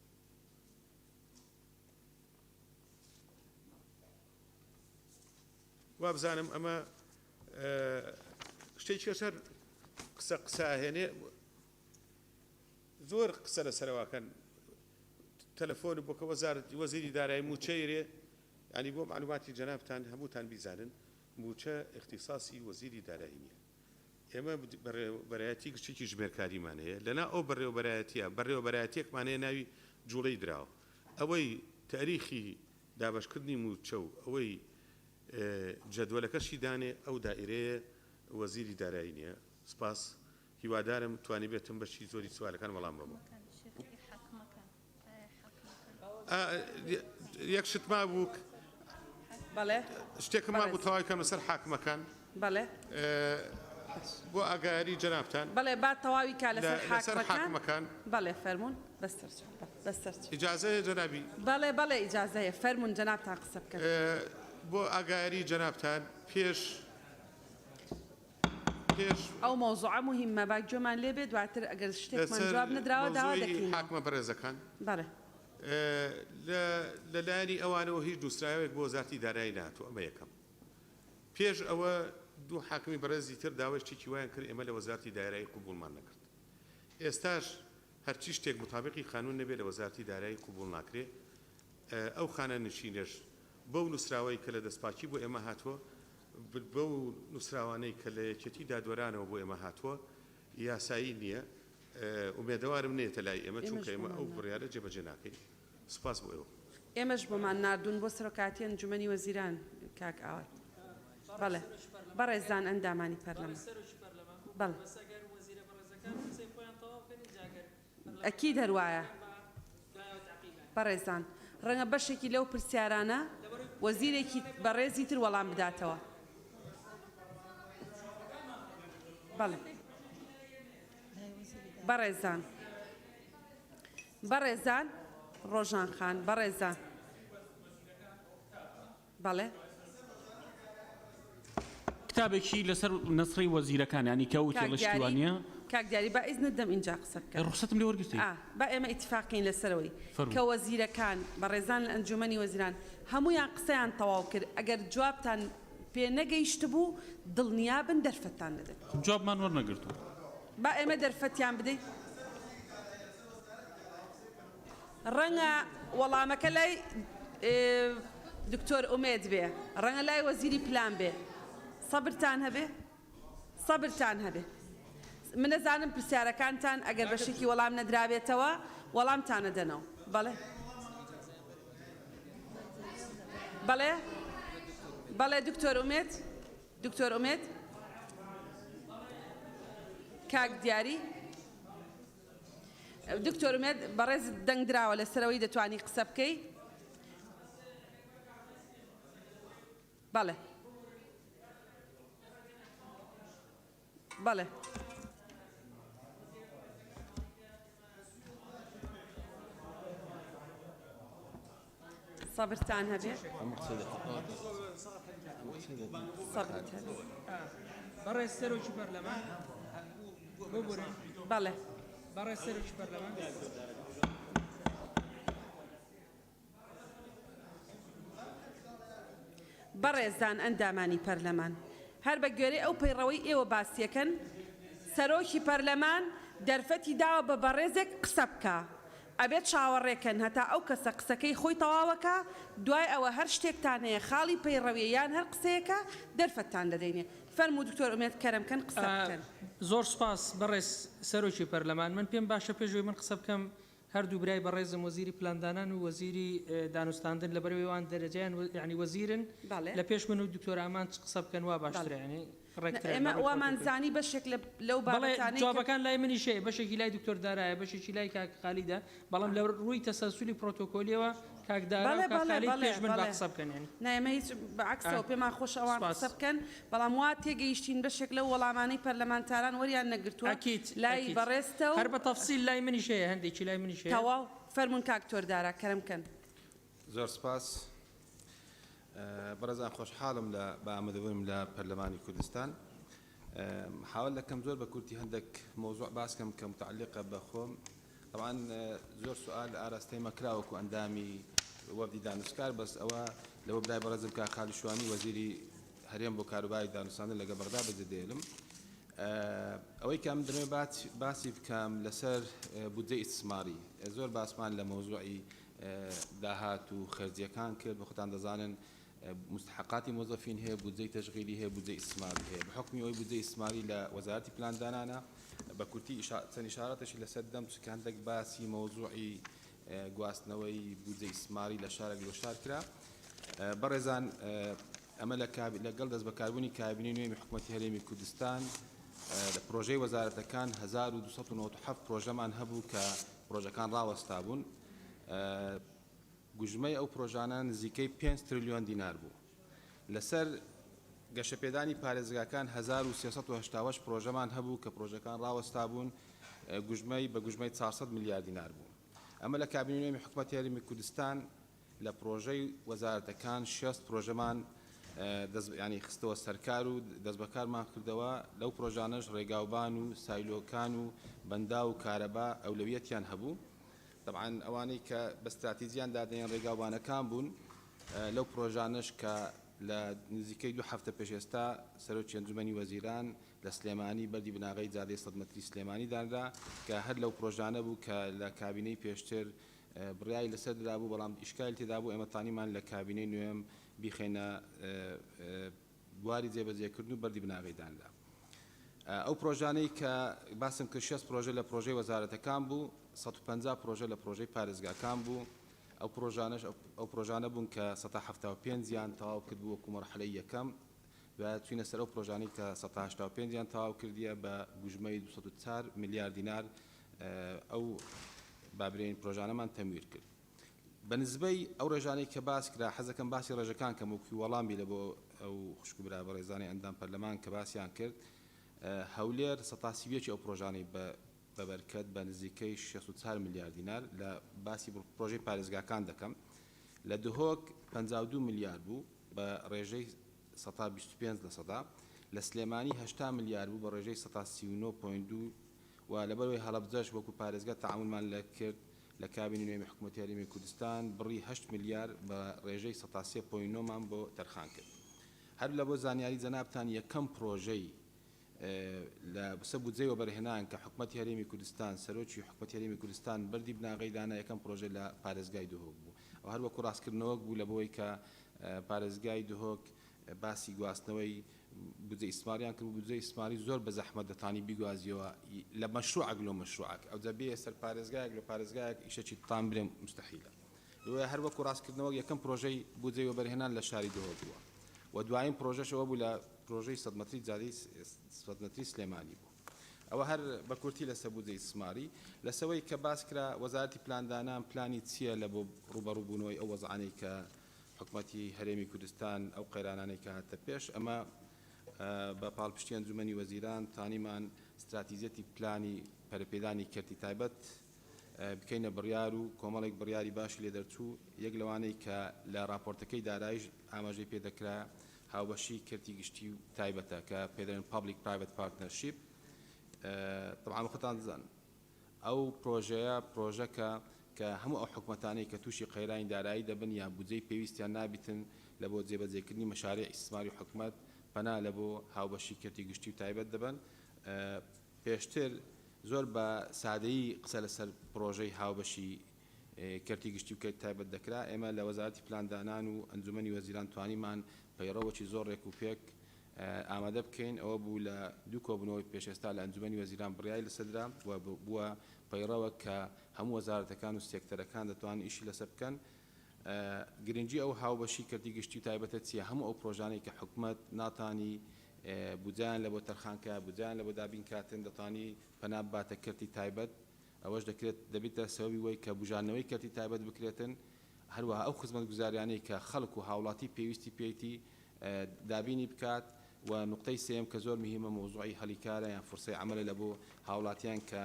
وابزانم ئەمە شتێکی کەسەر قساهێنێ زۆر قسە لەسەرەوەکەن تەلەفۆن بۆ کە وەزیری دارایی موچەیرێ ینی بۆ معلوماتی جەنابتان هەمووتان بیزانن موچە اختصاصی وەزیری دارایی نییە ئێمە بەرایەتی گشتێکی ژمێرکاریمان هەیە لەنا ئەو بەڕێوەبەرایەتیە بەڕێوەبەرایەتێکمان هەیە ناوی جوڵەی دراوە ئەوەی تاریخی دابشکردنی موچە و ئەوەی جەدوەلەکەشی دانێ ئەو دائیرەیە وەزیری دارایی نییە سپاس هیوادارم توانی بێتم بەشی زۆری سوالەکان وەڵام بەبوو یەک شت ما بوو شتێکم ما بوو تەواوی کەم لەسەر حاکمەکان بۆ ئاگایاری جەنابتان بەڵێ با تەواوی کا لەسەر حاکمەکان بەڵێ فەرمونون بەستەر ئیجازەیە جەنابی بەڵێ ئیجازەیە فەرمونون جەنابتان قسە بکەن بۆ ئاگایاری جەنابتان پێش ئەو مۆزوعە مهمە باک گوێمان لێ بێ دواتر ئەگەر شتێکمان جواب نەدراوە داوا دەکەین حاکمە بەڕێزەکان بەڵێ لەلایەنی ئەوانەوە هیچ دووسراوێک بۆ وەزارەتی دارایی نهاتووە ئەمە یەکەم پێش ئەوە دوو حاکمی بەڕێزی تر داوای شتێکی وایان کرد ئێمە لە وەزارەتی دارایی قبوڵمان نەکرد ئێستاش هەرچی شتێک مطابقی قانون نەبێت لە وەزارەتی دارایی قبوڵ ناکرێت ئەو خانە نشینەش بەو نووسراوەی کە لە دەستپاکی بۆ ئێمە هاتووە بەو نووسراوانەی کە لە یەکێتی دادوەرانەوە بۆ ئێمە هاتووە یاسایی نییە ئومێدەوارم نێتە لای ئێمە چونکە ئێمە ئەو بڕیارە جێبەجێ ناکەین سوپاس بۆ ئێوە ئێمەش بۆمان ناردوون بۆ سەرۆکاتی ئەنجومەنی وەزیران کاک ئاوات بەڵێ بەڕێزان ئەندامانی پەرلەمان بەڵێ ئەکی دەروایە بەڕێزان ڕەنگە بەشێکی لەو پرسیارانە وەزیرێکی بەڕێزی تر وەڵام بداتەوە بەڵێ بەڕێزان ڕۆژان خان بەڕێزان بەڵێ کتابێکی لەسەر نەسڕی وەزیرەکان ینی کە و تێڵشتوانیە کاک دیاری با ئیز نەدەم اینجا قسە بکەم ڕخسەتم لێ وەرگرتی با ئێمە ئیتفاقین لەسەرەوەی کە وەزیرەکان بەڕێزان لە ئەنجومەنی وەزیران هەمویان قسەیان تەواو کرد ئەگەر جوابتان پێ نەگەیشت بوو دڵنیابن دەرفەتان دەدەن جوابمان وەرنەگرتووە با ئێمە دەرفەتیان بدەین ڕەنگە وەڵامەکە لای دکتۆر ئومێد بێ ڕەنگە لای وەزیری پلان بێ سەبرتان هەبێ من نەزانم پرسیارەکانتان ئەگەر بەشێکی وەڵام نەدرابێتەوە وەڵامتانە دەنەوە بەڵێ دکتۆر ئومێد کاک دیاری دکتۆر ئومێد بەڕێز دەنگ دراوە لەسەرەوەی دەتوانی قسە بکەی بەڵێ صبرتان هەبێ بەڕێز سەرۆکی پەرلەمان بەڵێ بەڕێز سەرۆکی پەرلەمان بەڕێزان ئەندامانی پەرلەمان هەر بە گوێرەی ئەو پەیڕەوەی ئێوە باسیەکەن سەرۆکی پەرلەمان دەرفەتی داوە بە بەڕێزێک قسە بکە ئەبێت چاوەڕێکەن هەتا ئەو کەسە قسەکەی خۆی تەواوەکە دوای ئەوە هەر شتێکتان هەیە خاڵی پەیڕەویە یان هەر قسەیەکە دەرفەتتان دەدەینێ فەرموو دکتۆر ئومێد کەرەمکەن قسە بکەن. زۆر سپاس بەڕێز سەرۆکی پەرلەمان من پێم باشە پێشوی من قسە بکەم هەردوو برای بەڕێزم وەزیری پلاندانان و وەزیری دانوستاندن لەبەرەوەیان دەرەجیان یعنی وەزیرن لە پێش من و دکتۆر ئامان قسە بکەن وا باشترە ینی ئێمە ئەوەمانزانی بەشێک لەو بابەتانەی جوابەکان لای منی شەیە بەشێکی لای دکتۆر دارایە بەشێکی لای کاک خالیدە بەڵام لە ڕووی تەسەلسولی پرۆتۆکۆلیەوە کاک دارا و کاک خالید پێش من با قسە بکەن ینی نایمە هیچ بەعکسەوە پێمان خۆش ئەوان قسە بکەن بەڵام وا تێگەیشتین بەشێک لەو وەڵامانەی پەرلەمانتاران وەریان نەگرتووە لای بەڕێستەوە هەر بە تەفسیل لای منی شەیە هەندێکی لای منی شەیە تەواو فەرمون کاک دکتۆر دارا کەرەمکەن. زۆر سپاس بەڕێزان خۆشحاڵم لە بەئامادەبوونم لە پەرلەمانی کوردستان حاول دەکەم زۆر بە کورتی هەندێک مۆزوع باسکەم کە متعلقە بە خۆم طبعا زۆر سوال ئاراستەی مەکراوەکو ئەندامی وەفدی دانوستکار بەس ئەوە لەوە برای بەڕێزم کاک خالی شوانی وەزیری هەرێم بۆ کاروباری دانوستاندن لەگە بەغدا بەجێدێڵم ئەوەی کە من دەمێ باسی بکەم لەسەر بودجەی ئیستثماری زۆر باسمان لە مۆزوعی داهات و خەرجیەکان کرد بە خۆتان دەزانن مستحقاتی موظفین هەیە بودجەی تەشغیلی هەیە بودجەی ئیستثماری هەیە بەحکمی ئەوەی بودجەی ئیستثماری لە وەزارەتی پلاندانانە بە کورتی چەند ئیشارەتێکی لەسەر دەم چکە هەندێک باسی مۆزوعی گواستنەوەی بودجەی ئیستثماری لە شارێک لۆشار کرا بەڕێزان ئەمە لەگەڵ دەست بەکاربوونی کابینەی نوێی حکوومەتی هەرێمی کوردستان لە پرۆژەی وەزارەتەکان 1297 پرۆژەمان هەبوو کە پرۆژەکان ڕاوەستا بوون گوژمەی ئەو پرۆژانە نزیکەی 5 تریلیۆن دینار بوو لەسەر گەشەپێدانی پارێزگاکان 1380 پرۆژەمان هەبوو کە پرۆژەکان ڕاوەستا بوون گوژمەی بە گوژمەی 400 میلیارد دینار بوو ئەمە لە کابینەی نوێی حکوومەتی هەرێمی کوردستان لە پرۆژەی وەزارەتەکان 6 پرۆژەمان ینی خستەوە سەرکار و دەست بەکارمان کردەوە لەو پرۆژانەش ڕێگاوبان و سایلۆکان و بەندا و کارەبا ئەولەویەتیان هەبوو طبعا ئەوانەی کە بە استراتیزیان دادەیان ڕێگاوبانەکان بوون لەو پرۆژانش کە لە نزیکەی 2 هەفتە پێش ئێستا سەرۆکی ئەنجومەنی وەزیران لە سلێمانی بەردی بناغی جادەی 100 مەتری سلێمانی دانرا کە هەر لەو پرۆژانە بوو کە لە کابینەی پێشتر بڕیای لەسەر درابوو بەڵام ئیشکال تێدا بوو ئێمە تانیمان لە کابینەی نوێم بیخێنە بواری جێبەجێکردن و بەردی بناغی دانرا ئەو پرۆژانەی کە باسم کرد 6 پرۆژە لە پرۆژەی وەزارەتەکان بوو 150 پرۆژە لە پرۆژەی پارێزگاکان بوو ئەو پرۆژانەش ئەو پرۆژانە بوون کە 175 یان تەواو کرد بوو وەکو مەرحلەی یەکەم و چوینە سەر ئەو پرۆژانەی کە 185 یان تەواو کردیە بە گوژمەی 204 میلیارد دینار ئەو بابرین پرۆژانەمان تەمویر کرد بە نسبەی ئەو ڕێژانەی کە باس کرا حەزەکەم باسی ڕێژەکان کەم وەکی وەڵامی لە بۆ ئەو خوشک برا بە ڕێزانی ئەندام پەرلەمان کە باسییان کرد هەولێر 130 ئەو پرۆژانەی بەبەرکەت بە نزیکەی 64 میلیارد دینار لە باسی پرۆژەی پارێزگاکان دەکەم لە دهۆک 52 میلیارد بوو بە ڕێژەی 125 لە سەدا لە سلێمانی 80 میلیارد بوو بە ڕێژەی 139.2 و لەبەرەوەی هەڵەبجەش وەکو پارێزگا تەعاملمان لە کرد لە کابینی نوێی حکوومەتی هەرێمی کوردستان بڕی 8 میلیارد بە ڕێژەی 103.9مان بۆ تەرخان کرد هەر لە بۆ زانیاری جەنابتان یەکەم پرۆژەی لە بسە بودجەیەوە بەرهێنان کە حکوومەتی هەرێمی کوردستان سەرۆکی حکوومەتی هەرێمی کوردستان بەردی بناغی دانا یەکەم پرۆژە لە پارێزگای دهۆک بوو و هەر وەکو ڕاستکردنەوەک بوو لە بۆی کە پارێزگای دهۆک باسی گواستنەوەی بودجە ئیستثماریان کرد و بودجە ئیستثماری زۆر بە زەحمەت دەتانی بیگوازیەوە لە مەشروعێک لۆ مەشروعێک ئەو دەبێ سەر پارێزگایەک لە پارێزگایەک ئیشەکی تام برێ مستەحیلە لەوەیە هەر وەکو ڕاستکردنەوەک یەکەم پرۆژەی بودجەیەوە بەرهێنان لە شاری دهۆک بووە و دوایین پرۆژەشەوە بوو لە پرۆژەی 100 مەتری جادەی 100 مەتری سلێمانی بوو ئەوە هەر بە کورتی لە سەبودجەی ئیستثماری لەسەوەی کە باس کرا وەزارەتی پلاندانان پلانی چییە لە بۆ ڕوبەڕووبوونەوەی ئەو وەزعانەی کە حکوومەتی هەرێمی کوردستان ئەو قەیرانانەی کە هاتە پێش ئەمە بە پاڵپشتی ئەنجومەنی وەزیران تانیمان استراتیزیەتی پلانی پەرپێدانی کردی تایبەت بکەینە بڕیار و کۆمەڵێک بڕیاری باشی لێ دەرچوو یەک لەوانەی کە لە راپۆرتەکەی دارایش ئاماژەی پێدەکرا هاوبەشی کردی گشتی و تایبەتە کە پێدەن پابلیک پرایڤەت پارتنەرشیپ طبعا خۆتان دەزانن ئەو پرۆژەیە پرۆژەکە کە هەموو ئەو حکوومەتانەی کە تووشی قەیرانی دارایی دەبن یان بودجەی پێویستیان نابیتن لە بۆ جێبەجێکردنی مەشارێع ئیستثماری حکوومەت پەنا لە بۆ هاوبەشی کردی گشتی و تایبەت دەبن پێشتر زۆر بە سادەیی قسە لەسەر پرۆژەی هاوبەشی کەرتی گشتی و کەرتی تایبەت دەکرا ئێمە لە وەزارەتی پلاندانان و ئەنجومەنی وەزیران توانیمان پەیڕەوەکی زۆر ڕێک و پێک ئامادە بکەین ئەوە بوو لە دوو کۆبنەوەی پێشێستا لە ئەنجومەنی وەزیران بڕیای لەسەردا و بووە پەیڕەوە کە هەموو وەزارەتەکان و سێکتەرەکان دەتوانن ئیشی لەسەر بکەن گرنگی ئەو هاوبەشی کەرتی گشتی و تایبەتە چیە هەموو ئەو پرۆژانەی کە حکوومەت ناتانی بودجیان لە بۆ تەرخانکە بودجیان لە بۆ دابین کاتن دەتوانی پەنا باتە کەرتی تایبەت ئەوەش دەکرێت دەبێتە سەبەبی وەی کە بژانەوەی کەرتی تایبەت بکرێتن هەروەها ئەو خزمەت گوزاریانەی کە خەڵک و هاوڵاتی پێویستی پێیتی دابینی بکات و نقطەی سێم کە زۆر مهمە مۆزوعی هەلیکارە یان فرسەی عملە لە بۆ هاوڵاتیان کە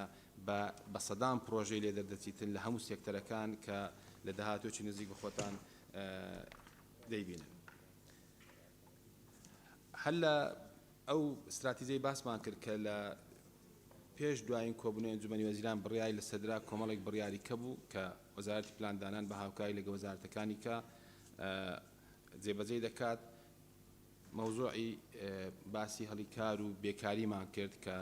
بە سەدان پرۆژەی لێ دەردەچیتن لە هەموو سێکتەرەکان کە لە داهاتوێکی نزیک بخۆتان دەیبینن هەل لە ئەو استراتیزیای باسمان کرد کە لە پێش دوایین کۆبوونەوەی ئەنجومەنی وەزیران بڕیای لە سەدرا کۆمەڵێک بڕیاری کەبوو کە وەزارەتی پلاندانان بە هاوکاری لەگە وەزارەتەکانی کە جێبەجێ دەکات مەوزوعی باسی هەڵیکار و بێکاریمان کرد کە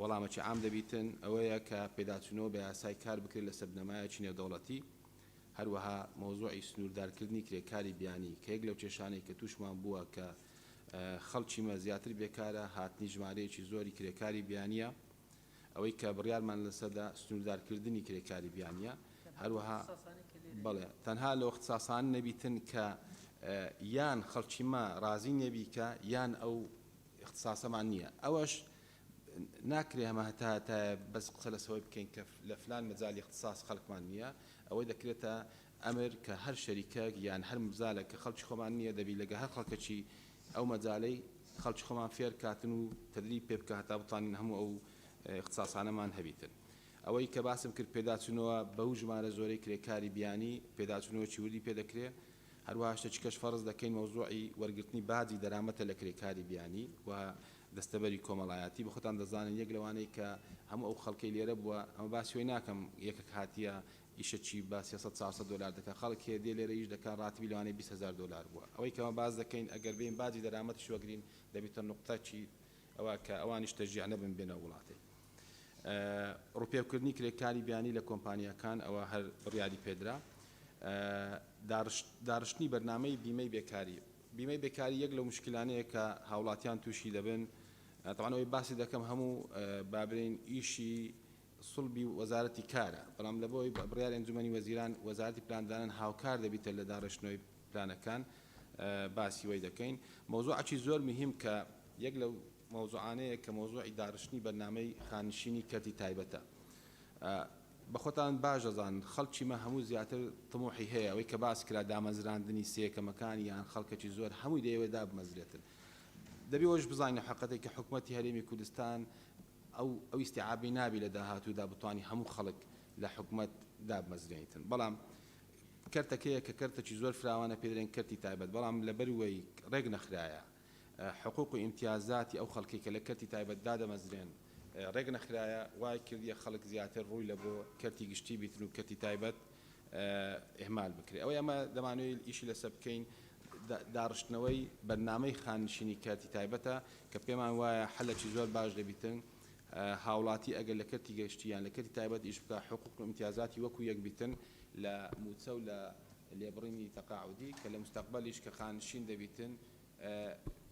وەڵامەکی عام دەبیتن ئەوەیە کە پێداچوونەوە بە یاسای کار بکرێت لە سەردەمایەکی نێودەوڵەتی هەروەها مەوزوعی سنووردارکردنی کرێکاری بیانی کە یەک لەو کێشانەی کە تووشمان بووە کە خەڵکی مە زیاتر بێکارە هاتنی ژمارەیەکی زۆری کرێکاری بیانیە ئەوەی کە بڕیارمان لەسەردا سنووردارکردنی کرێکاری بیانیە هەروەها بەڵێ تەنها لە اختصاسان نەبیتن کە یان خەڵکی مە ڕازی نەبی کە یان ئەو اختصاسەمان نییە ئەوەش ناکرێ هەمە هەتا بەس قسە لەسەوەی بکەین کە لە فلان مەجالی اختصاص خەڵکمان نییە ئەوەی دەکرێتە ئەمر کە هەر شەریکەک یان هەر مزالە کە خەڵکی خۆمان نییە دەبی لەگە هەر خەڵکەکی ئەو مەجالەی خەڵکی خۆمان فێر کاتن و تدریب پێ بکە هەتا بتوانین هەموو ئەو اختصاسانەمان هەبیتن ئەوەی کە باسم کرد پێداچوونەوە بەو ژمارە زۆرەی کرێکاری بیانی پێداچوونەوەکی وردی پێ دەکرێت هەروەها شتێکی کەش فەرز دەکەین مەوزوعی وەرگرتنی باجی دەرامەتە لە کرێکاری بیانی و دەستەبەری کۆمەڵایەتی بە خۆتان دەزانن یەک لەوانەی کە هەموو ئەو خەڵکەی لێرە بووە ئەمە باسی وی ناکەم یەکێک هاتیە ئیشەکی با 300 دلار دەکات خەڵک هێدێ لێرە ئیش دەکات ڕاتبی لەوانەیە 20000 دلار بووە ئەوەی کەمە باز دەکەین ئەگەر بین باجی دەرامەتش وەگرین دەبێتە نقطەکی ئەوە کە ئەوانیش تەژیع نەبن بێنە وڵاتی ڕوپێکردنی کرێکاری بیانی لە کۆمپانیەکان ئەوە هەر بڕیاری پێدرا دارشتنی بەرنامەی بیمەی بێکاری بیمەی بێکاری یەک لەو مشکلانەیە کە هاوڵاتیان تووشی دەبن تەوانەوەی باسی دەکەم هەموو بابرین ئیشی سڵبی وەزارەتی کارە بەڵام لە بۆی بڕیاری ئەنجومەنی وەزیران وەزارەتی پلاندانان هاوکار دەبیتە لە داڕشتنەوەی پلانەکان باسی وەی دەکەین مۆزوعێکی زۆر مهم کە یەک لەو مۆزوعانەیە کە مۆزوعی داڕشتنی بەرنامەی خانشینی کەرتی تایبەتە بە خۆتان باش دەزان خەڵکی مە هەموو زیاتر تموحی هەیە ئەوەی کە باس کرا دامەزراندنی سێکەمەکانی یان خەڵکەکی زۆر هەمووی دەیەوێت دابمەزرێتن دەبی ئەوش بزانین حقیقەتی کە حکوومەتی هەرێمی کوردستان ئەو ئیسیعابی نابی لە داهاتوودا بتوانی هەموو خەڵک لە حکوومەت دابمەزرێتن بەڵام کەرتەکەیە کە کەرتێکی زۆر فراوانە پێدرێن کەرتی تایبەت بەڵام لەبەروەی ڕێک نەخرایە حقوق و ئیمتیازاتی ئەو خەڵکی کە لە کەرتی تایبەت دادەمەزرێن ڕێک نەخرایە وای کردیە خەڵک زیاتر ڕووی لە بۆ کەرتی گشتی بیتن و کەرتی تایبەت ئێمال بکرێت ئەوەی ئەمە دەمانوێت ئیشی لەسەر بکەین داڕشتنەوەی بەرنامەی خانشینی کەرتی تایبەتە کە پێمان وایە حەلەکی زۆر باش دەبیتن هاوڵاتی ئەگەر لە کەرتی گەشتیان لە کەرتی تایبەت ئیش بکە حقوق و ئیمتیازاتی وەکو یەک بیتن لە موچە و لە لێبڕینی تەقاعودی کە لە مستەقبەلیش کە خانشین دەبیتن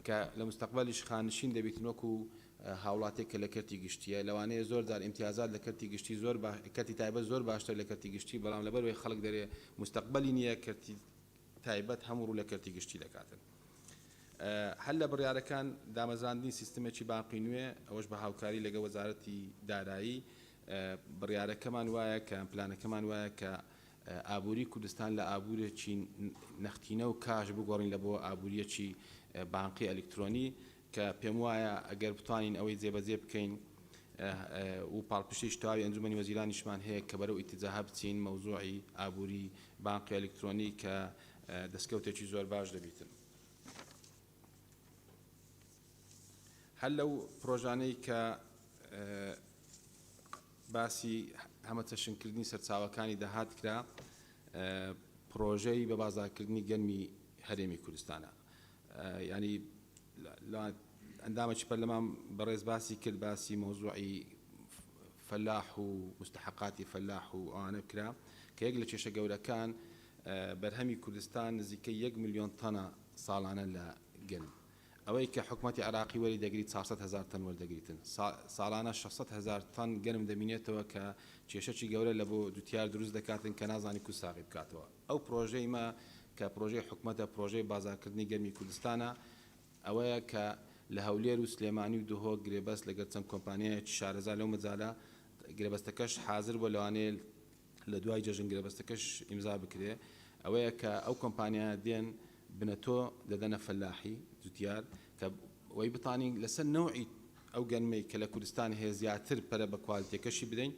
کە لە مستەقبەلیش خانشین دەبیتن وەکو هاوڵاتێک کە لە کەرتی گشتیە لەوانەیە زۆر جار ئیمتیازات لە کەرتی گشتی زۆر کەرتی تایبەت زۆر باشتر لە کەرتی گشتی بەڵام لەبەرەوەی خەڵک دەرێ مستەقبەلی نییە کەرتی تایبەت هەموو ڕوو لە کەرتی گشتی دەکاتن هەل لە بڕیارەکان دامەزاندنی سیستمێکی باقی نوێ ئەوەش بە هاوکاری لەگە وەزارەتی دارایی بڕیارەکەمان وایە کە پلانەکەمان وایە کە ئابووری کوردستان لە ئابوورێکی نەختینە و کاش بگۆڕین لە بۆ ئابووریەکی بانقی ئەلکترۆنی کە پێم وایە ئەگەر بتوانین ئەوەی جێبەجێ بکەین و پاڵپشتیش تەواوی ئەنجومەنی وەزیرانیشمان هەیە کە بەرەو ئیتیجاها بچین مەوزوعی ئابووری بانقی ئەلکترۆنی کە دەستکەوتێکی زۆر باش دەبیتن هەل لەو پرۆژانەی کە باسی هەمە تەشنکردنی سەرچاوەکانی داهات کرا پرۆژەی بە بازارکردنی گەرمی هەرێمی کوردستانە ینی ئەندامەی پەرلەمان بەڕێز باسی کرد باسی مۆزوعی فەلاح و مستحقاتی فەلاح و ئەوانە کرا کە کە یەک لە کێشە گەورەکان بەرهەمی کوردستان نزیکەی 1 ملیۆن تەنە ساڵانە لە گەن ئەوەی کە حکوومەتی عراقی وەری دەگریت 400,000 تەن وەردەگریتن ساڵانە 600,000 تەن گەنم دەمینێتەوە کە کێشەی گەورە لە بۆ دوتیار دروست دەکاتن کە نازانی کو ساغی بکاتەوە ئەو پرۆژەی مە کە پرۆژەی حکوومەتە پرۆژەی بازارکردنی گەرمی کوردستانە ئەوەیە کە لە هەولێر و سلێمانی و دهۆک گرێبەست لەگەر چەند کۆمپانیایەکی شارەزا لەو مەجالە گرێبەستەکەش حاضر بۆ لەوانەیە لە دوای جەژن گرێبەستەکەش ئیمزا بکرێ ئەوەیە کە ئەو کۆمپانیا دێن بنەتۆ دەدەنە فەلاحی جوتیار کە وەی بتانی لەسەر نەوعی ئەو گەنمەی کە لە کوردستان هەیە زیاتر پەرە بە کواڵیتیەکەشی بدەین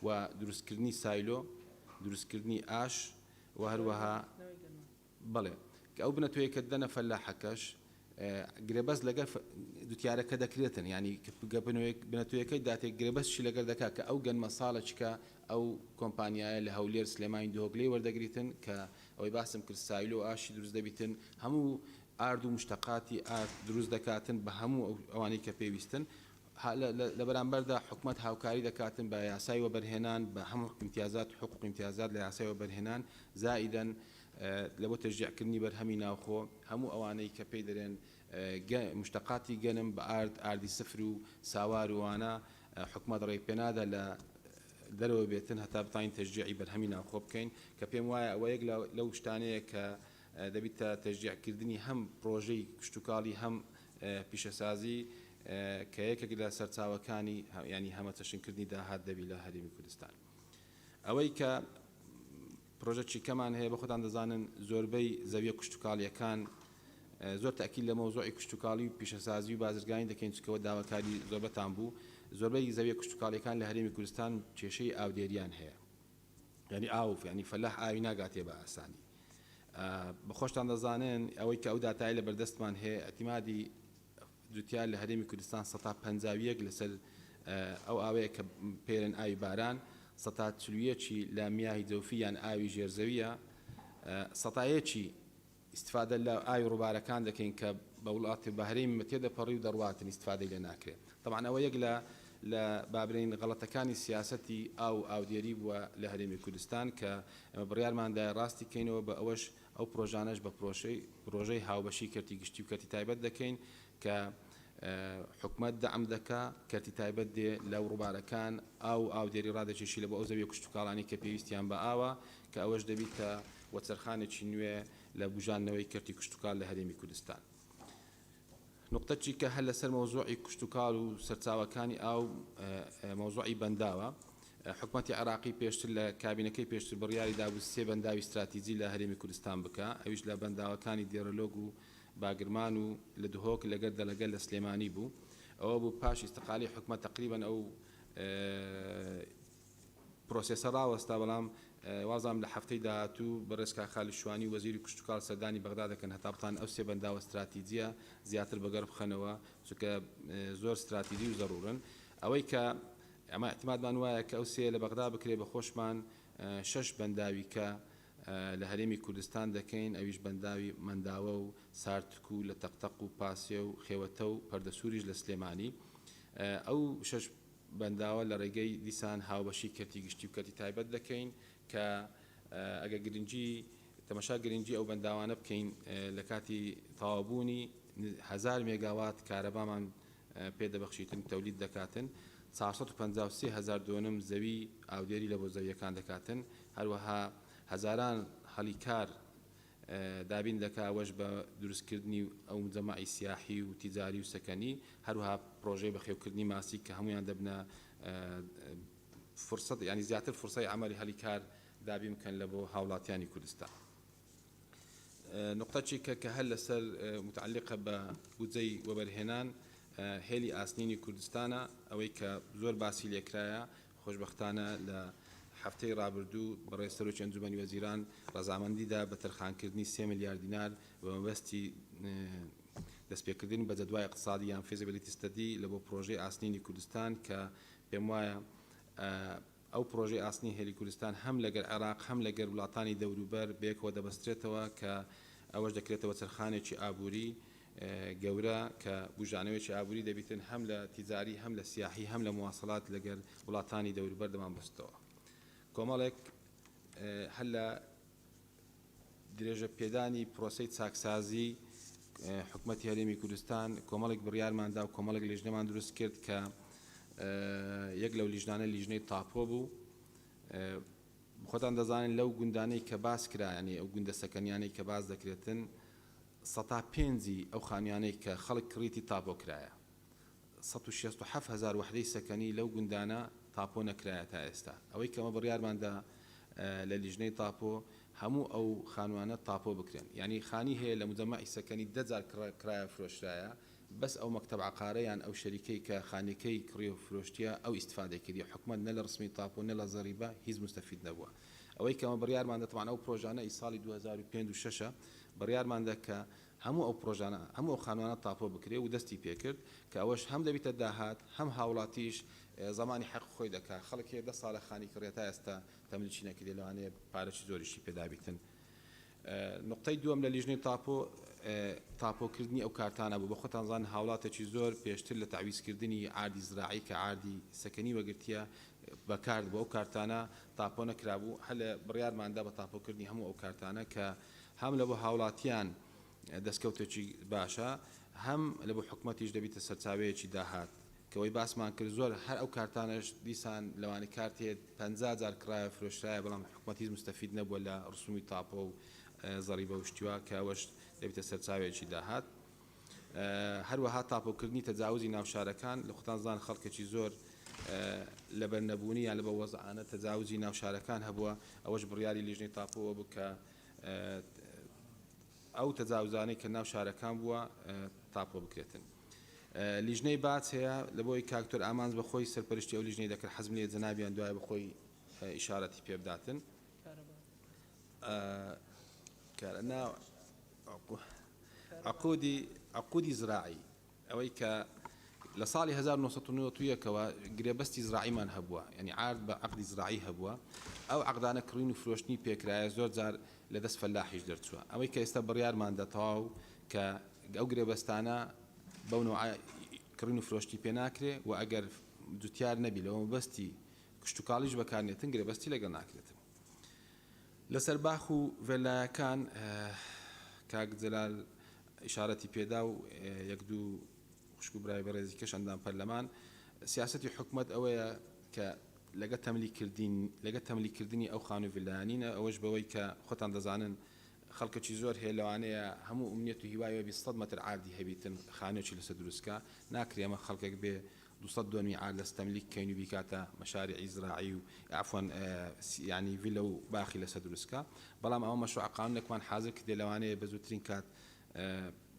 و دروستکردنی سایلۆ دروستکردنی ئاش و هەروەها بەڵێ کە ئەو بنەتۆیە کە دەنە فەلاحەکەش گرێبەست لەگەر دوتیارەکە دەکرێتن ینی بنەتۆیەکەی داتێک گرێبەستشی لەگەر دەکات کە ئەو گەنمە ساڵەچکە ئەو کۆمپانیایە لە هەولێر سلێمانی دۆگلەی وەردەگریتن کە ئەوەی باسم کرد سایلۆ ئاشی دروست دەبیتن هەموو ئارد و مشتەقاتی ئارد دروست دەکاتن بە هەموو ئەوانەی کە پێویستن لە بەرامبەردا حکوومەت هاوکاری دەکاتن بە یاسای وەبەرهێنان بە هەموو امتیازات حقوق امتیازات لە یاسای وەبەرهێنان زائیدەن لە بۆ تەشجیعکردنی بەرهەمی ناوخۆ هەموو ئەوانەی کە پێی دەرێن مشتەقاتی گەنم بە ئاردی سفر و ساوار وانە حکوومەت ڕێپێنادا لە دەرەوە بێتن هەتا بتانین تەشجیعی بەرهەمی ناوخۆ بکەین کە پێم وایە ئەوە یەک لەو شتانەیە کە دەبیتە تەشجیعکردنی هەم پرۆژەی کشتتوکاڵی هەم پیشەسازی کە یەکێک لە سەرچاوەکانی ینی هەمە تەشنکردنی داهات دەبی لە هەرێمی کوردستان ئەوەی کە پرۆژە چیکەمان هەیە بە خۆتان دەزانن زۆربەی زەویە کشتتوکاڵیەکان زۆر تاکیل لە مەوزوعی کشتتوکاڵی و پیشەسازی و بازرگانی دەکەین چکەوە داواکاری زۆربەتان بوو زۆربەی زەویە کشتتوکاڵیەکان لە هەرێمی کوردستان کێشەی ئاودێریان هەیە ینی ئاوف ینی فەلاح ئاوی ناگاتێ بە ئاسانی بەخۆشتان دەزانن ئەوەی کە ئەو داتایی لە بەردەستمان هەیە ئەتیمادی جوتیار لە هەرێمی کوردستان 150 لەسەر ئەو ئاوەیە کە پێرن ئاوی باران 140 لە میاهی جەوفی یان ئاوی ژێرزەویە 100 استفادە لە ئاوی ڕووبارەکان دەکەین کە بە وڵاتی بەهرەمی مەتێدەپەڕی و دەڕواتن استفادەی لێ ناکرێت طبعا ئەوە یەک لە بابرین غەڵەتەکانی سیاسەتی ئاودێری بووە لە هەرێمی کوردستان کە ئەمە بڕیارماندا ڕاستی کەینەوە بە ئەوەش ئەو پرۆژانەش بە پرۆژەی هاوبەشی کەرتی گشتی و کەرتی تایبەت دەکەین کە حکومەت دەعم دەکا کەرتی تایبەت دێ لە ڕووبارەکان ئاودێری ڕادەچێشی لە بە ئەو زەویە کشتتوکاڵانی کە پێویستیان بە ئاوە کە ئەوەش دەبیتە وەچەرخانێکی نوێ لە بژانەوەی کەرتی کشتتوکال لە هەرێمی کوردستان نقطەی کە هەر لەسەر مەوزوعی کشتتوکال و سەرچاوەکانی ئاو مەوزوعی بەنداوە حکوومەتی عراقی پێشتر لە کابینەکەی پێشتر بڕیاری دابوو 3 بەنداوی استراتیجی لە هەرێمی کوردستان بکە ئەویش لە بەنداوەکانی دێرەلۆگ و باگرمان و لە دهۆک لەگەر دەلەگەل لە سلێمانی بوو ئەوە بوو پاش ئیستقالی حکومەت تقریبا ئەو پرۆسێسە ڕاوەستا بەڵام وازام لە هەفتەی داهاتوو بەڕێزکا خالی شوانی وەزیری کشتتوکاڵ سەردانی بەغدا دەکەن هەتا بتان ئەو 3 بەنداوە استراتیجیە زیاتر بەگەڕ بخەنەوە چونکە زۆر استراتیجی و زەڕورن ئەوەی کە ئەمە احتیمادمان وایە کە ئەو 3 لە بەغدا بکرێ بە خۆشمان 6 بەنداوی کە لە هەرێمی کوردستان دەکەین ئەویش بەنداوی منداوە و سارتک و لە تەقتەق و پاسێ و خێوەتە و پەردەسووریش لە سلێمانی ئەو 6 بەنداوە لە ڕێگەی دیسان هاوبەشی کەرتی گشتی و کەرتی تایبەت دەکەین کە ئەگە گرنگی تەمەشا گرنگی ئەو بەنداوانە بکەین لە کاتی تەوابوونی 1000 مێگاوات کارەبامان پێدەبەخشیتن تەولید دەکاتن 453,000 دۆنم زەوی ئاودێری لە بۆ زەویەکان دەکاتن هەروەها هەزاران هەلیکار دابین دەکاوەش بە دروستکردنی ئەو جەماعی سیاحی و تیجاری و سەکەنی هەروەها پرۆژەی بەخێوکردنی ماسی کە هەمویان دەبنە فرصت ینی زیاتر فرسەی عملی هەلیکار دابین بکەن لە بۆ هاوڵاتیانی کوردستان نقطەی کە هەر لەسەر متعلقە بە بودجەی وەبەرهێنان هێلی ئاسنینی کوردستانە ئەوەی کە زۆر باسی لێکرایە خۆشبەختانە لە هەفتەی ڕابردوو بەڕێز سەرۆکی ئەنجومەنی وەزیران ڕەزامەندیدا بە تەرخانکردنی 3 ملیار دینار بە مەبەستی دەستپێکردنی بە جەدوای اقتصادی یان فیزیبیلیتی ستەدی لە بۆ پرۆژەی ئاسنینی کوردستان کە پێم وایە ئەو پرۆژەی ئاسنی هێلی کوردستان هەم لەگەر عێراق هەم لەگەر وڵاتانی دەوروبەر بێکەوە دەبەسترێتەوە کە ئەوەش دەکرێتەوە چرخانێکی ئابووری گەورە کە بژانەوەیکی ئابووری دەبیتن هەم لە تیجاری هەم لە سیاحی هەم لە مواصلات لەگەر وڵاتانی دەوروبەر دەمان بەستەوە کۆمەڵێک هەل درێژە پێدانی پرۆسەی چاکسازی حکوومەتی هەرێمی کوردستان کۆمەڵێک بڕیارماندا و کۆمەڵێک لیژنەمان دروست کرد کە یەک لەو لیژنانە لیژنەی تاپۆ بوو خۆتان دەزانن لەو گوندانەی کە باس کرایانی ئەو گوندە سەکەنیانەی کە باز دەکرێتن 105 ئەو خانیانەی کە خەڵک کڕیتی تاپۆ کرایە 167,000 وحدەی سەکەنی لەو گوندانە تاپۆ نەکرایە تا ئێستا ئەوەی کەمە بڕیارماندا لە لیژنەی تاپۆ هەموو ئەو خانوانە تاپۆ بکرێن یعنی خانی هەیە لە مجەمەعی سەکەنی 10,000 کرایە فرۆشرایە بەس ئەو مەکتەب عقارەیان ئەو شەریکەی کە خانەکەی کڕی و فرۆشتیە ئەو ئیسفادەی کردی حکومت نە لە ڕسمی تاپۆ نە لە زەریبە هیچ مستەفید نەبووە ئەوەی کەمە بڕیارمان دەتوان ئەو پرۆژانە ئی ساڵی 2005 و 6 بڕیارمان دە کە هەموو ئەو پرۆژانە هەموو ئەو خانوانە تاپۆ بکرێ و دەستی پێکرد کە ئەوەش هەم دەبیتە داهات هەم هاوڵاتیش زمانی حەق خۆی دەکات خەڵک 10 ساڵە خانی کڕێت تا ئێستا تەملیکی نەکردی لەوانەیە پارەی زۆریشی پێدابیتن نقطەی دووەم لە لیژنەی تاپۆکردنی ئەو کارتانە بوو بە خۆتان زان هاوڵاتێکی زۆر پێشتر لە تعویزکردنی ئاردی زراعی کە ئاردی سەکەنی وەگرتیە بەکارد بۆ ئەو کارتانە تاپۆ نەکرابوو هەل لە بڕیارماندا بە تاپۆکردنی هەموو ئەو کارتانە کە هەم لە بۆ هاوڵاتیان دەستکەوتێکی باشە هەم لە بۆ حکوومەتیش دەبیتە سەرچاوەیەکی داهات کەوەی باسمان کرد زۆر هەر ئەو کارتانش دیسان لەوانی کارتێت 50,000 کرایە فرۆشرایە بەڵام حکوومەتیش مستەفید نەبووە لە ڕسومی تاپۆ و زەریبە و شتیوە کە ئەوەش دەبیتە سەرچاوێکی داهات هەروەها تاپۆکردنی تەجاوزی ناوشارەکان لە خۆتان زان خەڵکێکی زۆر لە بەرنەبوونی یان لە بە وەزعانە تەجاوزی ناوشارەکان هەبووە ئەوەش بڕیاری لیژنەی تاپۆوە بکە ئەو تەجاوزانەی کە ناو شارەکان بووە تاپۆ بکرێتن لیژنەی باچ هەیە لە بۆی کاکتۆر ئامانز بەخۆی سەرپەرشتی ئەو لیژنەی دەکرد حەزم لێ جەنابیان دوایە بەخۆی ئیشارەتی پێ بداتن عقودی زراعی ئەوەی کە لە ساڵی 1990ەوە گرێبەستی زراعیمان هەبووە ینی عارد بە عقدی زراعی هەبووە ئەو عقدانە کڕین و فرۆشتنی پێکرایە زۆر جار لە دەست فەلاحیش دەرچووە ئەوەی کە ئێستا بڕیارمان دەتەواو کە ئەو گرێبەستانە بەونەوە کڕین و فرۆشتی پێ ناکرێ و ئەگەر جوتیار نەبی لەوە مەبەستی کشتتوکاڵیش بەکارنێتن گرێبەستی لەگەڵ ناکرێتن لەسەر باخ و ڤێلایەکان کاک جەلال ئیشارەتی پێدا و یەک دوو خوشک و برای بەڕێزی کەش ئەندام پەرلەمان سیاسەتی حکوومەت ئەوەیە کە لەگە تەملیکردنی ئەو خانوو ڤیلایانینە ئەوەش بەوەی کە خۆتان دەزانن خەڵکەکی زۆر هەیە لەوانەیە هەموو ئومنیەت و هیوایەوە 100 مەتر عاردی هەبیتن خانێکی لەسەر دروستکە ناکرێ ئەمە خەڵکێک بێ 200 دومی عاد لەس تەملیک کەین و بیکاتە مەشاریعی زراعی و عفوان ینی ڤیلە و باخی لەسەر دروستکە بەڵام ئەوە مەشروع قانونێکمان حاضر کردێ لەوانەیە بە زووترین کات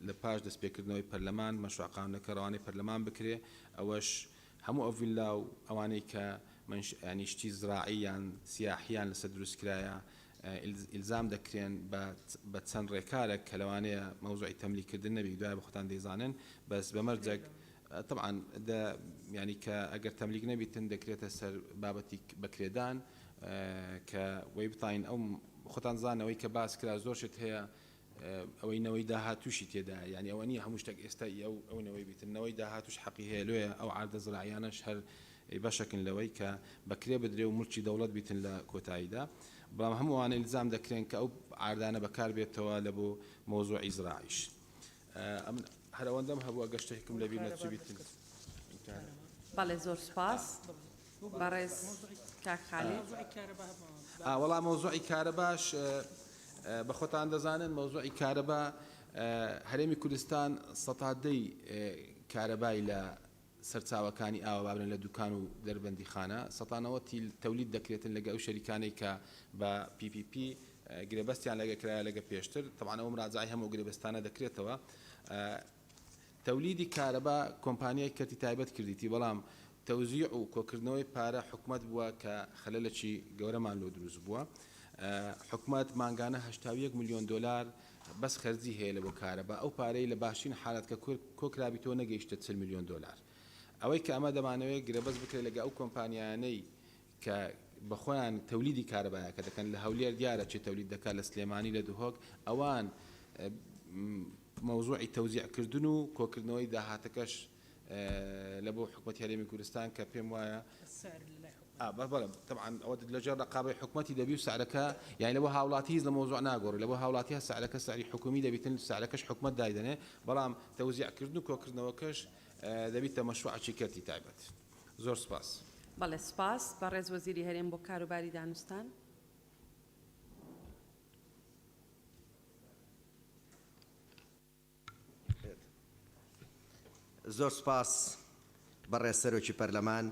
لە پاش دەستپێکردنەوەی پەرلەمان مەشروع قانونەکە ڕەوانەی پەرلەمان بکرێ ئەوەش هەموو ئەو ڤیلا و ئەوانەی کە ینی شتی زراعی یان سیاحیان لەسەر دروستکرایە ئیلزام دەکرێن بە چەند ڕێکارێک کە لەوانەیە مەوزوعی تەملیکردن نەبی دوای بە خۆتان دەیزانن بەس بەمەرجێک طبعا ینی کە ئەگەر تەملیک نەبیتن دەکرێتە سەر بابەتی بەکرێدان کە وەی بتاین ئەو خۆتان زانەوەی کە باس کرا زۆر شت هەیە ئەوەی نەوەی داهاتوشی تێدا ینی ئەوە نیە هەموو شتێک ئێستا ئەو نەوەی بیتنەوەی داهاتوش حەقی هەیە لێە ئەو عاردە زراعیانەش هەر بەشەکن لەوەی کە بەکرێ بدرێ و ملکی دەوڵەت بیتن لە کۆتاییدا بەڵام هەمووانە ئیلزام دەکرێن کە ئەو عاردانە بەکار بێتەوە لە بۆ مۆزوعی زراعیش هەرەوەندەم هەبووە گەشتێکم لەبیر نەچوو بیتن بەڵێ زۆر سپاس بەڕێز کاک خالید وەڵام مۆزوعی کارەباش بە خۆتان دەزانن مۆزوعی کارەبا هەرێمی کوردستان سەتادەی کارەبای لە سەرچاوەکانی ئاوە بابرن لە دوکان و دەربەندی خانە سەتانەوەتی تەولید دەکرێتن لەگە ئەو شەریکانەی کە بە PPP گرێبەستیان لەگە کرایە لەگە پێشتر طبعا ئەو مراجعی هەموو گرێبەستانە دەکرێتەوە تەولیدی کارەبا کۆمپانیای کەتی تایبەت کردیتی بەڵام تەوزیع و کۆکردنەوەی پارە حکومت بووە کە خەلەلێکی گەورەمان لۆ دروست بووە حکومت مانگانە 81 میلیۆن دلار بەس خەرجی هەیە لە بۆ کارەبا ئەو پارەی لە باشین حالەت کە کۆکرابیتەوە نەگەیشتە 40 میلیۆن دلار ئەوەی کە ئەمە دەمانەوەت گرێبەست بکرێت لەگە ئەو کۆمپانیانەی کە بەخۆیان تەولیدی کارەبایە کە دەکەن لە هەولێر دیارە چێ تەولید دەکات لە سلێمانی لە دوهۆک ئەوان مەوزوعی تەوزیعکردن و کۆکردنەوەی داهاتەکەش لە بۆ حکوومەتی هەرێمی کوردستان کە پێم وایە بەڵێ طبعا ئەوە لەجێ ڕقابەی حکوومەتی دەبی و سعرەکە یعنی لەوە هاوڵاتی لە مۆزوع ناگۆڕی لەوە هاوڵاتی سعرەکە سعری حکومی دەبیتن سعرەکەش حکومت دایدنێ بەڵام تەوزیعکردن و کۆکردنەوەکەش دەبیتە مەشروعی کەرتی تایبەت زۆر سپاس. بەڵێ سپاس بەڕێز وەزیری هەرێم بۆ کاروباری دانوستان. زۆر سپاس بەڕێز سەرۆکی پەرلەمان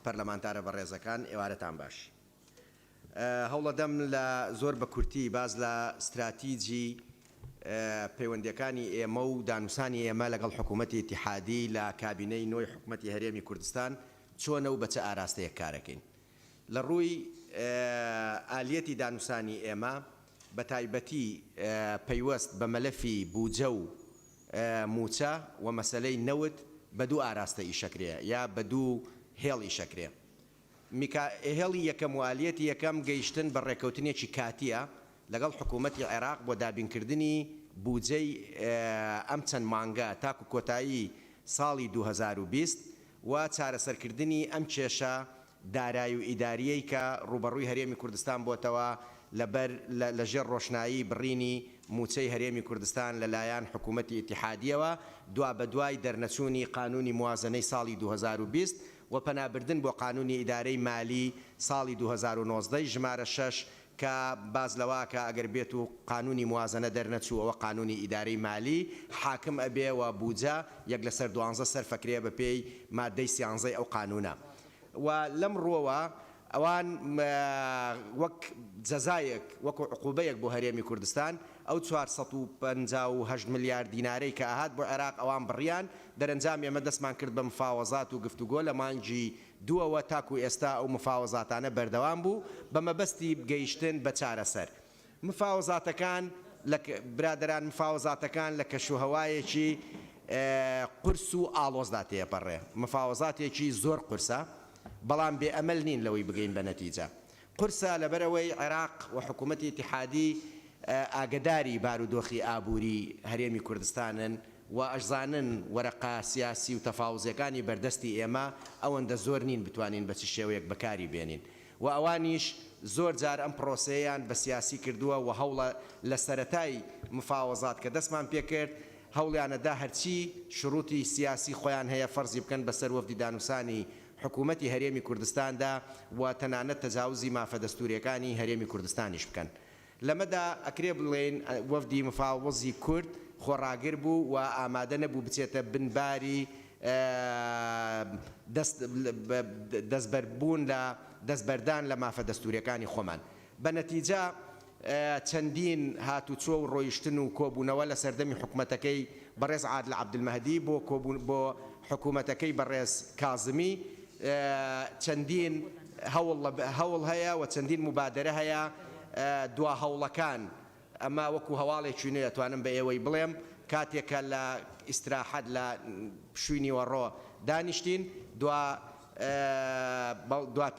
پەرلەمانتارە بەڕێزەکان ئێوارەتان باش. هەوڵەدەم لە زۆر بە کورتی باز لە استراتیجی پەیوەندیەکانی ئێمە و دانووسانی ئێمە لەگەڵ حکوومەتی ئیتیحادی لە کابینەی نۆی حکوومەتی هەرێمی کوردستان چۆنە و بە چه ئاراستەیەک کارەکەین. لە ڕووی ئالیەتی دانووسانی ئێمە بە تایبەتی پەیوەست بە مەلەفی بوجە و موچە و مەسەلەی نەوت بە دوو ئاراستە ئیشەکرێ یا بە دوو هێڵ ئیشەکرێ. هێڵی یەکەم و ئالیەتی یەکەم گەیشتن بە ڕێکەوتنێکی کاتیە لەگەڵ حکوومەتی عێراق بۆ دابینکردنی بودجەی ئەم چەند مانگە تاکو کۆتایی ساڵی 2020 و چارەسەرکردنی ئەم کێشە دارایی و ئیداریەی کە ڕوبەڕووی هەرێمی کوردستان بۆتەوە لەژێر ڕۆشنایی بڕینی موچەی هەرێمی کوردستان لەلایەن حکوومەتی ئیتیحادیەوە دوا بە دوای دەرنەچوونی قانونی موازنەی ساڵی 2020 و پەنابردن بۆ قانونی ئیدارەی مالی ساڵی 2019 ژمارە 6 کە باز لەوە کە ئەگەر بێت و قانونی موازنە دەرنەچووەوە قانونی ئیدارەی مالی حاکم ئەبێ و بودجە یەک لەسەر 12 سەرفەکرێ بە پێی مادەی 13 ئەو قانونە. و لەم ڕۆوە ئەوان وەک جەزایەک وەکو عقوبەیەک بۆ هەرێمی کوردستان ئەو 458 ملیارد دینارەی کە ئاهات بۆ عێراق ئەوان بڕیان دەرەنجام ئێمە دەستمان کرد بە مفاوەزات و گفتوگۆ لە مانگی دووەوە تاکو ئێستا ئەو مفاوەزاتانە بەردەوام بوو بە مەبەستی گەیشتن بە چارەسەر. مفاوەزاتەکان برادەران مفاوەزاتەکان لە کەشوهەوایەکی قورس و ئاڵۆزدا تێپەڕێ. مفاوەزاتێکی زۆر قورسە بەڵام بێ ئەمەل نین لەوەی بگەین بە نەتیجە. قورسە لەبەرەوەی عێراق و حکوومەتی ئیتیحادی ئاگداری بارودۆخی ئابووری هەرێمی کوردستانن و ئەشزانن وەرەقا سیاسی و تەفاوزەکانی بەردەستی ئێمە ئەوەندە زۆر نین بتوانین بە چ شێوەیەک بەکاری بێنین و ئەوانیش زۆر جار ئەم پرۆسەیەیان بە سیاسی کردووە و هەوڵە لە سەرەتای مفاوەزات کە دەستمان پێکرد هەوڵیانەدا هەرچی شروطی سیاسی خۆیان هەیە فەرزی بکەن بەسەر وەفدی دانووسانی حکوومەتی هەرێمی کوردستاندا و تەنانەت تەجاوزی مافە دەستوریەکانی هەرێمی کوردستانیش بکەن. لەمەدا ئەکرێ بڵێن وەفدی مفاوەزی کورد خۆڕاگر بوو و ئامادە نەبوو بچێتە بنباری دەستبەربوون لە دەستبەردان لە مافە دەستوریەکانی خۆمان. بە نەتیجە چەندین هاتوچۆ و ڕۆیشتن و کۆبوونەوە لە سەردەمی حکوومەتەکەی بەڕێز عادل عەبدولمەهدی بۆ حکوومەتەکەی بەڕێز کازمی چەندین هەوڵ هەیە و چەندین مبادرە هەیە دوا هەوڵەکان ئەمە وەکو هەواڵێکی نوێ دەتوانم بە ئێوەی بڵێم کاتێکە لە ئیستراحەت لە شوێنی وەڕۆ دانیشتین دوا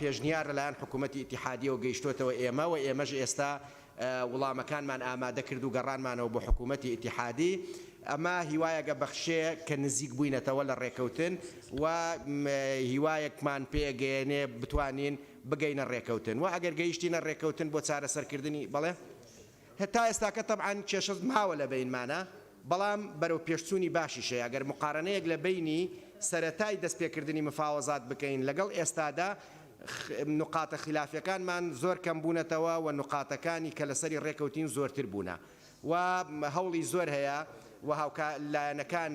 پێشنیار لەلایەن حکوومەتی ئیتیحادیەوە گەیشتوتەوە ئێمە و ئێمەش ئێستا وڵامەکانمان ئامادە کرد و گەڕانمانەوە بۆ حکوومەتی ئیتیحادی. ئەمە هیوایەکە بەخشێ کە نزیک بووینەتەوە لە ڕێکەوتن و هیوایەکمان پێگەێنێ بتوانین بگەینە ڕێکەوتن و ئەگەر گەیشتینە ڕێکەوتن بۆ چارەسەرکردنی بەڵێ هەتا ئێستاکە تەبعاً کێشە ماوە لە بینمانە بەڵام بەرەو پێشچوونی باشیشەیە ئەگەر مقارنەیەک لە بینی سەرەتای دەستپێکردنی مفاوەزات بکەین لەگەڵ ئێستادا نقاتە خلافەکانمان زۆر کەم بوونەتەوە و نقاتەکانی کە لەسەری ڕێکەوتین زۆرتر بوونە و هەوڵی زۆر هەیە و لایەنەکان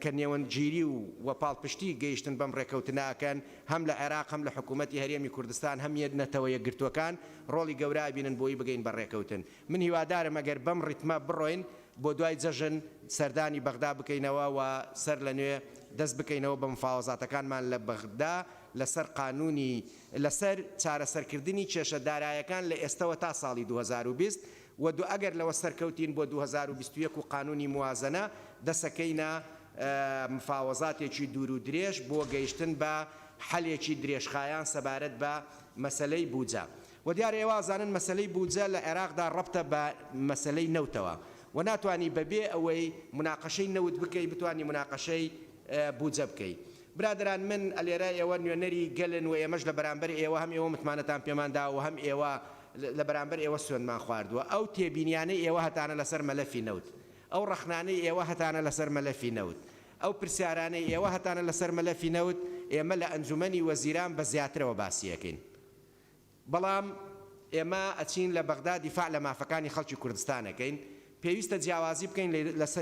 کە نێوەنگیری و پاڵپشتی گەیشتن بەم ڕێکەوتناکەن هەم لە عێراق هەم لە حکوومەتی هەرێمی کوردستان هەم نەتەوە یەکگرتوەکان ڕۆڵی گەورە بینن بۆی بگەین بە ڕێکەوتن. من هیوادارم ئەگەر بەم ڕیتمە بڕۆین بۆ دوای جەژن سەردانی بەغدا بکەینەوە و سەر لە نوێ دەست بکەینەوە بە مفاوەزاتەکانمان لە بەغدا لەسەر قانونی لەسەر چارەسەرکردنی کێشە دارایەکان لە ئێستەوە تا ساڵی 2020 و دو ئەگەر لەوە سەرکەوتین بۆ 2021 و قانونی موازنە دەسەکەینە مفاوەزاتێکی دوور و درێژ بۆ گەیشتن بە حەلێکی درێژخایان سەبارەت بە مەسەلەی بودجە. و دیارە ئێوازانن مەسەلەی بودجە لە عێراقدا ڕەبتە بە مەسەلەی نەوتەوە و ناتوانی بەبێ ئەوەی مناقەشەی نەوت بکەی بتوانی مناقەشەی بودجە بکەی برادران من ئەلێرە ئێوە نوێنەری گەلن و ئێمەش لە بەرامبەر ئێوە هەم ئێوە متمانەتان پێماندا و هەم ئێوە لە بەرامبەر ئێوە سوێنمان خواردووە ئەو تێبینیانەی ئێوە هەتانە لەسەر مەلەفی نەوت ئەو ڕەخنانەی ئێوە هەتانە لەسەر مەلەفی نەوت ئەو پرسیارانەی ئێوە هەتانە لەسەر مەلەفی نەوت ئێمە لە ئەنجومەنی وەزیران بە زیاترەوە باسیەکەین بەڵام ئێمە ئەچین لە بەغدا دیفاع لە مافەکانی خەڵکی کوردستانەکەین پێویستە جیاوازی بکەین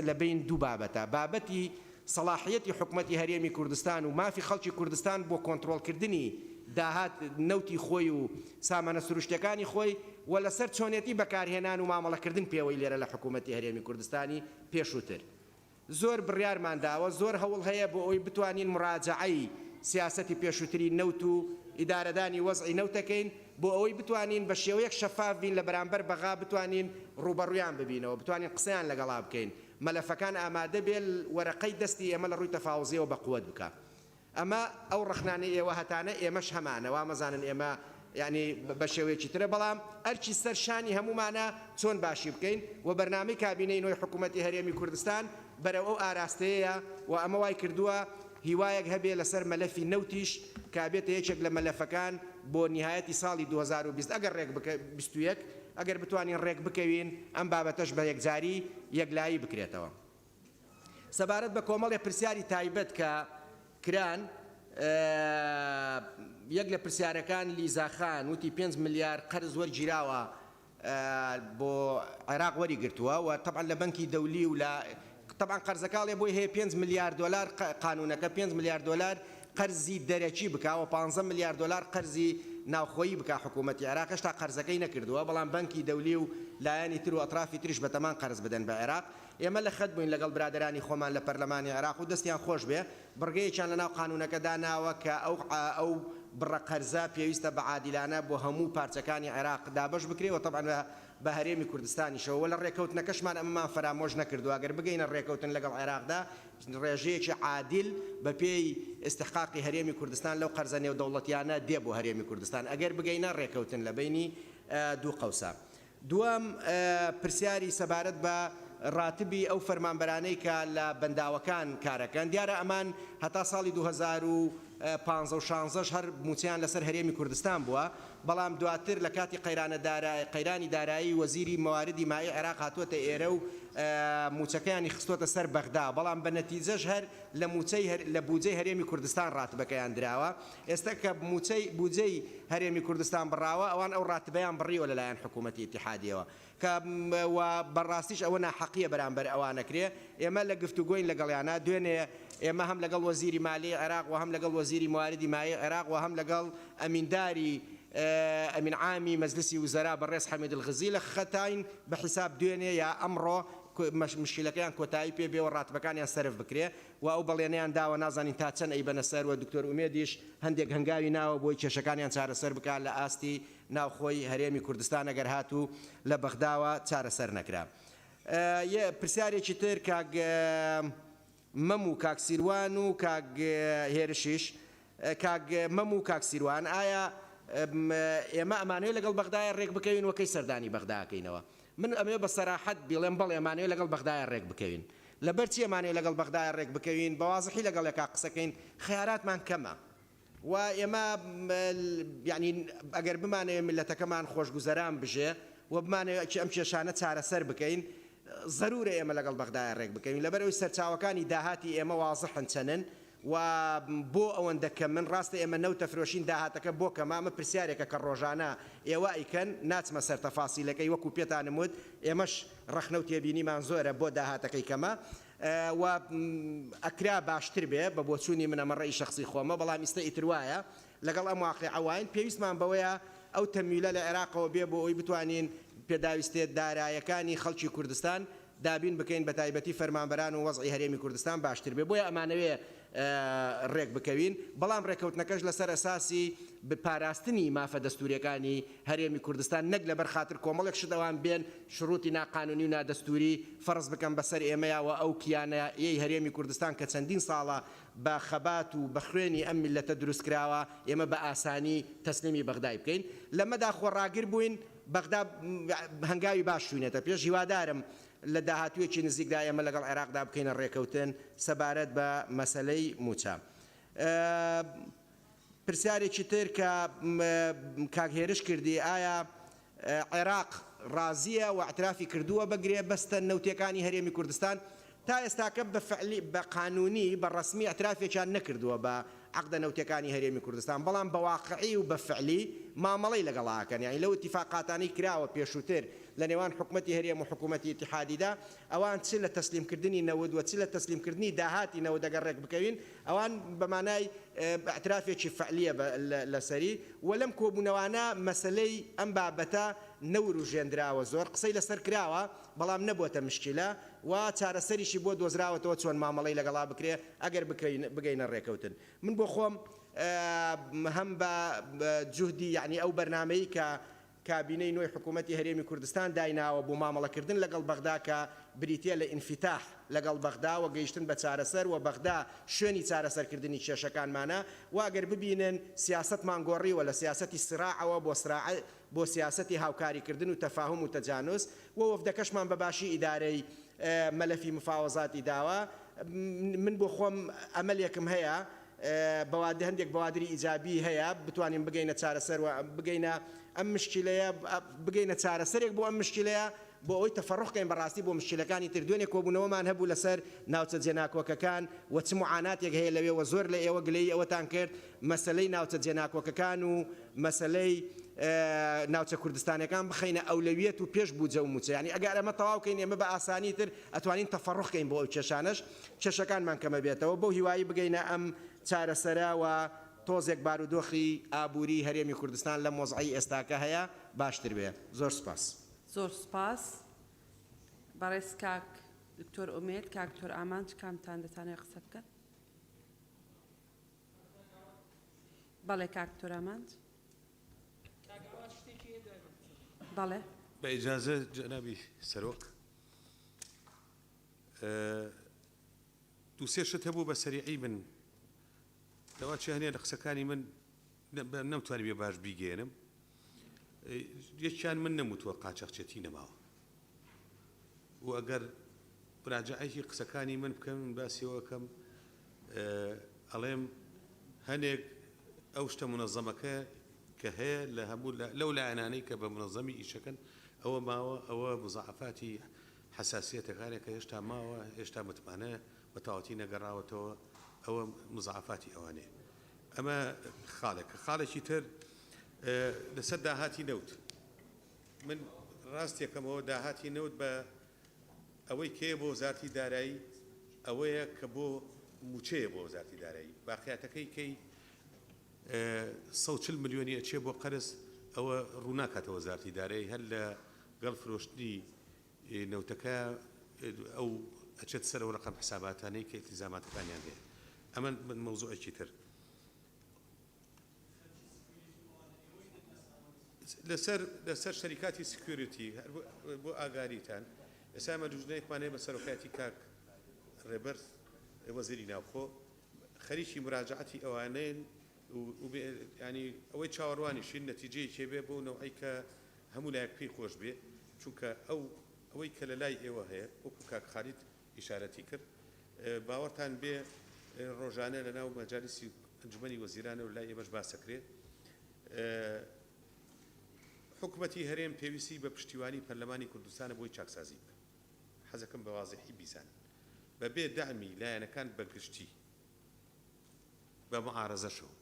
لە بین دوو بابەتە بابەتی صلاحیەتی حکوومەتی هەرێمی کوردستان و مافی خەڵکی کوردستان بۆ کۆنتڕۆڵکردنی داهات نەوتی خۆی و سامانە سروشتەکانی خۆی و لەسەر چۆنێتی بەکارهێنان و مامەڵەکردن پێوەی لێرە لە حکوومەتی هەرێمی کوردستانی پێشووتر زۆر بڕیارمان داوە زۆر هەوڵ هەیە بۆ ئەوی بتوانین مراجعەی سیاسەتی پێشووتری نەوت و ئیدارەدانی وەزعی نەوتەکەین بۆ ئەوەی بتوانین بە شێوەیەک شەفاف بین لە بەرامبەر بەغا بتوانین ڕوبەڕویان ببینەوە بتوانین قسەیان لەگەڵا بکەین مەلەفەکان ئامادە بێت وەرەقەی دەستی ئێمە لە ڕووی تەفاوزیەوە بە قووەت بکە ئەمە ئەو ڕەخنانەی ئێوە هەتانە ئێمەش هەمانە وا مەزانن ئێمە یعنی بە شێوەیەکی ترە بەڵام ئەرچی سەر شانی هەمومانە چۆن باشی بکەین و بەرنامەی کابینەی نوێی حکوومەتی هەرێمی کوردستان بەرەو ئەو ئاراستەیە و ئەمە وای کردووە هیوایەک هەبێ لەسەر مەلەفی نەوتیش کابێتە یەکێک لە مەلەفەکان بۆ نهایەتی ساڵی 2020 ئەگەر ڕێک 21 ئەگەر بتوانین ڕێک بکەوین ئەم بابەتەش بە یەکجاری یەکلایی بکرێتەوە سەبارەت بە کۆمەڵێ پرسیاری تایبەت کە کران یەک لە پرسیارەکان لیزاخان وتی 5 ملیار قەرز وەرگیراوە بۆ عێراق وەریگرتووە و طبعا لە بەنکی دەولی و لە طبعا قەرزەکاڵێ بۆی هەیە 5 ملیار دلار قانونەکە 5 ملیار دلار قەرزی دەرەکی بکاوە 15 ملیار دلار قەرزی ناوخۆیی بکا حکوومەتی عێراق هێشتا قەرزەکەی نەکردووە بەڵام بەنکی دەولی و لایەنی تر و ئەطرافی تریش بەتەمان قەرز بدەن بە عێراق ئێمە لە خەت بووین لەگەڵ برادرانی خۆمان لە پەرلەمانی عێراق و دەستیان خۆش بێ بڕگەیەکیان لەناو قانونەکەدا ناوە کە ئەو بڕە قەرزە پێویستە بە عادیلانە بۆ هەموو پارچەکانی عێراق دابەش بکرێەوە طبعا بە هەرێمی کوردستانیشەوە لە ڕێکەوتنەکەشمان ئەمەمان فەرامۆژ نەکردووە ئەگەر بگەینە ڕێکەوتن لەگەڵ عێراقدا ڕێژەیەکی عادل بە پێی استحقاقی هەرێمی کوردستان لەو قەرزە نێودەوڵەتیانە دێ بۆ هەرێمی کوردستان ئەگەر بگەینە ڕێکەوتن لە بینی دوو قەوسە دووەم پرسیاری سەبارەت بە ڕاتبی ئەو فەرمانبەرانەی کە لە بەنداوەکان کارەکەن دیارە ئەمان هەتا ساڵی 2015 و 16 هەر موچیان لەسەر هەرێمی کوردستان بووە بەڵام دواتر لە کاتی قەیرانی دارایی وەزیری مەواردی مای عێراق هاتووەتە ئێرە و موچەکەیانی خستوتە سەر بەغدا بەڵام بە نەتیجەش هەر لە بودجەی هەرێمی کوردستان ڕاتبەکەیان دراوە ئێستا کە بودجەی هەرێمی کوردستان بڕاوە ئەوان ئەو ڕاتبەیان بڕیوە لەلایەن حکوومەتی ئیتیحادیەوە کە بەڕاستیش ئەوە ناحەقیە بەرامبەر ئەوانەکرێ ئێمە لە گفتوگۆین لەگەڵیانە دوێنێ ئێمە هەم لەگەڵ وەزیری مالی عێراق و هەم لەگەڵ وەزیری مواردی مایە عێراق و هەم لەگەڵ ئەمینداری ئەمین عامی مەجلسی وزەرا بەڕێز حەمید الغزی لە خەتاین بە حیساب دوێنێ یا ئەمڕۆ مشکلەکەیان کۆتایی پێ بێ و ڕاتبەکانیان سەرف بکرێ و ئەو بەڵێنەیان داوە نازانین تا چەند ئەی بەنە سەر و دکتۆر ئومێدیش هەندێک هەنگاوی ناوە بۆی کێشەکانیان چارەسەر بکات لە ئاستی ناوخۆی هەرێمی کوردستان ئەگەر هاتوو لە بەغداوە چارەسەر نەکرا پرسیارێکی تر کاک مەم و کاک سیروان و کاک هێرشیش کاک مەم و کاک سیروان ئایا ئێمە ئەمانەوێت لەگەڵ بەغدایە ڕێک بکەوین وەکەی سەردانی بەغداکەینەوە من ئەمێ بە سەراحەت بڵێم بەڵێ ئەمانەوێت لەگەڵ بەغدایە ڕێک بکەوین لەبەرچی ئەمانەوێت لەگەڵ بەغدایە ڕێک بکەوین بەوازحی لەگەڵ یەکا قسەکەین خەیاراتمان کەمە و ئێمە یعنی ئەگەر بمانەوێ ملەتەکەمان خۆشگوزەران بژێ و بمانەوێت ئەم کێشانە چارەسەر بکەین ضرورە ئێمە لەگەڵ بەغدایە ڕێک بکەین لەبەرەوەی سەرچاوەکانی داهاتی ئێمە واضحن چەنن و بۆ ئەوەندە کە من ڕاستە ئێمە نەوتە فرۆشین داهاتەکە بۆ کەمامە پرسیارێکە کە ڕۆژانە ئێوە ئیکەن ناچمە سەر تەفاسیلەکەی وەکو پێتانم وت ئێمەش ڕەخنە و تێبینیمان زۆرە بۆ داهاتەکەی کەمە و ئەکرا باشتر بێ بە بۆچوونی منە مەڕێی شخصی خۆمە بەڵام ئیستا ئیتر وایە لەگەڵ ئەم واقعەوەین پێویستمان بەوەیە ئەو تەمیلە لە عێراقەوە بێ بۆ ئەوی بتوانین پێداویستێت دارایەکانی خەڵکی کوردستان دابین بکەین بە تایبەتی فەرمانبەران و وەزعی هەرێمی کوردستان باشتر بێ بۆیە ئەمانەوێ ڕێک بکەوین بەڵام ڕێکەوتنەکەش لەسەر ئەساسی پاراستنی مافە دەستوریەکانی هەرێمی کوردستان نەک لەبەر خاطر کۆمەڵێک شتەوان بێن شروعی ناقانونی و نادەستوری فەرز بکەن بەسەر ئێمەیەوە ئەو کیانەیەی هەرێمی کوردستان کە چەندین ساڵە بە خەبات و بە خوێنی ئەم میلەتە دروستکراوە ئێمە بە ئاسانی تەسلیمی بەغدای بکەین لەمەدا خۆڕاگر بووین بەغدا هەنگاوی باش شوینێتە پێش هیوادارم لە داهاتوویەکی نزیکدا ئێمە لەگەڵ عێراقدا بکەینە ڕێکەوتن سەبارەت بە مەسەلەی موچە پرسیارێکی تر کە کاکهێرش کردی ئایا عێراق ڕازیە و اعترافی کردووە بەگرێ بەستە نەوتیەکانی هەرێمی کوردستان تا ئێستاکە بە قانونی بە ڕسمی اعترافێکیان نەکردووە بە عقدە نەوتیەکانی هەرێمی کوردستان بەڵام بە واقعی و بە فعلی مامەڵەی لەگەڵاکەن یعنی لەو اتفاقاتانەی کراوە پێشووتر لە نێوان حکوومەتی هەرێم و حکوومەتی اتحادیدا ئەوان چ لە تەسلیمکردنی نەود و چ لە تەسلیمکردنی داهاتی نەوەد ئەگەر ڕێک بکەوین ئەوان بەمانای اعترافێکی فعلیە لەسەری و لەم کۆبوونەوانە مەسلەی ئەم بابەتە نەوروژێنراوە زۆر قسەی لەسەر کراوە بەڵام نەبووەتە مشکلە و چارەسەریشی بۆ دۆزراوەتەوە چۆن مامەڵەی لەگەڵا بکرێ ئەگەر بگەینە ڕێکەوتن من بۆ خۆم هەم بە جوهدی یعنی ئەو بەرنامەی کە کابینەی نوێی حکوومەتی هەرێمی کوردستان دایناوە بۆ مامەڵەکردن لەگەڵ بەغدا کە بریتە لە ئینفتاح لەگەڵ بەغدا و گەیشتن بە چارەسەر و بەغدا شوێنی چارەسەرکردنی کێشەکانمانە و ئەگەر ببینن سیاستمان گۆڕیوە لە سیاسەتی سراعەوە بۆ سیاسەتی هاوکاریکردن و تەفاهم و تەجانوس و وەفدەکەشمان بەباشی ئیدارەی مەلەفی مفاوەزاتی داوە من بۆ خۆم ئەمەلێکم هەیە هەندێک بەوادری ئیجابی هەیە بتوانین بگەینە چارەسەر و بگەینە ئەم مشکلەیە بگەینە چارەسەرێک بۆ ئەم مشکلەیە بۆ ئەوەی تەفەڕۆخکەین بەڕاستی بۆ مشکلەکانی تر دوێنێ کۆبوونەوەمان هەبوو لەسەر ناوچە جێناکۆکەکان و چ معاناتێک هەیە لەوێ و زۆر لە ئێوە گلەی ئەوەتان کرد مەسلەی ناوچە جێناکۆکەکان و مەسلەی ناوچە کوردستانەکان بخەینە ئەولەویەت و پێش بوو جەوموچە ینی ئەگەر ئەمە تەواوکەین ئێمە بە ئاسانی تر ئەتوانین تەفەڕۆخکەین بۆ ئەو کێشانەش کێشەکانمان کەمە بێتەوە بۆ هیوایی بگەینە ئەم چارەسەرە و تۆزێک بارودۆخی ئابووری هەرێمی کوردستان لە مۆزعی ئێستاکە هەیە باشتر بێ زۆر سپاس زۆر سپاس بەڕێز کاک دکتۆر ئومێد کاک دکتۆر ئامان کامتان دەتانێت قسە بکەن بەڵێ کاک دکتۆر ئامانج بەڵێ بە ئیجازە جەنابی سەرۆک دوو سێ شت هەبوو بە سەریعی من لەوە چی هەنێ لە قسەکانی من نەمتوانی بێ باش بیگەێنم یەکیان من نەموتووە قاچەقچێتی نەماوە و ئەگەر براجعەیەکی قسەکانی من بکەم باسیەوەکەم ئەڵێم هەنێک ئەو شتە منەظەمەکە کە هەیە لە هەموو لەو لایەنانەی کە بە منەظەمی ئیشەکەن ئەوە ماوە ئەوە مزعفاتی حساسیەتەکانێک کە هێشتا ماوە هێشتا متمانە بە تاوەتی نەگەڕاوەتەوە ئەوە مزعفاتی ئەوانێ ئەمە خاڵێکی تر لەسەر داهاتی نەوت من ڕاستێکەمەوە داهاتی نەوت بە ئەوەی کێ بۆ وەزارەتی دارایی ئەوەیە کە بۆ موچەیە بۆ وەزارەتی دارایی باقیاتەکەی کەی 140 ملیۆنی ئەچێ بۆ قەرز ئەوە ڕووناکاتەوە وەزارەتی دارایی هەر لە گەڵ فرۆشتنی نەوتەکە ئەو ئەچێت سەرەوە ڕقم حساباتانەی کە ئیلتیزاماتەکانیان هەیە ئەمە من مەوزوعێکی تر لەسەر شەریکاتی سکیۆریتی بۆ ئاگاریتان ئێستا ئەمە دوژنەیەکمانەیە بە سەرۆکایەتی کاک ڕێبەرز وەزیری ناوخۆ خەریکی مراجعەتی ئەوانەیە ینی ئەوەی چاوەڕوانیشین نەتیجەیە کێبێ بۆ نەوەی کە هەموو لایەک پێی خۆش بێ چونکە ئەوەی کە لە لای ئێوە هەیە وەکو کاک خالید ئیشارەتی کرد باوەڕتان بێ ڕۆژانە لە ناو مەجالیسی ئەنجومەنی وەزیرانە و لای ئێمەش باسەکرێت حکوومەتی هەرێم پێویستی بە پشتیوانی پەرلەمانی کوردستانە بۆی چاکسازی بکە حەزەکەم بە واضحی بیزان بەبێ دامی لایەنەکان بەگشتی بە معارەزەشەوە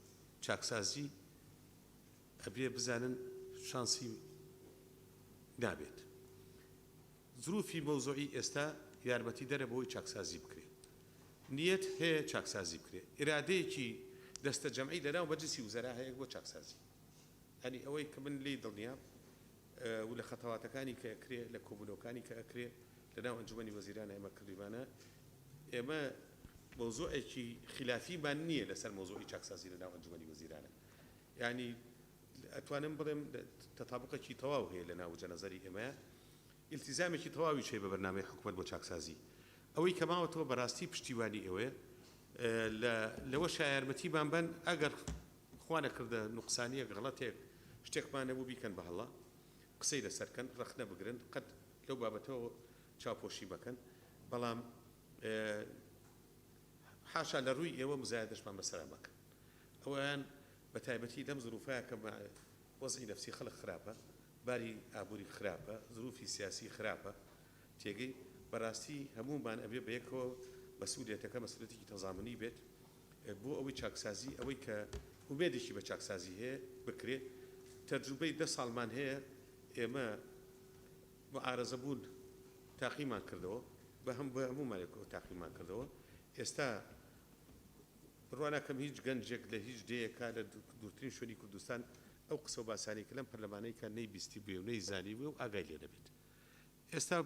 چاکسازی ئەبێ بزانن شانسی نابێت ظروفی مەوزوعی ئێستا یارمەتی دەرە بۆی چاکسازی بکرێت نیەت هەیە چاکسازی بکرێت ئێرادەیەکی دەستە جەمعی لەناو مەجلیسی وزەرا هەیە بۆ چاکسازی هەنی ئەوەی کە من لێی دڵنیام و لە خەتەواتەکانی کە ئەکرێ لە کۆبوونەوەکانی کە ئەکرێ لەناو ئەنجومەنی وەزیرانە ئێمە کردیوانە ئێمە مەوزوعێکی خلافیمان نییە لەسەر مەوزوعی چاکسازی لەناو ئەنجومەنی وەزیرانە یعنی ئەتوانم بڵێم تەتابقێکی تەواو هەیە لەناو جەنەزەری ئێمە ئیلتیزامێکی تەواوی هەیە بە بەرنامەی حکوومەت بۆ چاکسازی ئەوەی کە ماوەتەوە بەڕاستی پشتیوانی ئێوەیە لەوە شایارمەتیمان بن ئەگەر خوا نەکردە نوقسانیەک غەڵەتێک شتێکمان نەبوو بیکەن بە هەڵا قسەی لەسەرکەن ڕەخنە بگرن قەت لەو بابەتەوە چاوپۆشی بکەن بەڵام حاشا لە ڕووی ئێوە مزایدەشمان بەسەرا مەکەن ئەویان بە تایبەتی لەم زروفەیە کە وەزعی نەفسی خەڵک خراپە باری ئابووری خراپە زروفی سیاسی خراپە تێگەی بەڕاستی هەمومان ئەبێ بەیەکەوە مەسئولیەتەکە مەسئولیەتێکی تەزامنی بێت بۆ ئەوەی چاکسازی ئەوەی کە ومێدێکی بە چاکسازی هەیە بکرێت تەجروبەی 10 ساڵمان هەیە ئێمە معارەزە بوون تاقیمان کردەوە بە هەمومانێکەوە تاقیمان کردەوە ئێستا ڕواناکەم هیچ گەنجێک لە هیچ دەیەکە لە دوورترین شوێنی کوردستان ئەو قسە و باسانێک لەم پەرلەمانەی کە نەیبیستی بێ و نەیزانی بێ و ئاگای لێ دەبێت ئێستا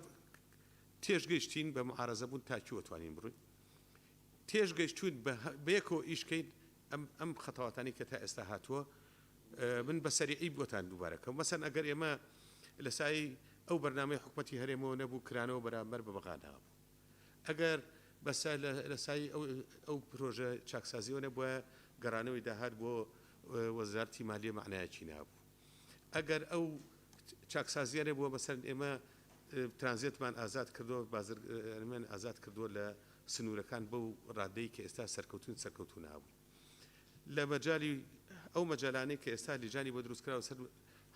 تێژگەیشتین بە معارەزە بوون تاکیوە توانین بڕوین تێژگەیشتوین بەیەکەوە ئیشکەین ئەم خەتەواتانی کە تا ئێستا هاتووە من بەسەریعی بۆتان دووبارەکەم مەسەن ئەگەر ئێمە لە سای ئەو بەرنامەی حکوومەتی هەرێمەوە نەبوو کرانەوە بەرامبەر بە بەغانەوە ئەگەر بەسا لە سای ئەو پرۆژە چاکسازیەوە نەبووە گەڕانەوەی داهات بۆ وەزارەتی مالیە معنایەکی نابوو ئەگەر ئەو چاکسازیە نەبووە بەسەر ئێمە ترانزیتمان ئازاد کردووە بازرگانمان ئازاد کردووە لە سنوورەکان بەو ڕادەی کە ئێستا سەرکەوتون نابوو لە مەجای ئەو مەجالانەی کە ئێستا لیجانی بۆ دروست کراوە سەر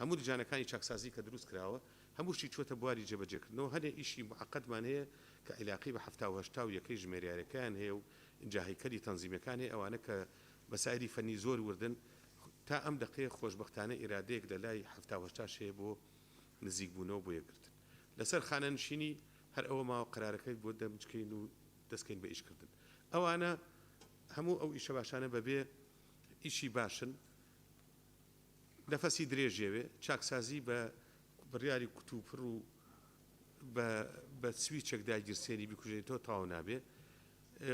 هەموو لیجانەکانی چاکسازی کە دروست کراوە هەمووشی چۆتە بواری جێبەجێکردنەوە هەنێ ئیشی معقدمان هەیە کە عیلاقی بە 1970 و یەکەی ژمێریارەکان هەیە و جاهیکەری تەنزیمەکان هەیە ئەوانە کە بەسایری فەنی زۆر وردن تا ئەم دقەیە خۆشبەختانە ئیرادەیەک لە لای 1970 هەیە بۆ نزیکبوونەوە بۆ یەکگرتن لەسەر خانەنشینی هەر ئەوە ماوە قرارەکەی بۆ دەمچکەین و دەستکەین بە ئیشکردن ئەوانە هەموو ئەو ئیشە باشانە بەبێ ئیشی باشن نەفەسی درێژێوێ چاکسازی بە بڕیاری کوتوپڕ و بە سویچێک داگیرسێنی بیکوژێتەوە تاو نابێ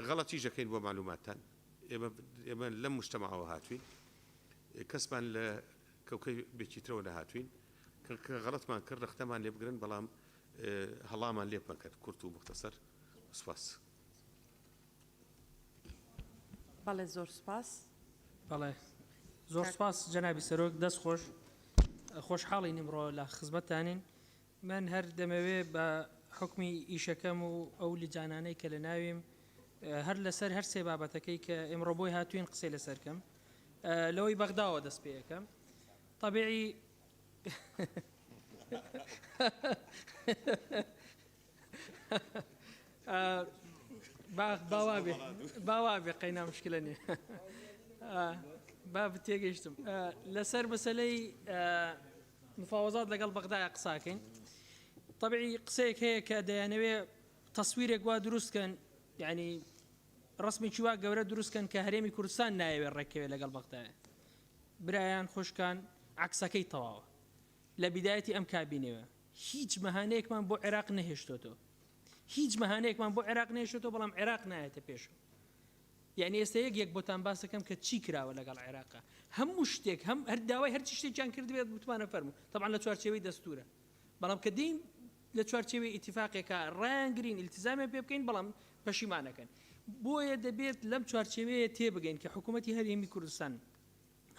غەڵەتی ژەکەین بۆ معلوماتان ئێمە لەم مجتەماعەوە هاتووین کەسمان لە کەوکەی بێکیترەوە لە هاتووین کە غەڵەتمان کرد ڕختەمان لێ بگرن بەڵام هەڵامان لێ بکرد کورت و مختصر سوپاس بەڵێ زۆر سپاس بەڵێ زۆر سپاس جەنابی سەرۆک دەست خۆشحاڵی نیمڕۆ لە خزمەتتانین من هەر دەمەوێ بە حکمی ئیشەکەم و ئەو لیجانانەی کە لە ناویم هەر لەسەر هەر سێ بابەتەکەی کە ئێمڕۆ بۆی هاتوین قسەی لەسەرکەم لەوەی بەغداوە دەست پێ یەکەم طبیعی باوابێ قەینا مشکلە نیە با تێگەیشتم لەسەر مەسەلەی مفاوەزات لەگەڵ بەغدایە قساکەین طبیعی قسەیەک هەیە کە دەیانەوێ تەسویرێک وا دروستکەن یعنی ڕسمێکی وا گەورە دروستکەن کە هەرێمی کوردستان نایەوێت ڕێکەوێت لەگەڵ بەغدایە برایان خۆشکان عکسەکەی تەواوە لە بیدایەتی ئەم کابینەوە هیچ مەهانەیەکمان بۆ عێراق نەهێشتۆتەوە هیچ مەهانەیەکمان بۆ عێراق نێشتۆ بەڵام عێراق نایەتە پێشەوە یعنی ئێستا یەک بۆتان باسەکەم کە چی کراوە لەگەڵ عێراقا هەموو شتێک هەر داوای هەرچی شتێکیان کردبێت بتوانە فەرموو طبعا لە چوارچێوەی دەستورە بەڵام کە دین لە چوارچێوەی ئیتیفاقێکە ڕایانگرین ئیلتیزامیان پێ بکەین بەڵام پەشیمانەکەن بۆیە دەبێت لەم چوارچێوەیە تێبگەین کە حکوومەتی هەرێمی کوردستان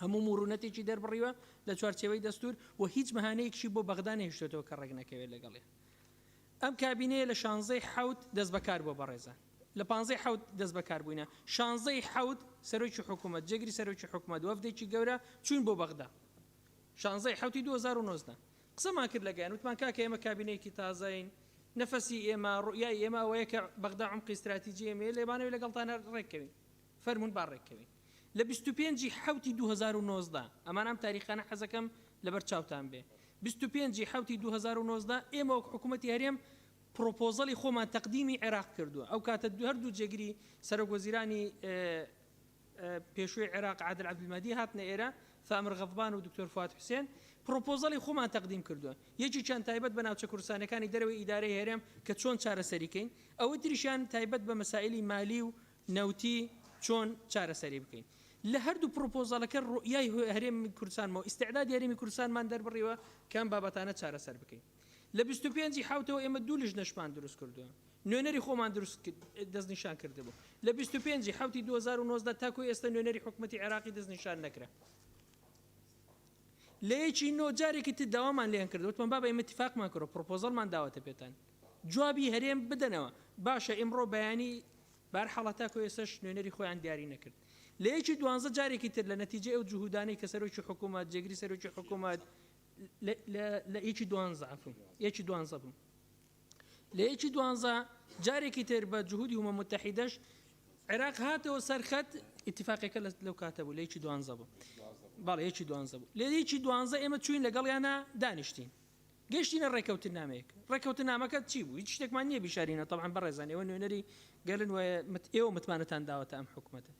هەموو مرونەتێکی دەربڕیوە لە چوارچێوەی دەستور و هیچ مەهانەیەکشی بۆ بەغدا نەهێشتێتەوە کە ڕێک نەکەوێت لەگەڵێ ئەم کابینەیە لە 16 حەوت دەست بەکار بۆ بەڕێزان لە 15 حەوت دەست بەکار بووینە 16 حەوت سەرۆکی حکوومەت جێگری سەرۆکی حکوومەت وەفدێکی گەورە چوون بۆ بەغدا 16 حەوتی 2019 قسەمان کرد لەگەیان وتمان کاکە ئێمە کابینەیەکی تازەین نەفەسی ئێمە ڕوئیای ئێمە ئەوەیە کە بەغدا عمقی استراتیجی ئێمەیە لێبانەوەی لەگەڵتانە ڕێککەوین فەرمون با ڕێککەوین لە 25 حەوتی 2019 ئەمان ئەم تاریخانە حەزەکەم لەبەر چاوتان بێ 25 حەوتی 2019 ئێمە وەک حکوومەتی هەرێم پرۆپۆزەڵی خۆمان تەقدیمی عێراق کردووە ئەو کاتە هەردوو جێگری سەرۆکوەزیرانی پێشووی عێراق عادل عەبدولمەجید هاتنە ئێرە ثامر غەضبان و دکتۆر فواد حوسێن پرۆپۆزەڵی خۆمان تەقدیم کردووە یەکی چەند تایبەت بە ناوچە کوردستانەکانی دەرەوەی ئیدارەی هەرێم کە چۆن چارەسەریکەین ئەوە تریشیان تایبەت بە مەسائلی مالی و نەوتی چۆن چارەسەری بکەین لە هەردوو پرۆپۆزەڵەکە ڕوئیای هەرێمی کوردستانمەوە ئیستعدادی هەرێمی کوردستانمان دەربڕیوە کەم بابەتانە چارەسەر بکەین لە 25 حوتەوە ئێمە دوو لیژنەشمان دروست کردووە نوێنەری خۆمان دەستنیشان کردبوو لە 25 حوتی 2019 تاکو ئێستا نوێنەری حکوومەتی عێراقی دەستنیشان نەکرا لە یەکی نۆ جارێکی تر داوامان لێیان کردووە وتمان بابە ئێمە اتفاقمان کردووە پرۆپۆزەڵمان داوەتە پێتان جوابی هەرێم بدەنەوە باشە ئێمڕۆ بەیانی بار حاڵەتاکۆ ئێسش نوێنەری خۆیان دیاری نەکرد لە یەکی دوانزە جارێکی تر لە نەتیجە ئەو جوهودانەی کە سەرۆکی حکوومەت جێگری سەرۆکی حکوومەت لە یەکی دوانزە بوو لە یەکی دوانزە جارێکی تر بە جوهودی هومە متحیدەش عێراق هاتەوە سەرخەت ئیتفاقێکە لەو کاتە بوو لە یەکی دوانزە بوو باڵ یەکی دوانزە بوو لە یەکی دوانزە ئێمە چوین لەگەڵیانە دانیشتین گەشتینە ڕێکەوتنامەیەک ڕێکەوتنامەکە چی بوو هیچ شتێکمان نییە بیشارینە طبعا بەڕێزان ئێوە نوێنەری گەلن وایە ئێوە متمانەتان داوەتە ئەم حکوومەتە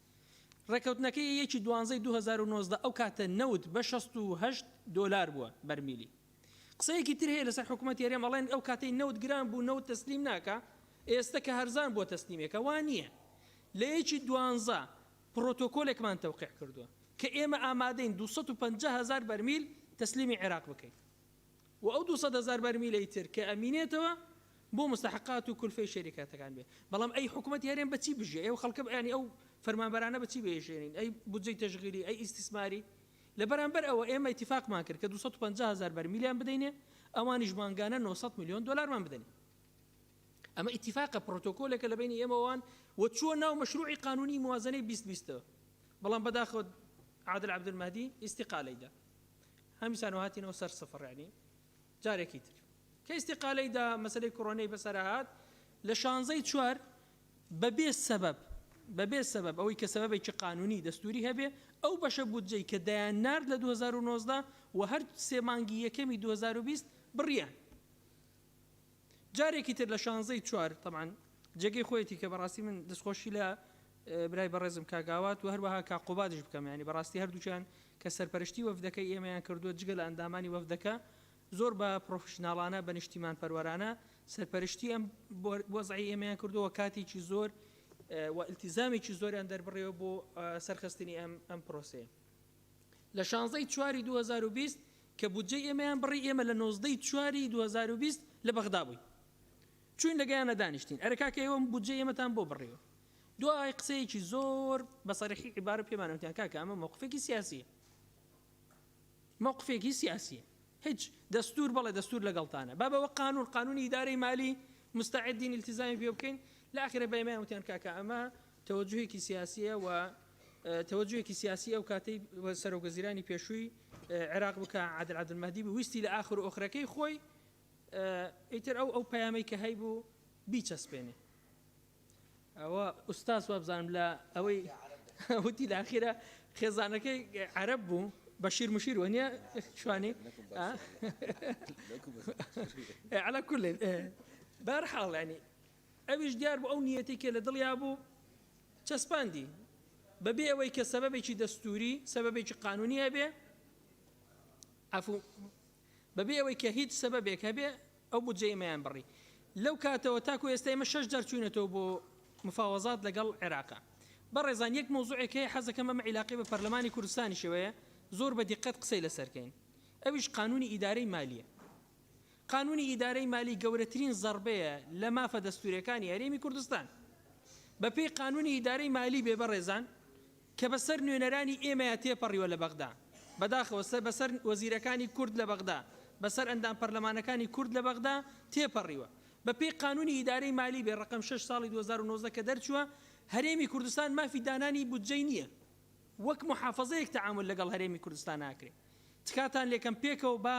ڕێکەوتنەکەی یەکی دوانزەی 2019 ئەو کاتە نەوت بە 68 دۆلار بووە بەرمیلی قسەیەکی تر هەیە لەسەر حکوومەت یاریێ مەڵێن ئەو کاتەی نەوت گران بوو نەوت تەسلیم ناکە ئێستا کە هەرزان بۆ تەسلیمێکە وان نییە لە یەکی دوانزە پرۆتۆکۆلێکمان تەوقیع کردووە کە ئێمە ئامادەین 250,000 بەرمیل تەسلیمی عێراق بکەین و ئەو 200,000 بەرمیلەی تر کە ئەمینێتەوە بۆ مستحقات و کولفەی شەریکاتەکان بێ بەڵام ئەی حکوومەت یاریێن بەچی بژێ ئەو خەڵکە ینی ئەو فەرمانبەرانە بەچی بێژێنین ئەی بودجەی تەشغیلی ئەی ئیستیسماری لە بەرامبەر ئەوە ئێمە ئیتیفاقمان کرد کە 250,000 بەرمیلیان بدەینێ ئەوانیش مانگانە 900 میلیۆن دلارمان بدەین ئەمە ئیتیفاقە پرۆتۆکۆلێکە لە بینی ئێمەوان و چوە ناو مەشروعی قانونی موازنەی 2020 بەڵام بەداخەوە عادل عەبدولمەهدی ئیستیقالەیدا هەمیسان هاتینەوە سەر سەفەر ینی جارێکی تر کە ئیستیقالەیدا مەسەلەی کۆڕۆنەی بەسەر هات لە 16 چوار بەبێ سەبەب ئەوەی کە سەبەبێکی قانونی دەستوری هەبێ ئەو بەشە بودجەی کە دایان نارد لە 2019 و هەر سێ مانگی یەکەمی 2020 بڕیان جارێکی تر لە 16 چوار طبعا جێگەی خۆیەتی کە بەڕاستی من دەستخۆشی لە برای بەڕێزم کاگاوات و هەروەها کاقوبادش بکەم ینی بەڕاستی هەردووچیان کە سەرپەرشتی وەفدەکەی ئێمەیان کردووە جگە لە ئەندامانی وەفدەکە زۆر بە پرۆفشناڵانە بە نیشتیمان پەروەرانە سەرپەرشتی ئەم وەزعی ئێمەیان کردووە کاتێکی زۆر و التیزامێکی زۆریان دەربڕێەوە بۆ سەرخستنی ئەم پرۆسەیە لە 16 چواری 2020 کە بودجەی ئێمەیان بڕی ئێمە لە 19 چواری 2020 لە بەغدا بووین چوین لەگەیانە دانیشتین ئەرکاکە ئێوە بودجەی ئێمەتان بۆ بڕیەوە دوای قسەیەکی زۆر بە سەریحی عیبارە پێمانەوتیان کاکە ئەمە موقفێکی سیاسیە موقفێکی سیاسیە هیچ دەستور بەڵێ دەستور لەگەڵتانە بابەوە قانونی ئیدارەی مالی مستعدین التزامی پێ بکەین لە ئاخرە بەیمان وتیان کاکە ئەمە تەوەجوهێکی سیاسیە و تەوەجوهێکی سیاسی ئەو کاتەی سەرۆکوەزیرانی پێشووی عێراق بکە عادل عەبدولمەهدی ویستی لە ئاخر و ئۆخرەکەی خۆی ئیتر ئەو پەیامەی کە هەیبوو بیچەسپێنێ ئەوە ئوستاز وابزانم لە ئەوەی وتی لە ئاخرە خێزانەکەی عەرەب بوو بەشیر مشیر وەنیە شوانی على كل بەرحاڵ ینی ئەویش دیار بوو ئەو نیەتی کە لە دڵیا بوو چەسپاندی بەبێ ئەوەی کە سەبەبێکی دەستوری سەبەبێکی قانونی هەبێ بەبێ ئەوەی کە هیچ سەبەبێک هەبێ ئەو بودجەی ئێمەیان بڕی لەو کاتەوە تاکو ئێستا ئێمە 6 جار چوونەتەوە بۆ مفاوەزات لەگەڵ عێراقا بەڕێزان یەک مۆزوعێک هەیە حەزەکەم ئەمە عیلاقی بە پەرلەمانی کوردستانی شەوەیە زۆر بە دیقەت قسەی لەسەرکەین ئەویش قانونی ئیدارەی مالیە قانونی ئیدارەی مالی گەورەترین زەربەیە لە مافە دەستوریەکانی هەرێمی کوردستان بە پێی قانونی ئیدارەی مالی بێ بەڕێزان کە بەسەر نوێنەرانی ئێمەیە تێپەڕیوە لە بەغدا بەداخەوە بەسەر وەزیرەکانی کورد لە بەغدا بەسەر ئەندام پەرلەمانەکانی کورد لە بەغدا تێپەڕیوە بە پێی قانونی ئیدارەی مالی بێ ڕقم 6 ساڵی 2019 کە دەرچووە هەرێمی کوردستان مافی دانانی بودجەی نییە وەک محافظەیەک تەعامل لەگەڵ هەرێمی کوردستان ناکرێت تکاتان لێکەم پێکەوە بە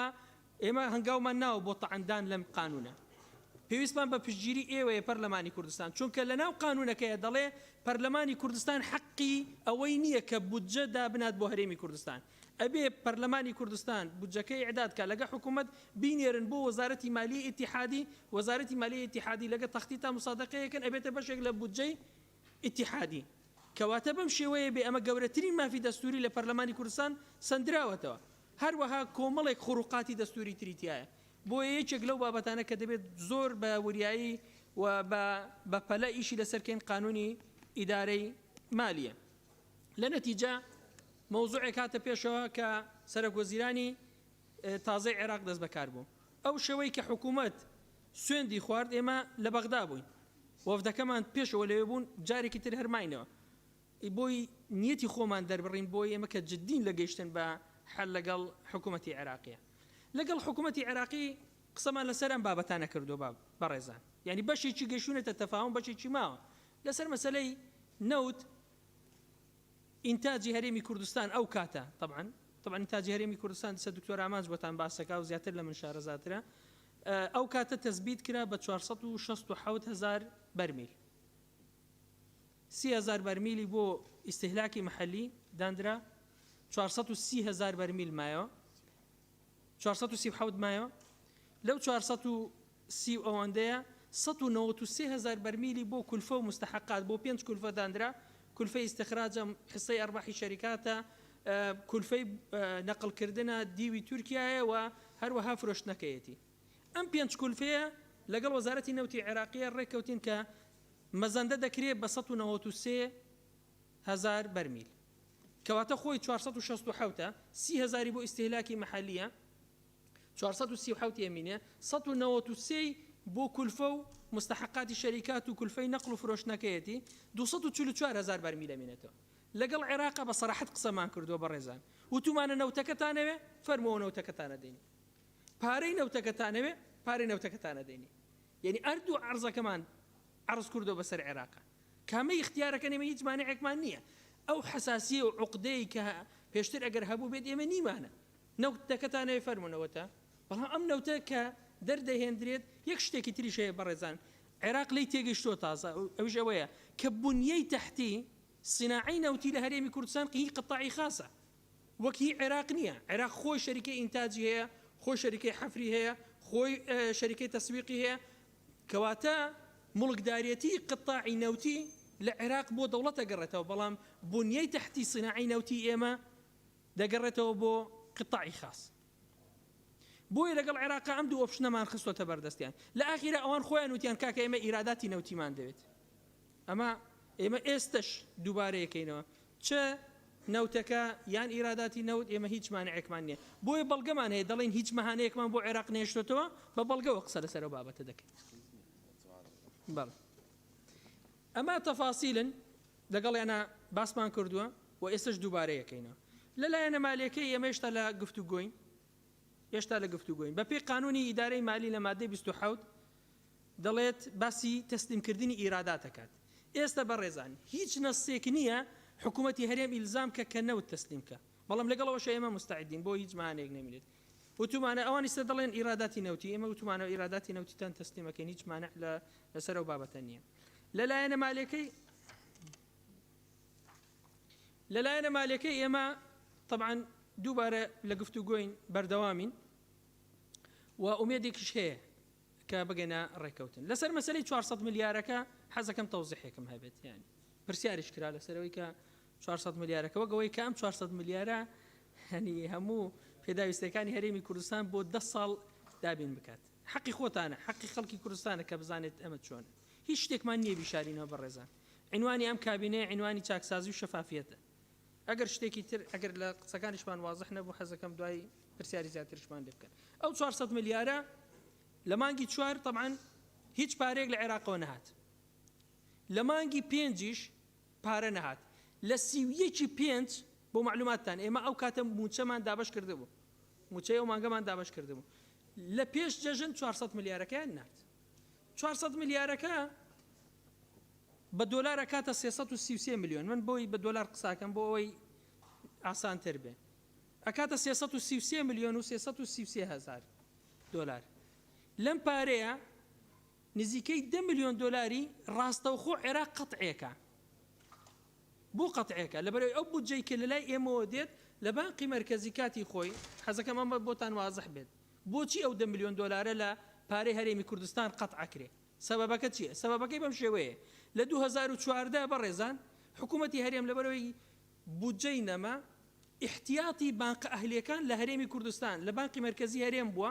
ئێمە هەنگاومان ناوە بۆ تەعاندان لەم قانونە پێویستمان بە پشتگیری ئێوەیە پەرلەمانی کوردستان چونکە لە ناو قانونەکەیە دەڵێ پەرلەمانی کوردستان حەقی ئەوەی نییە کە بودجە دابنات بۆ هەرێمی کوردستان ئەبێ پەرلەمانی کوردستان بودجەکەی ئیعدادکە لەگە حکوومەت بینێرن بۆ وەزارەتی مالی ئیتیحادی وەزارەتی مالی ئیتیحادی لەگە تەختی تا مسادقەیەکەن ئەبێتە بەشێک لە بودجەی ئیتیحادی کەواتە بەم شێوەیە بێ ئەمە گەورەترین مافی دەستوری لە پەرلەمانی کوردستان سندراوەتەوە هەروەها کۆمەڵێک خوڕوقاتی دەستوری تریتیایە بۆ یەکێک لەو بابەتانە کە دەبێت زۆر بە وریایی و بە پەلە ئیشی لەسەرکەین قانونی ئیدارەی مالیە لە نەتیجە مەوزوعێک هاتە پێشەوە کە سەرۆکوەزیرانی تازەی عێراق دەست بەکار بوو ئەو شەوەی کە حکوومەت سوێندی خوارد ئێمە لە بەغدا بووین وەفدەکەمان پێشەوە لەوێ بوون جارێکی تر هەرماینەوە بۆی نیەتی خۆمان دەربڕین بۆی ئێمە کە جددین لە گەیشتن بە حل لەگەڵ حکوومەتی عێراقیە لەگەڵ حکوومەتی عێراقی قسەمان لەسەر ئەم بابەتانە کردو بەڕێزان یعنی بەشێکی گەشتونێتە تەفاهم بەشێکی ماوە لەسەر مەسلەی نەوت ئینتاجی هەرێمی کوردستان ئەو کاتە طبعا ئینتاجی هەرێمی کوردستان سە دکتۆر ئامانج بۆتان باسەکە و زیاتر لە من شارەزاترە ئەو کاتە تەثبیت کرا بە 467,000 بەرمیل 30,000 بەرمیلی بۆ ئیستهلاکی محلی دانرا 430,000 بەرمیل مایەوە 437 مایەوە لەو 430 ئەوەندەیە 193,000 بەرمیلی بۆ کولفە و مستحقات بۆ 5 کولفە دانرا کولفەی استخراجە حصەی ئەرباحی شەریکاتە کولفەی نەقلکردنە دیوی تورکیایە و هەروەها فرۆشتنەکەیەتی ئەم 5 کولفەیە لەگەڵ وەزارەتی نەوتی عێراقیە ڕێککەوتین کە مەزەندە دەکرێت بە 193,000 بەرمیل کەواتە خۆی 467 30,000 بۆ ئیستهلاکی محلیە 437 یەمینێ 193 بۆ کولفە و مستحقاتی شەریکات و کولفەی نەقل و فرۆشتنەکەیەتی 244,000 بەرمیل ئەمینێتەوە لەگەڵ عێراقا بە سەراحەت قسەمان کردووە بەڕێزان وتومانە نەوتەکەتانەوێ فەرمەوە نەوتەکەتانە دێنی پارەی نەوتەکەتانەوێ پارەی نەوتەکەتانە دێنی یعنی ئەردوو عەرزەکەمان عرض کردو بەسەر عێراقا کامەی اختیارەکە نێمە هیچ مانعێکمان نییە ئەو حەساسیە و عوقدەی کە پێشتر ئەگەر هەبوو بێت ئێمە نیمانە نەوتەکەتانەوێ فەرمونەوەتە بەڵام ئەم نەوتە کە دەردەهێنرێت یەک شتێکی تریش هەیە بەڕێزان عێراق لی تێگەیشتۆ تازە ئەوش ئەوەیە کە بنیەی تەحتی صناعی نەوتی لە هەرێمی کوردستان هی قطاعی خاسە وەک هی عێراق نییە عێراق خۆی شەریکەی ئینتاجی هەیە خۆی شەریکەی حەفری هەیە خۆی شەریکەی تەسویقی هەیە کەواتە مڵکدارەتی قطاعی نەوتی لە عێراق بۆ دەوڵەتە گەڕێتەوە بەڵام بنیەی تەحتی صناعی نەوتی ئێمە دەگەڕێتەوە بۆ قطاعی خاص بۆیە لەگەڵ عێراقا ئەم دوو ئۆپشنەمان خستۆتە بەردەستیان لە ئاخیرە ئەوان خۆیان وتیان کاکە ئێمە ئیراداتی نەوتیمان دەوێت ئەمە ئێمە ئێستش دووبارەیەکەینەوە چه نەوتەکە یان ئیراداتی نەوت ئێمە هیچ مانعێکمان نییە بۆیە بەڵگەمان هەیە دەڵێن هیچ مەهانەیەکمان بۆ عێراق نێشتۆتەوە بە بەڵگەوە قسە لەسەر ئەو بابەتە دەکەین بەڵێ ئەمە تەفاسیلن لەگەڵیانە باسمان کردووە و ئێستش دووبارەیەکەینەوە لەلایەنە مالیەکەی ئێمە هێشتا لە گفتوگۆین بە پێی قانونی ئیدارەی مالی لە مادەی 27 دەڵێت باسی تەسلیمکردنی ئیراداتەکات ئێستا بەڕێزان هیچ نەسێک نییە حکوومەتی هەرێم ئیلزام کە نەوت تەسلیمکە بەڵام لەگەڵەوەش ئێمە مستعدین بۆ هیچ مانێک نەمێت وتومانە ئەوانی سە دەڵێن ئیراداتی نەوتی ئێمە وتومانە ئیراداتی نەوتیتان تەسلیمەکەین هیچ مانع لەسەر ئەو بابەتە نییە لەلایەنە مالیەکەی ئێمە طبعا دووبارە لە گفتوگۆین بەردەوامین و ئومێدێکیش هەیە کە بگەنە ڕێکەوتن لەسەر مەسەلەی 400 ملیارەکە حەزەکەم تەوزیحێکم هەبێت یانی پرسیاریش کرا لەسەرەوەی کە 400 ملیارەکە وەگەوەی کە ئەم 400 ملیارە هەنی هەموو پێداویستەکانی هەرێمی کوردستان بۆ 10 ساڵ دابین بکات حەقی خۆتانە حەقی خەڵکی کوردستانە کە بزانێت ئەمە چۆن هیچ شتێکمان نییە بیشارینەوە بەڕێزان عنوانی ئەم کابینەیە عنوانی چاکسازی و شەفافیەتە ئەگەر شتێکی تر ئەگەر لە قسەکانیشمان وازح نەبوو حەزەکەم دوای پرسیاری زیاترشمان لێ بکەن ئەو 400 ملیارە لە مانگی 4 طبعا هیچ پارێک لە عێراقەوە نەهات لە مانگی 5 پارە نەهات لە 31 بۆ معلوماتتان ئێمە ئەو کاتە موچەمان دابش کرده بوو موچەی ئەو مانگەمان دابش کرده بوو لە پێش جەژن 400 ملیارەکەیان نات 400 ملیارەکە بە دۆلار ئەکاتە 333 میلیۆن من بۆی بە دۆلار قساکەم بۆ ئەوەی ئاسانتر بێ ئەکاتە 333 میلیۆن و 333,000 دۆلار لەم پارەیە نزیکەی 10 میلیۆن دۆلاری ڕاستەوخۆ عێراق قەتعێکە بۆ قەتعێکە لەبەرەوەی ئەو بودجەی کە لەلای ئێمەوە دێت لە بانقی مرکزی کاتی خۆی حەزەکەم ئەمە بۆتان وازح بێت بۆچی ئەو 10 میلیۆن دۆلارە لە پارەی هەرێمی کوردستان قەتعەکرێ سەبەبەکە چییە سەبەبەکەی بەم شێوەیە لە 2014 بەڕێزان حکوومەتی هەرێم لەبەرەوەی بودجەی نەما احتیاطی بانقە ئەهلیەکان لە هەرێمی کوردستان لە بانقی مرکزی هەرێم بووە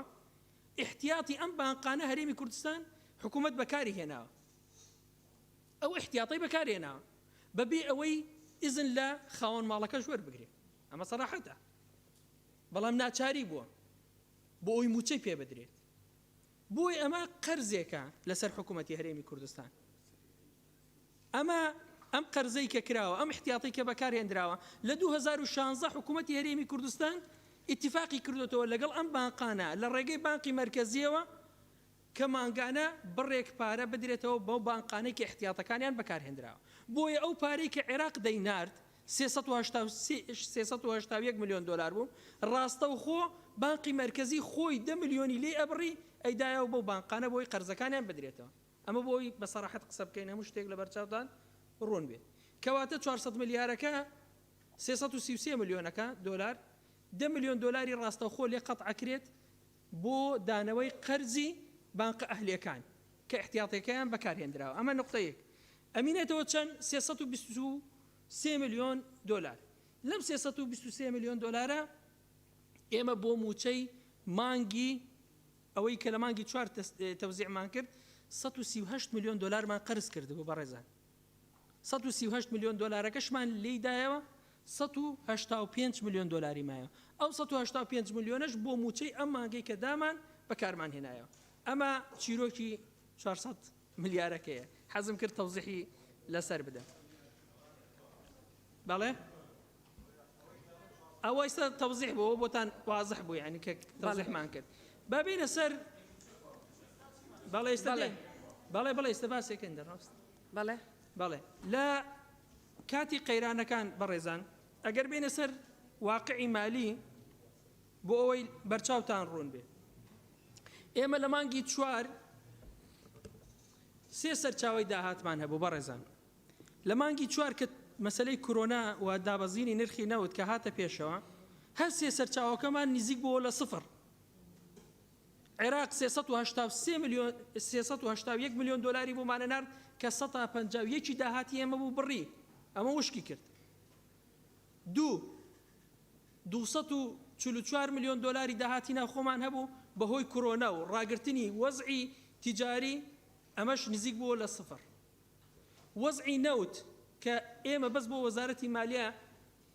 احتیاطی ئەم بانقانە هەرێمی کوردستان حکوومەت بەکاری هێناوە ئەو احتیاطی بەکاری هێناوە بەبێ ئەوەی ئیزن لە خاوەن ماڵەکە ژوەر بگرێت ئەمە سەراحەتە بەڵام ناچاری بووە بۆ ئەوی موچەی پێ بدرێت بۆی ئەمە قەرزێکە لەسەر حکوومەتی هەرێمی کوردستان ئەم قەرزەی کە کراوە ئەم احتیاطی کە بەکارهێنراوە لە 2016 حکوومەتی هەرێمی کوردستان اتفاقی کردوتەوە لەگەڵ ئەم بانقانە لە ڕێگەی بانقی مرکزیەوە کە مانگانە بڕێک پارە بدرێتەوە بەو بانقانەی کە احتیاطەکانیان بەکارهێنراوە بۆیە ئەو پارەی کە عێراق دەینارد 381 میلیۆن دلار بوو ڕاستەوخۆ بانقی مرکزی خۆی 10 میلیۆنی لێ ئەبڕی ئەیدایەوە بۆ بانقانە بۆی قەرزەکانیان بدرێتەوە ئەمە بۆی بەسەراحەت قسە بکەین هەموو شتێک لە بەرچاودان ڕوون بێت کەواتە 400 ملیارەکە 333 میلیۆنەکە دلار 10 میلیۆن دلاری ڕاستەوخۆ لێ قەتعکرێت بۆ دانەوەی قەرزی بانقە ئەهلیەکان کە احتیاطەکەیان بەکارهێنراوە ئەمە نقطەیەک ئەمینێتەوە چەند 323 میلیۆن دلار لەم 323 میلیۆن دلارە ئێمە بۆ موچەی مانگی ئەوەی کە لە مانگی 4 تەوزیعمان کرد 138 میلیۆن دلارمان قەرز کردبوو بەڕێزان 138 میلیۆن دلارەکەشمان لێدایەوە 185 میلیۆن دلاری مایە ئەو 185 میلیۆنش بۆ موچەی ئەم مانگەی کە دامان بەکارمان هێنایەوە ئەمە چیرۆکی 400 ملیارەکەیە حەزم کرد تەوزیحی لەسەر بدەم بەڵێ ئەوە ئێستا تەوزیح بۆ بۆتان وازح بوو یعنی کە تەوزیحمان کرد بابینە سەر بەڵێ ئێستا بەڵێ ئێستا باسێکن دەڕاست بەڵێ لە کاتی قەیرانەکان بەڕێزان ئەگەر بێنە سەر واقعی مالی بۆ ئەوەی بەرچاوتان ڕوون بێ ئێمە لە مانگی 4 سێ سەرچاوی داهاتمان هەبوو بەڕێزان لە مانگی 4 کە مەسلەی کۆرۆنا و دابەزینی نرخی نەوت کە هاتە پێشەوە هەر سێ سەرچاوەکەمان نزیک بۆ لە سفر عێراق 381 میلیۆن دلاری بوومانە نرد کە 151 داهاتی ئێمە بوو بڕی ئەمە وشکی کرد 244 میلیۆن دلاری داهاتی ناوخۆمان هەبوو بەهۆی کۆرۆنا و ڕاگررتنی وەزعی تیجاری ئەمەش نزیک بووە لە سفر وەزعی نەوت کە ئێمە بەس بۆ وەزارەتی مالیە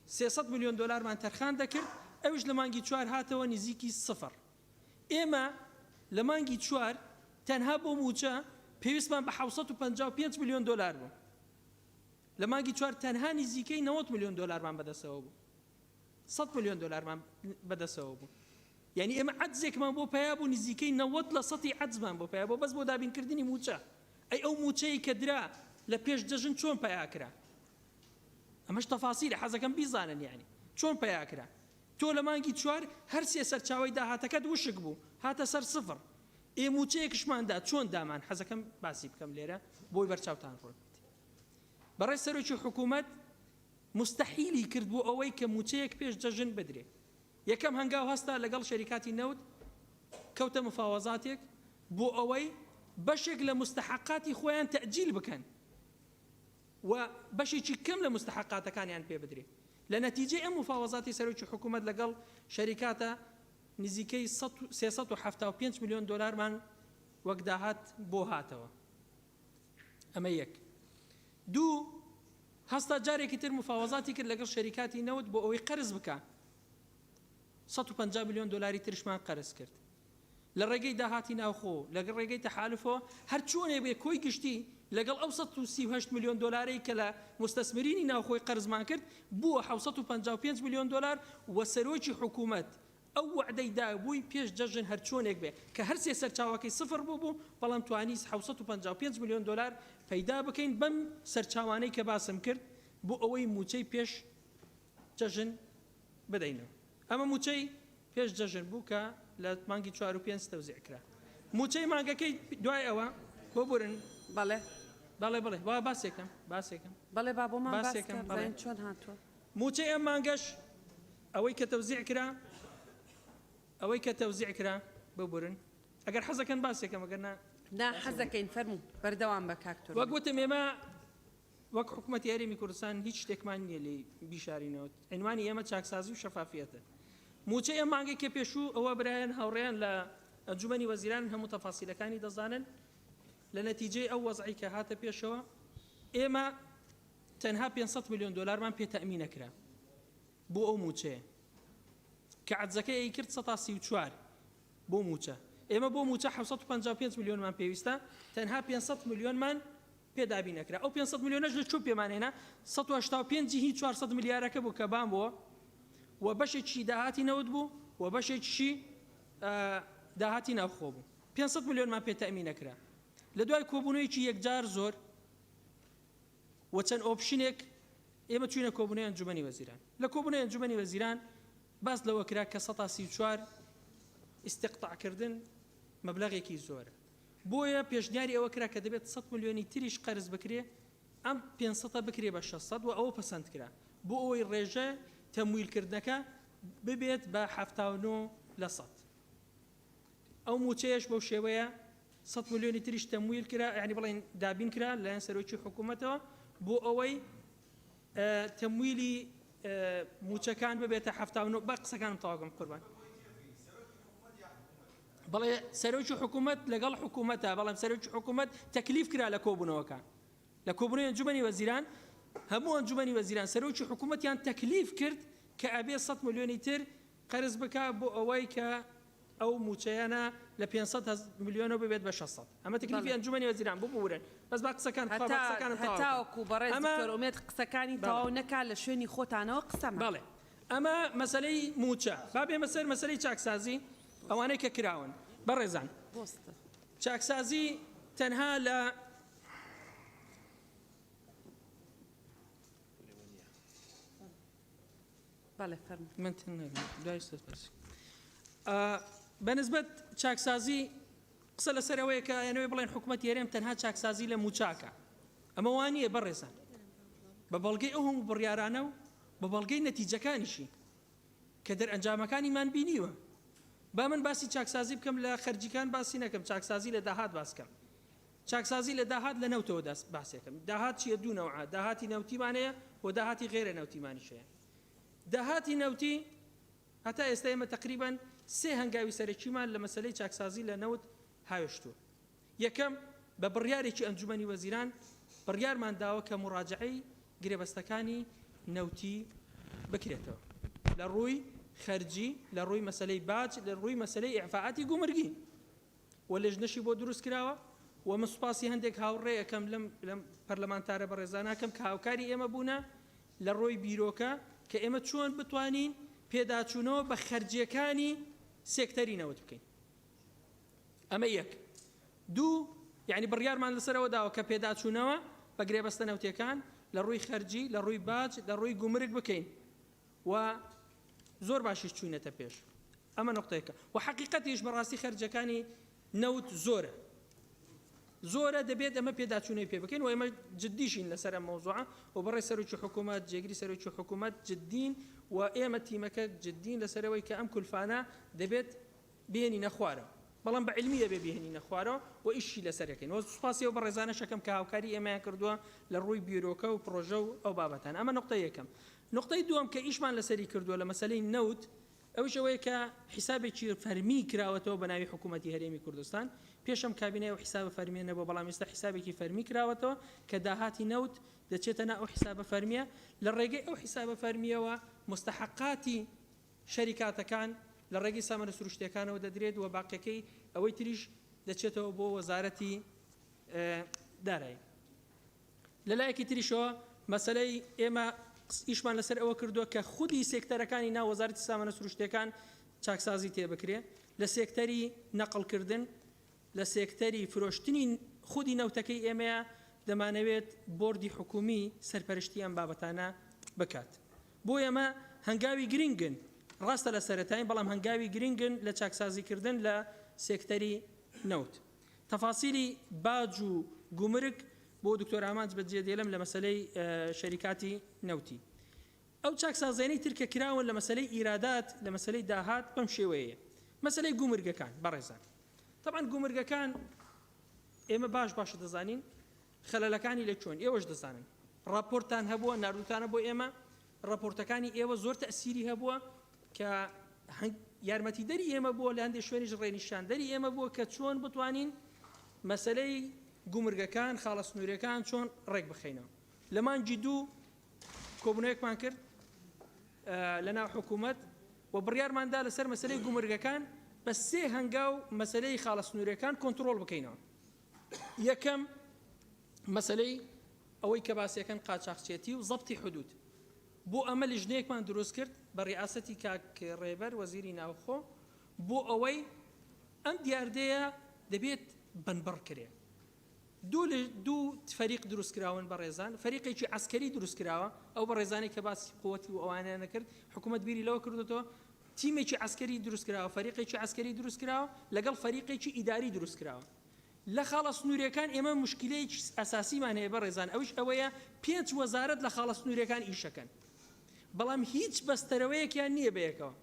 300 میلیۆن دلارمان تەرخان دەکرد ئەوش لە مانگی 4 هاتەوە نزیکی سفر ئێمە لە مانگی 4 تەنها بۆ موچە پێویستمان بە 755 میلیۆن دلار بوو لە مانگی 4 تەنها نزیکەی 90 میلیۆن دلارمان بەدەستەوە بوو 100 میلیۆن دلارمان بەدەستەوە بوو یعنی ئێمە عەجزێکمان بۆ پیا بوو نزیکەی 90 لە 100 عەجزمان بۆ پیا بوو بەس بۆ دابینکردنی موچە ئەی ئەو موچەی کە درا لە پێش جەژن چۆن پیاکرا ئەمەش تەفاسیلە حەزەکەم بیزانن یعنی چۆن پیاکرا تۆ لە مانگی 4 هەر سێ سەرچاوی داهاتەکەت وشک بوو هاتە سەر سفر موچەیەکشماندا چۆن دامان حەزەکەم باسی بکەم لێرە بۆی بەرچاوتان ڕۆ بەڕێ سەرۆکی حکوومەت مستحیلی کرد بۆ ئەوەی کە موچەیەک پێش جەژن بدرێ یەکەم هەنگاو هەستا لەگەڵ شەریکاتی نەوت کەوتە مفاوەزاتێک بۆ ئەوەی بەشێک لە مستحقاتی خۆیان تەجیل بکەن و بەشێکی کەم لە مستحقاتەکانیان پێ بدرێ لە نەتیجەی ئەم مفاوەزاتی سەرۆکی حکوومەت لەگەڵ شەریکاتە نزیکەی 375 میلیۆن دلارمان وەک داهات بۆ هاتەوە ئەمە یەک دوو هەستا جارێکی تر مفاوەزاتی کرد لەگەڵ شەریکاتی نەوت بۆ ئەوەی قەرز بکە 150 میلیۆن دلاری ترشمان قەرز کرد لە ڕێگەی داهاتی ناوخۆ لەگەڵ ڕێگەی تەحالفۆ هەر چۆنێ بێ کۆی گشتی لەگەڵ ئەو 138 میلیۆن دلاری کە لە مستەسمرینی ناوخۆی قەرزمان کرد بووە 755 میلیۆن دلار و سەرۆکی حکوومەت ئەو وعدەی دابووی پێش جەژن هەر چۆنێک بێ کە هەر سێ سەرچاوەکەی سفر بوو بەڵام توانی 755 میلیۆن دلار پەیدا بکەین بەم سەرچاوانەی کە باسم کرد بۆ ئەوەی موچەی پێش جەژن بدەینەوە ئەمە موچەی پێش جەژن بوو کە لە مانگی 4 و 5 تەوزیع کرا موچەی مانگەکەی دوای ئەوە بۆ برن بەڵێ وا باسێکم بەڵێ با بۆمان باسێکم بڵێن چۆن هاتووە موچەی ئەم مانگەش ئەوەی کە تەوزیع کرا بۆ برن ئەگەر حەزەکەن باسێکم ئەگەر نا حەزەکەین فەرموو بەردەوام بە کاکتۆر وەک گوتم ئێمە وەک حکوومەتی هەرێمی کوردستان هیچ شتێکمان نییە لێ بیشارینەوە عنوانی ئێمە چاکسازی و شەفافیەتە موچەی ئەم مانگەی کە پێشوو ئەوە برایەن هاوڕێیان لە ئەنجومەنی وەزیران هەموو تەفاسیلەکانی دەزانن لە نەتیجەی ئەو وەزعی کە هاتە پێشەوە ئێمە تەنها 500 میلیۆن دلارمان پێ تەئمین نەکرا بۆ ئەو موچەیە کە عەجزەکەی ئەی کرد 134 بۆ موچە ئێمە بۆ موچە 755 میلیۆنمان پێویستە تەنها 500 میلیۆنمان پێدابی نەکرا ئەو 500 میلیۆنەش لە چۆ پێمانێنە 185 هی 400 میلیارەکە بوو کە بام بووە و بەشێکی داهاتی نەوت بوو و بەشێکی داهاتی ناوخۆ بوو 500 ملیۆنمان پێ تەمین نەکرا لە دوای کۆبوونەوەیکی یەکجار زۆر و چەند ئۆپشنێک ئێمە چوینە کۆبوونەوەی ئەنجومەنی وەزیران لە کۆبوونەوەی ئەنجومەنی وەزیران باس لەوە کرا کە 134 ئیستیقطاعکردن مەبلەغێکی زۆرە بۆیە پێشنیاری ئەوە کرا کە دەبێت 100 ملیۆنی تریش قەرز بکرێ ئەم 500 بکرێ بە 600 و ئەوە پەسەند کرا بۆ ئەوەی ڕێژە تەمویلکردنەکە ببێت بە 79 لە 100 ئەو موچەیەش بەو شێوەیە 100 ملیۆنی تریش تەمویل کرا یعنی بڵێن دابین کرا لەلایەن سەرۆکی حکوومەتەوە بۆ ئەوەی تەمویلی موچەکان ببێتە 79 بە قسەکانم تەواوکەم قوربان بەڵێ سەرۆکی حکوومەت لەگەڵ حکوومەتە بەڵام سەرۆکی حکوومەت تەکلیف کرا لە کۆبوونەوەکان لە کۆبوونەوەی ئەنجومەنی وەزیران هەموو ئەنجومەنی وەزیران سەرۆکی حکوومەتیان تەکلیف کرد کە ئەبێ 100 ملیۆنی تر قەرز بکە بۆ ئەوەی کە ئەو موچەیانە لە 500 ملیۆنەوە ببێت بە 600 ئەمە تەکلیفی ئەنجومەنی وەزیران بۆ بورن بەس با قسەکان هەتاوەکو بەڕێز دکتۆر ئومێد قسەکانی تەواو نەکا لە شوێنی خۆتانەوە قسەمە بەڵێ ئەمە مەسەلەی موچە با بێمە سەر مەسەلەی چاکسازی ئەوانەی کە کراون بەڕێزان چاکسازی تەنها لە من بەنسبەت چاکسازی قسە لەسەرەوەی کە یانەوەی بڵێن حکوومەت هێرێم تەنها چاکسازی لە موچاکە ئەمە وانییە بەڕێزان بە بەڵگەی ئەو هەموو بڕیارانە و بە بەڵگەی نەتیجەکانیشی کە دەرئەنجامەکانیمان بینیوە با من باسی چاکسازی بکەم لە خەرجیکان باسی نەکەم چاکسازی لە داهات باسکەم چاکسازی لە داهات لە نەوتەوە باسیەکەم داهات چیە دوو نەوعە داهاتی نەوتیمانەیە و داهاتی غێرە نەوتیمانیشەیە داهاتی نەوتی هەتا ئێستا ئێمە تقریبان سێ هەنگاوی سەرەکیمان لە مەسەلەی چاکسازی لە نەوت هاوێشتووە یەکەم بە بڕیارێکی ئەنجومەنی وەزیران بڕیارمان داوە کە مڕاجعەی گرێبەستەکانی نەوتی بکرێتەوە لە ڕووی خەرجی لە ڕووی مەسەلەی باج لە ڕووی مەسەلەی ئیعفاعاتی گومرگی و لێژنەشی بۆ دروست کراوە و من سوپاسی هەندێک هاوڕێ یەکەم لەم پەرلەمانتارە بەڕێزانەکەم کە هاوکاری ئێمە بوونە لە ڕۆی بیرۆکە کە ئێمە چۆن بتوانین پێداچوونەوە بە خەرجیەکانی سێکتەری نەوت بکەین ئەمە یەک دوو یعنی بڕیارمان لەسەرەوە داوە کە پێداچوونەوە بە گرێبەستە نەوتیەکان لە ڕووی خەرجی لە ڕووی باج لە ڕووی گومرگ بکەین و زۆر باشیش چوینەتە پێش ئەمە نقطەیەکە و حقیقەتیش بەڕاستی خەرجەکانی نەوت زۆرە دەبێت ئەمە پێداچوونەی پێ بکەین و ئێمە جددیشین لەسەر ئەم مەوزوعە و بەڕێ سەرۆکی حکوومەت جێگیری سەرۆکی حکوومەت جددین و ئێمە تیمەکە جددین لەسەرەوەی کە ئەم کولفانە دەبێت بێنینە خوارەوە بەڵام بە علمی دەبێ بێنینە خوارەوە و ئیشی لەسەرەکەین و سوپاسی و بەڕێزانە شەکەم کە هاوکاری ئێمەیان کردووە لە ڕووی بیرۆکە و پرۆژە و ئەو بابەتان ئەمە نقطە یەکەم نقطەی دووەم کە ئیشمان لەسەری کردووە لە مەسەلەی نەوت ئەوش ئەوەیە کە حیسابێکی فەرمی کراوەتەوە بە ناوی حکوومەتی هەرێمی کوردستان پێشەم کابینەیە و حیسابە فەرمیە نەبوو بەڵام ئێستا حیسابێکی فەرمی کراوەتەوە کە داهاتی نەوت دەچێتە ناو ئەو حیسابە فەرمیە لە ڕێگەی ئەو حیسابە فەرمیەوە مستحقاتی شەریکاتەکان لە ڕێگەی سامانە سروشتیەکانەوە دەدرێت و باقیەکەی ئەوەی تریش دەچێتەوە بۆ وەزارەتی دارایی لەلایەکی تریشەوە مەسەلەی ئێمە ئیشمان لەسەر ئەوە کردووە کە خودی سێکتەرەکانی ناو وەزارەتی سامانە سروشتیەکان چاکسازی تێبکرێ لە سێکتەری نەقڵکردن لە سێکتەری فرۆشتنی خودی نەوتەکەی ئێمەیە دەمانەوێت بۆردی حکومی سەرپەرشتیان بابەتانە بکات بۆ ئێمە هەنگاوی گرنگن ڕاستە لە سەرەتاین بەڵام هەنگاوی گرنگن لە چاکسازیکردن لە سێکتەری نەوت تەفاسیلی باج و گومرگ بۆ دکتۆر ئامانج بەجێ دێڵم لە مەسەلەی شەریکاتی نەوتی ئەو چاکسازیانەی ترکە کراون لە مەسەلەی ئیرادات لە مەسەلەی داهات بەم شێوەیە مەسەلەی گومرگەکان بەڕێزان طبعا گومرگەکان ئێمە باشە دەزانین خەلەلەکانی لە چۆن ئێوەش دەزانن راپۆرتان هەبووە ناردوتانە بۆ ئێمە راپۆرتەکانی ئێوە زۆر تەسیری هەبووە کە یارمەتیدەری ئێمە بووە لە هەندێک شوێنیش ڕێنیشاندەری ئێمە بووە کە چۆن بتوانین مەسەلەی گومرگەکان خاڵە سنوورەکان چۆن ڕێک بخەینەوە لە مانگی دوو کۆبوونەوەیەکمان کرد لە ناو حکوومەت و بڕیارماندا لەسەر مەسەلەی گومرگەکان بە سێ هەنگاو مەسەلەی خاڵە سنوورەکان کۆنتڕۆڵ بکەینەوە یەکەم مەسەلەی ئەوەی کە باسیەکەن قاچاقچێتی و زەبتی حدود بۆ ئەمە لیژنەیەکمان دروست کرد بە ڕیاسەتی کاک ڕێبەر وەزیری ناوخۆ بۆ ئەوەی ئەم دیاردەیە دەبێت بنبڕ کرێ دوو فەریق دروست کراون بە ڕێزان فەریقێکی عسکەری دروست کراوە ئەو بە ڕێزانی کە باسی قووەتی و ئەوانە نەکرد حکوومەت بیری لەوە کردوەوە تیمێکی عسکەری دروست کراوە فەریقێکی عسکەری دروست کراوە لەگەڵ فەریقێکی ئیداری دروست کراوە لە خاڵە سنووریەکان ئێمە مشکلەیەکی ئەساسیمان هەیە بە ڕێزان ئەوش ئەوەیە 5 وەزارەت لە خاڵە سنووریەکان ئیشەکەن بەڵام هیچ بەستەرەوەیەکیان نییە بەیەکەوە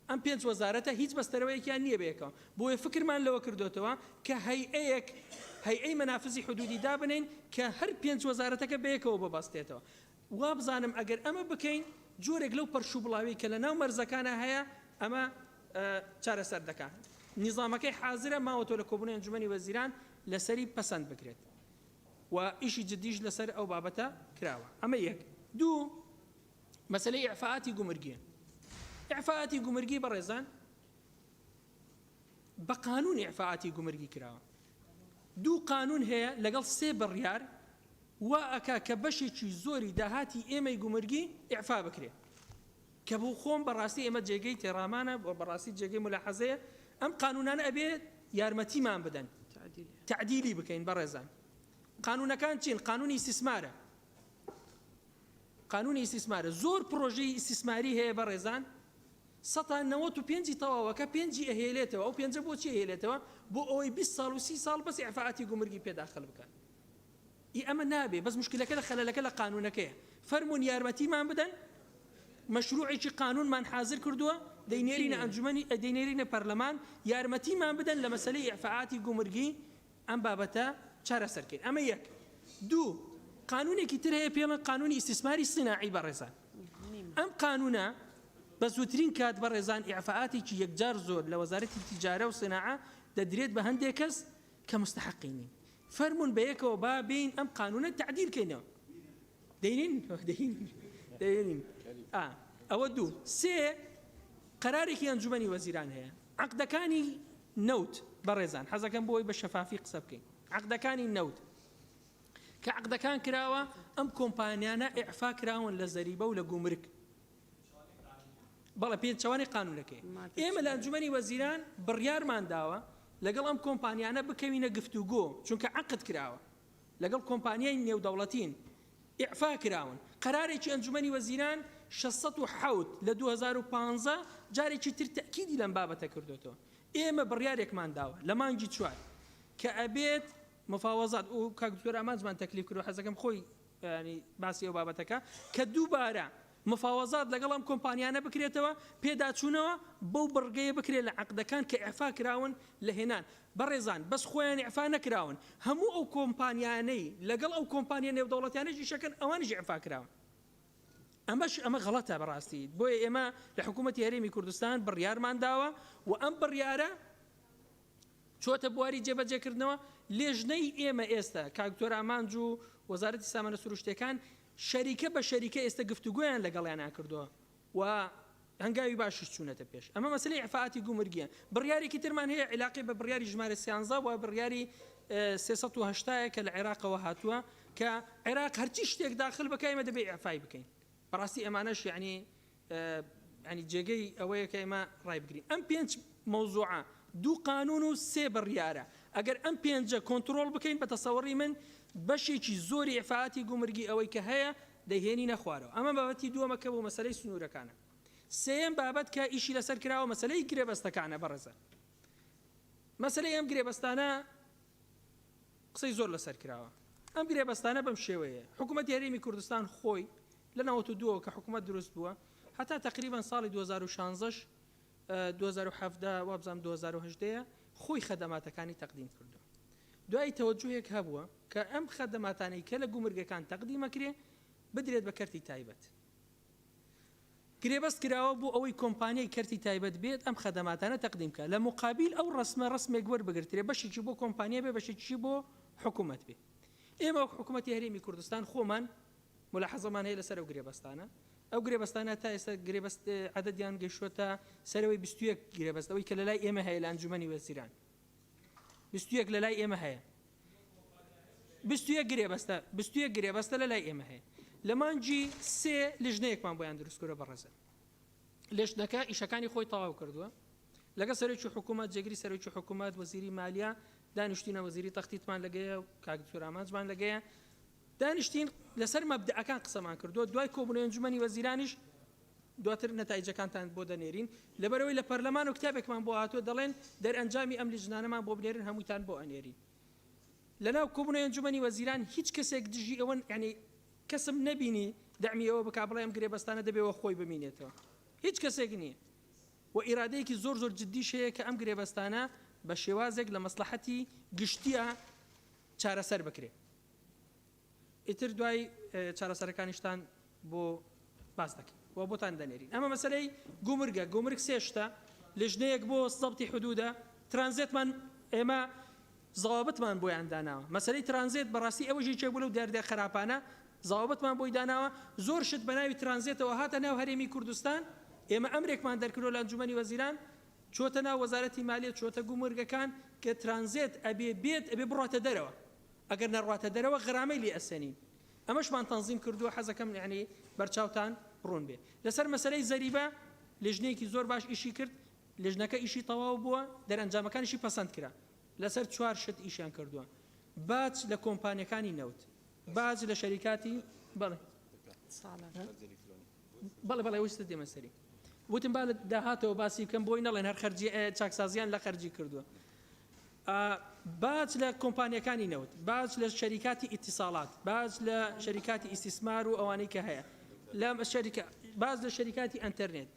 ئەم 5 وەزارەتە هیچ بەستەرەوەیەکیان نییە بەیەکەوە بۆیە فکرمان لەوە کردوتەوە کە هەیئەی مەنافزی حدودی دابنین کە هەر 5 وەزارەتەکە بەیەکەوە ببەستێتەوە وا بزانم ئەگەر ئەمە بکەین جۆرێک لەو پەرشوبڵاوی کە لە ناو مەرزەکانە هەیە ئەمە چارەسەر دەکات نیزامەکەی حازرە ماوەتۆ لە کۆبوونی ئەنجومەنی وەزیران لەسەری پەسەند بکرێت و ئیشی جدیش لەسەر ئەو بابەتە کراوە ئەمە یەک دوو مەسەلەی ئیعفاءاتی گومرگیە ئیعفاءاتی گومرگی بە ڕێزان بە قانون ئیعفاءاتی گومرگی کراوە دوو قانون هەیە لەگەڵ 3 بڕیار وا ئەکا کە بەشێکی زۆری داهاتی ئێمەی گومرگی ئیعفا بکرێت کە بۆ خۆم بەڕاستی ئێمە جێگەی تێڕامانە بەڕاستی جێگەی ملاحەزەیە ئەم قانونانە ئەبێت یارمەتیمان بدەن تعدیلی بکەین بە ڕێزان قانونەکان چین قانونی استثمارە قانونی استثمارە زۆر پرۆژەی استثماری هەیە بە ڕێزان 95 تەواوەکە 5 ئەهێلێتەوە ئەو 5 بۆچی ئەهێلێتەوە بۆ ئەوەی 20 ساڵ و 30 ساڵ بەس ئیعفاءاتی گومرگی پێداخل بکەن ئەمە نابێ بەس مشکلەکە لە خەلەلەکە لە قانونەکەیە فەرمون یارمەتیمان بدەن مەشروعێکی قانونمان حازر کردووە دەینێرینە ئەنجومەنی دەینێرینە پەرلەمان یارمەتیمان بدەن لە مەسەلەی ئیعفاءاتی گومرگی ئەم بابەتە چارەسەرکەین ئەمە یەک دوو قانونێکی تر هەیە پێڵە قانونی استثماری صناعی بە ڕێزان ئەم قانونە بە زووترین کات بە ڕێزان ئیعفاءاتێکی یەکجار زۆر لە وەزارەتی تیجارە و صناعە دەدرێت بە هەندێک کەس کە مستحقینین فەرمون بەیەکەوە با بین ئەم قانونە تعدیلکەینەوە دەینین ئەوە دوو سێ قەرارێکی ئەنجومەنی وەزیران هەیە عەقدەکانی نەوت بە ڕێزان حەزەکەم بۆی بە شەفافی قسە بکەین عەقدەکانی نەوت کە عەقدەکان کراوە ئەم کۆمپانیانە ئیعفا کراون لە زەریبە و لە گومرگ بەڵێ پێچەوانی قانونەکەی ئێمە لە ئەنجومەنی وەزیران بڕیارمان داوە لەگەڵ ئەم کۆمپانیانە بکەوینە گفتوگۆ چونکە عەقد کراوە لەگەڵ کۆمپانیای نێودەوڵەتین ئیعفا کراون قەرارێکی ئەنجومەنی وەزیران 607 لە 2015 جارێکی تر تەکیدی لەم بابەتە کردوتەوە ئێمە بڕیارێکمان داوە لە مانگی 4 کە ئەبێت مفاوەزات و کاکتۆر ئامانجمان تەکلیف کردو حەزەکەم خۆی ینی باسی ئەو بابەتەکە کە دووبارە مفاوەزات لەگەڵ ئەم کۆمپانیانە بکرێتەوە پێداچوونەوە بەو بڕگەیە بکرێت لە عەقدەکان کە ئیعفا کراون لە هێنان بەڕێزان بەس خۆیان ئیعفا نەکراون هەموو ئەو کۆمپانیانەی لەگەڵ ئەو کۆمپانیا نێودەوڵەتیانەی شەکەن ئەوانیش ئیعفا کراون ئەمە غەڵەتە بەڕاستی بۆیە ئێمە لە حکوومەتی هەرێمی کوردستان بڕیارمان داوە و ئەم بڕیارە چۆتە بواری جێبەجێکردنەوە لێژنەی ئێمە ئێستا کاکتۆر ئامانج و وەزارەتی سامانە سروشتەکان شەریکە بە شەریکە ئێستا گفتوگویان لەگەڵیان ناکردووە و هەنگاوی باشش چوونەتە پێش ئەمە مەسەلەی ئیعفاءاتی گومرگیە بڕیارێکی ترمان هەیە علاقی بە بڕیاری ژمارە 13 و بڕیاری 380 کە لە عێراقەوە هاتووە کە عێراق هەرچی شتێک داخل بکە ئێمە دەبێت ئیعفای بکەین بەڕاستی ئەمانەش یعنی جێگەی ئەوەیە کە ئێمە ڕای بگرین ئەم 5 مەوزوعە دوو قانون و 3 بڕیارە ئەگەر ئەم 5 کۆنتڕۆڵ بکەین بە تەسەوەڕی من بەشێکی زۆری ئیعفاءاتی گومرگی ئەوەی کە هەیە دەیهێنی نەخوارەوە ئەمە بابەتی دووەمەکە بۆ مەسەلەی سنوورەکانە سێم بابەت کە ئیشی لەسەر کراوە مەسەلەی گرێبەستەکانە بەڕێزە مەسەلەی ئەم گرێبەستانە قسەی زۆر لەسەر کراوە ئەم گرێبەستانە بەم شێوەیە حکوومەتی هەرێمی کوردستان خۆی لە 92 کە حکوومەت دروست بووە هەتا تقریبا ساڵی 2016 2017 وابزانام 2018 خۆی خەدەماتەکانی تەقدیم کردو دوای تەوەجوهێک هەبووە کە ئەم خەدەماتانەی کە لە گومرگەکان تەقدیمەکرێ بدرێت بە کەرتی تایبەت گرێبەست کراوە بۆ ئەوەی کۆمپانیای کەرتی تایبەت بێت ئەم خەدەماتانە تەقدیم کە لە مقابل ئەو ڕسمێک وەربگرترێ بەشێکی بۆ کۆمپانیا بێ بەشێکی بۆ حکوومەت بێ ئێمە حکوومەتی هەرێمی کوردستان خۆمان ملاحەزەمان هەیە لەسەر ئەو گرێبەستانە ئەو گرێبەستانە تا ئێستا گرێبەست عەدەدیان گەیشتووەتە سەرەوەی 21 گرێبەست ئەوەی کە لە لای ئێمە هەیە لە ئەنجومەنی وەزیران 21 لە لای ئێمە هەیە 21 گرێبەستە لە لای ئێمە هەیە لە مانگی 3 لیژنەیەکمان بۆیان دروست کردووە بەڕێزە لیژنەکە ئیشەکانی خۆی تەواو کردووە لەگە سەرۆکی حکوومەت جێگری سەرۆکی حکوومەت وەزیری مالیە دانیشتینە وەزیری تەختیتمان لەگەیە و کاکتۆر ئامانجمان لەگەیە دانیشتین لەسەر مەبدەعەکان قسەمان کردووە دوای کۆبوونەوەی ئەنجومەنی وەزیرانیش دواتر نەتایجەکانتان بۆ دەنێرین لەبەرەوەی لە پەرلەمان و کتابێکمان بۆ هاتووە دەڵێن دەرئەنجامی ئەم لیژنانەمان بۆ بنێرن هەمووتان بۆ ئەنێرین لەناو کۆبوونەوەی ئەنجومەنی وەزیران هیچ کەسێک دژی ئەوەن یعنی کەسم نەبینی دەعمی ئەوە بک بڵێ ئەم گرێبەستانە دەبێەوە خۆی بمینێتەوە هیچ کەسێک نییە و ئیرادەیەکی زۆر زۆر جددیش هەیە کە ئەم گرێبەستانە بە شێوازێک لە مەسلحەتی گشتیە چارەسەر بکرێت ئیتر دوای چارەسەرەکانیشتان بۆ باس دەکەین و بۆتان دەنێرین ئەمە مەسەلەی گومرگ سێشتە لژنەیەک بۆ سەبتی حدودە ترانزیتمان ئێمە زەوابەتمان بۆیان داناوە مەسەلەی ترانزیت بەڕاستی ئەوەژی چێبوو لەو دەردە خراپانە زەوابەتمان بۆی داناوە زۆر شت بە ناوی ترانزیتەوە هاتە ناو هەرێمی کوردستان ئێمە ئەمرێکمان دەرکردۆ لە ئەنجومەنی وەزیران چۆتە ناو وەزارەتی مالیە چۆتە گومرگەکان کە ترانزیت ئەبێ بێت ئەبێ بڕاتە دەرەوە ئەگەر نەڕاتە دەرەوە غرامەی لێ ئەسەنین ئەمەشمان تەنظیم کردووە حەزەکەم یعنی بەرچاوتان ڕوون بێ لەسەر مەسەلەی زەریبە لێژنەیەکی زۆر باش ئیشی کرد لێژنەکە ئیشی تەواو بووە دەرئەنجامەکانیشی پەسەند کرا لەسەر چوار شت ئیشیان کردووە باج لە کۆمپانیەکانی نەوت باج لە شەریکاتی بەڵێ بەڵێ ویستە دێمە سەری وتم با لە داهاتەوە باسی بکەم بۆی نەڵێن هەر خەرجی چاکسازیان لە خەرجی کردووە باج لە کۆمپانیەکانی نەوت باج لە شەریکاتی ئیتیساڵات باج لە شەریکاتی ئیسیسمار و ئەوانەی کە هەیە باز لە شەریکاتی ئەنتەرنێت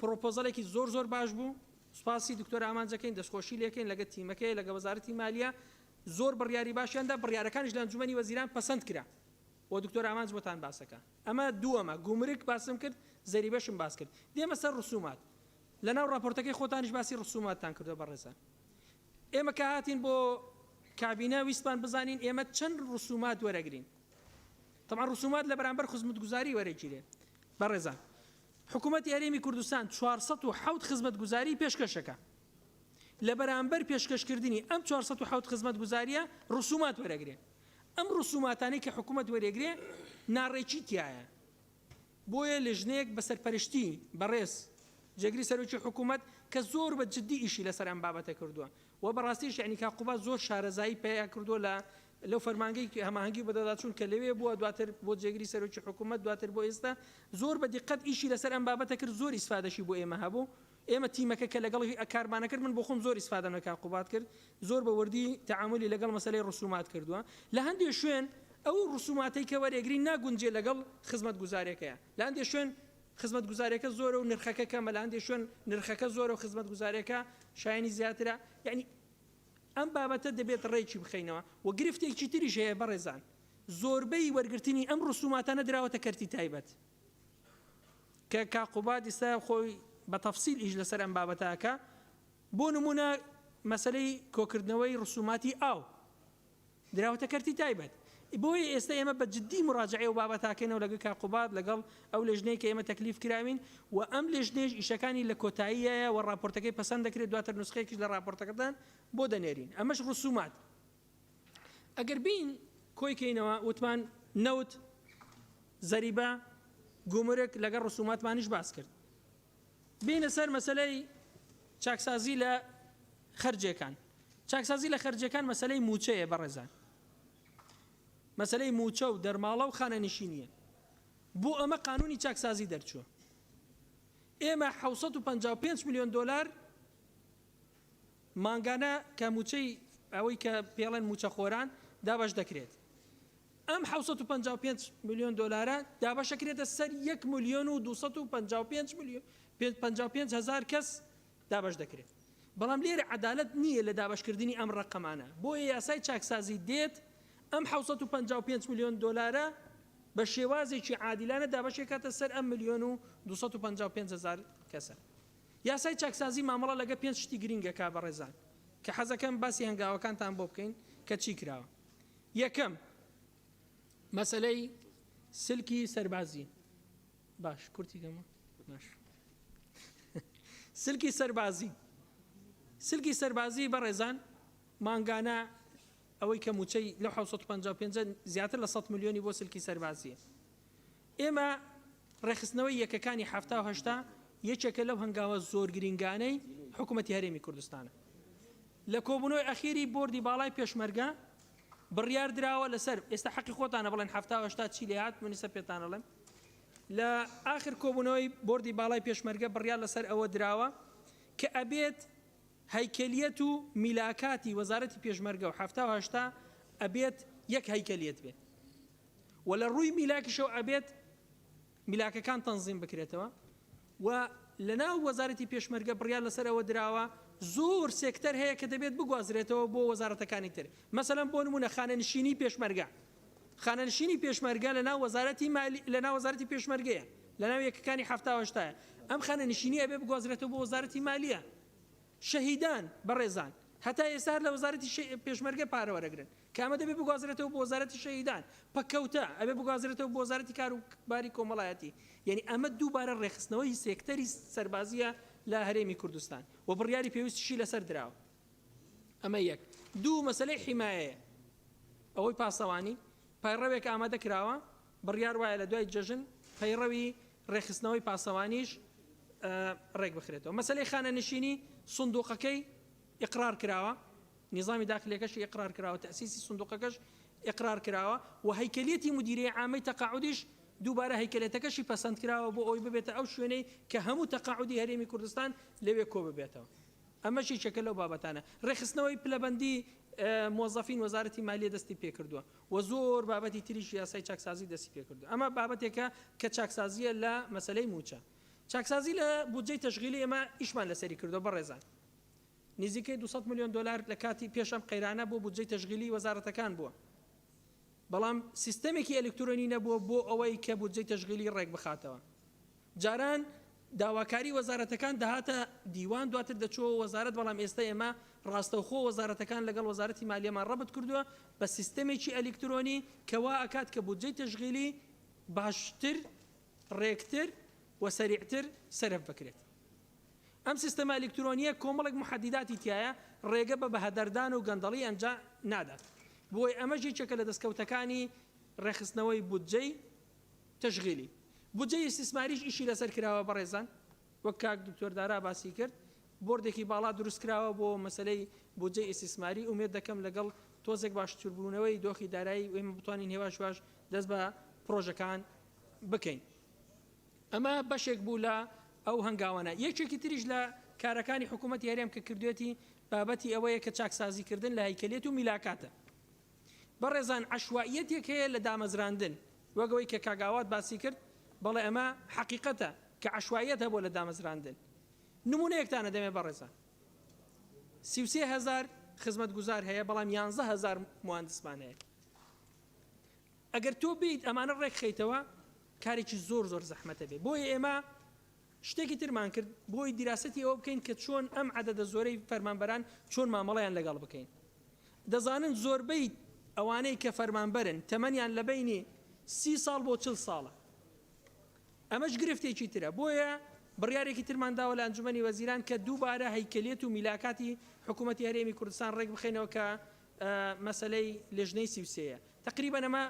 پرۆپۆزەڵێکی زۆر زۆر باش بوو سوپاسی دکتۆر ئامانجەکەین دەستخۆشی لێکەین لەگە تیمەکەی لەگە وەزارەتی مالیە زۆر بڕیاری باشیاندا بڕیارەکانیش لە ئەنجومەنی وەزیران پەسەند کرا و دکتۆر ئامانج بۆتان باسەکە ئەمە دووەمە گومرگ باسم کرد زەریبەشم باس کرد دێمە سەر ڕسومات لەناو راپۆرتەکەی خۆتانیش باسی ڕسوماتتان کردو بەڕێزان ئێمە کە هاتین بۆ کابینە ویستمان بزانین ئێمە چەند ڕسومات وەرەگرین طبعا ڕسومات لە بەرامبەر خزمەتگوزاری وەرەگیرێت بەڕێزان حکوومەتی هەرێمی کوردستان 407 خزمەتگوزاری پێشکەشەکە لە بەرامبەر پێشکەشکردنی ئەم 407 خزمەتگوزاریە ڕسومات وەرەگرێت ئەم ڕسوماتانەی کە حکوومەت وەرەگرێ ناڕێکی تایە بۆیە لێژنەیەک بە سەرپەرشتی بەڕێز جێگری سەرۆکی حکوومەت کە زۆر بە جددی ئیشی لەسەر ئەم بابەتە کردووە و بەڕاستیش یعنی کاقوبات زۆر شارەزایی پێیا کردووە لەو فەرمانگەی هەماهەنگی بەدەداچوون کە لەوێ بووە دواتر بۆ جێگری سەرۆکی حکوومەت دواتر بۆ ئێستا زۆر بە دیقەت ئیشی لەسەر ئەم بابەتە کرد زۆر ئیسفادەشی بۆ ئێمە هەبوو ئێمە تیمەکە کە لەگەڵی کارمانە کرد من بۆ خۆم زۆر ئیسفادەم لە کاقوبات کرد زۆر بە وردی تەعاملی لەگەڵ مەسەلەی ڕسومات کردووە لە هەندێک شوێن ئەو ڕسوماتی کە وەرەگری ناگونجێ لەگەڵ خزمەتگوزاریەکەیە لە هەندێک شوێن خزمەتگوزاریەکە زۆرە و نرخەکە کەمە لە هەندێک شوێن نرخەکە زۆرە و خزمەتگوزاریەکە شایانی زیاترە یعنی ئەم بابەتە دەبێت ڕێکی بخەینەوە و گرفتێکی تریش هەیە بەڕێزان زۆربەی وەرگرتنی ئەم ڕسوماتانە دراوەتە کەرتی تایبەت کە کاقوبات ئێستا خۆی بە تەفسیل ئیش لەسەر ئەم بابەتەکە بۆ نمونە مەسەلەی کۆکردنەوەی ڕسوماتی ئاو دراوەتە کەرتی تایبەت بۆیە ئێستا ئێمە بە جددی مراجعە و بابەتاکەینەوە لەگەڵ کاقوبات لەگەڵ ئەو لێژنەی کە ئێمە تەکلیف کراوین و ئەم لێژنێژ ئیشەکانی لە کۆتاییە و راپۆرتەکەی پەسەند دەکرێت دواتر نسخەیەکیش لە راپۆرتەکەدان بۆ دەنێرین ئەمەش ڕسومات ئەگەر بین کۆیکەینەوە وتمان نەوت زەریبە گومرگ لەگەڵ ڕسوماتمانیش باس کرد بینە سەر مەسەلەی چاکسازی لە خەرجەکان چاکسازی لە خەرجەکان مەسەلەی موچەیە بەڕێزان مەسەلەی موچە و دەرماڵە و خانە نشینیە بۆ ئەمە قانونی چاکسازی دەرچووە ئێمە 755 میلیۆن دلار مانگانە کە موچەی ئەوەی کە پێڵێن موچە خۆران دابەش دەکرێت ئەم 755 میلیۆن دلارە دابەشەکرێتە سەر 1 ملیۆن و 255 هزار کەس دابەش دەکرێت بەڵام لێرە عەدالەت نییە لە دابەشکردنی ئەم ڕقەمانە بۆیە یاسای چاکسازی دێت ئەم 755 میلیۆن دلارە بە شێوازێکی عادیلانە دابەشێکاتە سەر ئەم ملیۆن و 255 هزار کەسە یاسای چاکسازی مامەڵە لەگە 5 شتی گرینگەکە بەڕێزان کە حەزەکەم باسی هەنگاوەکانتان بۆ بکەین کە چی کراوە یەکەم مەسەلەی سلکی سەربازی باش کورتی گەمە باش سلکی سەربازی بەڕێزان مانگانە ئەوەی کە موچەی لەو 755 زیاتر لە 100 میلیۆنی بۆ سلکی سەربازیە ئێمە ڕێخستنەوەی یەکەکانی 7 و 8 یەکێکە لەو هەنگاوە زۆر گرنگانەی حکوومەتی هەرێمی کوردستانە. لە کۆبوونەوەی ئەخیری بۆردی باڵای پێشمەرگە بڕیار درراوە لەسەر ئێستا حەقی خۆتانە بڵێن 70 چی لێ هات منیسە پێتانەڵێم لە ئاخر کۆبوونەوەی بۆردی باڵای پێشمەرگە بڕیار لەسەر ئەوە درراوە کە ئەبێت هەیکەلیەت و میلاکاتی وەزارەتی پێشمەرگە و 70 ئەبێت یەک هەیکەلیەت بێت و لە ڕووی میلاکیشەوە ئەبێت میلاکەکان تەنزیم بکرێتەوە و لە ناو وەزارەتی پێشمەرگە بڕیار لەسەر ئەوە درراوە زۆر سێکتەر هەیە کە دەبێت بگوازرێتەوە بۆ وەزارەتەکانی تر مەسەلەن بۆ نمونە خانەنشینی پێشمەرگە خانەنشینی پێشمەرگە لە ناو وەزارەتی پێشمەرگەیە لە ناو یەکەکانی 70 ئەم خانەنشینی ئەبێ بگوازرێتەوە بۆ وەزارەتی مالیە شەهیدان بەڕێزان هەتا ئێستا لە وەزارەتی پێشمەرگە پارەوەرەگرن کامە دەبێ بگوازرێتەوە بۆ وەزارەتی شەهیدان پەکەوتە ئەبێ بگوازرێتەوە بۆ وەزارەتی کاروباری کۆمەڵایەتی یعنی ئەمە دووبارە ڕێخستنەوەی سێکتەری سەربازیە لە هەرێمی کوردستان و بڕیاری پێویستیشی لەسەر دراوە ئەمە یەک دوو مەسەلەی حیمایەیە ئەوەی پاسەوانی پایڕەوێک ئامادە کراوە بڕیار وایە لە دوای جەژن پەیڕەوی ڕێخستنەوەی پاسەوانیش ڕێک بخرێتەوە مەسەلەی خانەنشینی سندوقەکەی ئقرار کراوە نظامی داخلەکەشی ئقرار کراوە تەسیسی سندوقەکەش ئقرار کراوە و هەیکەلیەتی مدیریە عامەی تەقاعودیش دووبارە هەیکەلێتەکەشی پەسەند کراوە بۆ ئەوی ببێتە ئەو شوێنەی کە هەموو تەقاعودی هەرێمی کوردستان لەوێ کۆ ببێتەوە ئەمەشی چەکە لەو بابەتانە ڕێخستنەوەی پلەبەندی موظفین وەزارەتی مالیە دەستی پێکردووە و زۆر بابەتی تریش یاسای چاکسازی دەستی پێکردو ئەمە بابەتێکە کە چاکسازیە لە مەسەلەی موچە چاکسازی لە بودجەی تەشغیلی ئێمە ئیشمان لەسەری کردو بەڕێزان نزیکەی 200 میلیۆن دلار لە کاتی پێشەم قەیرانە بۆ بودجەی تەشغیلی وەزارەتەکان بووە بەڵام سیستەمێکی ئەلکترۆنی نەبووە بۆ ئەوەی کە بودجەی تەشغیلی ڕێک بخاتەوە جاران داواکاری وەزارەتەکان دەهاتە دیوان دواتر دەچۆ وەزارەت بەڵام ئێستا ئێمە ڕاستەوخۆ وەزارەتەکان لەگەڵ وەزارەتی مالیەمان ڕەبت کردووە بە سیستەمێکی ئەلکترۆنی کەوا ئەکات کە بودجەی تەشغیلی باشتر ڕێکتر و سەریعتر سەرف بکرێت ئەم سیستەمە ئەلکترۆنیە کۆمەڵێک محەدیداتی تایە ڕێگە بە بەهەدەردان و گەندەڵی ئەنجا نادات بۆی ئەمەژی چەکە لە دەستکەوتەکانی ڕێخستنەوەی بودجەی تەشغیلی بودجەی ئیسیسماریش ئیشی لەسەر کراوە بەڕێزان وەک کاک دکتۆر دارا باسی کرد بۆردێکی باڵا دروست کراوە بۆ مەسلەی بودجەی ئیسیسماری ئومێد دەکەم لەگەڵ تۆزێک باشتربوونەوەی دۆخی دارایی ئێمە بتوانین هێواش دەست بە پرۆژەکان بکەین ئەمە بەشێک بوو لە ئەو هەنگاوانە یەکێکی تریش لە کارەکانی حکوومەتی هەرێم کە کردوێتی بابەتی ئەوەیە کە چاکسازیکردن لە هەیکەلێت و میلاکاتە بەڕێزان عەشوائیەتێک هەیە لە دامەزراندن وەگەوەی کە کاگاوات باسی کرد بەڵێ ئەمە حەقیقەتە کە عەشوائیەت هەبووە لە دامەزراندن نمونەیەکتانە دەمێ بەڕێزان 33,000 خزمەتگوزار هەیە بەڵام 11,000 موهاندسمان هەیە ئەگەر تۆ بیت ئەمانە ڕێک خەیتەوە کارێکی زۆر زەحمەتە بێ بۆیە ئێمە شتێکی ترمان کرد بۆی دیراسەتی ئەوە بکەین کە چۆن ئەم عەدەدە زۆرەی فەرمانبەران چۆن مامەڵەیان لەگەڵ بکەین دەزانن زۆربەی ئەوانەی کە فەرمانبەرن تەمەنیان لە بینی 30 ساڵ بۆ 40 ساڵە ئەمەش گرفتێکی ترە بۆیە بڕیارێکی ترمان داوە لە ئەنجومەنی وەزیران کە دووبارە هەیکەلێت و میلاکاتی حکوومەتی هەرێمی کوردستان ڕێک بخێنەوە کە مەسەلەی لێژنەی 33 تقریبا ئەمە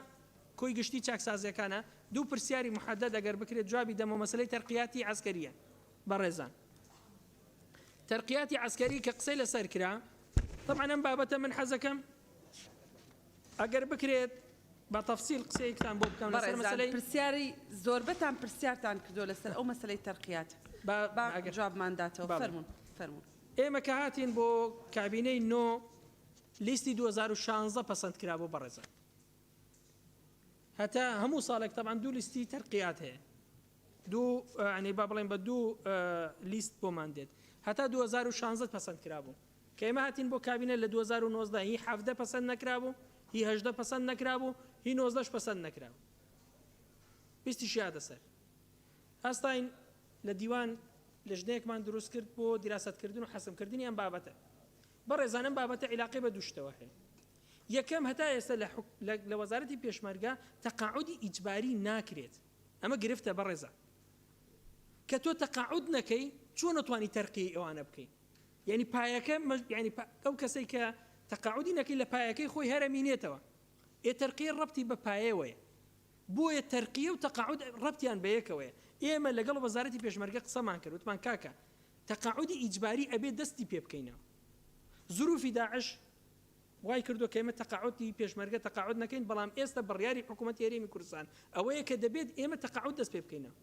کۆی گشتی چاکسازیەکانە دوو پرسیاری محەدەد ئەگەر بکرێت جوابی دەمە مەسەلەی تەرقیاتی عەسکەریە بەڕێزان تەرقیاتی عەسکەری کە قسەی لەسەر کرا طبعا ئەم بابەتە من حەزەکەم ئەگەر بکرێت بە تەفسیل قسەیەکتان بۆ بکەم لەسەر مەسەلەی پرسیاری زۆربەتان پرسیارتان کردو لەسەر ئەو مەسەلەی تەرقیات ئەگەر جوابمان داتەوە فەرمون ئێمە کە هاتین بۆ کابینەی نۆ لیستی 2016 پەسەند کرا بۆ بەڕێزان هەتا هەموو ساڵێک طبعا دوو لیستی تەرقیات هەیە دوو ینی با بڵێن بە دوو لیست بۆمان دێت هەتا 2016 پەسەند کرابوو کە ئێمە هاتین بۆ کابینە لە 2019 هی 17 پەسەند نەکرابوو هی 18 پەسەند نەکرابوو هی 19 پەسەند نەکرابوو 20 شیادە سەر ئەستاین لە دیوان لەژنەیەکمان دروست کرد بۆ دیراسەتکردن و حەسمکردنی ئەم بابەتە بەڕێزان ئەم بابەتە عیلاقی بە دووشتەوە هەیە یەکەم هەتا ئێستا لە وەزارەتی پێشمەرگە تەقاعودی ئیجباری ناکرێت ئەمە گرفتە بەڕێزان کە تۆ تەقاعود نەکەی چۆن نەتوانی تەرقی ئەوانە بکەین یعنی پایەکە ینی ئەو کەسەی کە تەقاعودی نەکەی لە پایەکەی خۆی هەرەمینێتەوە تەرقی ڕەبتی بە پایەوەیە بۆیە تەرقیە و تەقاعود ڕەبتیان بە یەکەوەیە ئێمە لەگەڵ وەزارەتی پێشمەرگە قسەمان کرد وتمان کاکە تەقاعودی ئیجباری ئەبێت دەستی پێ بکەینەوە ظروفی داعش وای کردو کە ئێمە تەقاعودی پێشمەرگە تەقاعود نەکەین بەڵام ئێستا بڕیاری حکوومەتی هەرێمی کوردستان ئەوەیە کە دەبێت ئێمە تەقاعود دەست پێ بکەینەوە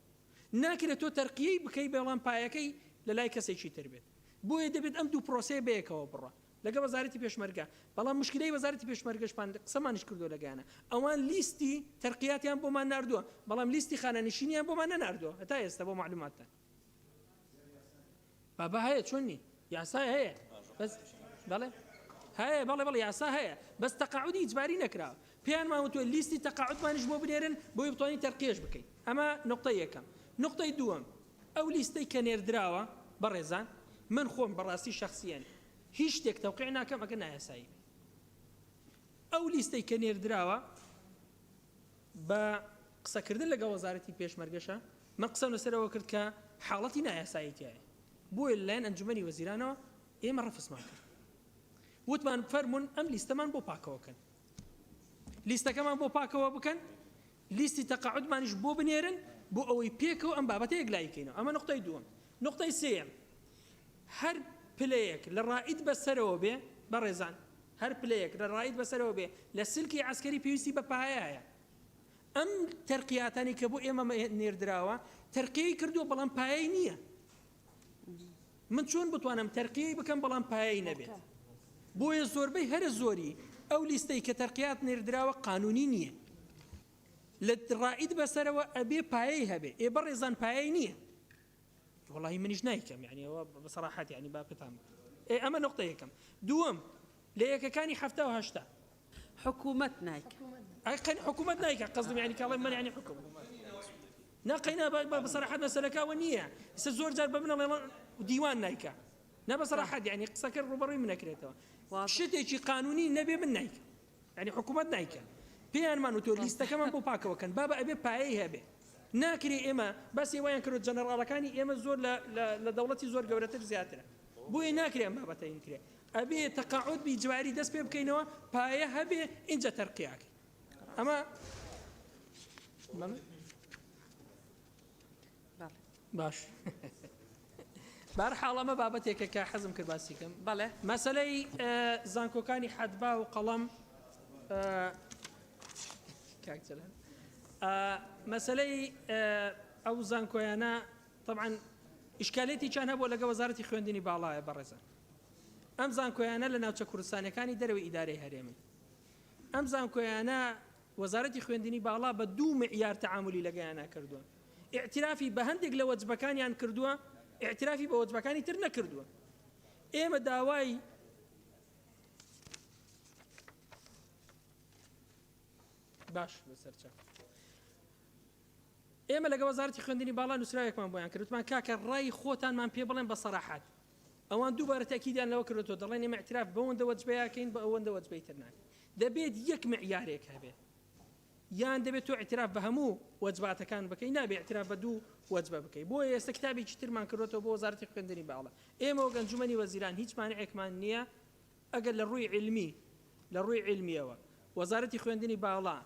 ناکرێت تۆ تەرقیەی بکەی بەڵام پایەکەی لە لای کەسێکی تر بێت بۆیە دەبێت ئەم دوو پرۆسەیە بەیەکەوە بڕە لەگە وەزارەتی پێشمەرگە بەڵام مشکلەی وەزارەتی پێشمەرگەشمان قسەمانش کردو لەگەیانە ئەوان لیستی تەرقیاتیان بۆمان ناردووە بەڵام لیستی خانەنشینیان بۆمان نەناردووە هەتا ئێستا بۆ معلوماتتان بابا هەیە چۆنی یاسای هەیە بەس بەڵێ هەیە بەڵێ یاسا هەیە بەس تەقاعودی ئیجباری نەکراوە پێیان ماوەتوە لیستی تەقاعودمانش بۆ بنێرن بۆی بتوانین تەرقیەش بکەین ئەمە نقطەی یەکەم نقطەی دووەم ئەو لیستەی کە نێردراوە بەڕێزان من خۆم بەڕاستی شخصیان هیچ شتێک تەوقیع ناکەم ئەگەر نایاسایی ئەو لیستەی کە نێردراوە بە قسەکردن لەگە وەزارەتی پێشمەرگەشە من قسەم لەسەرەوە کرد کە حاڵەتی نایاساییتیایە بۆیە لەلایەن ئەنجومەنی وەزیرانەوە ئێمە ڕەفسمان کرد وتمان فەرمونون ئەم لیستەمان بۆ پاکەوەکەن لیستەکەمان بۆ پاکەوە بکەن لیستی تەقاعودمانیش بۆ بنێرن بۆ ئەوەی پێکەوە ئەم بابەتە یەکلایکەینەوە ئەمە نقطەی دووەم نقطەی سێم هەر پلەیەک لە ڕائید بەسەرەوە بێ بەڕێزان هەر پلەیەک لە ڕائید بەسەرەوە بێ لە سلکی عسکەری پێویستی بە پایایە ئەم تەرقیاتانی کە بۆ ئێمە نێردراوە تەرقیەی کردووە بەڵام پایەی نییە من چۆن بتوانم تەرقیەی بکەم بەڵام پایەی نەبێت بۆیە زۆربەی هەرە زۆری ئەو لیستەی کە تەرقیات نێردراوە قانونی نییە لە ڕائید بەسەرەوە ئەبێ پایەی هەبێ ئێ بەڕێزان پایەی نییە والله منیش نایکەم یعنی ئەوە بەسەراحەت یعنی باپتان ئەمە نقطە یەکەم دووەم لە یەکەکانی هەفتە و هەشتا حکوومەت نایکە حکوومەت نایکە قصدم یعنی کاڵێ من یعنی حکوومەت ناقینا بەسەراحەت مەسەلەکەوە نییە ئێستا زۆر جار بە منەڵێ دیوان نایکە نا بەسەراحەت یعنی قسەکە ڕوبەڕووی من نەکرێتەوە شتێکی قانونی نەبێ من نایکە یعنی حکوومەت نایکە پێیانمان وتۆ لیستەکەمان بۆ پاکەوەکەن بابە ئەبێ پایەی هەبێ ناکرێ ئێمە بەسی وایان کرد جەنەڕاڵەکانی ئێمە زۆر لە دەوڵەتی زۆر گەورەتر زیاترە بۆیە ناکرێ ئەم بابەتەین کرێ ئەبێ تەقاعود بیجواری دەست پێ بکەینەوە پایە هەبێ اینجا تەرقیاکە ئەمە باش بەرحاڵ ئەمە بابەتێکە کە حەزم کرد باسیکەم بەڵێ مەسەلەی زانکۆکانی حەدبا و قەڵەم کاکچەلەن مەسەلەی ئەو زانکۆیانە طبعا ئیشکالێتی چیان هەبووە لەگە وەزارەتی خوێندنی باڵایە بەڕێزە ئەم زانکۆیانە لە ناوچە کوردستانەکانی دەرەوەی ئیدارەی هەرێمن ئەم زانکۆیانە وەزارەتی خوێندنی باڵا بە دوو معیار تەعاملی لەگەیانە کردووە اعترافی بە هەندێک لە وەجبەکانیان کردووە اعترافی بە وەجبەکانی تر نەکردووە ئێمە داوای باش بەسەرچە ئێمە لەگە وەزارەتی خوێندنی باڵا نووسراوێکمان بۆیان کردوتمان کاکە ڕای خۆتانمان پێ بڵێن بە سەراحەت ئەوان دووبارە تاکیدیان لەوە کردوتەوە دەڵێن ئێمە اعتراف بەوەندە وەجبەیەکەین بە ئەوەندە وەجبەی تر ناکەین دەبێت یەک معیارێک هەبێت یان دەبێت تۆ اعتراف بە هەموو وەجباتەکان بکەی نابێت اعتراف بە دوو وەجبە بکەی بۆیە ئێستا کتابێکی ترمان کردوتەوە بۆ وەزارەتی خوێندنی باڵا ئێمە وەک ئەنجومەنی وەزیران هیچ مانعێکمان نییە ئەگەر لە ڕووی علمیەوە وەزارەتی خوێندنی باڵا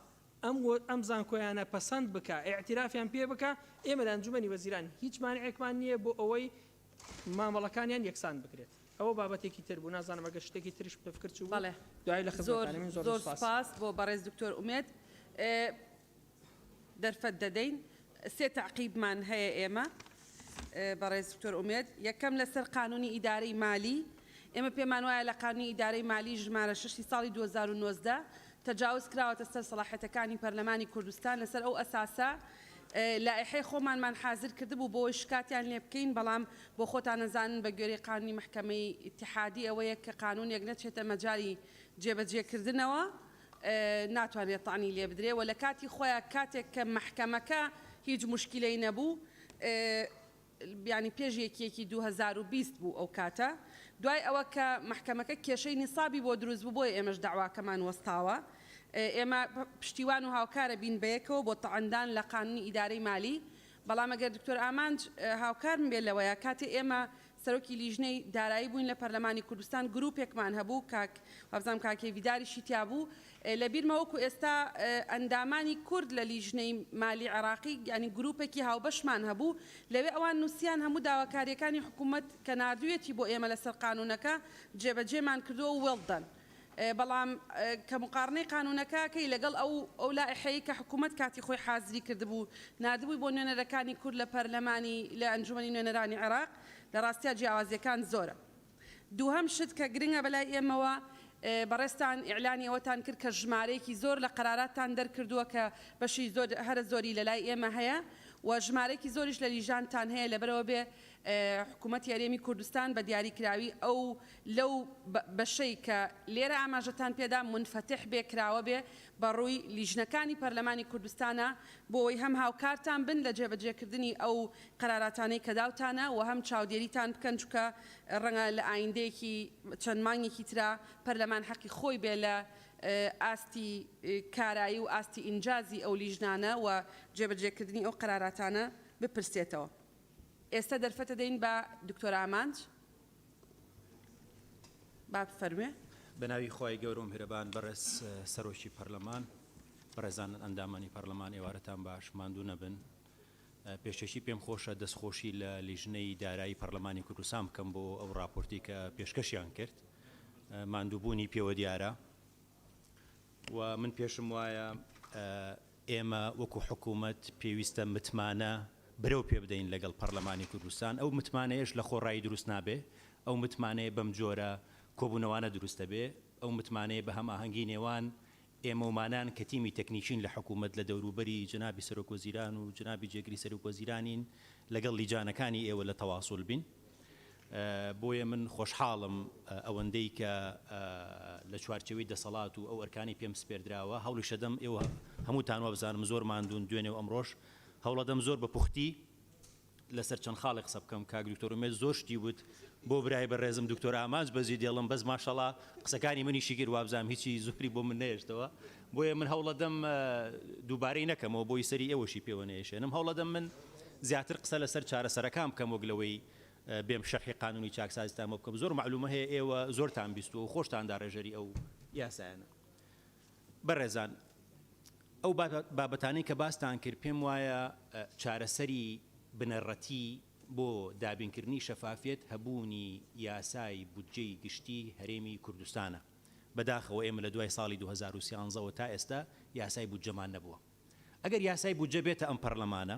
ئەم زانکۆیانە پەسەند بکە اعترافیان پێ بکە ئێمە لە ئەنجومەنی وەزیران هیچ مانعێکمان نییە بۆ ئەوەی مامەڵەکانیان یەکسان بکرێت ئەوە بابەتێکی تر بوو نازانم ئەگە شتێکی تریش بفکر چوو بەڵێ دوای لە خزمەتانە زۆر سپاس بۆ بەڕێز دکتۆر ئومێد دەرفەت دەدەین سێ تعقیبمان هەیە ئێمە بەڕێز دکتۆر ئومێد یەکەم لەسەر قانونی ئیدارەی مالی ئێمە پێمان وایە لە قانونی ئیدارەی مالی ژمارە 6 ساڵی 2019 تجاوز کراوەتە سەر سەلاحەتەکانی پەرلەمانی کوردستان لەسەر ئەو ئەساسە لائحەی خۆمانمان حاضر کردبوو بۆ شکاتیان لێ بکەین بەڵام بۆ خۆتان نەزانن بە گوێرەی قانونی محکەمەی ئیتحادی ئەوەیە کە قانون یەک نەچێتە مەجاری جێبەجێکردنەوە ناتوانێت تاانی لێ بدرێ و لە کاتی خۆیان کاتێک کە محکەمەکە هیچ مشکلەی نەبوو بیانی پێش یەکیەکی 2020 بوو ئەو کاتە دوای ئەوە کە محکەمەکە کێشەی نیسابی بۆ دروست بوو بۆی ئێمەش داواکەمان وەستاوە ئێمە پشتیوان و هاوکارە بین بەیەکەوە بۆ تەعاندان لە قانونی ئیدارەی مالی بەڵام ئەگەر دکتۆر ئامانج هاوکارم بێت لەوەیە کاتێ ئێمە سەرۆکی لیژنەی دارایی بووین لە پەرلەمانی کوردستان گروپێکمان هەبوو کاک وابزانام کاکێ ویداریشی تیابوو لە بیرمە وەکو ئێستا ئەندامانی کورد لە لیژنەی مالی عێراقی ینی گروپێکی هاوبەشمان هەبوو لەوێ ئەوان نووسیان هەموو داواکاریەکانی حکوومەت کە نردویەتی بۆ ئێمە لەسەر قانونەکە جێبەجێمان کردووە و وێڵدەن بەڵام کە مقارنەی قانونەکەکەی لەگەڵ ئەو لائحەیە کە حکوومەت کاتی خۆی حازری کردبوو نردبووی بۆ نوێنەرەکانی کورد لە پەرلەمانی لە ئەنجومەنی نوێنەرانی عێراق لە ڕاستیا جیاوازیەکان زۆرە دووهەم شت کە گرنگە بەلای ئێمەوە بەڕێستان ئیعلانی ئەوەتان کرد کە ژمارەیەکی زۆر لە قەراراتتان دەرکردووە کە بەشی زۆر هەرە زۆری لە لای ئێمە هەیە و ژمارەیەکی زۆریش لە لیژانتان هەیە لەبەرەوە بێ حکوومەتی هەرێمی کوردستان بە دیاریکراوی ئەو لەو بەشەی کە لێرە ئاماژەتان پێدا منفتح بێ کراوە بێ بەڕووی لیژنەکانی پەرلەمانی کوردستانە بۆەوەی هەم هاوکارتان بن لە جێبەجێکردنی ئەو قەراراتانەی کە داوتانە و هەم چاودێریتان بکەن چکە ڕەنگە لە ئایندەیەکی چەند مانگێکی ترا پەرلەمان حەقی خۆی بێ لە ئاستی کارایی و ئاستی ئینجازی ئەو لیژنانە و جێبەجێکردنی ئەو قەراراتانە بپرسێتەوە. ئێستا دەرفەتە دەین بە دکتۆر ئامانج با بفەرموێ. بەناوی خۆی گەورم هێرەبان بەڕێز سەرۆکی پەرلەمان بەڕێزان ئەندامانی پەرلەمان ئێوارەتان باش ماندوو نەبن پێشکەشی پێم خۆشە دەستخۆشی لە لیژنەی دارایی پەرلەمانی کوردستان بکەم بۆ ئەو راپۆرتی کە پێشکەشیان کرد ماندووبوونی پێوە دیارە و من پێشم وایە ئێمە وەکو حکوومەت پێویستە متمانە برەو پێ بدەین لەگەڵ پەرلەمانی کوردستان ئەو متمانەیەش لە خۆڕایی دروست نابێ ئەو متمانەیە بەم جۆرە کۆبوونەوانە دروستە بێ ئەو متمانەیە بە هەماهەنگی نێوان ئێمەمانان کە تیمی تەکنیکین لە حکوومەت لە دەوروبەری جنابی سەرۆکوەزیران و جنابی جێگری سەرۆکوەزیرانین لەگەڵ لیجانەکانی ئێوە لە تەواصل بین بۆیە من خۆشحاڵم ئەوەندەی کە لە چوارچەوەی دەسەڵات و ئەو ئەرکانی پێم سپێردراوە هەوڵی شەدەم ئێوە هەمووتان وابزانم زۆر ماندوون دوێنێ و ئەمڕۆژ هەوڵەدەم زۆر بە پوختی لەسەر چەند خاڵی قسە بکەم کاک دکتۆر ئومێد زۆر شتی وت بۆ برای بەڕێزم دکتۆر ئامانج بەزی دێڵم بەس ماشەڵا قسەکانی منی شیگر وابزانم هیچی زوفری بۆ من نێشتەوە بۆیە من هەوڵەدەم دووبارەی نەکەمەوە بۆی سەری ئێوەشی پێوە نێشێنم هەوڵەدەم من زیاتر قسە لەسەر چارەسەرەکان بکەم وەگلەوەی بێم شەرحی قانونی چاکسازیتان بکەم زۆر معلومە هەیە ئێوە زۆرتان بیستوە و خۆشتان داڕێژەری ئەو یاسایانە بەڕێزان ئەو بابەتانەی کە باستان کرد پێم وایە چارەسەری بنەڕەتی بۆ دابینکردنی شەفافێت هەبوونی یاسای بودجەی گشتی هەرێمی کوردستانە بەداخەوە ئێمە لە دوای ساڵی 2013 تا ئێستا یاسای بودجەمان نەبووە ئەگەر یاسای بودجە بێتە ئەم پەرلەمانە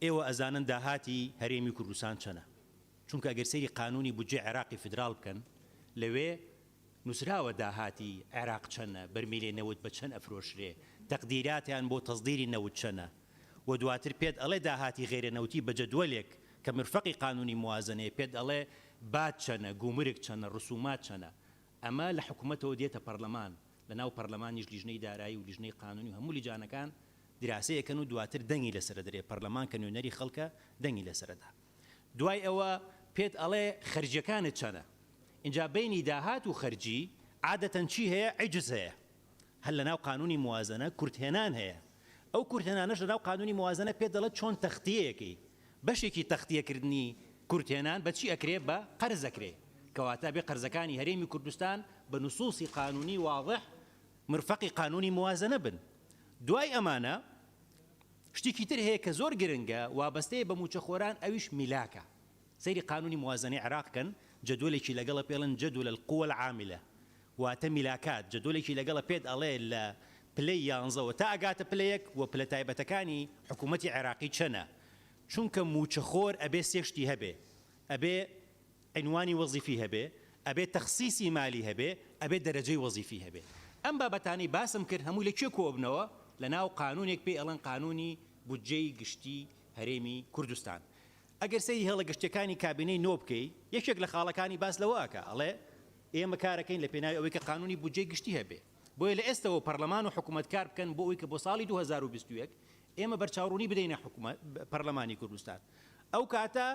ئێوە ئەزانن داهاتی هەرێمی کوردستان چەنە چونکە ئەگەر سەیری قانونی بودجێ عێراقی فدرال بکەن لەوێ نووسراوە داهاتی عێراق چەنە بەرمیلێ نەوت بە چەند ئەفرۆشرێ تەقدیراتیان بۆ تەزدیری نەوت چەنە و دواتر پێت ئەڵێ داهاتی غێرە نەوتی بە جەدوەلێک کە مرفەقی قانونی موازنەیە پێت ئەڵێ بات چەنە گومرگ چەنە ڕسومات چەنە ئەمە لە حکوومەتەوە دێتە پەرلەمان لە ناو پەرلەمانیش لیژنەی دارایی و لیژنەی قانونی و هەموو لیجانەکان دراسەیەکەن و دواتر دەنگی لەسرە دەرێ پەرلەمان کە نوێنەری خەڵکە دەنگی لەسرەدا دوای ئەوە پێت ئەڵێ خەرجیەکانت چەنە اینجا بینی داهات و خەرجی عادەتەن چی هەیە عیجز هەیە هەل لە ناو قانونی موازنە کورتهێنان هەیە ئەو کورتهێنانەش لە ناو قانونی موازنە پێت دەڵێت چۆن تەختیەکەی بەشێکی تەختیەکردنی کورتهێنان بە چی ئەکرێ بە قەرز ئەکرێ کەواتە بێ قەرزەکانی هەرێمی کوردستان بە نوسوسی قانونی واضح مرفەقی قانونی موازنە بن دوای ئەمانە شتێکی تر هەیە کە زۆر گرنگە وابەستەیە بە موچەخۆران ئەویش میلاکە سەیری قانونی موازنەی عێراقکەن جەدولێکی لەگەڵە پێڵن جەدول القوة العاملة واتە میلاکات جەدولێکی لەگەڵە پێت ئەڵێ لە پلەی 11 تا ئەگاتە پلەیەک و پلە تایبەتەکانی حکوومەتی عێراقی چەنە چونکە موچەخۆر ئەبێ سێشتی هەبێ ئەبێ عنوانی وەزیفی هەبێ ئەبێ تەخسیسی مالی هەبێ ئەبێ دەرەجەی وەزیفی هەبێ ئەم بابەتانی باسم کرد هەموو لەکوێ کۆبنەوە لە ناو قانونێک پێی ئەڵەن قانونی بودجەی گشتی هەرێمی کوردستان ئەگەر سەیری هێڵە گشتەکانی کابینەی نۆ بکەی یەکێک لە خاڵەکانی باس لەوەکە ئەڵێ ئێمە کارەکەین لە پێناوی ئەوەی کە قانونی بودجەی گشتی هەبێ بۆیە لە ئێستەوە پەرلەمان و حکوومەتکار بکەن بۆ ئەوەی کە بۆ ساڵی 2021 ئێمە بەرچاوڕوونی بدەینە پەرلەمانی کوردستان ئەو کاتە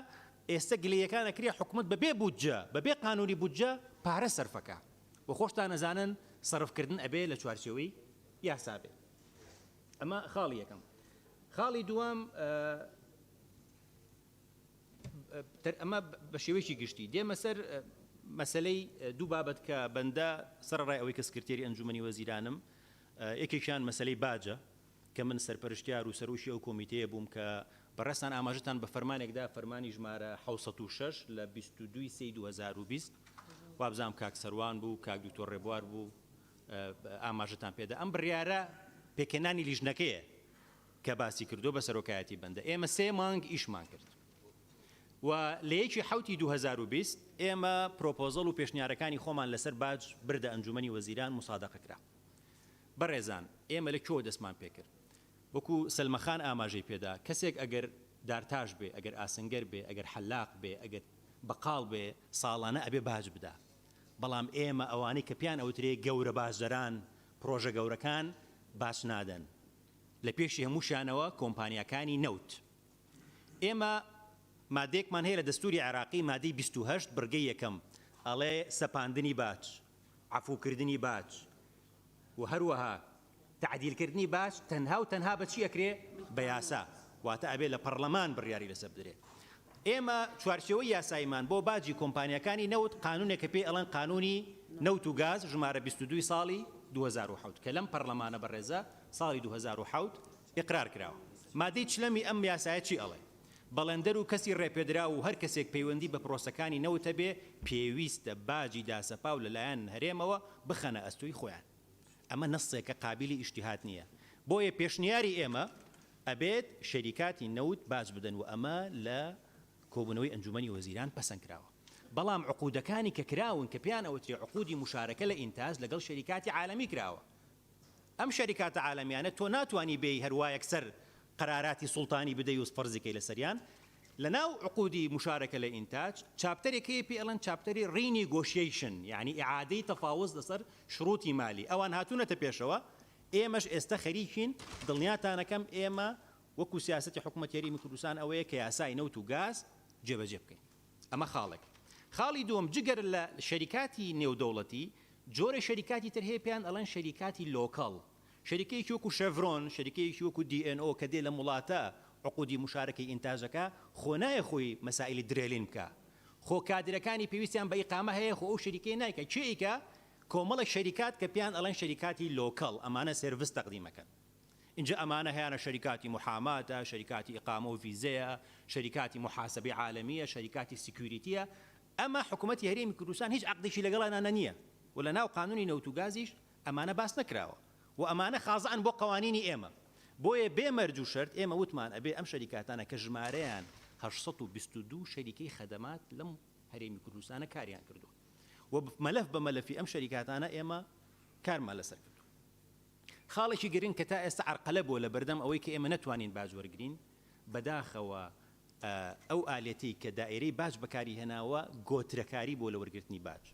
ئێستا گلەیەکان ئەکرێ حکوومەت بەبێ بودجە بەبێ قانونی بودجە پارە سەرفەکە و خۆشتان نەزانن سەرفکردن ئەبێ لە چوارچێوەی یاسا بێ ئەمە خاڵی یەکەم خاڵی دووەم ئەمە بە شێوەیەکی گشتی دێمە سەر مەسلەی دوو بابەت کە بەندە سەرڕای ئەوەی کە سکرتێری ئەنجومەنی وەزیرانم یەکێکیان مەسلەی باجە کە من سەرپەرشتیار و سەرۆشی ئەو کۆمیتەیە بووم کە بەڕێستان ئاماژتان بە فەرمانێکدا فەرمانی ژمارە 706 لە 22/2020 وابزانام کاک سەروان بوو کاک دوکتۆر ڕێبوار بوو ئاماژتان پێدا ئەم بڕیارە پێکەنانی لیژنەکەیە کە باسی کردو بە سەرۆکایەتی بەندە ئێمە 3 مانگ ئیشمان کرد و لە یەکی حوتی 2020 ئێمە پرۆپۆزەڵ و پێشنیارەکانی خۆمان لەسەر باج بردە ئەنجومەنی وەزیران مسادەقەکرا بەڕێزان ئێمە لە کۆ دەستمان پێکرد وەکو سەلمەخان ئاماژەی پێدا کەسێک ئەگەر دارتاش بێ ئەگەر ئاسنگەر بێ ئەگەر حەلاق بێ ئەگەر بەقاڵ بێ ساڵانە ئەبێ باج بدا بەڵام ئێمە ئەوانەی کە پیان ئەوترێ گەورە بازەران پرۆژە گەورەکان باش نادەن لە پێشی هەمووشانەوە کۆمپانیەکانی نەوت ئێمە مادێکمان هەیە لە دەستوری عێراقی مادەی 28 بڕگەی یەکەم ئەڵێ سەپاندنی باج عەفوکردنی باج و هەروەها تعدیلکردنی باج تەنها و تەنها بە چی ئەکرێ بە یاسا واتە ئەبێ لە پەرلەمان بڕیاری لەسەر بدرێت ئێمە چوارچێوەی یاساییمان بۆ باجی کۆمپانیەکانی نەوت قانونێکە پێ ئەڵەن قانونی نەوت و گاز ژمارە 22 ساڵی 2007 کە لەم پەرلەمانە بەڕێزە ساڵی 2007 ئیقرار کراوە مادەی چلەمی ئەم یاسایە چی ئەڵێ بەڵێندەر و کەسی ڕێپێدرا و هەر کەسێک پەیوەندی بە پرۆسەکانی نەوتە بێ پێویستە باجی داسەپاو لەلایەن هەرێمەوە بخەنە ئەستوی خۆیان ئەمە نەسێکە قابلی ئیشتیهات نییە بۆیە پێشنیاری ئێمە ئەبێت شەریکاتی نەوت باج بدەن و ئەمە لە کۆبوونەوەی ئەنجومەنی وەزیران پەسەندکراوە بەڵام عقودەکانی کە کراون کە پیان ئەوترێ عقودی مشارەکە لە ئینتاج لەگەڵ شەریکاتی عالەمی کراوە ئەم شەریکاتە عالەمیانە تۆ ناتوانی بێی هەروە یەکسەر قراراتی سوڵتانی بدەی و فەرزیکەی لەسەریان لەناو عقودی مشارەکە لە ئینتاج چاپتەرێکی پێ ئەڵەن چاپتەری ڕینیگۆشیشن یعنی ئیعادەی تەفاوز لەسەر شروطی مالی ئەوان هاتوونەتە پێشەوە ئێمەش ئێستا خەریکین دڵنیاتانەکەم ئێمە وەکو سیاسەتی حکوومەتی هەرێمی کوردستان ئەوەیە کە یاسای نەوت و گاز جێبەجێ بکەین ئەمە خاڵێک خاڵی دووەم جگەر لە شەریکاتی نێودەوڵەتی جۆرە شەریکاتی تر هەیە پێیان ئەڵەن شەریکاتی لۆکەڵ شەریکەیەکی وەکو شەڤرۆن شەریکەیەکی وەکو DNO کە دێ لە وڵاتە عقودی مشارەکەی ئینتاژەکە خۆ نایە خۆی مەسائلی درێلین بکە خۆ کادرەکانی پێویستیان بە ئیقامە هەیە خۆ ئەو شەریکەی نایکە چیکە کۆمەڵە شەریکات کە پیان ئەڵەن شەریکاتی لۆکەڵ ئەمانە سێرڤیس تەقدیمەکەن اینجا ئەمانە هەیەە شەریکاتی محاماتە شەریکاتی ئیقامە و ڤیزەیە شەریکاتی محاسبەی عالەمیە شەریکاتی سکیوریتیە ئەمە حکوومەتی هەرێمی کوردستان هیچ عەقدێکی لەگەڵانە نییە و لە ناو قانونی نەوت و گازیش ئەمانە باس نەکراوە و ئەمانە خازان بۆ قوانینی ئێمە بۆیە بێمەرج و شەرت ئێمە وتمان ئەبێ ئەم شەریکاتانە کە ژمارەیان 822 شەریکەی خەدەمات لەم هەرێمی کوردستانە کاریان کردو و مەلەف بە مەلەفی ئەم شەریکاتانە ئێمە کارمان لەسەر کردو خاڵێکی گرنگ کە تا ئێستا عەرقەلە بۆ لە بەردەم ئەوەی کە ئێمە نەتوانین باج وەرگرین بەداخەوە ئەو ئالێتەی کە دائیرەی باج بەکاری هێناوە گۆترەکاری بۆ لە وەرگرتنی باج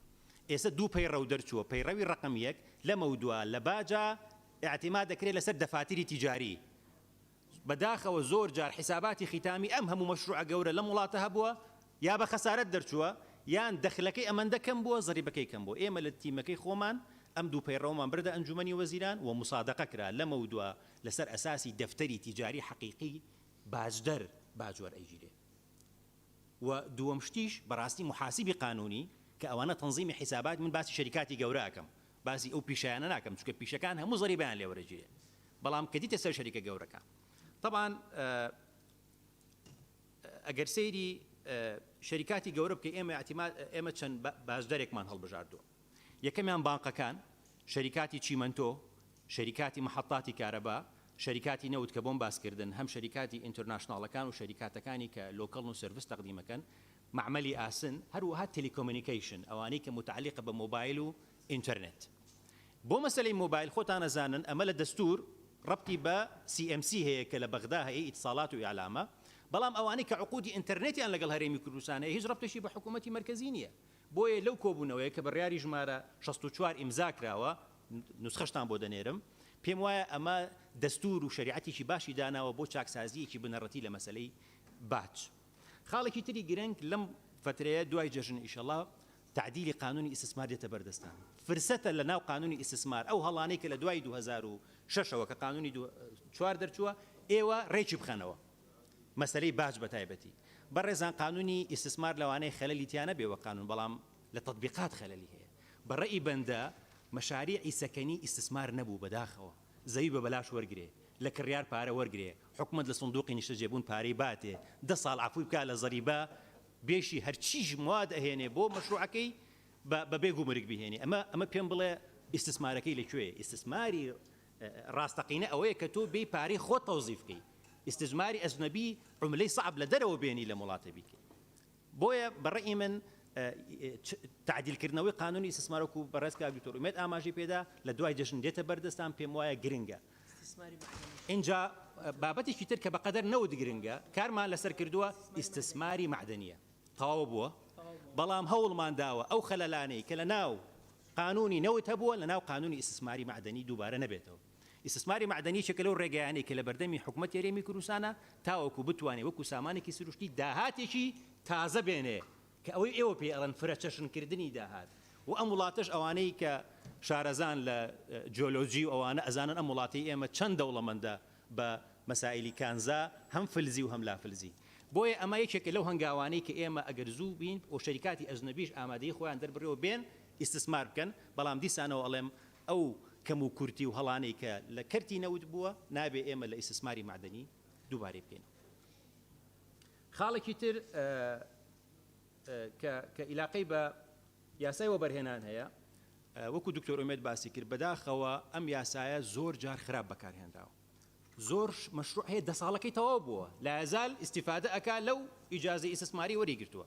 ئێستا دوو پەیڕەو دەرچووە پەیڕەوی ڕقم یەک لەمە دووە لە باجە اعتماد دەکرێت لەسەر دەفاتری تیجاری بەداخەوە زۆر جار حساباتی ختامی ئەم هەموو مەشروع گەورە لەم وڵاتە هەبووە یا بە خەسارەت دەرچووە یان دەخلەکەی ئەمەندە کەم بووە زەریبەکەی کەم بووە ئێمە لە تیمەکەی خۆمان ئەم دوو پەیڕەومان بردە ئەنجومەنی وەزیران و مسادەقە کرا لەمە دووە لەسەر ئەساسی دەفتەری تیجاری حەقیقی باجدەر باجوەر ئەیگیرێ و دووەم شتیش بەڕاستی محاسبی قانونی کە ئەوانە تەنظیمی حسابات من باسی شەریکاتی گەورە ئەکەم باسی ئەو پیشیانە ناکەم چونکە پیشەکان هەموو زەریبیان لێوەرەگیرێ بەڵام کە دیتە سەر شەریکە گەورەکە طبعا ئەگەر سەیری شەریکاتی گەورە بکە ئێمە چەند باشدەرێکمان هەڵبژاردووە یەکەمیان بانقەکان شەریکاتی چیمەنتۆ شەریکاتی محەطاتی کارەبا شەریکاتی نەوت کە بۆم باسکردن هەم شەریکاتی ئینتەرناشناڵەکان و شەریکاتەکانی کە لۆکەڵ و سەرڤیس تەقدیمەکەن معمەلی ئاسن هەروەها تێلیکۆمونیکیشن ئەوانەی کە متعلقە بە مۆبایل و ئینتەرنێت بۆ مەسەلەی مۆبایل خۆتان ئەزانن ئەمە لە دەستور ڕەبتی بە CMC هەیە کە لە بەغدا هەیە ئیتصالات و ئیعلامە بەڵام ئەوانەی کە عقودی ئینتەرنێتیان لەگەڵ هەرێمی کوردستان هەیە هیچ ڕەبتێکی بە حکوومەتی مەرکەزی نییە بۆیە لەو کۆبوونەوەیە کە بڕیاری ژمارە 64 ئیمزا کراوە نوسخەشتان بۆ دەنێرم پێم وایە ئەمە دەستور و شریعەتێکی باشی داناوە بۆ چاکسازیەکی بنەڕەتی لە مەسەلەی باج خاڵێکی تری گرنگ لەم فترەیە دوای جەژن ئیشەڵا تعدیلی قانونی ئیستثمار دێتە بەردەستان فرسەتە لە ناو قانونی ئیستثمار ئەو هەڵانەی کە لە دوای 2006ەوە کە قانونی 4 دەرچووە ئێوە ڕێکی بخەنەوە مەسەلەی باج بە تایبەتی بەڕێزان قانونی ئیسtismار لەوانەیە خەلەلی تیانە بێ وە قانون بەڵام لە تطبیقات خەلەلی هەیە بەڕێی بەندە مەشاریعی سەکەنی ئیسtismار نەبوو بەداخەوە زەوی بە بەلاش وەرگێ لە کڕیار پارە وەرگێ حکومت لە سندوقی نیشتە جێبوون پارەی باتێ 10 ساڵ عفوی بکات لە زەریبە بێشی هەرچیش مواد ئەهێنێ بۆ مەشروعەکەی بە بێگ و مرگ بهێنێ ئەمە پێم بڵێ ئیسtismارەکەی لەکوێ ئیسtisماری ڕاستەقینە ئەوەیە کە تۆ بێ پارەی خۆت تەوزیف بکەی ئیسtisماری ئەجنەبی عملەی صعب لە دەرەوە بێنی لە وڵاتە بیکەی بۆیە بەڕێی من تعدیلکردنەوەی قانونی ئیسtisمارەکو بەڕێز کاک دکتۆر ئومێد ئاماژەی پێدا لە دوای جەژن دێتە بەردەستان پێم وایە گرنگە اینجا بابەتێکی تر کە بەقەدەر نەوت گرنگە کارمان لەسەر کردووە ئیسtisماری معدنیە تەواو بووە بەڵام هەوڵمان داوە ئەو خەلەلانەی کە لە ناو قانونی نەوت هەبووە لە ناو قانونی ئیسtisماری معدنی دووبارە نەبێتەوە ئیسtisماری معدنی چێکە لەو ڕێگەیانەی کە لە بەردەمی حکومەت هەرێمی کوردستانە تاوەکو بتوانێت وەکو سامانێکی سروشتی داهاتێکی تازە بێنێ کە ئەوەی ئێوە پێ ئەڵەن فرەچەشنکردنی داهات و ئەم وڵاتەش ئەوانەی کە شارەزان لە جیۆلۆجی و ئەوانە ئەزانن ئەم وڵاتی ئێمە چەند دەوڵەمەندە بە مەسائلی کانزا هەم فلزی و هەم لافلزی بۆیە ئەمە یەکێکە لەو هەنگاوانەی کە ئێمە ئەگەر زوو بین و شەریکاتی ئەجنەبیش ئامادەی خۆیان دەربڕێەوە بێن ئیسtismار بکەن بەڵام دیسانەوە ئەڵێم ئەو کەم و کورتی و هەڵانەی کە لە کەرتی نەوت بووە نابێ ئێمە لە ئیسtisماری معدنی دووبارەی بکەین خاڵێکی تر کە عیلاقەی بە یاسای وەبەرهێنان هەیە وەکو دکتۆر ئومێد باسی کرد بەداخەوە ئەم یاسایە زۆر جار خراپ بەکارهێنراوە زۆر مەشروع هەیە 10 ساڵەکەی تەواو بووە لا یزال ئیستیفادە ئەکا لەو ئیجازەی ئیسtisماری وەریگرتووە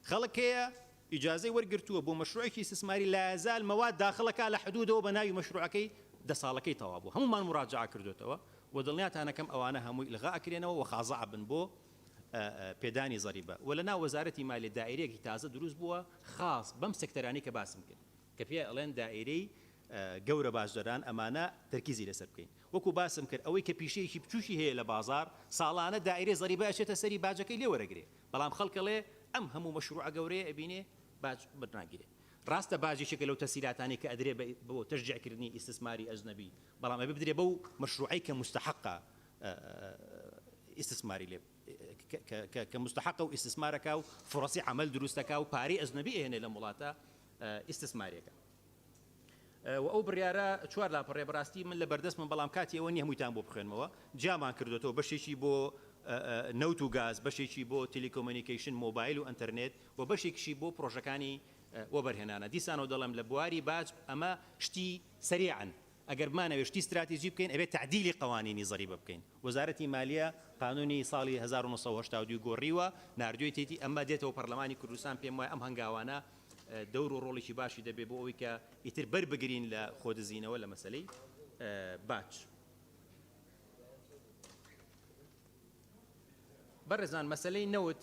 خەڵک هەیە ئیجازەی وەرگرتووە بۆ مەشروعێکی ئیسtisماری لا یزال مەواد داخڵەکە لە حدودەوە بە ناوی مەشروعەکەی 10 ساڵەکەی تەواو بوو هەمومان مراجعە کردوێتەوە و دڵنیاتانەکەم ئەوانە هەمووی لغا ئەکرێنەوە و خازع بن بۆ پێدانی زەریبە و لە ناو وەزارەتی مالیە دائیرەیەکی تازە دروست بووە خاص بەم سێکتەرانی کە باسم کرد کە پێ ئەڵێن دائیرەی گەورە باشدەران ئەمانە تەرکیزی لەسەر بکەین وەکو باسم کرد ئەوەی کە پیشەیەکی بچوشی هەیە لە بازار ساڵانە دائیرەی زەریبە ئەچێتە سەری باجەکەی لێ وەرەگرێ بەڵام خەڵکەڵێ ئەم هەموو مەشروع گەورەیە ئەبینێ باج بەرناگیرێ ڕاستە باجێکێکە لەو تەسیلاتانی کە ئەدرێ بۆ تەشجیعکردنی ئیسtisماری ئەجنەبی بەڵام ئەبێ بدرێ بەو مەشروعی کە مستحقە ئیسtisماری لێ کە مستحقە و ئیسtisمارەکە و فرەسی عمل دروستەکە و پارەی ئەجنەبی ئێنێ لە وڵاتە ئیسtisماریەکە و ئەو بڕیارە 4 لاپەڕێ بەڕاستی من لە بەردەست من بەڵام کاتی ئەوە نییە هەموویتان بۆ بخوێنمەوە جامان کردوێتەوە بەشێکی بۆ نەوت و گاز بەشێکی بۆ تەلیکۆمونیکیشن مۆبایل و ئەنتەرنێت و بەشێکیشی بۆ پرۆژەکانی وەبەرهێنانە دیسانەوە دەڵێم لە بواری باج ئەمە شتی سریعن ئەگەر بمانەوێ شتی استراتیژی بکەین ئەبێت تعدیلی قوانینی زەریبە بکەین وەزارەتی مالیە قانونی ساڵی 1970 گۆڕیوە ناردوی تێتی ئەمە دێتەوە پەرلەمانی کوردستان پێم وایە ئەم هەنگاوانە دەور و ڕۆڵێکی باشی دەبێت بۆ ئەوەی کە ئیتر بەربگرین لە خۆدزینەوە لە مەسلەی باج بەڕێزان مەسلەی نەوت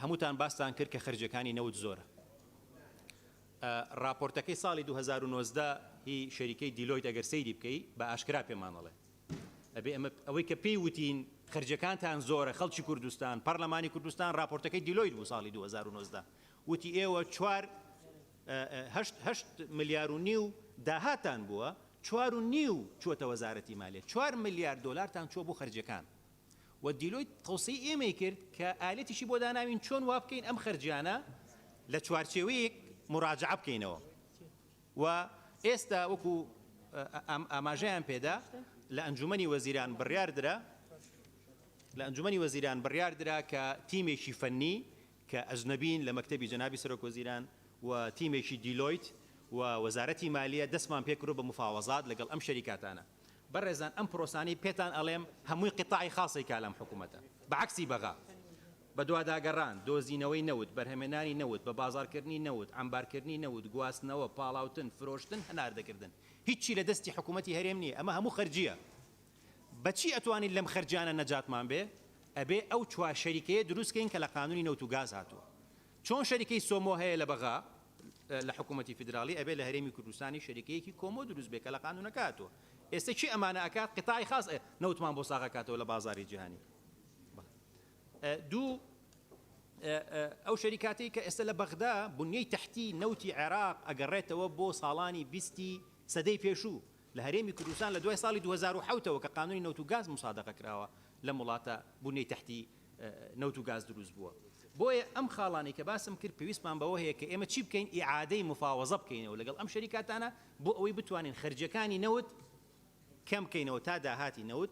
هەمووتان باستان کرد کە خەرجەکانی نەوت زۆرە راپۆرتەکەی ساڵی 2019 هی شەریکەی دیلۆیت ئەگەر سەیری بکەی بە ئاشکرا پێمانەڵێ ئەبێ ئەمە ئەوەی کە پێی وتین خەرجەکانتان زۆرە خەڵکی کوردستان پەرلەمانی کوردستان راپۆرتەکەی دیلۆیت بوو ساڵی 2019 وتی ئێوە 8 ملیار و نیو داهاتان بووە 4 و نیو چووەتە وەزارەتی مالیە 4 ملیار دۆلارتان چوە بۆ خەرجەکان و دیلۆیت تەوسەی ئێمەی کرد کە ئالێتیشی بۆ داناوین چۆن وا بکەین ئەم خەرجیانە لە چوارچێوەیەک مراجعە بکەینەوە و ئێستا وەکو ئاماژەیان پێدا لە ئەنجومەنی وەزیران بڕیار درا کە تیمێکی فەنی کە ئەجنەبین لە مەکتەبی جەنابی سەرۆک وەزیران و تیمێکی دیلۆیت و وەزارەتی مالیە دەستمان پێکرۆ بە مفاوەزات لەگەڵ ئەم شەریکاتانە بەڕێزان ئەم پرۆسانی پێتان ئەڵێم هەمووی قیتاعی خاصی کا لەم حکوومەتە بەعکسی بەغا بە دوواداگەڕان دۆزینەوەی نەوت بەرهەمێنانی نەوت بە بازارکردنی نەوت ئەمبارکردنی نەوت گواستنەوە پاڵاوتن فرۆشتن هەناردەکردن هیچی لە دەستی حکوومەتی هەرێم نییە ئەمە هەموو خەرجیە بەچی ئەتوانین لەم خەرجانە نەجاتمان بێ ئەبێ ئەو چوار شەریکەیە دروستکەین کە لە قانونی نەوت و گاز هاتووە چۆن شەریکەی سۆمۆ هەیە لە بەغا لە حکوومەتی فیدراڵی ئەبێ لە هەرێمی کوردستانی شەریکەیەکی کۆمۆ دروست بێ کە لە قانونەکە هاتووە ئێستا چی ئەمانە ئەکات قیتاعی خاص نەوتمان بۆ ساغەکاتەوە لە بازاری جیهانی دوو ئەو شەریکاتی کە ئێستا لە بەغدا بنیەی تەحتی نەوتی عێراق ئەگەڕێتەوە بۆ ساڵانی 20 سەدەی پێشوو لە هەرێمی کوردستان لە دوای ساڵی 2007ەوە کە قانونی نەوت و گاز مسادقە کراوە لە وڵاتە بوونەی تەحتی نەوت و گاز دروست بووە بۆیە ئەم خاڵانی کە باسم کرد پێویستمان بەوە هەیە کە ئێمە چی بکەین ئیعادەی مفاوەزە بکەینەوە لەگەڵ ئەم شەریکاتانە بۆ ئەوەی بتوانین خەرجەکانی نەوت کەم بکەینەوە تا داهاتی نەوت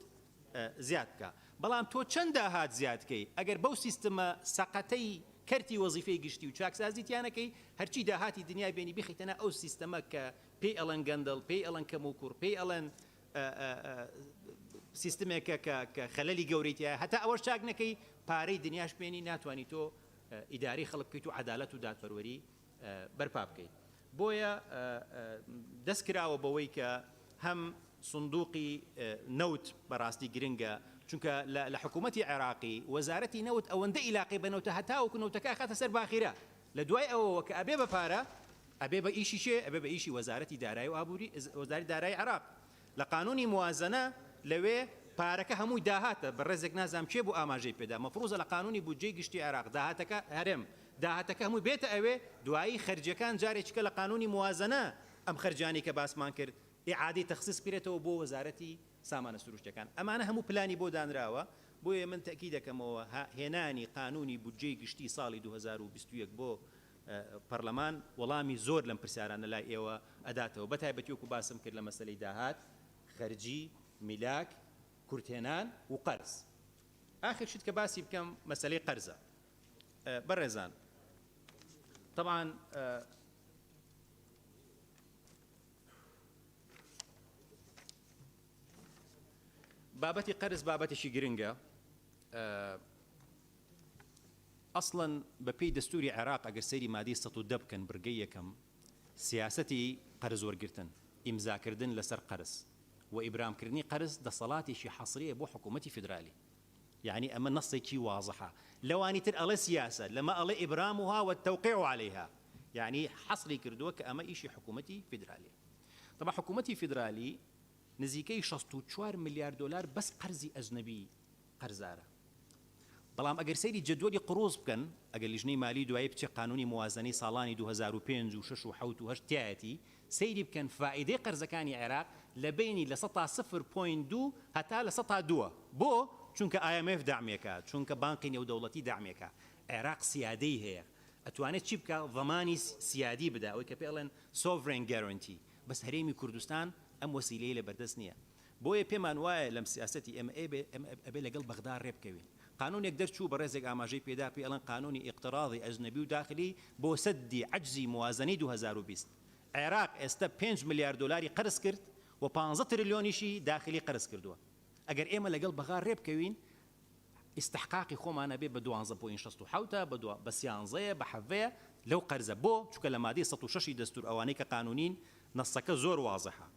زیاد بکە بەڵام تۆ چەند داهات زیادکەی ئەگەر بەو سیستەمە سەقەتەی کەرتی وەزیفەی گشتی و چاکسازیتیانەکەی هەرچی داهاتی دنیای بینی بخیتەنە ئەو سیستەمە کە پێی ئەڵەن گەندڵ پێی ئەڵەن کەم و کوڕ پێی ئەڵەن سیستمێکە کە خەلەلی گەورەیتیە هەتا ئەوەش چاک نەکەی پارەی دنیاش پێنی ناتوانانی تۆ ئیداری خەڵک بکەیت و عەدالەت و دادپەروەری بەرپا بکەیت بۆیە دەست کراوە بەوەی کە هەم سندوقی نەوت بەڕاستی گرنگە چونکە لە حکوومەتی عێراقی وەزارەتی نەوت ئەوەندە ئیلاقی بەنەوتە هەتاوەکو نەوتەکە خاتە سەر باخیرە لە دوای ئەوەوە کە ئەبێ بە پارە ئەبێ بە ئیشی شێ ئەبێ بە ئیشی وەزارەتی دارایی و ئابووری وەزارەتی دارایی عێراق لە قانونی موازنە لەوێ پارەکە هەمووی داهاتە بە ڕێزێک نازام چێ بوو ئاماژەی پێدا مەفروزە لە قانونی بودجەی گشتی عێراق داهاتەکە هەرێم داهاتەکە هەمووی بێتە ئەوێ دوایی خەرجەکان جارێککە لە قانونی موازنە ئەم خەرجانی کە باسمان کرد ئیعادەی تەخسیس بکرێتەوە بۆ وەزارەتی سامانە سروشتەکان ئەمانە هەموو پلانی بۆ دانراوە بۆیە من تەکی دەکەمەوە هێنانی قانونی بودجەی گشتی ساڵی 2021 بۆ پەرلەمان وەڵامی زۆر لەم پرسیارانە لای ئێوە ئەداتەوە بەتایبەتی وەکو باسم کرد لە مەسەلەی داهات خەرجی میلاک کورتێنان و قەرز ئاخر شت کە باسی بکەم مەسەلەی قەرزە بەڕێزان طبعا بابەتی قەرز بابەتێکی گرنگە ئەسڵەن بە پێی دەستوری عێراق ئەگەر سەیری مادەی 110 بکەن بڕگەی یەکەم سیاسەتی قەرز وەرگرتن ئیمزاکردن لەسەر قەرز و ئیبرامکردنی قەرز دەسەڵاتێکی حەسریە بۆ حکوومەتی فیدرالی یعنی ئەمە نەسێکی واضحە لەوانی تر ئەڵێ سیاسە لەمە ئەڵێ ئیبرامها والتوقيع عليها يعني حەسری کردووە کە ئەمە ئیشی حکوومەتی فیدرالیە طبعا حکوومەتی فیدرالی نزیکەی 64 میلیارد دلار بەس قەرزی ئەجنەبی قەرزارە بەڵام ئەگەر سەیری جەدوەلی قڕۆز بکەن ئەگەر لیژنەی مالی دوایی بچێ قانونی موازنەی ساڵانی 2005 و 6 و 7 و 8 تایەتی سەیری بکەن فائیدەی قەرزەکانی عێراق لە بینی لە 0.2 هەتا لە 102 بۆ چونکە IMF داعمێکە چونکە بانقی نێودەوڵەتی داعمێکە عێراق سیادەی هەیە ئەتوانێت چی بکە ضەمانی سیادی بدا ئەوەی کە پێڵێن sovereign guarantee بەس هەرێمی کوردستان ئەم وەسیلەی لە بەردەست نییە بۆیە پێمان وایە لەم سیاسەتی ئێمە ئەبێ لەگەڵ بەغدا ڕێبکەوین قانونێک دەرچوو بە ڕێزێک ئاماژەی پێدا پێ ئەڵەن قانونی ئیقتراضی ئەجنەبی و داخلی بۆ سەدی عەجزی موازنەی 2020 عێراق ئێستا 5 میلیارد دلاری قەرز کرد و 15 تریلیۆنیشی داخلی قەرز کردووە ئەگەر ئێمە لەگەڵ بەغا ڕێبکەوین استحقاقی خۆمانە بێ بە 12.67 بە 13 بە 7 لەو قەرزە بۆ چونکە لە مادەی 106 دەستور ئەوانەی کە قانونین نەسەکە زۆر واضحە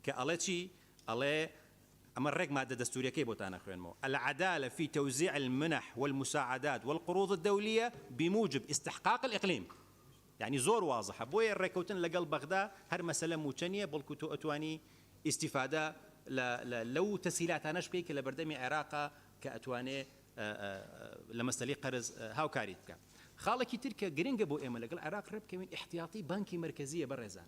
کە ئەڵێ چی ئەڵێ أما الرقم هذا دستوري كيف بوتانا خوينمو العدالة في توزيع المنح والمساعدات والقروض الدولية بموجب استحقاق الإقليم يعني زور واضحة بوي الركوتن لقل بغداد هر مسألة موتشنية بلكو أتواني استفادة لو تسهيلات أنا شبيك لبردمي عراقة كأتواني لمسألة قرض هاو كاريتك خالك تركيا جرينجا بو إما لقل عراق رب كمين احتياطي بنكي مركزية برزان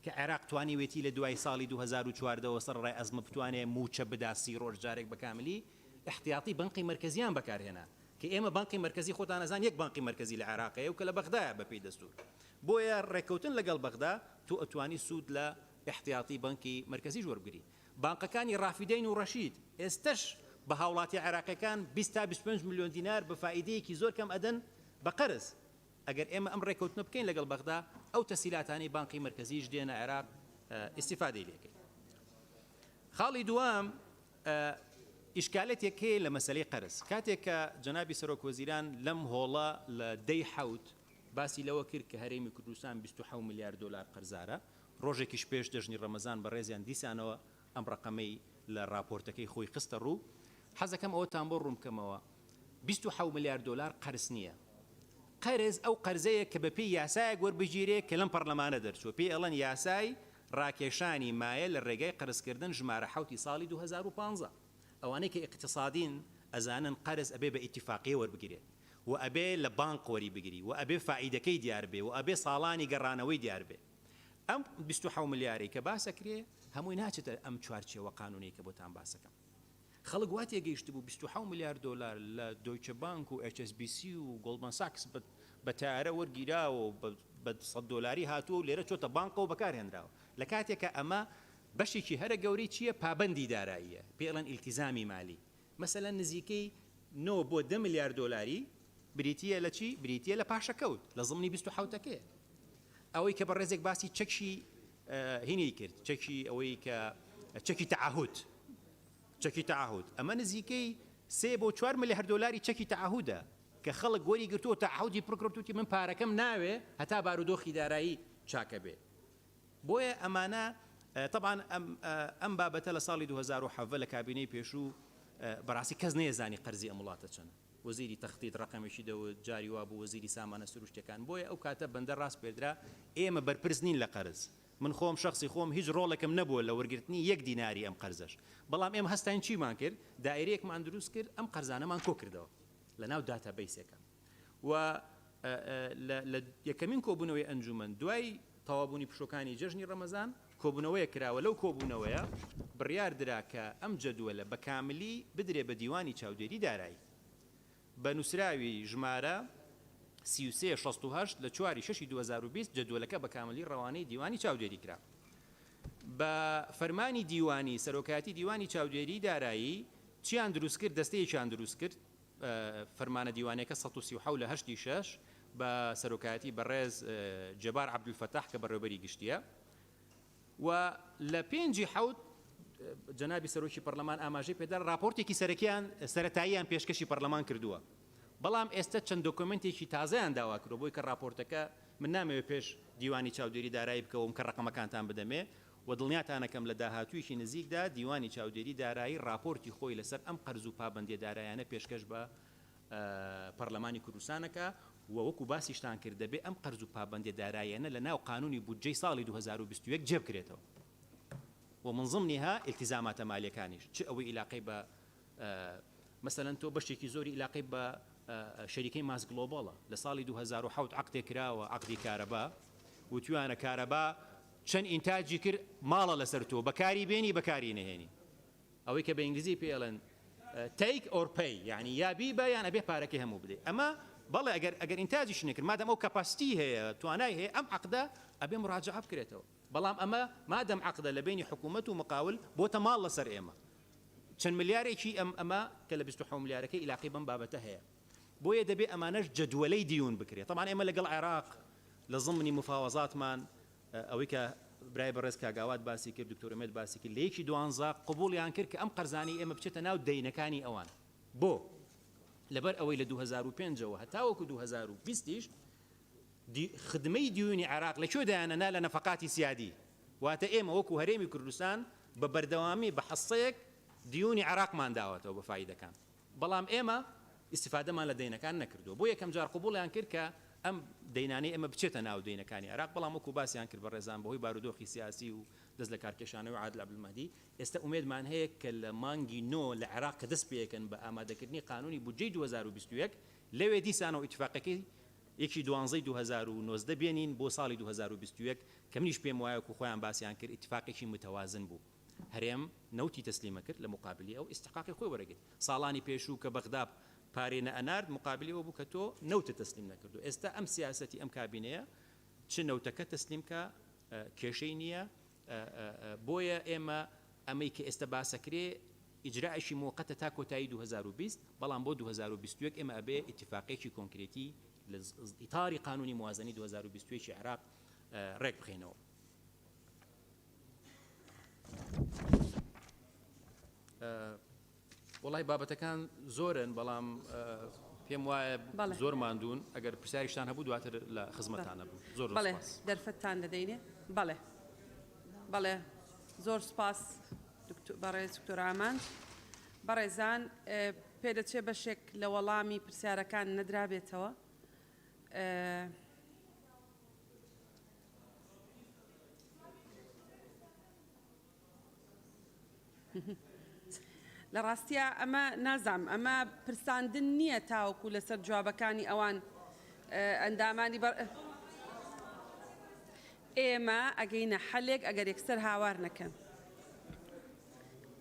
كعراق تواني ويتي لدواي صالي 2014 وصل رأي أزمة بتواني موتشة بدا سيرور جارك بكاملي احتياطي بنقي مركزيان بكار هنا كإما بنقي مركزي خود أنا زان يك بنقي مركزي لعراقي وكلا بغداد ببي دستور بويا ركوتن لقل بغداد تو أتواني سود لا احتياطي بنقي مركزي جور بقري بنقا كان رافدين ورشيد استش بهاولاتي عراقي كان 25 مليون دينار بفائدة كي زور كم أدن بقرض اگر اما امر ركوتن بكين لقل بغداد او تسهيلاتاني بنقي مركزي جدينا عراق استفاده ليك خالي دوام اشكالات يكي لمساله قرض كاتك جنابي سروك وزيران لم هولا لدي حوت باسي لو كيرك هريمي كردستان 27 مليار دولار قرزاره روجيكيش بيش دجني رمضان بريزيان ديسانو ام رقمي للرابورتكي خوي قسطرو حزكم او تامبرم كما 27 مليار دولار قرسنيه قرز او قرزيه كبپی یاسای وەربگیرێ کە لەم پەرلەمانە دەرچووە پێی ئەڵەن یاسای ڕاکێشانی مایە لە ڕێگای قەرزکردن ژمارە حوتی ساڵی 2015 ئەوانەی کە اقتصادین ئەزانن قەرز ئەبێ بە ئیتیفاقیە وەربگیرێت و ئەبێ لە بانک وەری بگیری و ئەبێ فائیدەکەی دیار بێ و ئەبێ ساڵانی گەڕانەوەی دیار بێ ئەم 27 ملیاری کە باسەکرێ هەمووی ناچێتە ئەم چوارچێوە قانونی کە بۆتان باسەکەم خەڵک وا تێگەیشت بوو 27 میلیارد دلار لە دۆیچە بانک و HSBC و گۆڵدمان ساکس بە تارە وەرگیراوە بە 100 دلاری هاتووە و لێرە چۆتە بانکەوە بەکارهێنراوە لە کاتێکە ئەمە بەشێکی هەرە گەورەی چییە پابەندی داراییە پێڵەن ئیلتیزامی مالی مەسەلەن نزیکەی 9 بۆ 10 میلیارد دلاری بریتیە لە چی بریتیە لە پاشەکەوت لە زمانی 27ەکەیە ئەوەی کە بەڕێزێک باسی چەکشی هینی کرد چەکی ئەوەی کە چەکی تەعاهود ئەمە نزیکەی 3 بۆ 4 میلیارد دلاری چەکی تەعاهودە کە خەڵک گۆری گرتووە تەعاهودی پڕکردوتی من پارەکەم ناوێ هەتا بارودۆخی دارایی چاکە بێ بۆیە ئەمانە طبعا ئەم بابەتە لە ساڵی 2007 لە کابینەی پێشوو بەڕاستی کەس نەیەزانی قەرزی ئەم وڵاتە چەندە وەزیری تەختیت ڕقەمێکی دەوت جاری وا بوو وەزیری سامانە سروشتەکان بۆیە ئەو کاتە بەندە ڕاست پێدرا ئێمە بەرپرس نین لە قەرز من خۆم شخصی خۆم هیچ ڕۆڵێکم نەبووە لە وەرگرتنی 1 دیناری ئەم قەرزەش بەڵام ئێمە هەستین چیمان کرد دایرەیەکمان دروست کرد ئەم قەرزانەمان کۆ کردەوە لە ناو داتابەیسێکە و لە یەکەمین کۆبوونەوەی ئەنجومەن دوای تەوابوونی پشۆکانی جەژنی ڕەمەزان کۆبوونەوەیە کراوە لەو کۆبوونەوەیە بڕیار درا کە ئەم جەدووەلە بە کاملی بدرێ بە دیوانی چاودێری دارایی بە نووسراوی ژمارە 3368 لە 4/6/2020 جەدووەلەکە بە کاملی ڕەوانەی دیوانی چاودێری کرا بە فەرمانی دیوانی سەرۆکاتی دیوانی چاودێری دارایی چیان دروست کرد دەستەیەکیان دروست کرد فەرمانە دیوانەکە 137 لە 8/6 بە سەرۆکاتی بەڕێز جەبار عەبدولفەتاح کە بەڕێوەبەری گشتیە و لە 5/7 جەنابی سەرۆکی پەرلەمان ئاماژەی پێدار راپۆرتێکی سەرەتاییان پێشکەشی پەرلەمان کردووە بەڵام ئێستا چەند دۆکومنتێکی تازەیان داوا کردو بۆی کە راپۆرتەکە من نامەوێت پێش دیوانی چاودێری دارایی بکەوم کە ڕقەمەکانتان بدەمێ و دڵنیاتانەکەم لە داهاتوویشی نزیکدا دیوانی چاودێری دارایی راپۆرتی خۆی لەسەر ئەم قەرز و پابەندی دارایانە پێشکەش بە پەرلەمانی کوردستانەکە و وەکو باسیشتان کرد دەبێ ئەم قەرز و پابەندی دارایانە لە ناو قانونی بودجەی ساڵی 2021 جێ بکرێتەوە ومن ضمنها التزامات مالیەکانیش چ ئەوەی علاقەی بە مثلا تۆ بەشێکی زۆری علاقەی بە شەریکەی ماس گلۆباڵە لە ساڵی 2007 عقدێک کراوە عقدی کارەبا وتوانە کارەبا چەند ئینتاجی کرد ماڵە لەسەر تۆ بەکاری بێنی بەکاری نەهێنی ئەوەی کە بە ئینگلیزی پێڵێن take or pay یعنی یا بی بە یان ئەبێ پارەکەی هەموو بدەیت ئەمە بەڵێ ئەگەر ئینتاجیش نەکرد مادەم ئەو کەپاسیتی هەیە توانای هەیە ئەم عقدە ئەبێ مراجعە بکرێتەوە بەڵام ئەمە مادەم عقدە لە بینی حکوومەت و مقاول بۆتە ماڵ لەسەر ئێمە چەند ملیارێکی ئەمە کە لە 27 ملیارەکەی علاقەی بەم بابەتە هەیە بۆیە دەبێ ئەمانەش جەدوەلەی دیون بکرێت طبعا ئێمە لەگەڵ عێراق لە ضمنی مفاوەزاتمان ئەوەی کە برای بەڕێز کاگاوات باسی کرد دکتۆر ئەمێد باسی کرد لە یەکی دوانزە قبوڵیان کرد کە ئەم قەرزانەی ئێمە بچێتە ناو دەینەکانی ئەوان بۆ لەبەر ئەوەی لە 2005ەوە هەتاوەکو 2020 خدمەی دیونی عێراق لەکوێ دایانەنا لە نەفەقاتی سیادی واتە ئێمە وەکو هەرێمی کوردستان بە بەردەوامی بە حەسەیەک دیونی عێراقمان داوەتەوە بە فایدەکان بەڵام ئێمە استفادەمان لە دەینەکان نەکردو بۆ یەکەم جار قبوڵیان کرد کە ئەم دەینانەی ئەمە بچێتە ناو دەینەکانی عێراق بەڵام وەکو باسییان کرد بە ڕێزان بەهۆی بارودۆخی سیاسی و دەست لە کارکێشانەوە عادل عەبدولمەهدی ئێستا ئومێدمان هەیە کە لە مانگی 9 لە عێراق کە دەست پێکەن بە ئامادەکردنی قانونی بودجەی 2021 لەوێ دیسانەوە ئیتفاقەکەی یەکی دوانزەی 2019 بێنین بۆ ساڵی 2021 کە منیش پێم وایە و خۆیان باسییان کرد ئیتفاقێکی متەوازن بوو هەرێم نەوتی تەسلیمە کرد لە مقابلی ئەو ئیستحقاقی خۆی وەرەگرت ساڵانی پێشوو کە بەغداد پارێنە ئەنارد مقابلی ئەوە بوو کە تۆ نەوتە تەسلیم نەکردو ئێستا ئەم سیاسەتی ئەم کابینەیە چ نەوتەکە تەسلیم کە کێشەی نییە بۆیە ئێمە ئەمەی کە ئێستا باسەکرێ ئیجرائشی موقەتە تا کۆتایی 2020 بەڵام بۆ 2021 ئێمە ئەبێ ئیتفاقێکی کۆنکرێتی لە ئیطاری قانونی موازنەی 2021 عێراق ڕێک بخێنەوە وڵای بابەتەکان زۆرن بەڵام پێم وایە زۆر ماندوون ئەگەر پرسیاریشتان هەبوو دواتر لە خزمەتانە بوو زۆر بەڵێ دەرفەتتان دەدەینێ بەڵێ بەڵێ زۆر سپاس بەڕێز دکتۆر ئامان بەڕێزان پێدەچێ بەشێک لە وەڵامی پرسیارەکان نەدرابێتەوە لە ڕاستیە ئەمە نازام ئەمە پرساندن نییە تاوەکو لەسەر جوابەکانی ئەوان ئەندامانی ئێمە ئەگەینە حەلێک ئەگەر یەکسەر هاوار نەکەن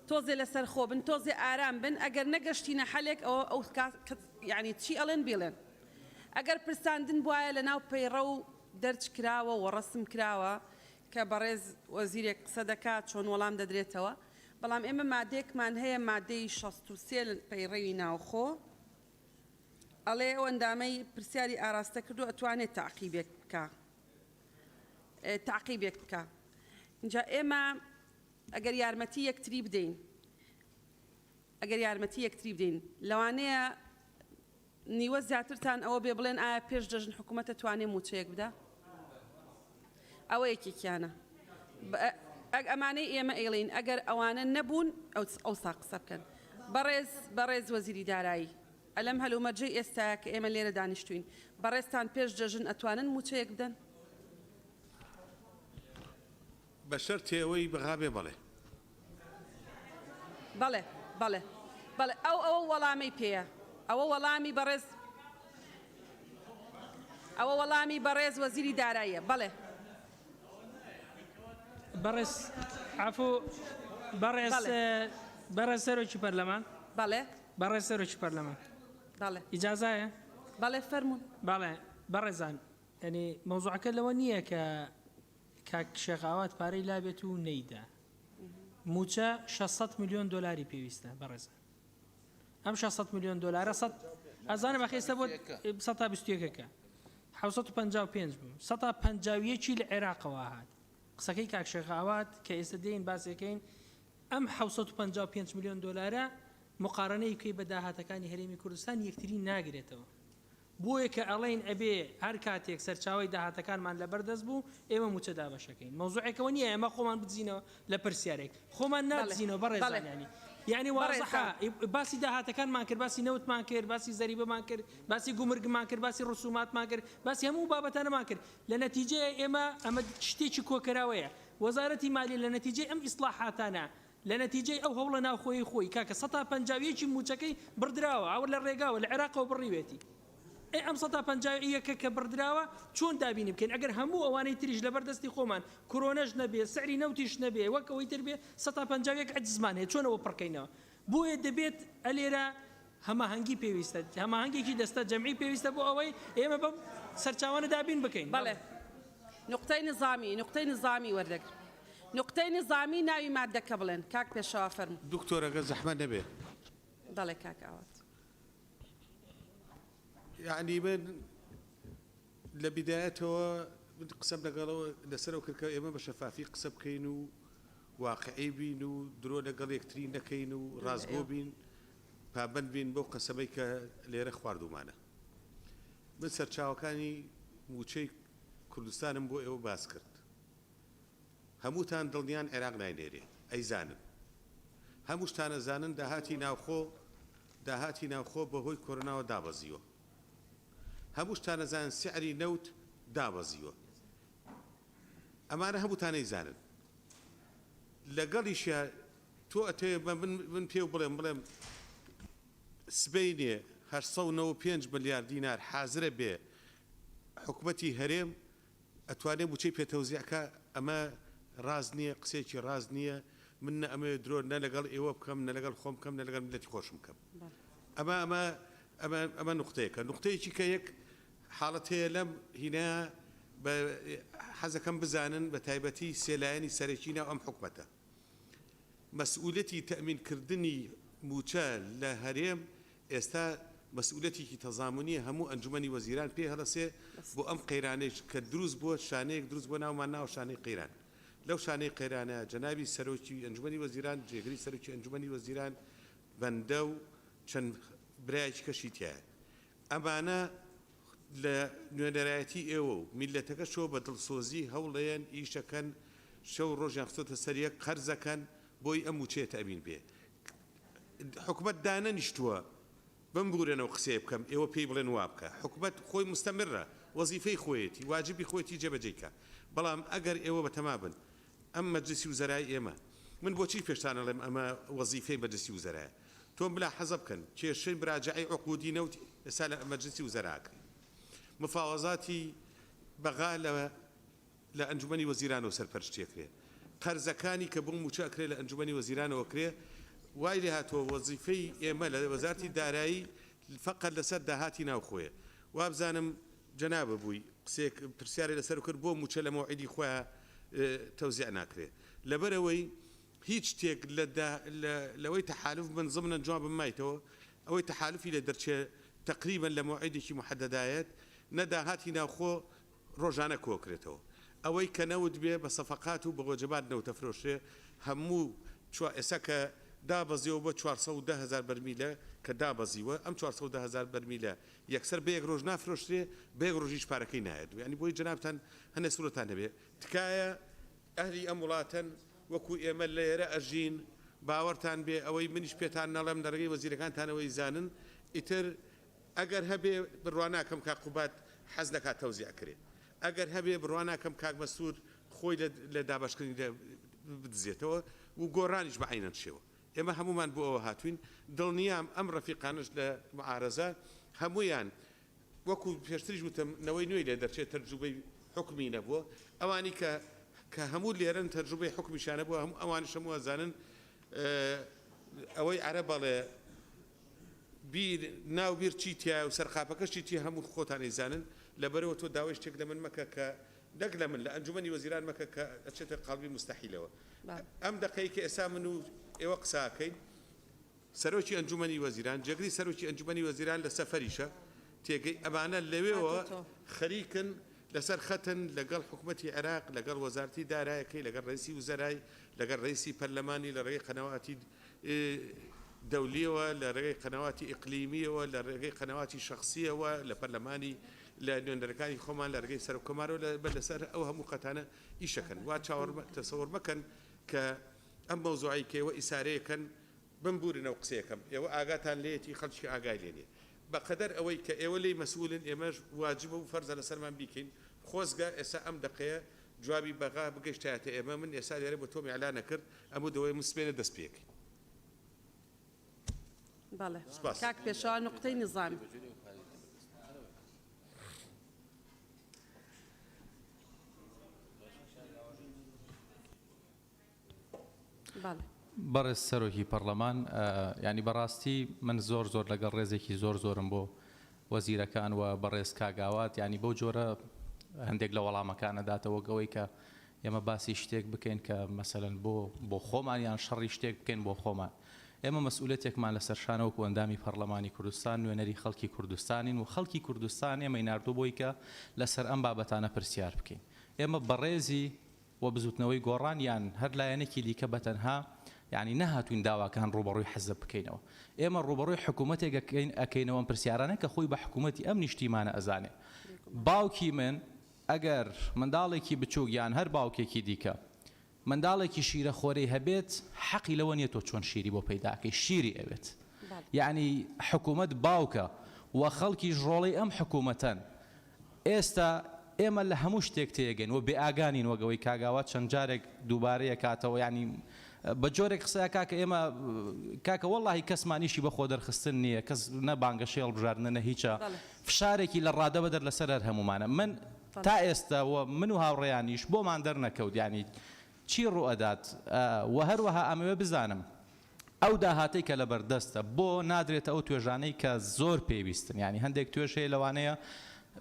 تۆزێ لەسەر خۆ بن تۆزێ ئارام بن ئەگەر نەگەشتینە حەلێک ئەو یعنی چی ئەڵێن بڵێن ئەگەر پرساندن بواە لە ناو پەیڕە و دەرچ کراوە و ڕسم کراوە کە بەڕێز وەزیرێک قسە دەکات چۆن وەڵام دەدرێتەوە بەڵام ئێمە مادەیەکمان هەیە مادەی 63 پەیڕەوی ناوخۆ ئەڵێ ئەو ئەندامەی پرسیاری ئاراستە کردو ئەتوانێت تعقیبێک بکە اینجا ئێمە ئەگەر یارمەتی یەکتری بدەین لەوانەیە نیوە زیاترتان ئەوە بێ بڵێن ئایا پێش دەژن حکوومەتە توانێ موچەیەک بدە ئەوە یەکێکیانە ئەمانەی ئێمە ئێڵین ئەگەر ئەوانە نەبوون ئەو سا قسە بکەن بەڕێز وەزیری دارایی ئەلەم هەلومەرجەی ئێستاە کە ئێمە لێرە دانیشتوین بەڕێستان پێش دەژن ئەتوانن موچەیەک بدەن بە شەرتی ئەوەی بەغابێ بەڵێ بەڵێ ئەو وەڵامی پێیە ئەوە وەڵامی بەڕێز وەزیری داراییە بەڵێ بەڕێز عفو بەڕێز سەرۆکی پەرلەمان بەڕێز سەرۆکی پەرلەمان ئیجازایە بەڵێ فەرموون بەڵێ بەڕێزان ینی مەوزوعەکە لەوە نییە کە کاک شێخاوات پارەی لابێت و نەیدا موچە 600 میلیۆن دلاری پێویستە بەڕێزان ئەم 600 میلیۆن دلارە ئەزانە بەخێستە بۆ 121ەکە 755 بوو 150 لە عێراقەوە هات قسەکەی کاک شێخاوات کە ئێستا دێین باسەکەین ئەم 755 میلیۆن دلارە مقارنەی کەی بە داهاتەکانی هەرێمی کوردستان یەکتری ناگرێتەوە بۆیە کە ئەڵێن ئەبێ هەر کاتێک سەرچاوی داهاتەکانمان لەبەردەست بوو ئێمە موچە دابەشەکەین مەوزوعێکەوە نییە ئێمە خۆمان بزینەوە لە پرسیارێک خۆمان نابزینەوە بەڕێزانانی یعنی وازەحە باسی داهاتەکانمان کرد باسی نەوتمان کرد باسی زەریبەمان کرد باسی گومرگمان کرد باسی ڕسوماتمان کرد باسی هەموو بابەتانەمان کرد لە نەتیجەیە ئێمە ئەمە شتێکی کۆکراوەیە وەزارەتی مالی لە نەتیجەی ئەم ئیسلاحاتانە لە نەتیجەی ئەو هەوڵە ناوخۆی خۆی کاکە 150 موچەکەی بردراوە ئەوە لە ڕێگاوە لە عێراقەوە بڕیوێتی ئەم 150 کە بردراوە چۆن دابینی بکەین ئەگەر هەموو ئەوانەی تریش لەبەردەستی خۆمان کۆرۆنەش نەبێ سعری نەوتیش نەبێ وەک ئەوەی تر بێ 150 عجزمان هەیە چۆنەوە پڕکەینەوە بۆیە دەبێت ئەلێرە هەماهەنگی پێویستە هەماهەنگێکی دەستە جەمعی پێویستە بۆ ئەوەی ئێمە بەم سەرچاوانە دابین بکەین بەڵێ نقطەی نظامی وەردەگرن نقطەی نظامی ناوی مادەکە بڵێن کاک پێشەوا فەرموو دکتۆرەکە زەحمە نەبێ دەڵێ کاک ئاوات يعني من لبدايته قسم لقالوا لسنة وكركا إما بشفافي قسم كينو واقعي بينو درو لقال يكترين كينو رازقو بين فابن بين بو قسميك ليرة خواردو معنا من سرچاو كاني موچي كردستان بو ايو باس کرد هموتان دڵنیان عێراق ناینێرێ ئەی زانن هەمووشتانە زانن داهاتی ناوخۆ بەهۆی کۆرۆناوە دابەزیوە هەمووشتانە زانن سعری نەوت دابەزیوە ئەمانە هەمووتانەی زانن لەگەڵیشە تۆ ئەتێ من پێو بڵێم سبەینێ 895 ملیار دینار حازرە بێ حکوومەتی هەرێم ئەتوانێ موچەی پێتەوزیعکە ئەمە ڕاز نییە قسێکی ڕاز نییە من ئەمە درۆ نە لەگەڵ ئێوە بکەم نە لەگەڵ خۆم بکەم نە لەگەڵ ملەتی خۆشم بکەم ئەمە نقطەیەکە نقطەیەکی کە یەک حاڵەت هەیە لەم هینا حەزەکەم بزانن بە تایبەتی سێلایەنی سەرەکی ناو ئەم حکوومەتە مەسئولەتی تەمینکردنی موچە لە هەرێم ئێستا مەسئولەتێکی تەزامنیە هەموو ئەنجومەنی وەزیران پێ هەڵەسێ بۆ ئەم قەیرانەی کە دروست بووە شانەیەک دروست بۆ ناومان ناو شانەی قەیران لەو شانەی قەیرانە جەنابی سەرۆکی ئەنجومەنی وەزیران جێگری سەرۆکی ئەنجومەنی وەزیران بەندە و چەند برایەکی کەشی تایە ئەمانە لە نوێنەرایەتی ئێوە و میلەتەکە شۆ بە دڵسۆزی هەوڵەیەن ئیشەکەن شەو ڕۆژیان خستۆتە سەریەک قەرزەکەن بۆی ئەم موچێتە ئەبین بێ حکوومەت دانەنیشتووە بمبورێنەوە قسێ بکەم ئێوە پێی بڵێن وا بکە حکوومەت خۆی مستەمرە وەزیفەی خۆیەتی واجبی خۆیەتی جێبەجێکە بەڵام ئەگەر ئێوە بەتەما بن ئەم مەجلسی وزەرای ئێمە من بۆچی پێشتانەڵێم ئەمە وەزیفەی مەجلسی وزەرایە تۆم بلا حەزە بکەن کێشەی براجعی عقودی نەوت ئێستا لە مەجلسی وزەراکرێ مفاوەزاتی بەغا لە ئەنجومەنی وەزیرانەوە سەرپەرشتێکرێ قەرزەکانی کە بۆ موچە ئەکرێ لە ئەنجومەنی وەزیرانەوە کرێ وای لێ هاتووە وەزیفەی ئێمە لە وەزارەتی دارایی فقط لەسەر داهاتی ناوخۆیە وابزانم جەنابە بووی قسێک پرسیارێ لەسەر کرد بۆ موچە لە مەوعیدی خۆیان تەوزیع ناکرێت لەبەرەوەی هیچ شتێک لەوەی تەحالف من ضمن جواب بمایتەوە ئەوەی تەحالفی لە دەرچێت تقریبا لە مەوعیدێکی محددایەت نەداهاتی ناوخۆ ڕۆژانە کۆکرێتەوە ئەوەی کە نەوت بێ بە سەفقات و بە وەجبات نەوتە فرۆشێ هەموو ئێستا کە دابەزیەوە بە 410,000 بەرمیلە کە دابەزیوە ئەم 410,000 بەرمیلە یەکسەر بە یەک ڕۆژ نافرۆشتێ بە یەک ڕۆژیش پارەکەی نایەت ینی بۆی جەنابتان هەنێ سوورەتان هەبێ تکایە ئەهلی ئەم وڵاتەن وەکو ئێمە لە ئێرە ئەژین باوەڕتان بێ ئەوەی منیش پێتان نەڵێم دەرگەی وەزیرەکانتانەوەی زانن ئیتر ئەگەر هەبێ بڕواناکەم کاک قوبات حەز دەکات تەوزیع کرێت ئەگەر هەبێ بڕواناکەم کاک مەسوود خۆی لە دابشکردنی بدزێتەوە و گۆڕانیش بە عینەن شێوە ئێمە هەمومان بۆ ئەوە هاتوین دڵنیام ئەم ڕەفیقانش لە معارەزە هەمویان وەکو پێشتریش وتم نەوەی نوێی لێ دەرچێت تەرجوبەی حکمی نەبووە ئەوانی کە هەموو لێرن تەرجوبەی حکمیشانە بووە هەموو ئەوانش هەموو ئەزانن ئەوەی عەرە بەڵێ ناو بیر چیتیا و سەرقاپەکەش چیتیە هەموو خۆتان ئەیزانن لەبەرەوە تۆ داوای شتێک لە من مەکە کە نەک لە من لە ئەنجومەنی وەزیران مەکە کە ئەچێتە قەڵبی مستەحیلەوە ئەم دقەی کە ئێستا من و ئێوە قساکەین سەرۆکی ئەنجومەنی وەزیران جێگری سەرۆکی ئەنجومەنی وەزیران لە سەفەریشە تێگەی ئەمانە لەوێەوە خەریکن لەسەر خەتن لەگەڵ حکوومەتی عێراق لەگەڵ وەزارەتی دارایەکەی لەگەڵ ڕئیسی وزەرای لەگەڵ ڕئیسی پەرلەمانی لە ڕێگەی قەنەواتی دەولیەوە لە ڕێگەی قەنەواتی ئیقلیمیەوە لە ڕێگەی قەنەواتی شخصیەوە لە پەرلەمانی لە نوێنەرەکانی خۆمان لە ڕێگەی سەرۆکۆمارەوە لەسەر ئەو هەموو قەتانە ئیشەکەن وا تەسەوڕ مەکەن کە ئەم مەوزوعی کێوە ئیسارەیەکەن بمبورنەوە قسەیەکەم ئێوە ئاگاتان لێتی خەڵکی ئاگای لێنێ بەقەدەر ئەوەی کە ئێوە لی مەسئولن ئێمەش واجبە و فەرزە لەسەرمان بیکەین خۆزگە ئێستا ئەم دقەیە جوابی بەغا بگەشتایەتە ئێمە من ئێستا لێرە بە تۆمی ئەعلان نەکرد ئەموو دەوەی مسبێنە دەست پێکەین بەڵێ کاک پێشەوە نقطەی نظامی بەڕێز سەرۆکی پەرلەمان ینی بەڕاستی من زۆر لەگەڵ ڕێزێکی زۆرم بۆ وەزیرەکان و بەڕێز کاگاوات ینی بەو جۆرە هەندێک لە وەڵامەکانەداتەوە گەوەی کە ئێمە باسی شتێک بکەین کە مەسەلەن بۆ خۆمان یان شەڕی شتێک بکەین بۆ خۆمان ئێمە مەسئولەتێکمان لەسەر شانەوەکو ئەندامی پەرلەمانی کوردستان نوێنەری خەڵکی کوردستانین و خەڵکی کوردستان ئێمەی ناردوو بۆی کە لەسەر ئەم بابەتانە پرسیار بکەین ئێمە بەڕێزی و بزوتنەوەی گۆڕان یان هەر لایەنێکی دیکە بەتەنها یعنی نەهاتوین داواکان ڕوبەڕووی حەزب بکەینەوە ئێمە ڕوبەڕووی حکوومەتێک ئەکەینەوە پرسیارانە کە خۆی بە حکوومەتی ئەم نیشتیمانە ئەزانێ باوکی من ئەگەر منداڵێکی بچووک یان هەر باوکێکی دیکە منداڵێکی شیرە خۆرەی هەبێت حەقی لەوە نیە تۆ چۆن شیری بۆ پەیداکەی شیری ئەوێت یعنی حکوومەت باوکە و خەڵکی ژۆڵی ئەم حکوومەتەن ئێستا ئێمە لە هەموو شتێک تێگەین و بێ ئاگانین وەگەوەی کاگاوات چەند جارێک دووبارەیە کاتەوە ینی بە جۆرێک قسەیە کاکە ئێمە کاکە وەڵڵاهی کەسمانیشی بە خۆ دەرخستن نییە کەس نە بانگە شێڵ بژاردنە نە هیچە فشارێکی لە ڕادە بەدەر لەسەر هەر هەمومانە من تا ئێستا من و هاوڕێیانیش بۆمان دەرنەکەوت ینی چی ڕوئەدات و هەروەها ئەمەوێ بزانم ئەو داهاتەی کە لە بەردەستە بۆ نادرێتە ئەو توێژانەی کە زۆر پێویستن ینی هەندێک توێژ هەیە لەوانەیە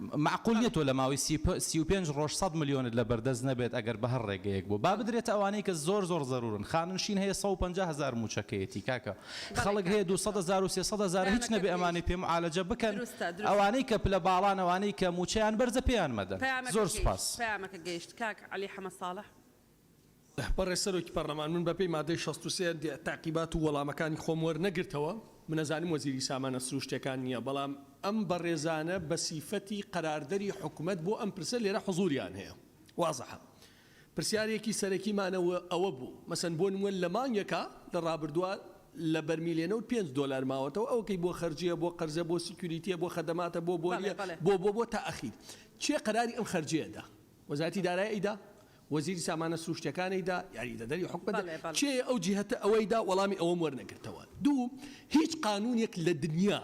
معقول نیە تۆ لە ماوەی 35 ڕۆژ 100 ملیۆنت لە بەردەست نەبێت ئەگەر بە هەر ڕێگەیەک بوو با بدرێتە ئەوانەی کە زۆر زەرورن خاننشین هەیە 150,000 موچەکەیەتی کاکە خەڵک هەیە 200,000 و 300,000 هیچ نەبێ ئەمانەی پێم عالەجە بکەن ئەوانەی کە پلە باڵان ئەوانەی کە موچەیان بەرزە پێیان مەدەن زۆر سوپاس پەیامەکە گەیشت کاک عەلی حەمەد ساڵح بەڕێز سەرۆکی پەرلەمان من بەپێی مادەی 63 تاقیبات و وەڵامەکانی خۆم وەرنەگرتەوە منەزانم وەزیری سامانە سروشتەکان نییە بەڵام ئەم بەڕێزانە بە سیفەتی قەراردەری حکوومەت بۆ ئەم پرسە لێرە حضوریان هەیە وازەحە پرسیارێکی سەرەکیمانەوە ئەوە بوو مەسەن بۆ نموە لە مانگێکە لە ڕابردووە لە بەرمیلێنە و $5 ماوەتەوە ئەوکەی بۆ خەرجیە بۆ قەرزە بۆ سیکوریتیە بۆ خەدەماتە بۆ بۆریە بۆ تاخیر چێ قەراری ئەم خەرجیەدا وەزارەتی داراییدا وەزیری سامانە سروشتەکانیدا یاریدەدەری حکومەت چێ ئەو جیهەتە ئەوەیدا وەڵامی ئەوەم وەرنەگرتەوە دوو هیچ قانونێک لە دنیا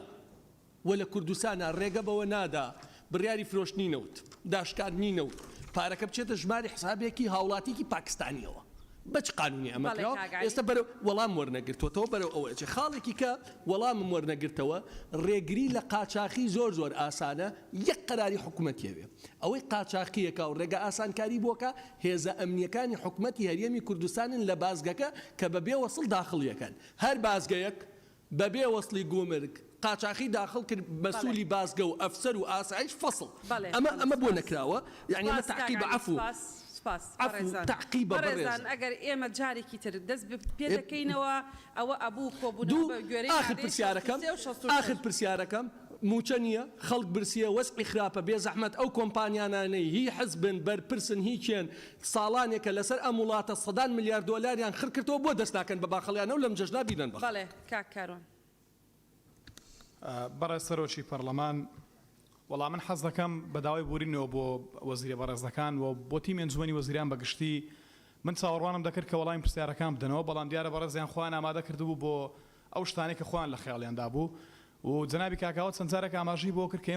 و لە کوردستانە ڕێگە بەوە نادا بڕیاری فرۆشتنی نەوت داشکاردنی نەوت پارەکە بچێتە ژماری حسابێکی هاوڵاتیکی پاکستانیەوە بەچ قانونی ئەمە بەڵێ کراوە کاگای. ئێستا بەرەو وەڵام وەرنەگرتوەوە بەرەو ئەوەیە خاڵێکی کە وەڵامم وەرنەگرتەوە ڕێگری لە قاچاقی زۆر ئاسانە یەک قەراری حکوومەتیەوێ ئەوەی قاچاقیەکە و ڕێگە ئاسانکاری بۆکە هێزە ئەمنیەکانی حکوومەتی هەرێمی کوردستانن لە بازگەکە کە بەبێ وەسڵ داخڵیەکەن هەر بازگەیەک بەبێ وەسڵی گومرگ قاچاقی داخل کرد بەسوولی بازگە و ئەفسەر و ئاسایش فەسڵ ئەمە بۆ نەکراوە یعنی ئەمە تعقیب عفو تعقیب بەڕێزان ئەگەر ئێمە جارێکی تر دەست پێ دەکەینەوە ئەوە ئەبوو کۆبوونەوە بە گوێرەی آخر پرسیارەکەم موچە نییە خەڵک برسیە وەسعی خراپە بێ زەحمەت ئەو کۆمپانیانانەی هی حزبن بەرپرسن هیچیان ساڵانێکە لەسەر ئەم وڵاتە سەدان ملیار دۆلاریان خڕکردەوە بۆ دەست ناکەن بە باخەڵیانە و لەم جەژنا بینن بە بەڵێ کاکارۆن بەڕێز سەرۆکی پەرلەمان وەڵام من حەز دەکەم بە داوای بورینەوە بۆ وەزیرە بەڕێزەکان و بۆ تیمی ئەنجومەنی وەزیران بەگشتی من چاوەڕوانم دەکرد کە وەڵامی پرسیارەکان بدەنەوە بەڵام دیارە بەڕێزیان خۆیان ئامادە کردبوو بۆ ئەو شتانەی کە خۆیان لە خەیاڵیاندا بوو و جەنابی کاکاوە چەند جارێک ئاماژەی بۆ کرد کە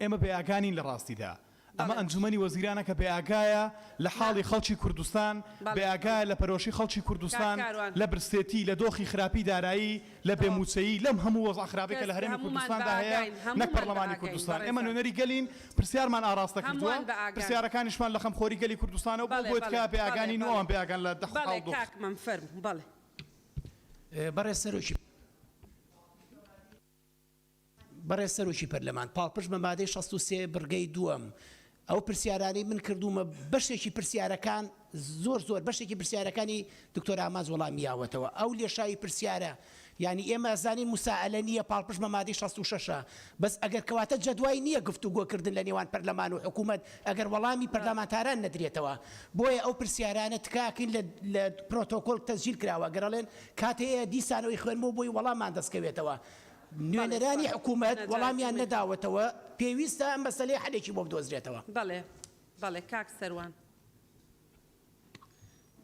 ئێمە بێئاگانین لە ڕاستیدا ئەمە ئەنجومەنی وەزیرانە کە بێئاگایە لە حاڵی خەڵکی کوردستان بێئاگایە لە پەرۆشی خەڵکی کوردستان لە برسێتی لە دۆخی خراپی دارایی لە بێموچەیی لەم هەموو وەزع خراپەکە لە هەرێمی کوردستاندا هەیە نەک پەرلەمانی کوردستان ئێمە نوێنەری گەلین پرسیارمان ئاراستە کردووە پرسیارەکانیشمان لە خەمخۆری گەلی کوردستانەوە بۆ بۆت کە بێئاگانین و ئەوان بێئاگان لە دەخڵ بەڕێز سەرۆکی پەرلەمان پاڵپشت بە مادەی 63 بڕگەی دووەم ئەو پرسیارانی من کردومە بەشێکی پرسیارەکان زۆر بەشێکی پرسیارەکانی دکتۆر ئاماز وەڵامیاوەتەوە ئەو لێشایی پرسیارە ینی ئێمە زانین موساعلە نییە پاڵپشت بە مادەی 66 بەس ئەگەر کەواتە جەدوای نییە گفتوگۆکردن لە نێوان پەرلەمان و حکوومەت ئەگەر وەڵامی پەرلەمانتاران نەدرێتەوە بۆیە ئەو پرسیارانە تکاکەین لە پرۆتۆکۆل تەسجیل کراوە گەڕەڵێن کاتەیە دیسانەوەی خوێنبوو بۆی وەڵاممان دەستکەوێتەوە نوێنەرانی حکوومەت وەڵامیان نەداوەتەوە پێویستە ئەم مەسەلەی حەلێکی بۆ بدۆزرێتەوە بەڵێ کاک سەروان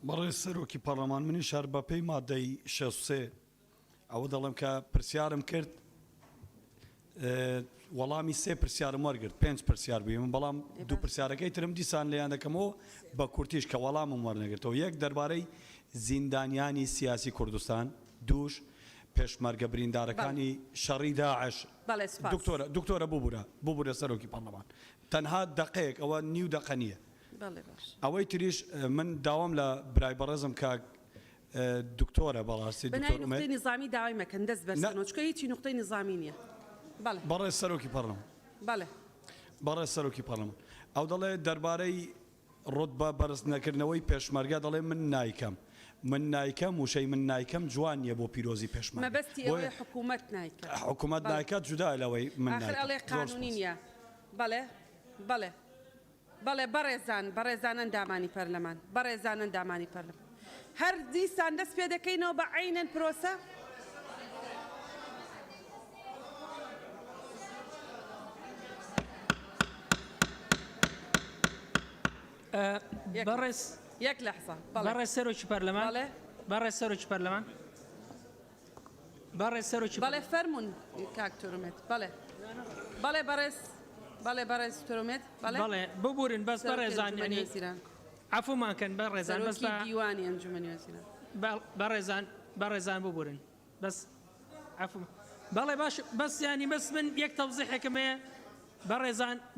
بەڕێز سەرۆکی پەرلەمان منی شار بە پێی مادەی 63 ئەوە دەڵم کە پرسیارم کرد وەڵامی سێ پرسیارم وەرگرت 5 پرسیار بووی من بەڵام دوو پرسیارەکەی ترم دیسان لەیان دەکەمەوە بە کورتیش کە وەڵامم وەرنەگرتەوە یەک دەربارەی زیندانیانی سیاسی کوردستان دووش پێشمەرگە بریندارەکانی شەڕی داعش دکتۆرە ببوورە سەرۆکی پەرلەمان تەنها دقەیەک ئەوە نیو دقە نییە ئەوەی تریش من داوام لە برای بەڕێزم کە دکتۆرە بەڕاستی نقطەی نظامی داوای مەکەن دەست بەرسەنەوە چکە هیچی نقطەی نظامی نییە بەڕێز سەرۆکی پەرلەمان بەڕێز سەرۆکی پەرلەمان ئەو دەڵێ دەربارەی ڕوتبە بەرز نەکردنەوەی پێشمەرگە دەڵێ من نایکەم من نایکەم وشەی من نایکەم جوان نییە بۆ پیرۆزی پێشمەرگە مەبەستی ئەوەی حکوومەت نایکە حکوومەت نایکات جودا لەوەی من ئەڵێ قانونی نییە بەڵێ بەڕێزان ئەندامانی پەرلەمان بەڕێزان ئەندامانی پەرلەمان هەر دیسان دەست پێ دەکەینەوە بە عینەن پرۆسە یەک لەحظە بەڕێز سەرۆکی پەرلەمان بەڕێز سەرۆکی پەرلەمان بەڕێز سەرۆکی بەڵێ فەرمونون کاک تۆرمێت بەڵێ بەڕێز تۆرمێت بەڵێ ببورن بەس بەڕێزان عفومانکەن بەڕێزان بەس دیوانی ئەنجومەنی وەزیران بەڕێزان ببورن بەس عفو بەڵێ باش بەس ینی بەس من یەک تەوزیحێکم هەیە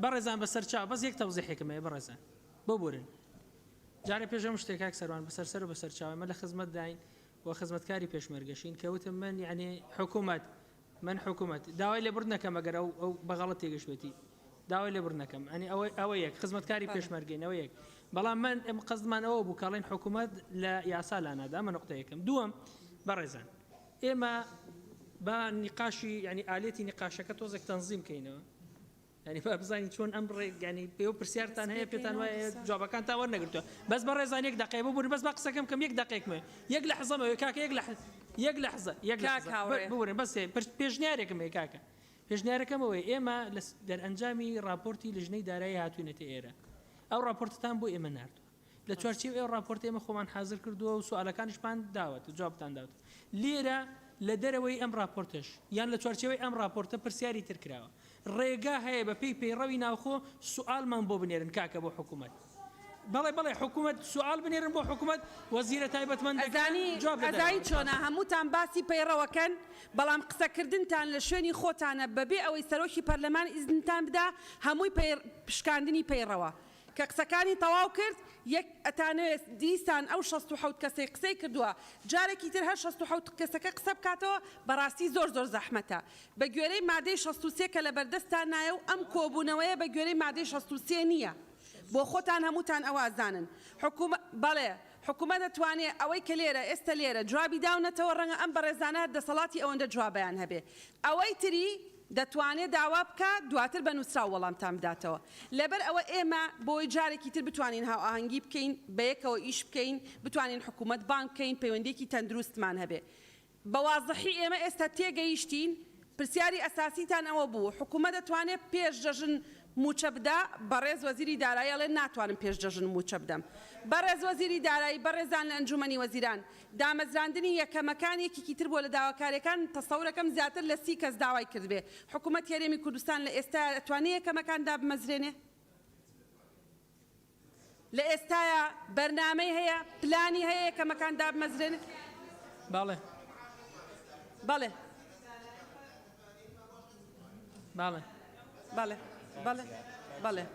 بەڕێزان بەسەر چاو بەس یەک تەوزیحێکم هەیە بەڕێزان ببورن جارێ پێشەم شتێکاک سەروان بەسەر و بەسەر چاوە مە لە خزمەت داین و خزمەتکاری پێشمەرگەشین کەوتم من یعنی حکوومەت داوای لێبڕ نەکەم ئەگەر ئەو بەغەڵەت تێگەشتێتی داوای لێبڕ نەکەم ئەنی ئەوە یەک خزمەتکاری پێشمەرگەینەوە یەک بەڵام من ئەم قەزمان ئەوە بوو کاڵین حکوومەت لە یاسا لانادا ئەمە نقطە یەکەم دووەم بەڕێزان ئێمە بە نیقاشی ینی ئالێتی نیقاشەکە تۆزێک تەنزیم کەینەوە ینی بزانین چۆن ئەم ینی پێ و پرسیارتان هەیە پێتان وایە جوابەکان تا وەرنەگرتووە بەس بەڕێزان یەک دقیقە ببوورن بەس با قسەکەم کەم یەک دقیقمە یەک لە حەزەمەوە کاکە یەک لە حەزە ببورن بەس پێشنیارێکم هەیە کاکە پێشنیارەکەمەوەی ئێمە لە دەرئەنجامی راپۆرتی لژنەی دارایی هاتوونەتە ئێرە ئەو راپۆرتتان بۆ ئێمە ناردووە لە چوارچێو ئێوە راپۆرت ئێمە خۆمان حاضر کردووە و سوالەکانیشمان داوەت جوابتان داوت لێرە لە دەرەوەی ئەم راپۆرتش یان لە چوارچێوەی ئەم راپۆرتە پرسیاری تر کراوە ڕێگا هەیە بە پێی پەیڕەوی ناوخۆ سوالمان بۆ بنێرن کاکە بۆ حکوومەت بەڵێ حکوومەت سوال بنێرن بۆ حکوومەت وەزیرە تایبەتمەندەکانی ئەزانی چۆنە هەمووتان باسی پەیڕەوەکەن بەڵام قسەکردنتان لە شوێنی خۆتانە بەبێ ئەوەی سەرۆکی پەرلەمان ئیزنتان بدا هەمووی پشکاندنی پەیڕەوە کە قسەکانی تەواو کرد یەک ئەتانەوێت دیسان ئەو 67 کەسەی قسەی کردووە جارێکی تر هەر 67 کەسەکە قسە بکاتەوە بەڕاستی زۆر زەحمەتە بە گوێرەی مادەی 63 کە لە بەردەستان نایە و ئەم کۆبوونەوەیە بە گوێرەی مادەی 63 نییە بۆ خۆتان هەمووتان ئەوازانن بەڵێ حکوومەت دەتوانێت ئەوەی کە لێرە ئێستا لێرە جوابی داونەتەوە ڕەنگە ئەم بەڕێزانە دەسەڵاتی ئەوەندە جوابیان هەبێ ئەوەی تری دەتوانێت داوا بکە دواتر بە نووسرا وەڵامتان بداتەوە لەبەر ئەوە ئێمە بۆی جارێکی تر بتوانین هاوئاهەنگی بکەین بەیەکەوە ئیش بکەین بتوانین حکوومەت بانک بکەین پەیوەندێکی تەندروستمان هەبێ بەوازەحی ئێمە ئێستا تێگەیشتین پرسیاری ئەساسیتان ئەوە بوو حکوومەت دەتوانێت پێش جەژن موچە بدا بەڕێز وەزیری دارایی ئەڵێ ناتوانم پێش جەژن موچە بدەم بەڕێز وەزیری دارایی بەڕێزان لە ئەنجومەنی وەزیران دامەزراندنی یەکەمەکانێکی تر بۆ لە داواکاریەکان تەسەورەکەم زیاتر لە 30 کەس داوای کردبێ حکوومەت هەرێمی کوردستان لە ئێستا ئەتوانێت یەکەمەکان دابمەزرێنێ لە ئێستاە بەرنامەی هەیە پلانی هەیە یەکەمەکان دابمەزرێنێ باڵێ باڵێ باڵێ باڵێ باڵێ باڵێ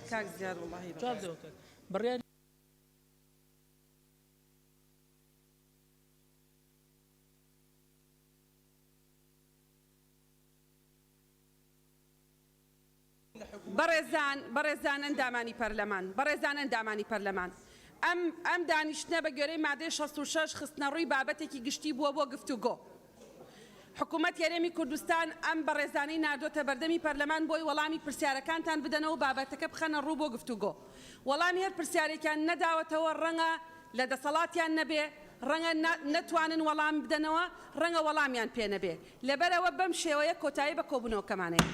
کاک زیاد وڵڵاهی بڕیاری بەڕێزان ئەندامانی پەرلەمان ئەم دانیشتنە بە گوێرەی مادەی 66 خستنە ڕووی بابەتێکی گشتی بووە بۆ گفتوگۆ حکوومەت هەرێمی کوردستان ئەم بەڕێزانەی نادۆتە بەردەمی پەرلەمان بۆی وەڵامی پرسیارەکانتان بدەنەوە بابەتەکە بخەنە ڕوو بۆ گفتوگۆ وەڵامی هەر پرسیارێکیان نەداوەتەوە ڕەنگە لە دەسەڵاتیان نەبێ ڕەنگە نەتوانن وەڵام بدەنەوە ڕەنگە وەڵامیان پێ نەبێ لەبەرەوە بەم شێوەیە کۆتایی بە کۆبوونەوەکەمانەیە